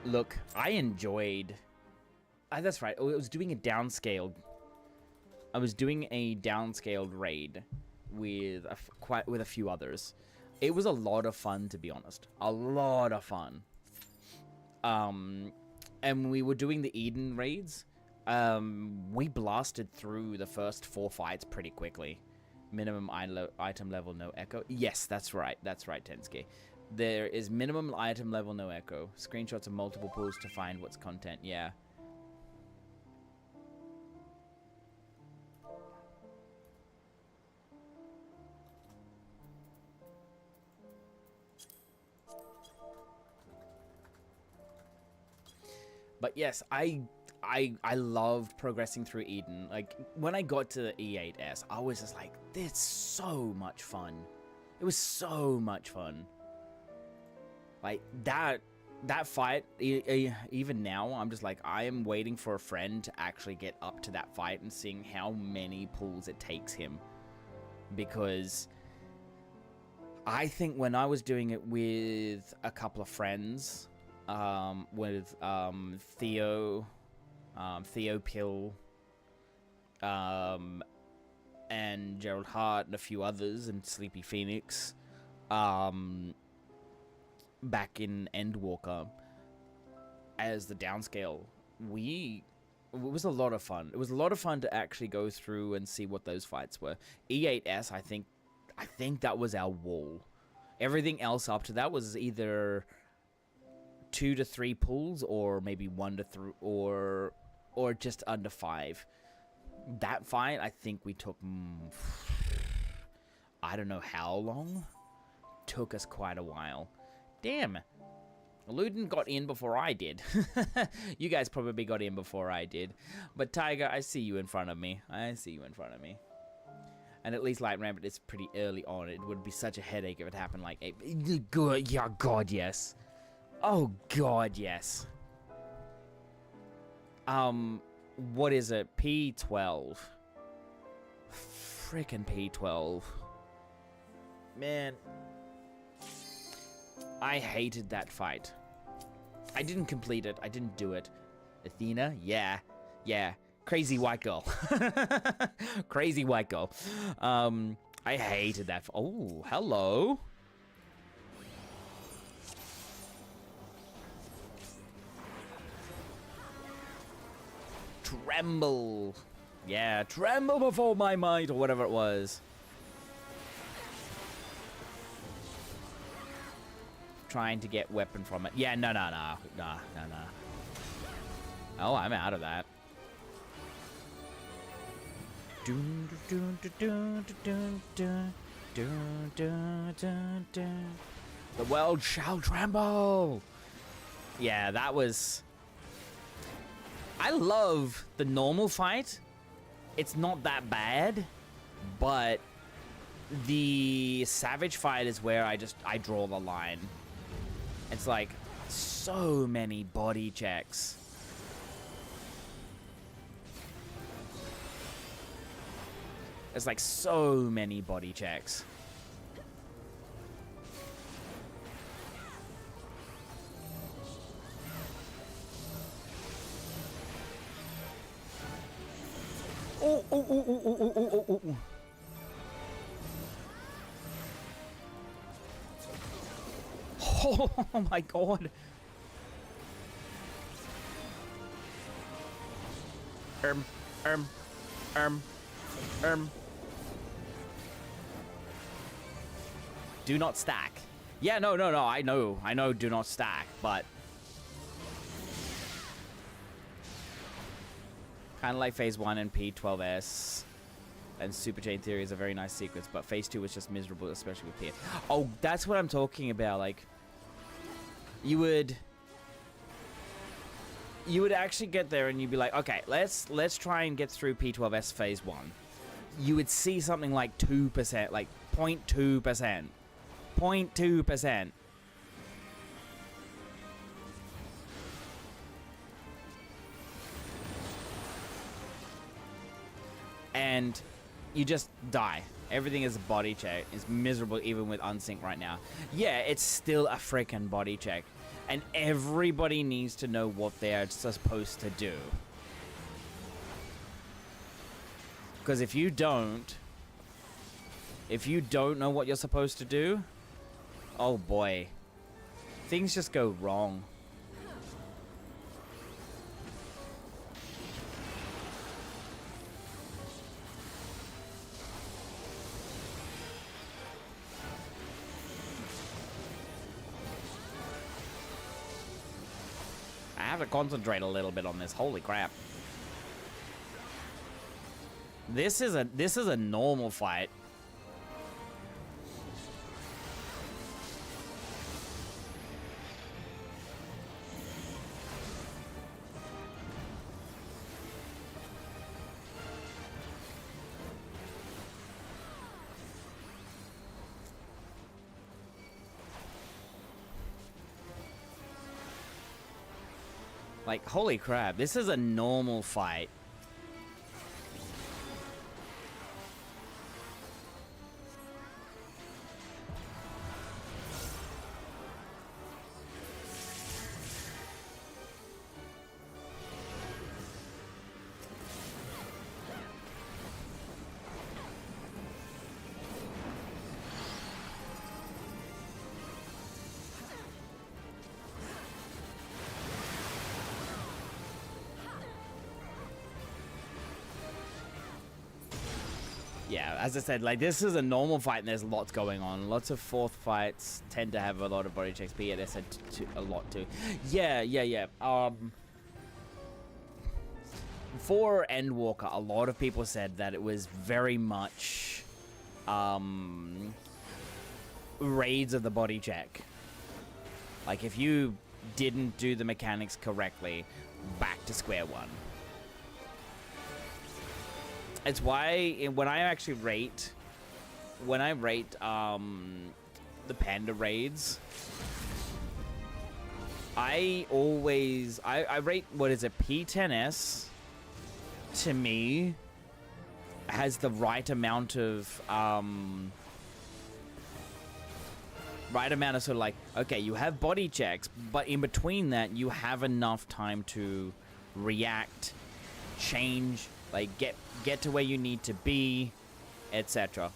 Look, I enjoyed. That's right. I was doing a downscaled. I was doing a downscaled raid with a few others. It was a lot of fun, to be honest. A lot of fun. And we were doing the Eden raids. We blasted through the first 4 fights pretty quickly. Minimum item level, no echo. Yes, that's right. That's right, Tensuke. There is minimum item level, no echo. Screenshots of multiple pools to find what's content. Yeah. But yes, I loved progressing through Eden. Like, when I got to the E8S, I was just like, this is so much fun. It was so much fun. Like, that fight, even now, I'm just like, I am waiting for a friend to actually get up to that fight and seeing how many pulls it takes him. Because I think when I was doing it with a couple of friends, with Theo Pill, and Gerald Hart and a few others, and Sleepy Phoenix, back in Endwalker, as the downscale, it was a lot of fun. It was a lot of fun to actually go through and see what those fights were. E8S, I think that was our wall. Everything else up to that was either 2 to 3 pulls, or maybe 1 to 3, or just under 5. That fight, I think we took, I don't know how long. Took us quite a while. Damn. Luden got in before I did. You guys probably got in before I did. But Tiger, I see you in front of me. I see you in front of me. And at least Light Rampant is pretty early on. It would be such a headache if it happened like... Good, yeah, God, yes. Oh, God, yes. What is it? P12. Frickin' P12. Man. I hated that fight. I didn't complete it. I didn't do it. Athena? Yeah. Yeah. Crazy white girl. Crazy white girl. I hated that. Oh, hello. Tremble. Yeah, tremble before my might, or whatever it was. Trying to get weapon from it. Yeah, no. Oh, I'm out of that. The world shall tremble. Yeah, that was... I love the normal fight. It's not that bad, but the savage fight is where I draw the line. It's like so many body checks. It's like so many body checks. Oh. Oh my God. erm, erm, erm. Do not stack. Yeah, no, I know do not stack, but kind of like Phase 1 and P12S and Super Chain Theory is a very nice sequence, but Phase 2 was just miserable, especially with P. Oh, that's what I'm talking about. Like, you would actually get there and you'd be like, okay, let's try and get through P12S Phase 1. You would see something like 2%, like 0.2%. 0.2%. And you just die. Everything is a body check. It's miserable even with unsync right now. Yeah, it's still a freaking body check. And everybody needs to know what they're supposed to do. Because if you don't know what you're supposed to do, oh boy, things just go wrong. I have to concentrate a little bit on this. Holy crap. This is a normal fight. Like, holy crap, this is a normal fight. Yeah, as I said, like, this is a normal fight and there's lots going on. Lots of fourth fights tend to have a lot of body checks, but yeah, they said a lot too. Yeah. For Endwalker, a lot of people said that it was very much raids of the body check. Like, if you didn't do the mechanics correctly, back to square one. It's why when I actually rate, the panda raids, I rate, what is it, P10S, to me, has the right amount of sort of like, okay, you have body checks, but in between that, you have enough time to react, change, like get to where you need to be, etc.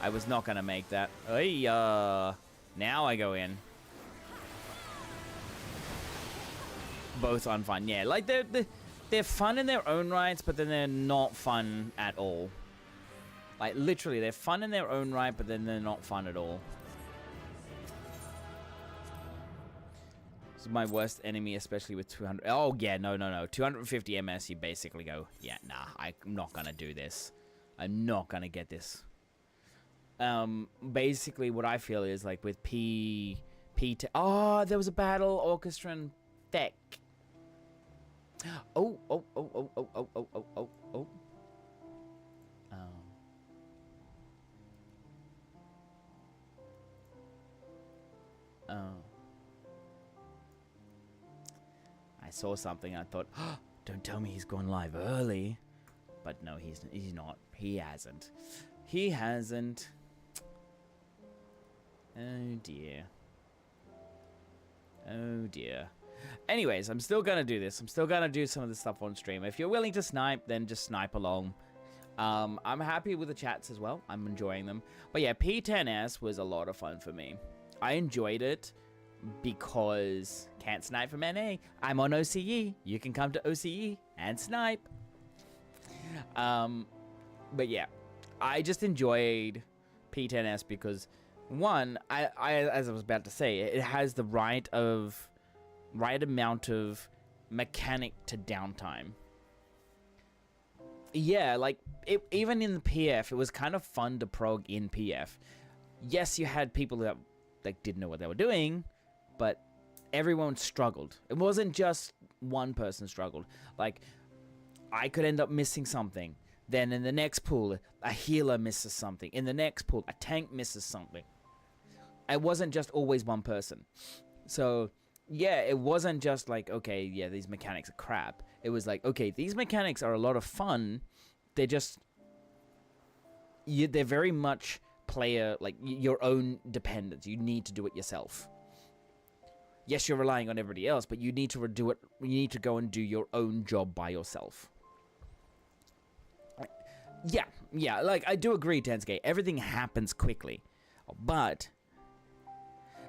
I was not gonna make that. Now I go in. Both unfun, yeah. Like they're fun in their own rights, but then they're not fun at all. Like literally, they're fun in their own right, but then they're not fun at all. This is my worst enemy, especially with 200. Oh, yeah, no. 250 MS, you basically go, yeah, nah, I'm not gonna do this. I'm not gonna get this. Basically, what I feel is, like, with oh, there was a battle, Orchestran Tech. Oh. I saw something. I thought, oh, don't tell me he's gone live early. But no, he's not. He hasn't. He hasn't. Oh dear. Oh dear. Anyways, I'm still gonna do this. I'm still gonna do some of the stuff on stream. If you're willing to snipe, then just snipe along. I'm happy with the chats as well. I'm enjoying them. But yeah, P10S was a lot of fun for me. I enjoyed it. because can't snipe from NA. I'm on OCE. You can come to OCE and snipe. But yeah, I just enjoyed P10S because, one, I as I was about to say, it has the right amount of mechanic to downtime. Yeah, like, even in the PF, it was kind of fun to prog in PF. Yes, you had people that didn't know what they were doing, but everyone struggled. It wasn't just one person struggled. Like, I could end up missing something. Then in the next pool, a healer misses something. In the next pool, a tank misses something. It wasn't just always one person. So, yeah, it wasn't just like, okay, yeah, these mechanics are crap. It was like, okay, these mechanics are a lot of fun. They're just... they're very much player, like, your own dependence. You need to do it yourself. Yes, you're relying on everybody else, but you need to do it. You need to go and do your own job by yourself. Yeah, like, I do agree, Tensuke. Everything happens quickly. But...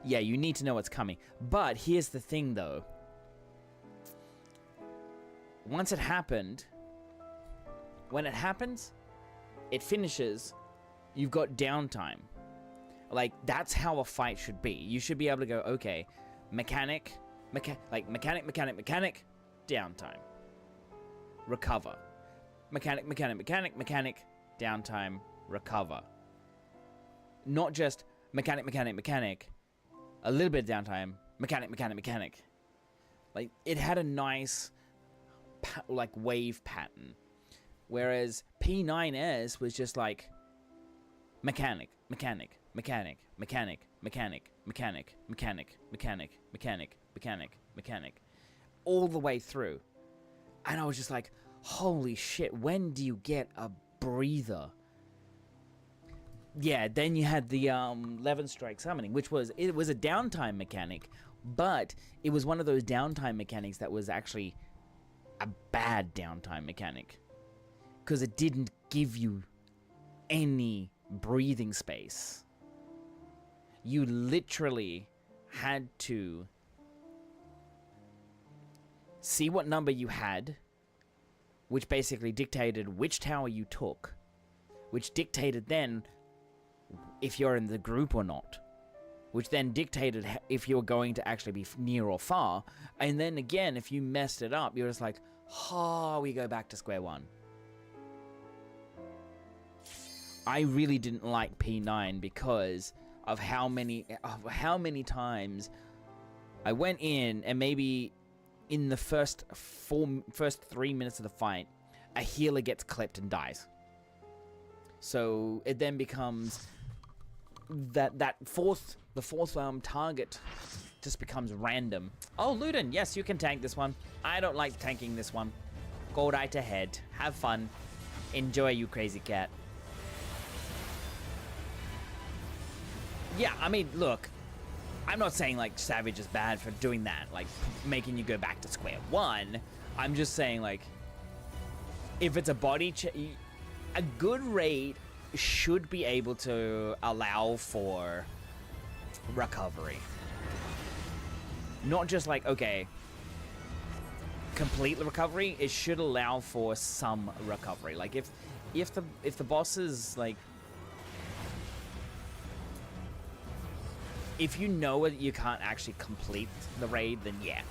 yeah, you need to know what's coming. But here's the thing, though. Once it happened... when it happens, it finishes, you've got downtime. Like, that's how a fight should be. You should be able to go, okay, mechanic, downtime. Recover. Mechanic, downtime, recover. Not just mechanic, a little bit of downtime, mechanic. Like, it had a nice, like, wave pattern. Whereas P9S was just like mechanic, all the way through. And I was just like, holy shit, when do you get a breather? Yeah, then you had the 11 strike summoning, which was, it was a downtime mechanic, but it was one of those downtime mechanics that was actually a bad downtime mechanic. Because it didn't give you any breathing space. You literally had to see what number you had, which basically dictated which tower you took, which dictated then if you're in the group or not, which then dictated if you're going to actually be near or far, and then again, if you messed it up, you're just like, oh, we go back to square one. I really didn't like P9 because of how many times I went in and maybe in the first 3 minutes of the fight, a healer gets clipped and dies. So it then becomes the fourth target just becomes random. Oh, Luden, yes, you can tank this one. I don't like tanking this one. Go right ahead. Have fun. Enjoy, you crazy cat. Yeah, I mean, look, I'm not saying, like, Savage is bad for doing that, like, making you go back to square one. I'm just saying, like, if it's a body a good raid should be able to allow for recovery. Not just like, okay, complete recovery, it should allow for some recovery. Like, if the boss is, like, if you know that you can't actually complete the raid, then yeah,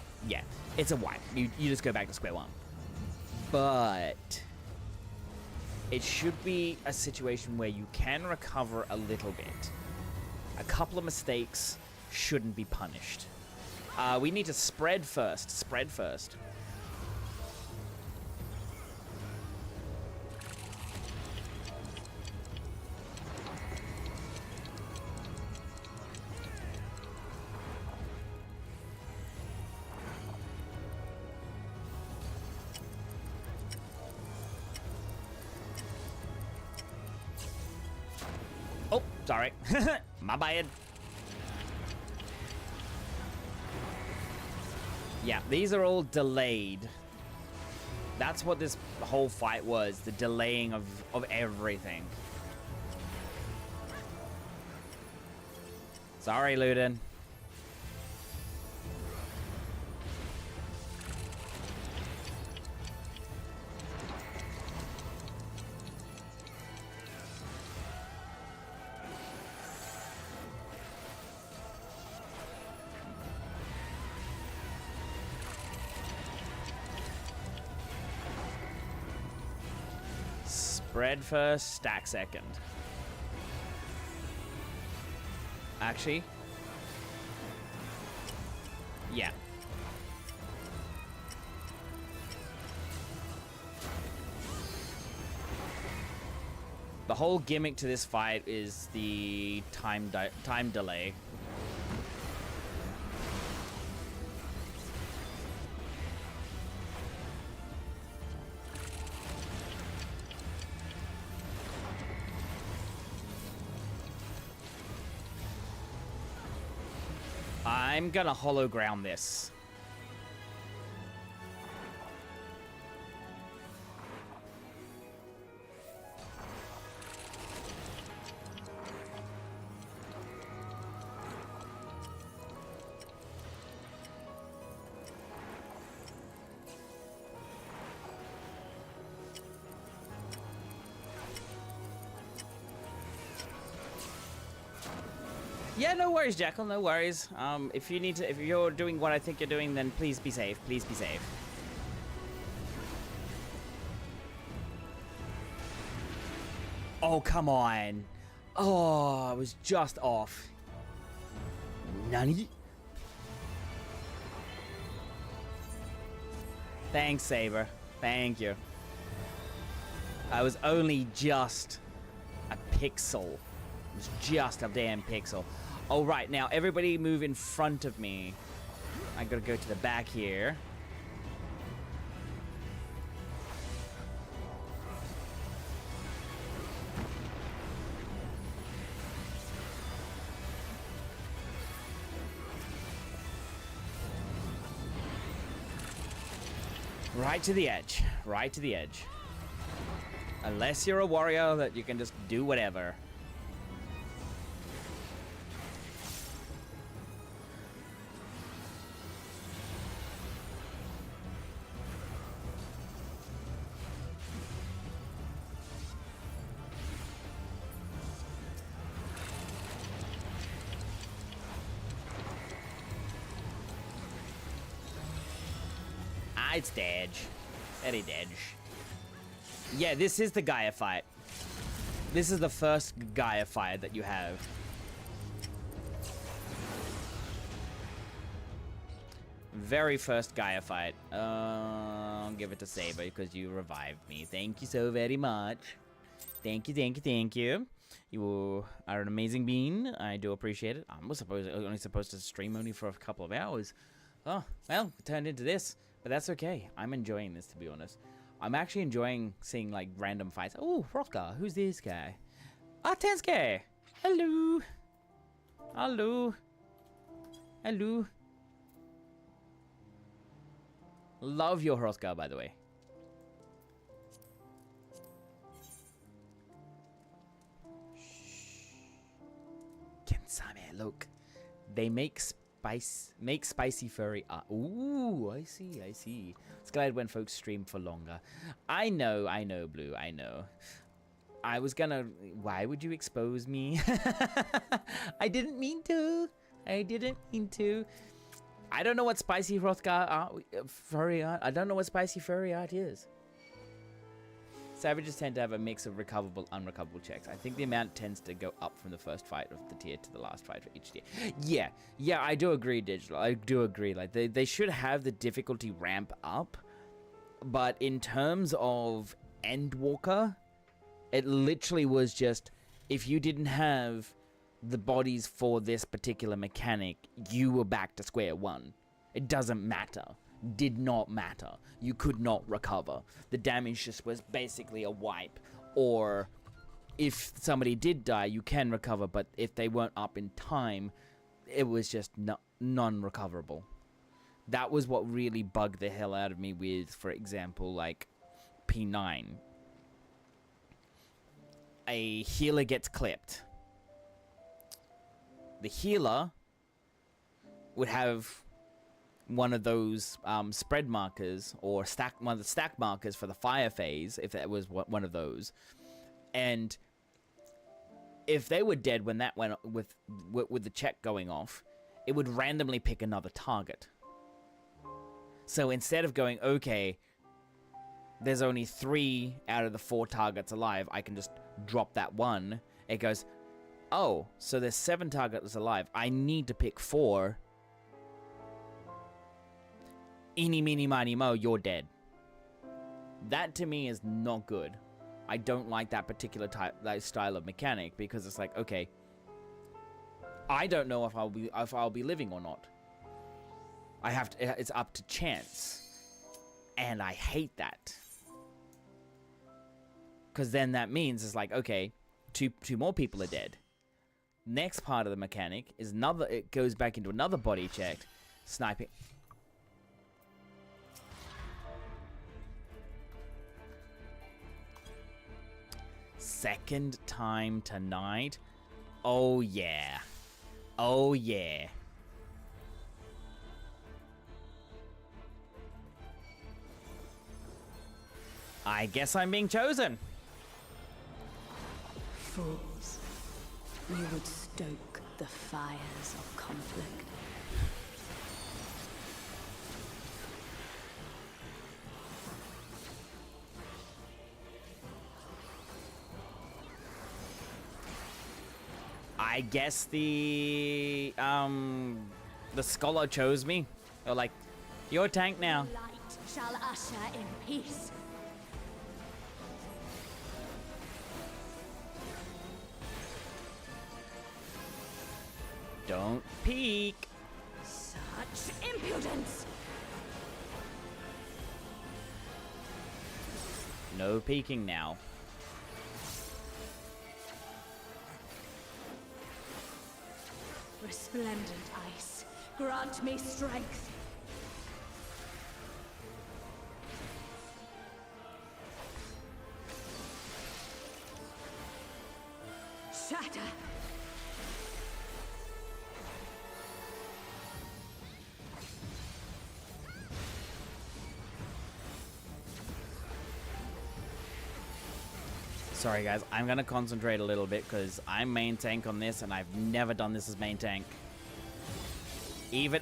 it's a wipe. You just go back to square one. But it should be a situation where you can recover a little bit. A couple of mistakes shouldn't be punished. We need to spread first. Spread first. Oh, sorry. My bad. Yeah, these are all delayed. That's what this whole fight was, the delaying of everything. Sorry, Luden. Spread first, stack second. Actually, yeah. The whole gimmick to this fight is the time delay. I'm gonna hollow ground this. Yeah, no worries, Jackal. No worries. If you're doing what I think you're doing, then please be safe. Please be safe. Oh, come on. Oh, I was just off. Nani? Thanks, Saber. Thank you. I was only just a pixel. It was just a damn pixel. All right, now everybody move in front of me. I gotta go to the back here. Right to the edge. Right to the edge. Unless you're a warrior that you can just do whatever. It's dead. Very dead. Yeah, this is the Gaia fight. This is the first Gaia fight that you have. Very first Gaia fight. I'll give it to Saber because you revived me. Thank you so very much. Thank you, thank you, thank you. You are an amazing being. I do appreciate it. I was only supposed to stream only for a couple of hours. Oh, well, it turned into this. But that's okay. I'm enjoying this, to be honest. I'm actually enjoying seeing, like, random fights. Oh, Rocker. Who's this guy? Ah, Tensuke. Hello. Hello. Hello. Love your Hrothgar, by the way. Shh. Kensame, look. They make spicy furry art. Ooh, I see, I see. It's glad when folks stream for longer. I know, Blue, I know. I was gonna... Why would you expose me? I didn't mean to. I didn't mean to. I don't know what spicy Hrothgar art, furry art. I don't know what spicy furry art is. Savages tend to have a mix of recoverable, unrecoverable checks. I think the amount tends to go up from the first fight of the tier to the last fight for each tier. Yeah, I do agree, Digital. I do agree. Like, they should have the difficulty ramp up. But in terms of Endwalker, it literally was just, if you didn't have the bodies for this particular mechanic, you were back to square one. It doesn't matter. Did not matter. You could not recover. The damage just was basically a wipe. Or if somebody did die, you can recover, but if they weren't up in time, it was just non-recoverable. That was what really bugged the hell out of me with, for example, like P9. A healer gets clipped. The healer would have one of those spread markers or one of the stack markers for the fire phase, if that was one of those. And if they were dead when that went with the check going off, it would randomly pick another target. So instead of going, okay, there's only 3 out of the 4 targets alive, I can just drop that one. It goes, oh, so there's 7 targets alive. I need to pick 4. Eeny, meeny, miny, mo, you're dead. That to me is not good. I don't like that particular style of mechanic, because it's like, okay, I don't know if I'll be living or not. I have to. It's up to chance, and I hate that, because then that means it's like, okay, two more people are dead. Next part of the mechanic is another. It goes back into another body check, sniping. Second time tonight. Oh yeah. Oh yeah. I guess I'm being chosen. Fools. You would stoke the fires of conflict. I guess the scholar chose me. They're like, you're a tank now. Light shall usher in peace. Don't peek. Such impudence! No peeking now. Resplendent ice, grant me strength. Shatter! Sorry guys, I'm gonna concentrate a little bit because I'm main tank on this and I've never done this as main tank.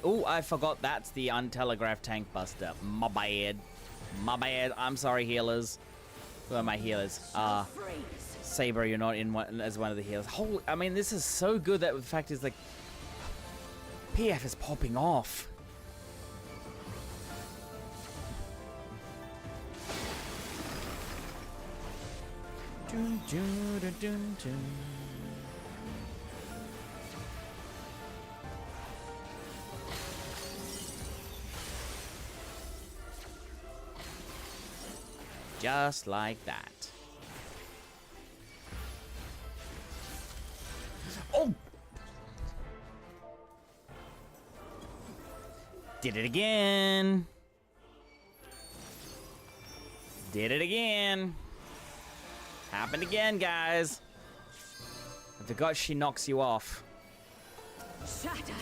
Oh, I forgot that's the untelegraphed tank buster. My bad. My bad. I'm sorry, healers. Who are my healers? Saber, you're not in as one of the healers. Holy, I mean, this is so good that the fact is like PF is popping off. Dun, dun, dun, dun, dun. Just like that. Oh! Did it again. Did it again. Happened again, guys. I forgot she knocks you off. Shatter!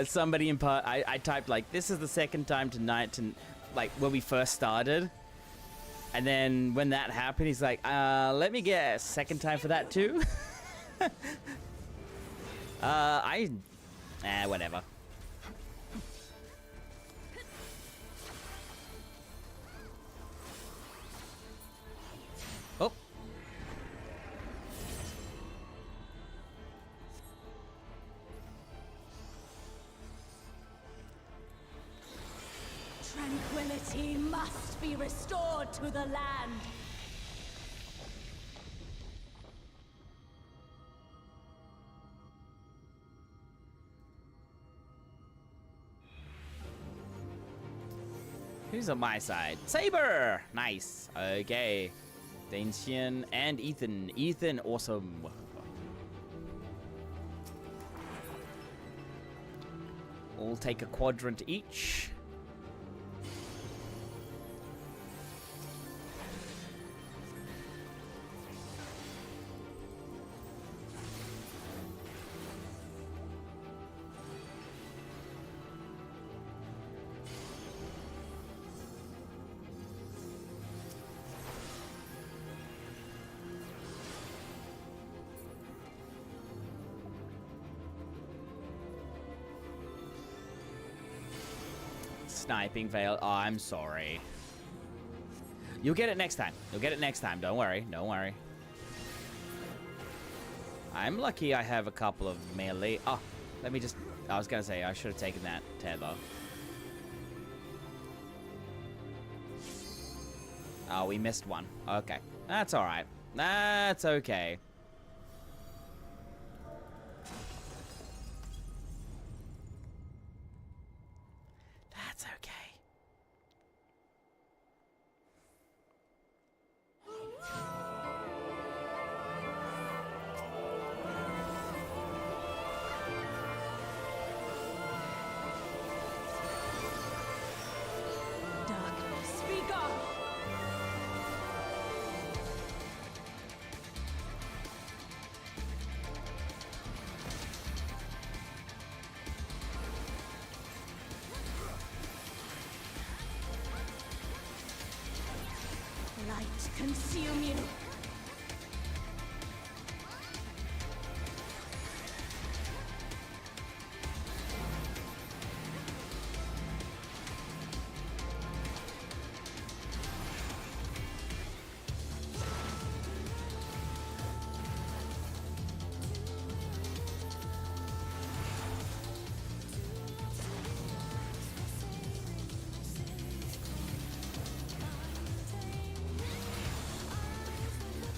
Somebody in part, I typed like, this is the second time tonight, like when we first started, and then when that happened, he's like, let me get a second time for that too. Whatever. Oh. Tranquility must be restored to the land. Who's on my side? Saber! Nice. Okay. Dancian and Ethan. Ethan, awesome. We'll take a quadrant each. sniping failed. Oh, I'm sorry. You'll get it next time. You'll get it next time. Don't worry. Don't worry. I'm lucky I have a couple of melee. Oh, let me just... I was going to say, I should have taken that tether. Oh, we missed one. Okay. That's all right. That's okay. That's okay. Darkness, be gone! Light consume you.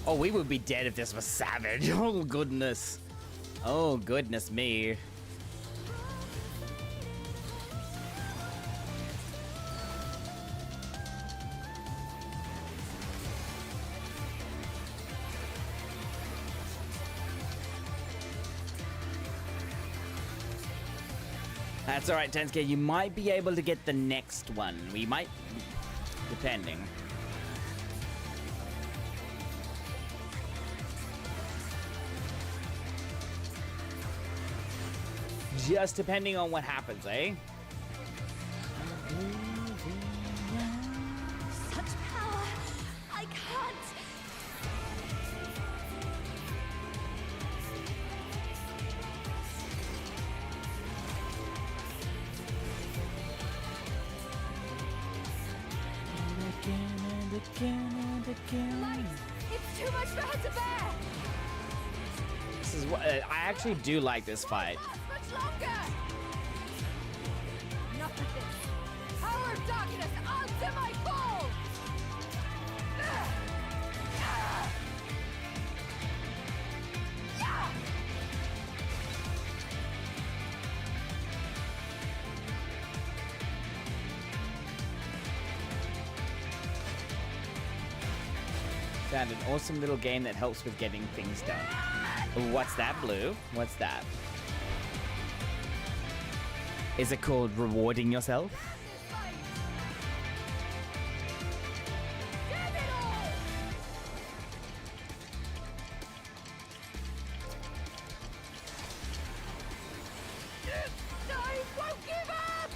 Oh, we would be dead if this was Savage. Oh, goodness. Oh, goodness me. That's all right, Tensuke. You might be able to get the next one. We might, depending. Just depending on what happens, eh? Such power! I can't! Light! It's too much for her to bear! This is what I actually do like this fight. Much longer! Enough of this! Power of darkness onto my ball! Found an awesome little game that helps with getting things done. What's that, Blue? What's that? Is it called rewarding yourself? I won't give up!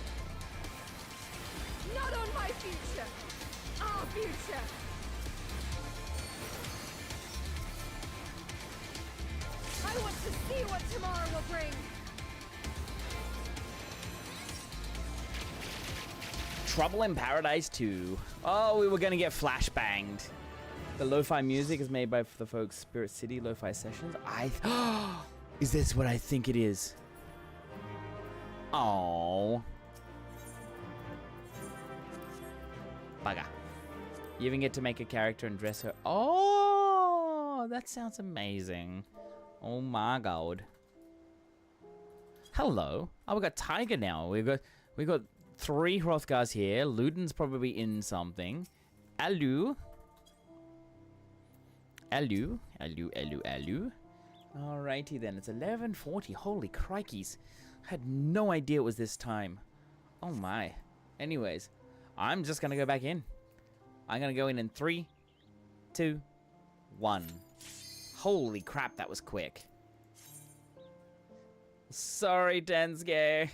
Not on my future! Our future! I want to see what tomorrow will bring! Trouble in Paradise 2. Oh, we were gonna get flashbanged. The lo-fi music is made by the folks Spirit City Lo-Fi Sessions. Is this what I think it is? Oh. Bugger. You even get to make a character and dress her. Oh, that sounds amazing. Oh my god. Hello. Oh, we got Tiger now. We got 3 Hrothgars here. Luden's probably in something. Alu. Alu. Alrighty then. It's 11:40. Holy crikeys. I had no idea it was this time. Oh my. Anyways, I'm just gonna go back in. I'm gonna go in 3, 2, 1. Holy crap, that was quick. Sorry, Tensuke.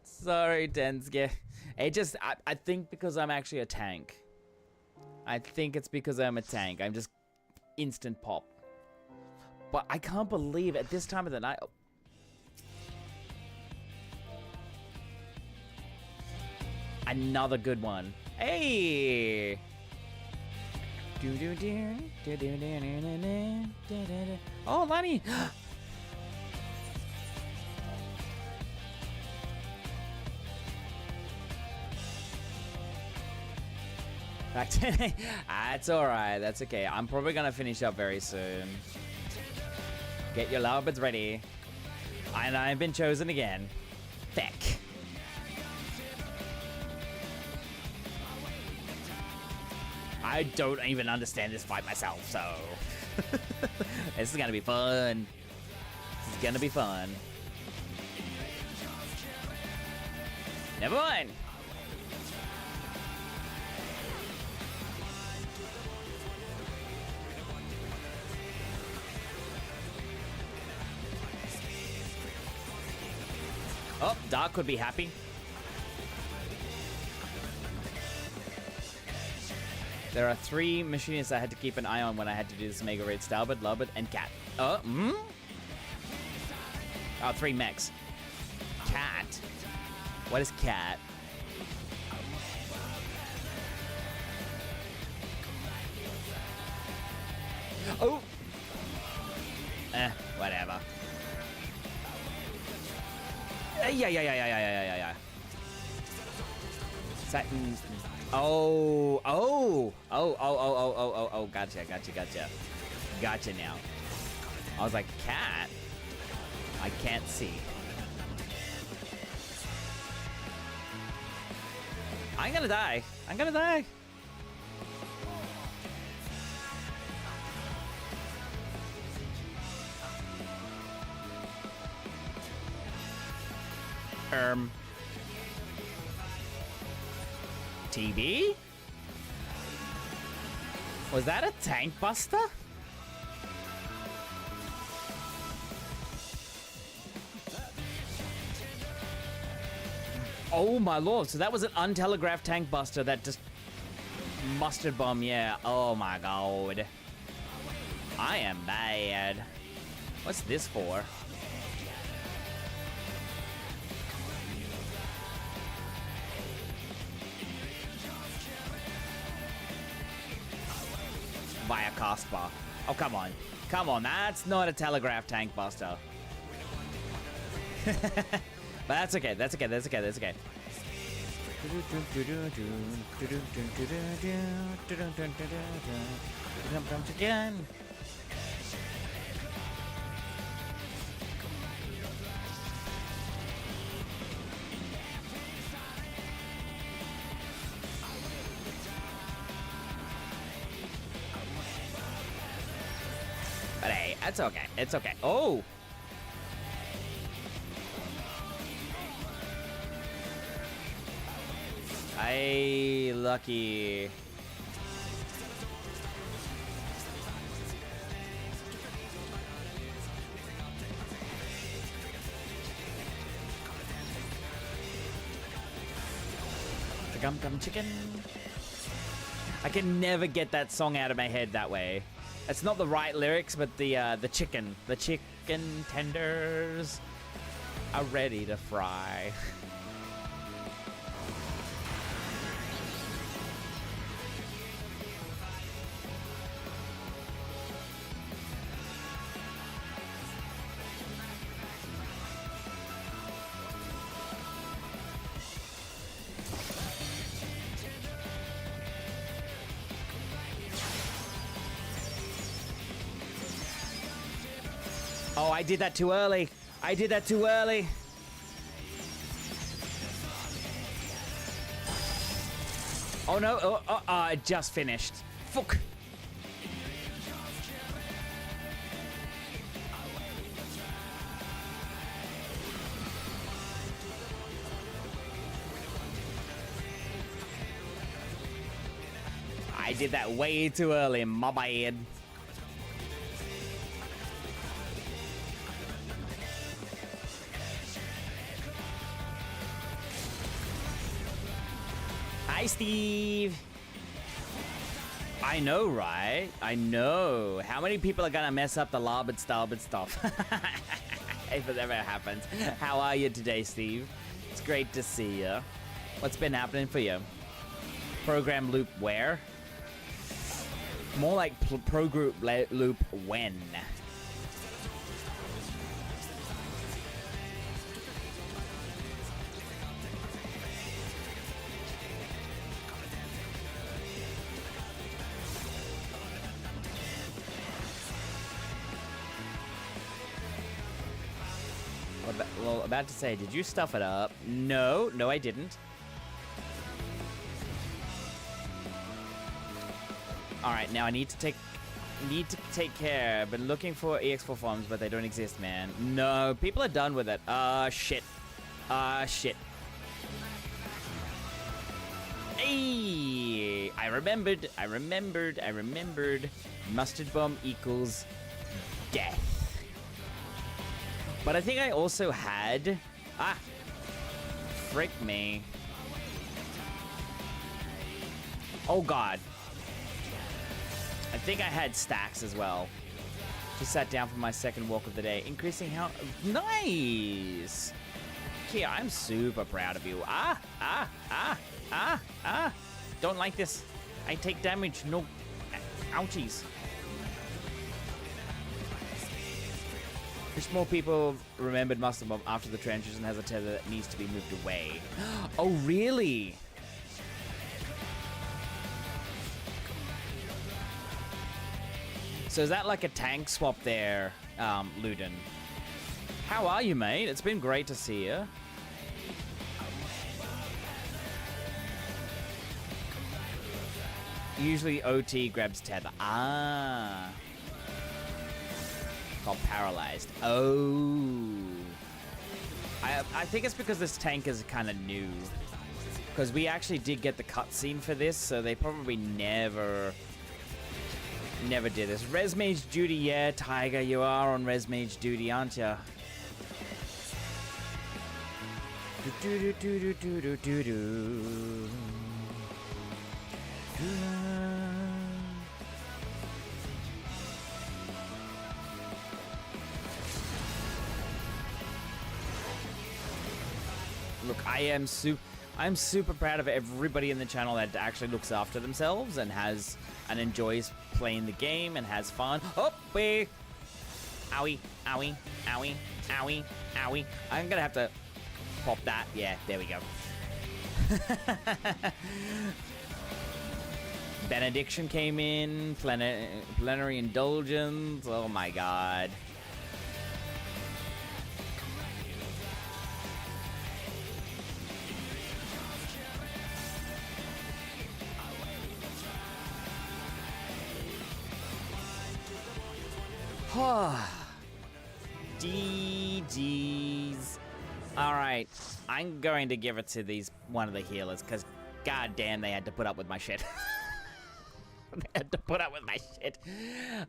Sorry, Tensuke. It just, I think because I'm actually a tank. I think it's because I'm a tank. I'm just instant pop. But I can't believe at this time of the night. Another good one. Hey! Oh, Lonnie! Back to that's alright, that's okay. I'm probably gonna finish up very soon. Get your lovebirds ready. And I've been chosen again. Feck. I don't even understand this fight myself, so this is gonna be fun. This is gonna be fun. Never mind. Oh, Dark could be happy. There are 3 machinists I had to keep an eye on when I had to do this Mega Raid: Starbird, Lovebird, and Cat. Oh, Oh, 3 mechs. Cat. What is Cat? Oh! Whatever. Yeah. Satin. Oh, gotcha. Gotcha now. I was like, cat? I can't see. I'm gonna die. TV? Was that a tank buster? Oh my lord, so that was an untelegraphed tank buster that just mustard bomb, yeah. Oh my god. I am bad. What's this for? Via cast bar. Oh, come on. That's not a telegraph tank buster. But that's okay. Again. But hey, it's okay. Oh! Hey, lucky. Gum chicken. I can never get that song out of my head that way. It's not the right lyrics, but the chicken tenders are ready to fry. Oh, I did that too early. Oh no, I just finished. Fuck. I did that way too early, my bad. Hi, Steve. I know, right? I know. How many people are gonna mess up the larboard starboard stuff? If it ever happens. How are you today, Steve? It's great to see you. What's been happening for you? Program loop where? More like loop when. Well, about to say, did you stuff it up? No, I didn't. All right, now I need to take care. I've been looking for EX4 forms, but they don't exist, man. No, people are done with it. Shit. Shit. Hey, I remembered. Mustard bomb equals death. But I think I also had... frick me. Oh, God. I think I had stacks as well. Just sat down for my second walk of the day. Increasing how... Nice! Kia, I'm super proud of you. Don't like this. I take damage. No... Ouchies. Wish more people remembered Mustard Bomb after the transition has a tether that needs to be moved away. Oh, really? So is that like a tank swap there, Luden? How are you, mate? It's been great to see you. Usually OT grabs tether. Ah. Got paralyzed. Oh. I think it's because this tank is kind of new. Because we actually did get the cutscene for this, so they probably never did this. Res Mage duty, yeah, Tiger, you are on Res Mage duty, aren't ya? Do do do do do do do do. Look, I'm super proud of everybody in the channel that actually looks after themselves and enjoys playing the game and has fun. Oh, wait. Owie, owie, owie, owie, owie. I'm gonna have to pop that. Yeah, there we go. Benediction came in. Plenary indulgence. Oh my god. GG's. Alright, I'm going to give it to one of the healers, because goddamn they had to put up with my shit. They had to put up with my shit.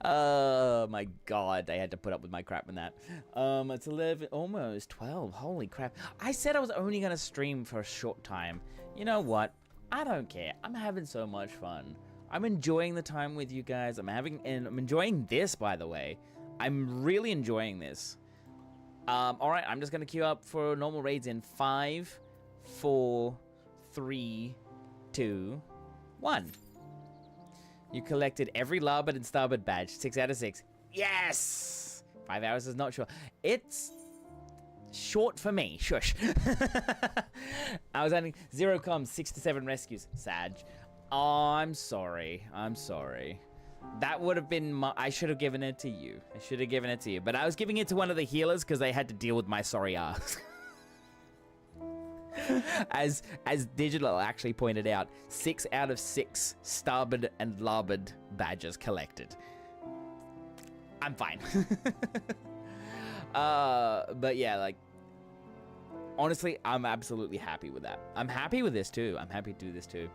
Oh my god, they had to put up with my crap in that. It's 11, almost 12, holy crap. I said I was only going to stream for a short time. You know what? I don't care. I'm having so much fun. I'm enjoying the time with you guys. I'm enjoying this, by the way. I'm really enjoying this. All right, I'm just gonna queue up for normal raids in 5, 4, 3, 2, 1. You collected every larboard and starboard badge. 6 out of 6. Yes! 5 hours is not short. It's short for me. Shush. I was only 0 comms, 6 to 7 rescues. Sag. Oh, I'm sorry. That would have been I should have given it to you. But I was giving it to one of the healers because they had to deal with my sorry ass. As Digital actually pointed out, 6 out of 6 starboard and larboard badges collected. I'm fine. But yeah, like, honestly, I'm absolutely happy with that. I'm happy with this too. I'm happy to do this too.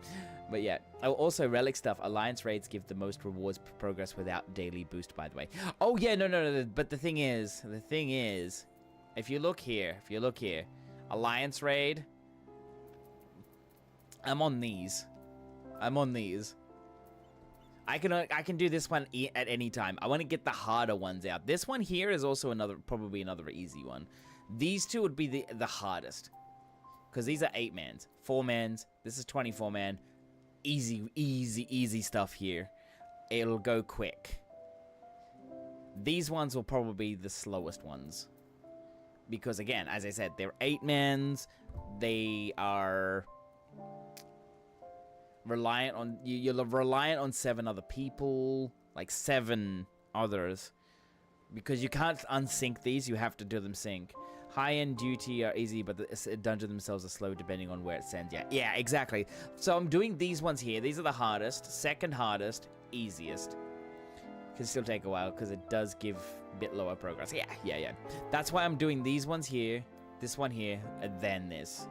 But yeah, oh, also relic stuff. Alliance raids give the most rewards per progress without daily boost, by the way. Oh yeah, no. But the thing is, if you look here, Alliance raid, I'm on these. I can do this one at any time. I want to get the harder ones out. This one here is also probably another easy one. These two would be the hardest. Because these are 8-mans. 4-mans. This is 24-man. Easy, easy, easy stuff here. It'll go quick. These ones will probably be the slowest ones. Because, again, as I said, they're 8-mans. They are reliant on... You're reliant on 7 other people. Like, 7 others. Because you can't unsync these. You have to do them sync. High-end duty are easy, but the dungeons themselves are slow depending on where it sends. Yeah, exactly. So I'm doing these ones here. These are the hardest. Second hardest. Easiest. Can still take a while because it does give a bit lower progress. Yeah. That's why I'm doing these ones here, this one here, and then this.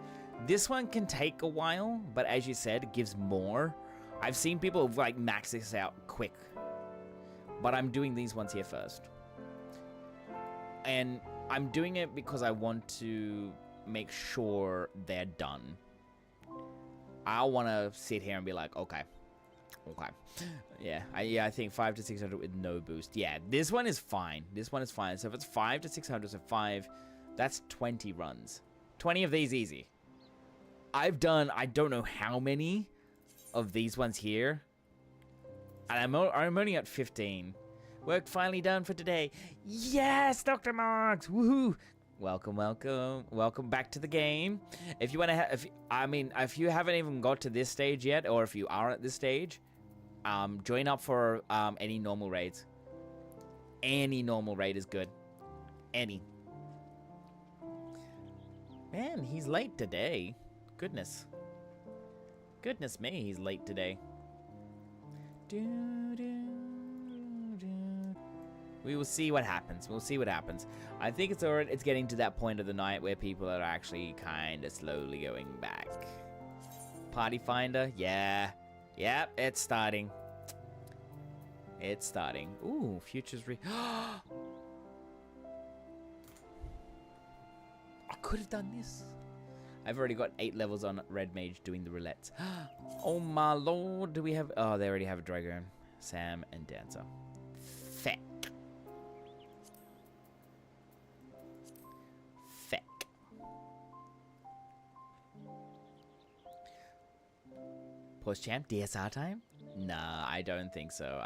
This one can take a while, but as you said, it gives more. I've seen people like max this out quick. But I'm doing these ones here first. And I'm doing it because I want to make sure they're done. I want to sit here and be like, okay. Yeah, I think 5 to 600 with no boost. Yeah, this one is fine. So if it's 5 to 600, so 5, that's 20 runs. 20 of these easy. I've done, I don't know how many of these ones here. And I'm only at 15. Work finally done for today. Yes, Dr. Marks. Woohoo. Welcome back to the game. If you want to, if you haven't even got to this stage yet, or if you are at this stage, join up for any normal raids. Any normal raid is good. Any. Man, he's late today. Goodness me, he's late today. We will see what happens. I think it's getting to that point of the night where people are actually kind of slowly going back. Party Finder, yeah. Yep, it's starting. Ooh, futures I could have done this. I've already got 8 levels on Red Mage doing the roulettes. Oh my lord, do we have... Oh, they already have a Dragon, Sam, and Dancer. Feck. Post-champ? DSR time? Nah, I don't think so.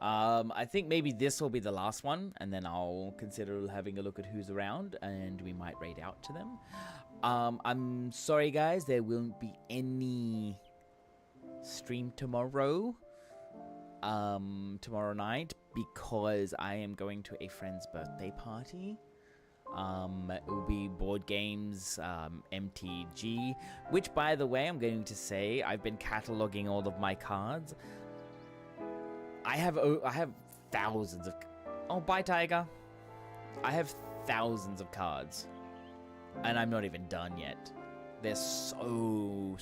I think maybe this will be the last one, and then I'll consider having a look at who's around, and we might raid out to them. I'm sorry, guys. There won't be any stream tomorrow. Tomorrow night, because I am going to a friend's birthday party. It will be board games, MTG, which, by the way, I'm going to say I've been cataloging all of my cards. I have thousands of... Oh, bye, Tiger. I have thousands of cards, and I'm not even done yet. There's so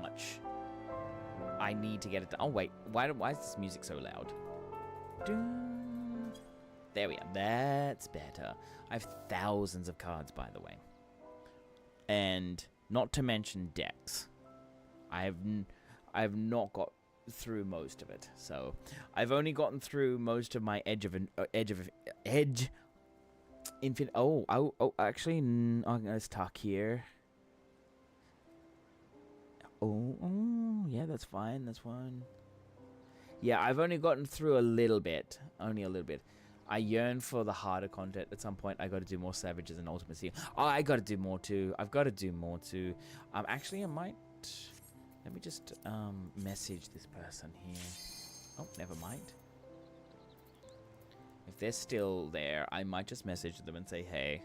much. I need to get it done. Oh, wait. Why is this music so loud? There we are. That's better. I have thousands of cards, by the way. And not to mention decks. I have not got through most of it. So I've only gotten through most of my edge infinite. Oh, actually, let's talk here. Oh, yeah, that's fine. Yeah, I've only gotten through a little bit. Only a little bit. I yearn for the harder content. At some point, I got to do more Savages and Ultimacy. Oh, I got to do more too. Actually, I might... Let me just message this person here. Oh, never mind. If they're still there, I might just message them and say, hey.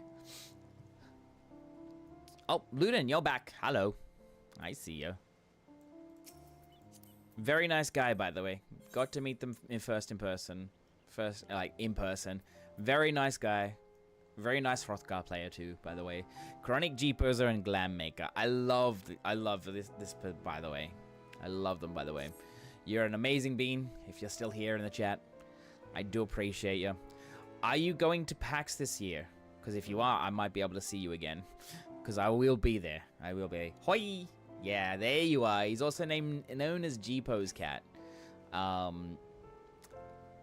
Oh, Luden, you're back. Hello. I see you. Very nice guy, by the way. Got to meet them in person. In person. Very nice guy. Very nice Hrothgar player too, by the way. Chronic G-Poser and Glam Maker. I love this by the way. I love them, by the way. You're an amazing bean. If you're still here in the chat, I do appreciate you. Are you going to PAX this year? Because if you are, I might be able to see you again. Because I will be there. I will be. Hoi! Yeah, there you are. He's also known as G-Pose Cat.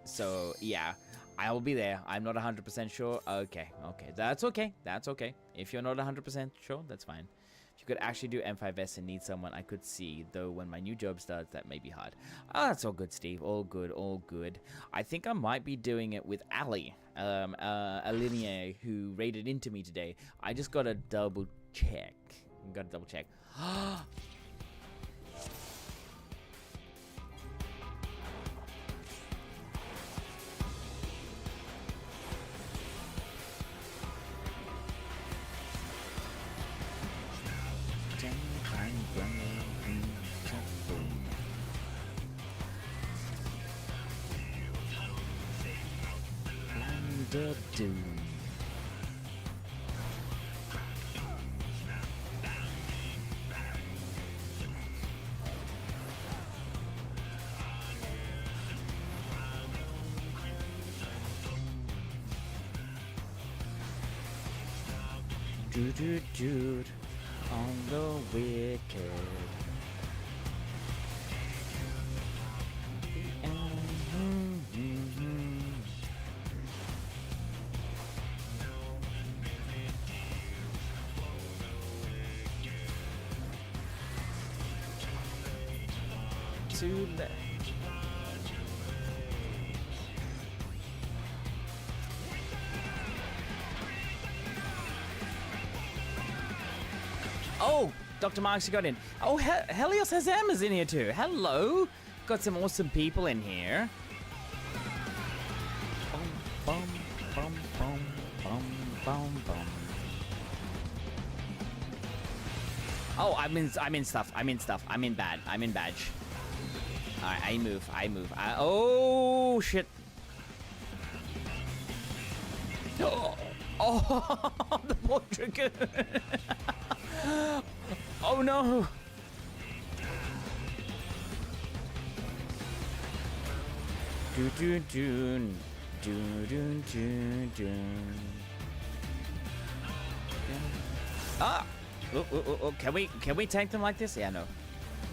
So, yeah. I will be there. I'm not 100% sure. Okay, okay. That's okay. That's okay. If you're not 100% sure, that's fine. If you could actually do M5S and need someone, I could see. Though when my new job starts, that may be hard. Oh, that's all good, Steve. All good, all good. I think I might be doing it with Ali, Alinea, who raided into me today. I just got to double check. Got to double check. Doom. Dude, on the wicked. Too late. Oh, Dr. Marks, you got in. Oh, Helios Hazam is in here too. Hello. Got some awesome people in here. Bum, bum, bum, bum, bum, bum. Oh, I'm in stuff. I'm in badge. Alright, I move. Oh, shit. Oh, the poor dragoon. Oh, no. Ah! Oh, can we tank them like this? Yeah, no.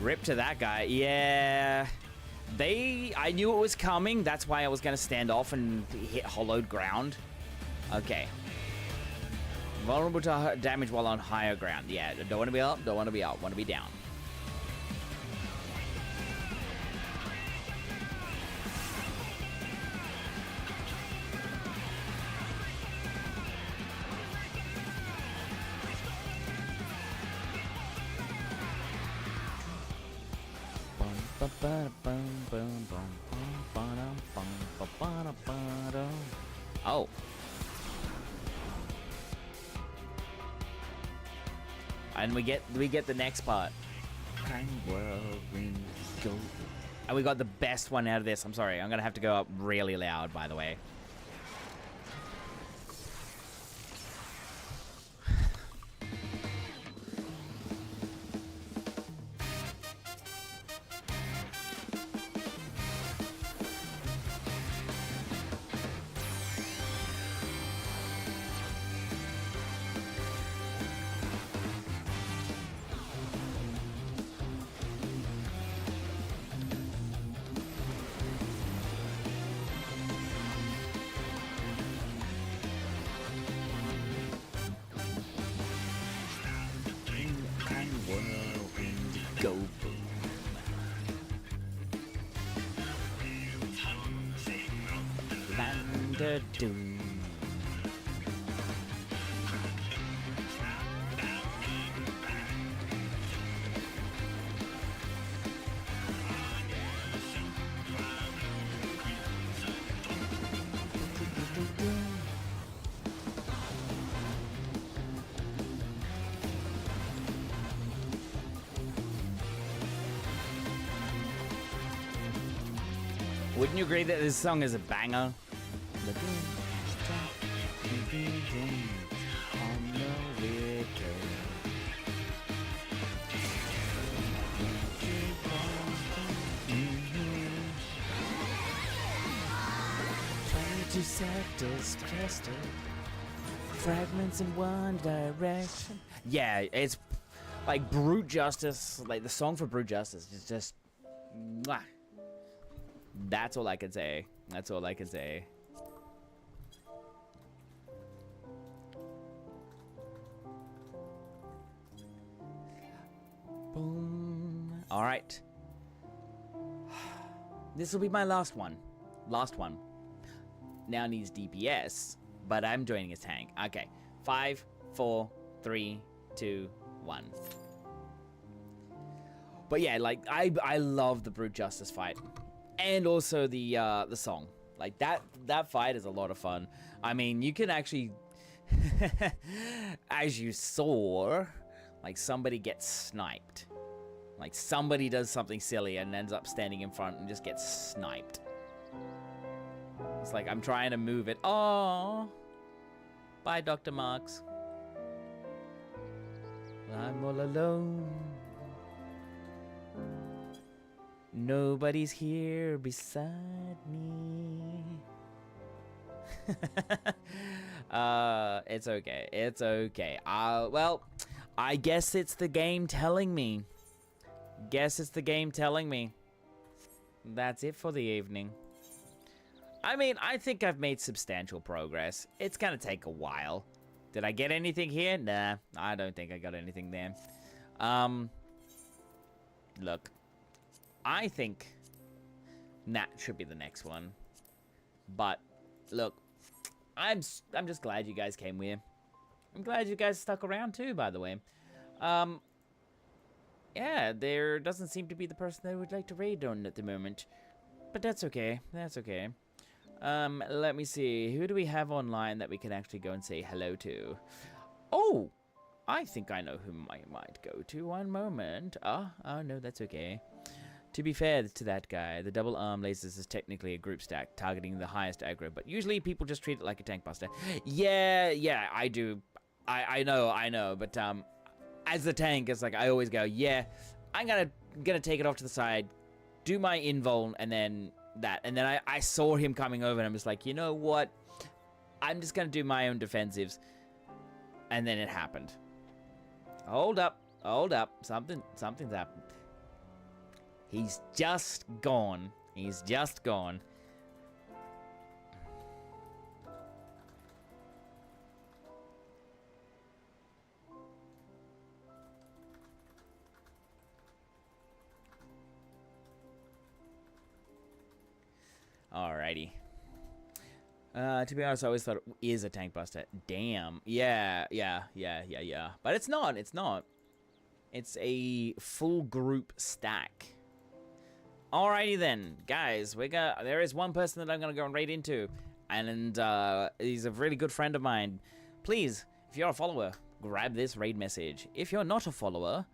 Rip to that guy. Yeah. I knew it was coming. That's why I was gonna stand off and hit hollowed ground. Okay. Vulnerable to damage while on higher ground. Yeah, don't want to be up, don't want to be out, want to be down. Oh. And we get the next part. And we got the best one out of this. I'm sorry. I'm going to have to go up really loud, by the way. Go boom. Land of doom. Wouldn't you agree that this song is a banger? Two sectors clustered, fragments in one direction. Yeah, it's like Brute Justice, like the song for Brute Justice is just mwah. That's all I can say. That's all I can say. All right. This will be my last one. Last one. Now needs DPS, but I'm joining as tank. Okay. 5, 4, 3, 2, 1. But yeah, like I love the Brute Justice fight, and also the song. Like that fight is a lot of fun. I mean, you can actually, as you saw, like somebody gets sniped. Like somebody does something silly and ends up standing in front and just gets sniped. It's like I'm trying to move it. Oh, bye, Dr. Marks. I'm all alone. Nobody's here beside me. It's okay. It's okay. Well, I guess it's the game telling me. Guess it's the game telling me. That's it for the evening. I mean, I think I've made substantial progress. It's gonna take a while. Did I get anything here? Nah, I don't think I got anything there. Look. I think Nat should be the next one. But, look, I'm just glad you guys came here. I'm glad you guys stuck around too, by the way. Yeah, there doesn't seem to be the person that I would like to raid on at the moment. But that's okay. That's okay. Let me see. Who do we have online that we can actually go and say hello to? Oh! I think I know whom I might go to. One moment. Oh, no, that's okay. To be fair to that guy, the double arm lasers is technically a group stack targeting the highest aggro, but usually people just treat it like a tank buster. Yeah, I do. I know, but as the tank, it's like I always go, yeah, I'm gonna take it off to the side, do my invuln, and then that. And then I saw him coming over, and I'm just like, you know what? I'm just gonna do my own defensives. And then it happened. Hold up. Something's happened. He's just gone. He's just gone. Alrighty. To be honest, I always thought it is a tank buster. Damn. Yeah. But it's not. It's not. It's a full group stack. Alrighty then, guys. There is one person that I'm gonna go and raid into, and he's a really good friend of mine. Please, if you're a follower, grab this raid message. If you're not a follower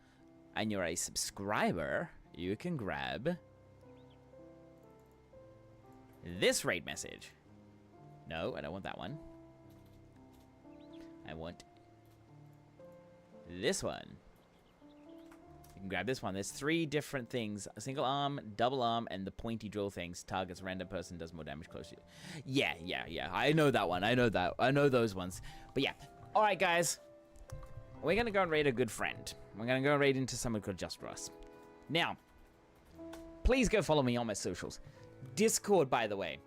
and you're a subscriber, you can grab this raid message. No, I don't want that one. I want this one. You can grab this one. There's 3 different things. A single arm, double arm, and the pointy drill things. Targets a random person, does more damage close to you. Yeah. I know that one. I know that. I know those ones. But yeah. Alright, guys. We're going to go and raid a good friend. We're going to go and raid into someone called Just Russ. Now, please go follow me on my socials. Discord, by the way.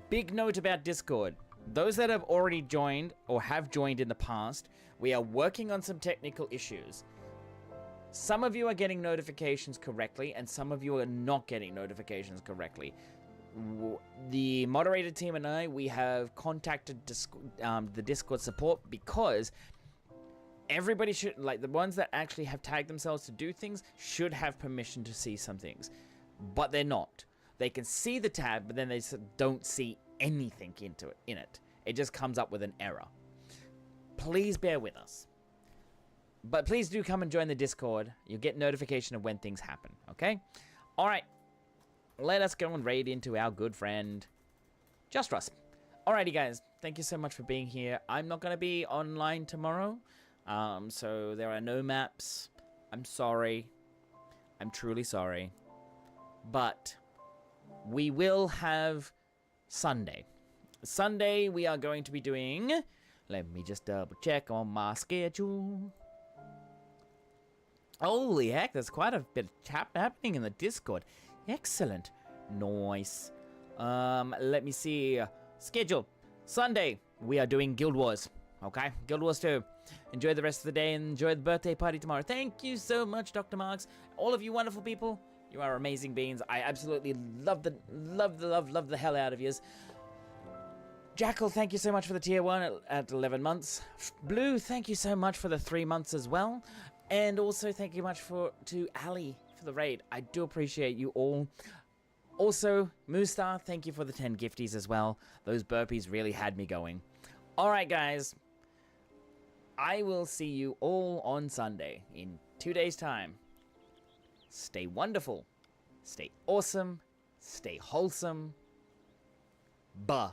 Big note about Discord. Those that have already joined or have joined in the past, we are working on some technical issues. Some of you are getting notifications correctly, and some of you are not getting notifications correctly. The moderator team and I, we have contacted the Discord support because everybody should, like the ones that actually have tagged themselves to do things, should have permission to see some things. But they're not. They can see the tab, but then they don't see anything in it. It just comes up with an error. Please bear with us. But please do come and join the Discord. You'll get notification of when things happen, okay? Alright. Let us go and raid into our good friend, Just Russ. Alrighty, guys. Thank you so much for being here. I'm not going to be online tomorrow. So there are no maps. I'm sorry. I'm truly sorry. But we will have Sunday. Sunday, we are going to be doing... Let me just double check on my schedule. Holy heck, there's quite a bit happening in the Discord. Excellent. Nice. Let me see. Schedule. Sunday, we are doing Guild Wars. Okay? Guild Wars 2. Enjoy the rest of the day and enjoy the birthday party tomorrow. Thank you so much, Dr. Marks. All of you wonderful people. You are amazing beings. I absolutely love the hell out of yous. Jackal, thank you so much for the tier 1 at 11 months. Blue, thank you so much for the 3 months as well. And also thank you much to Ali for the raid. I do appreciate you all. Also, Moostar, thank you for the 10 gifties as well. Those burpees really had me going. Alright guys, I will see you all on Sunday in 2 days' time. Stay wonderful, stay awesome, stay wholesome. Bah.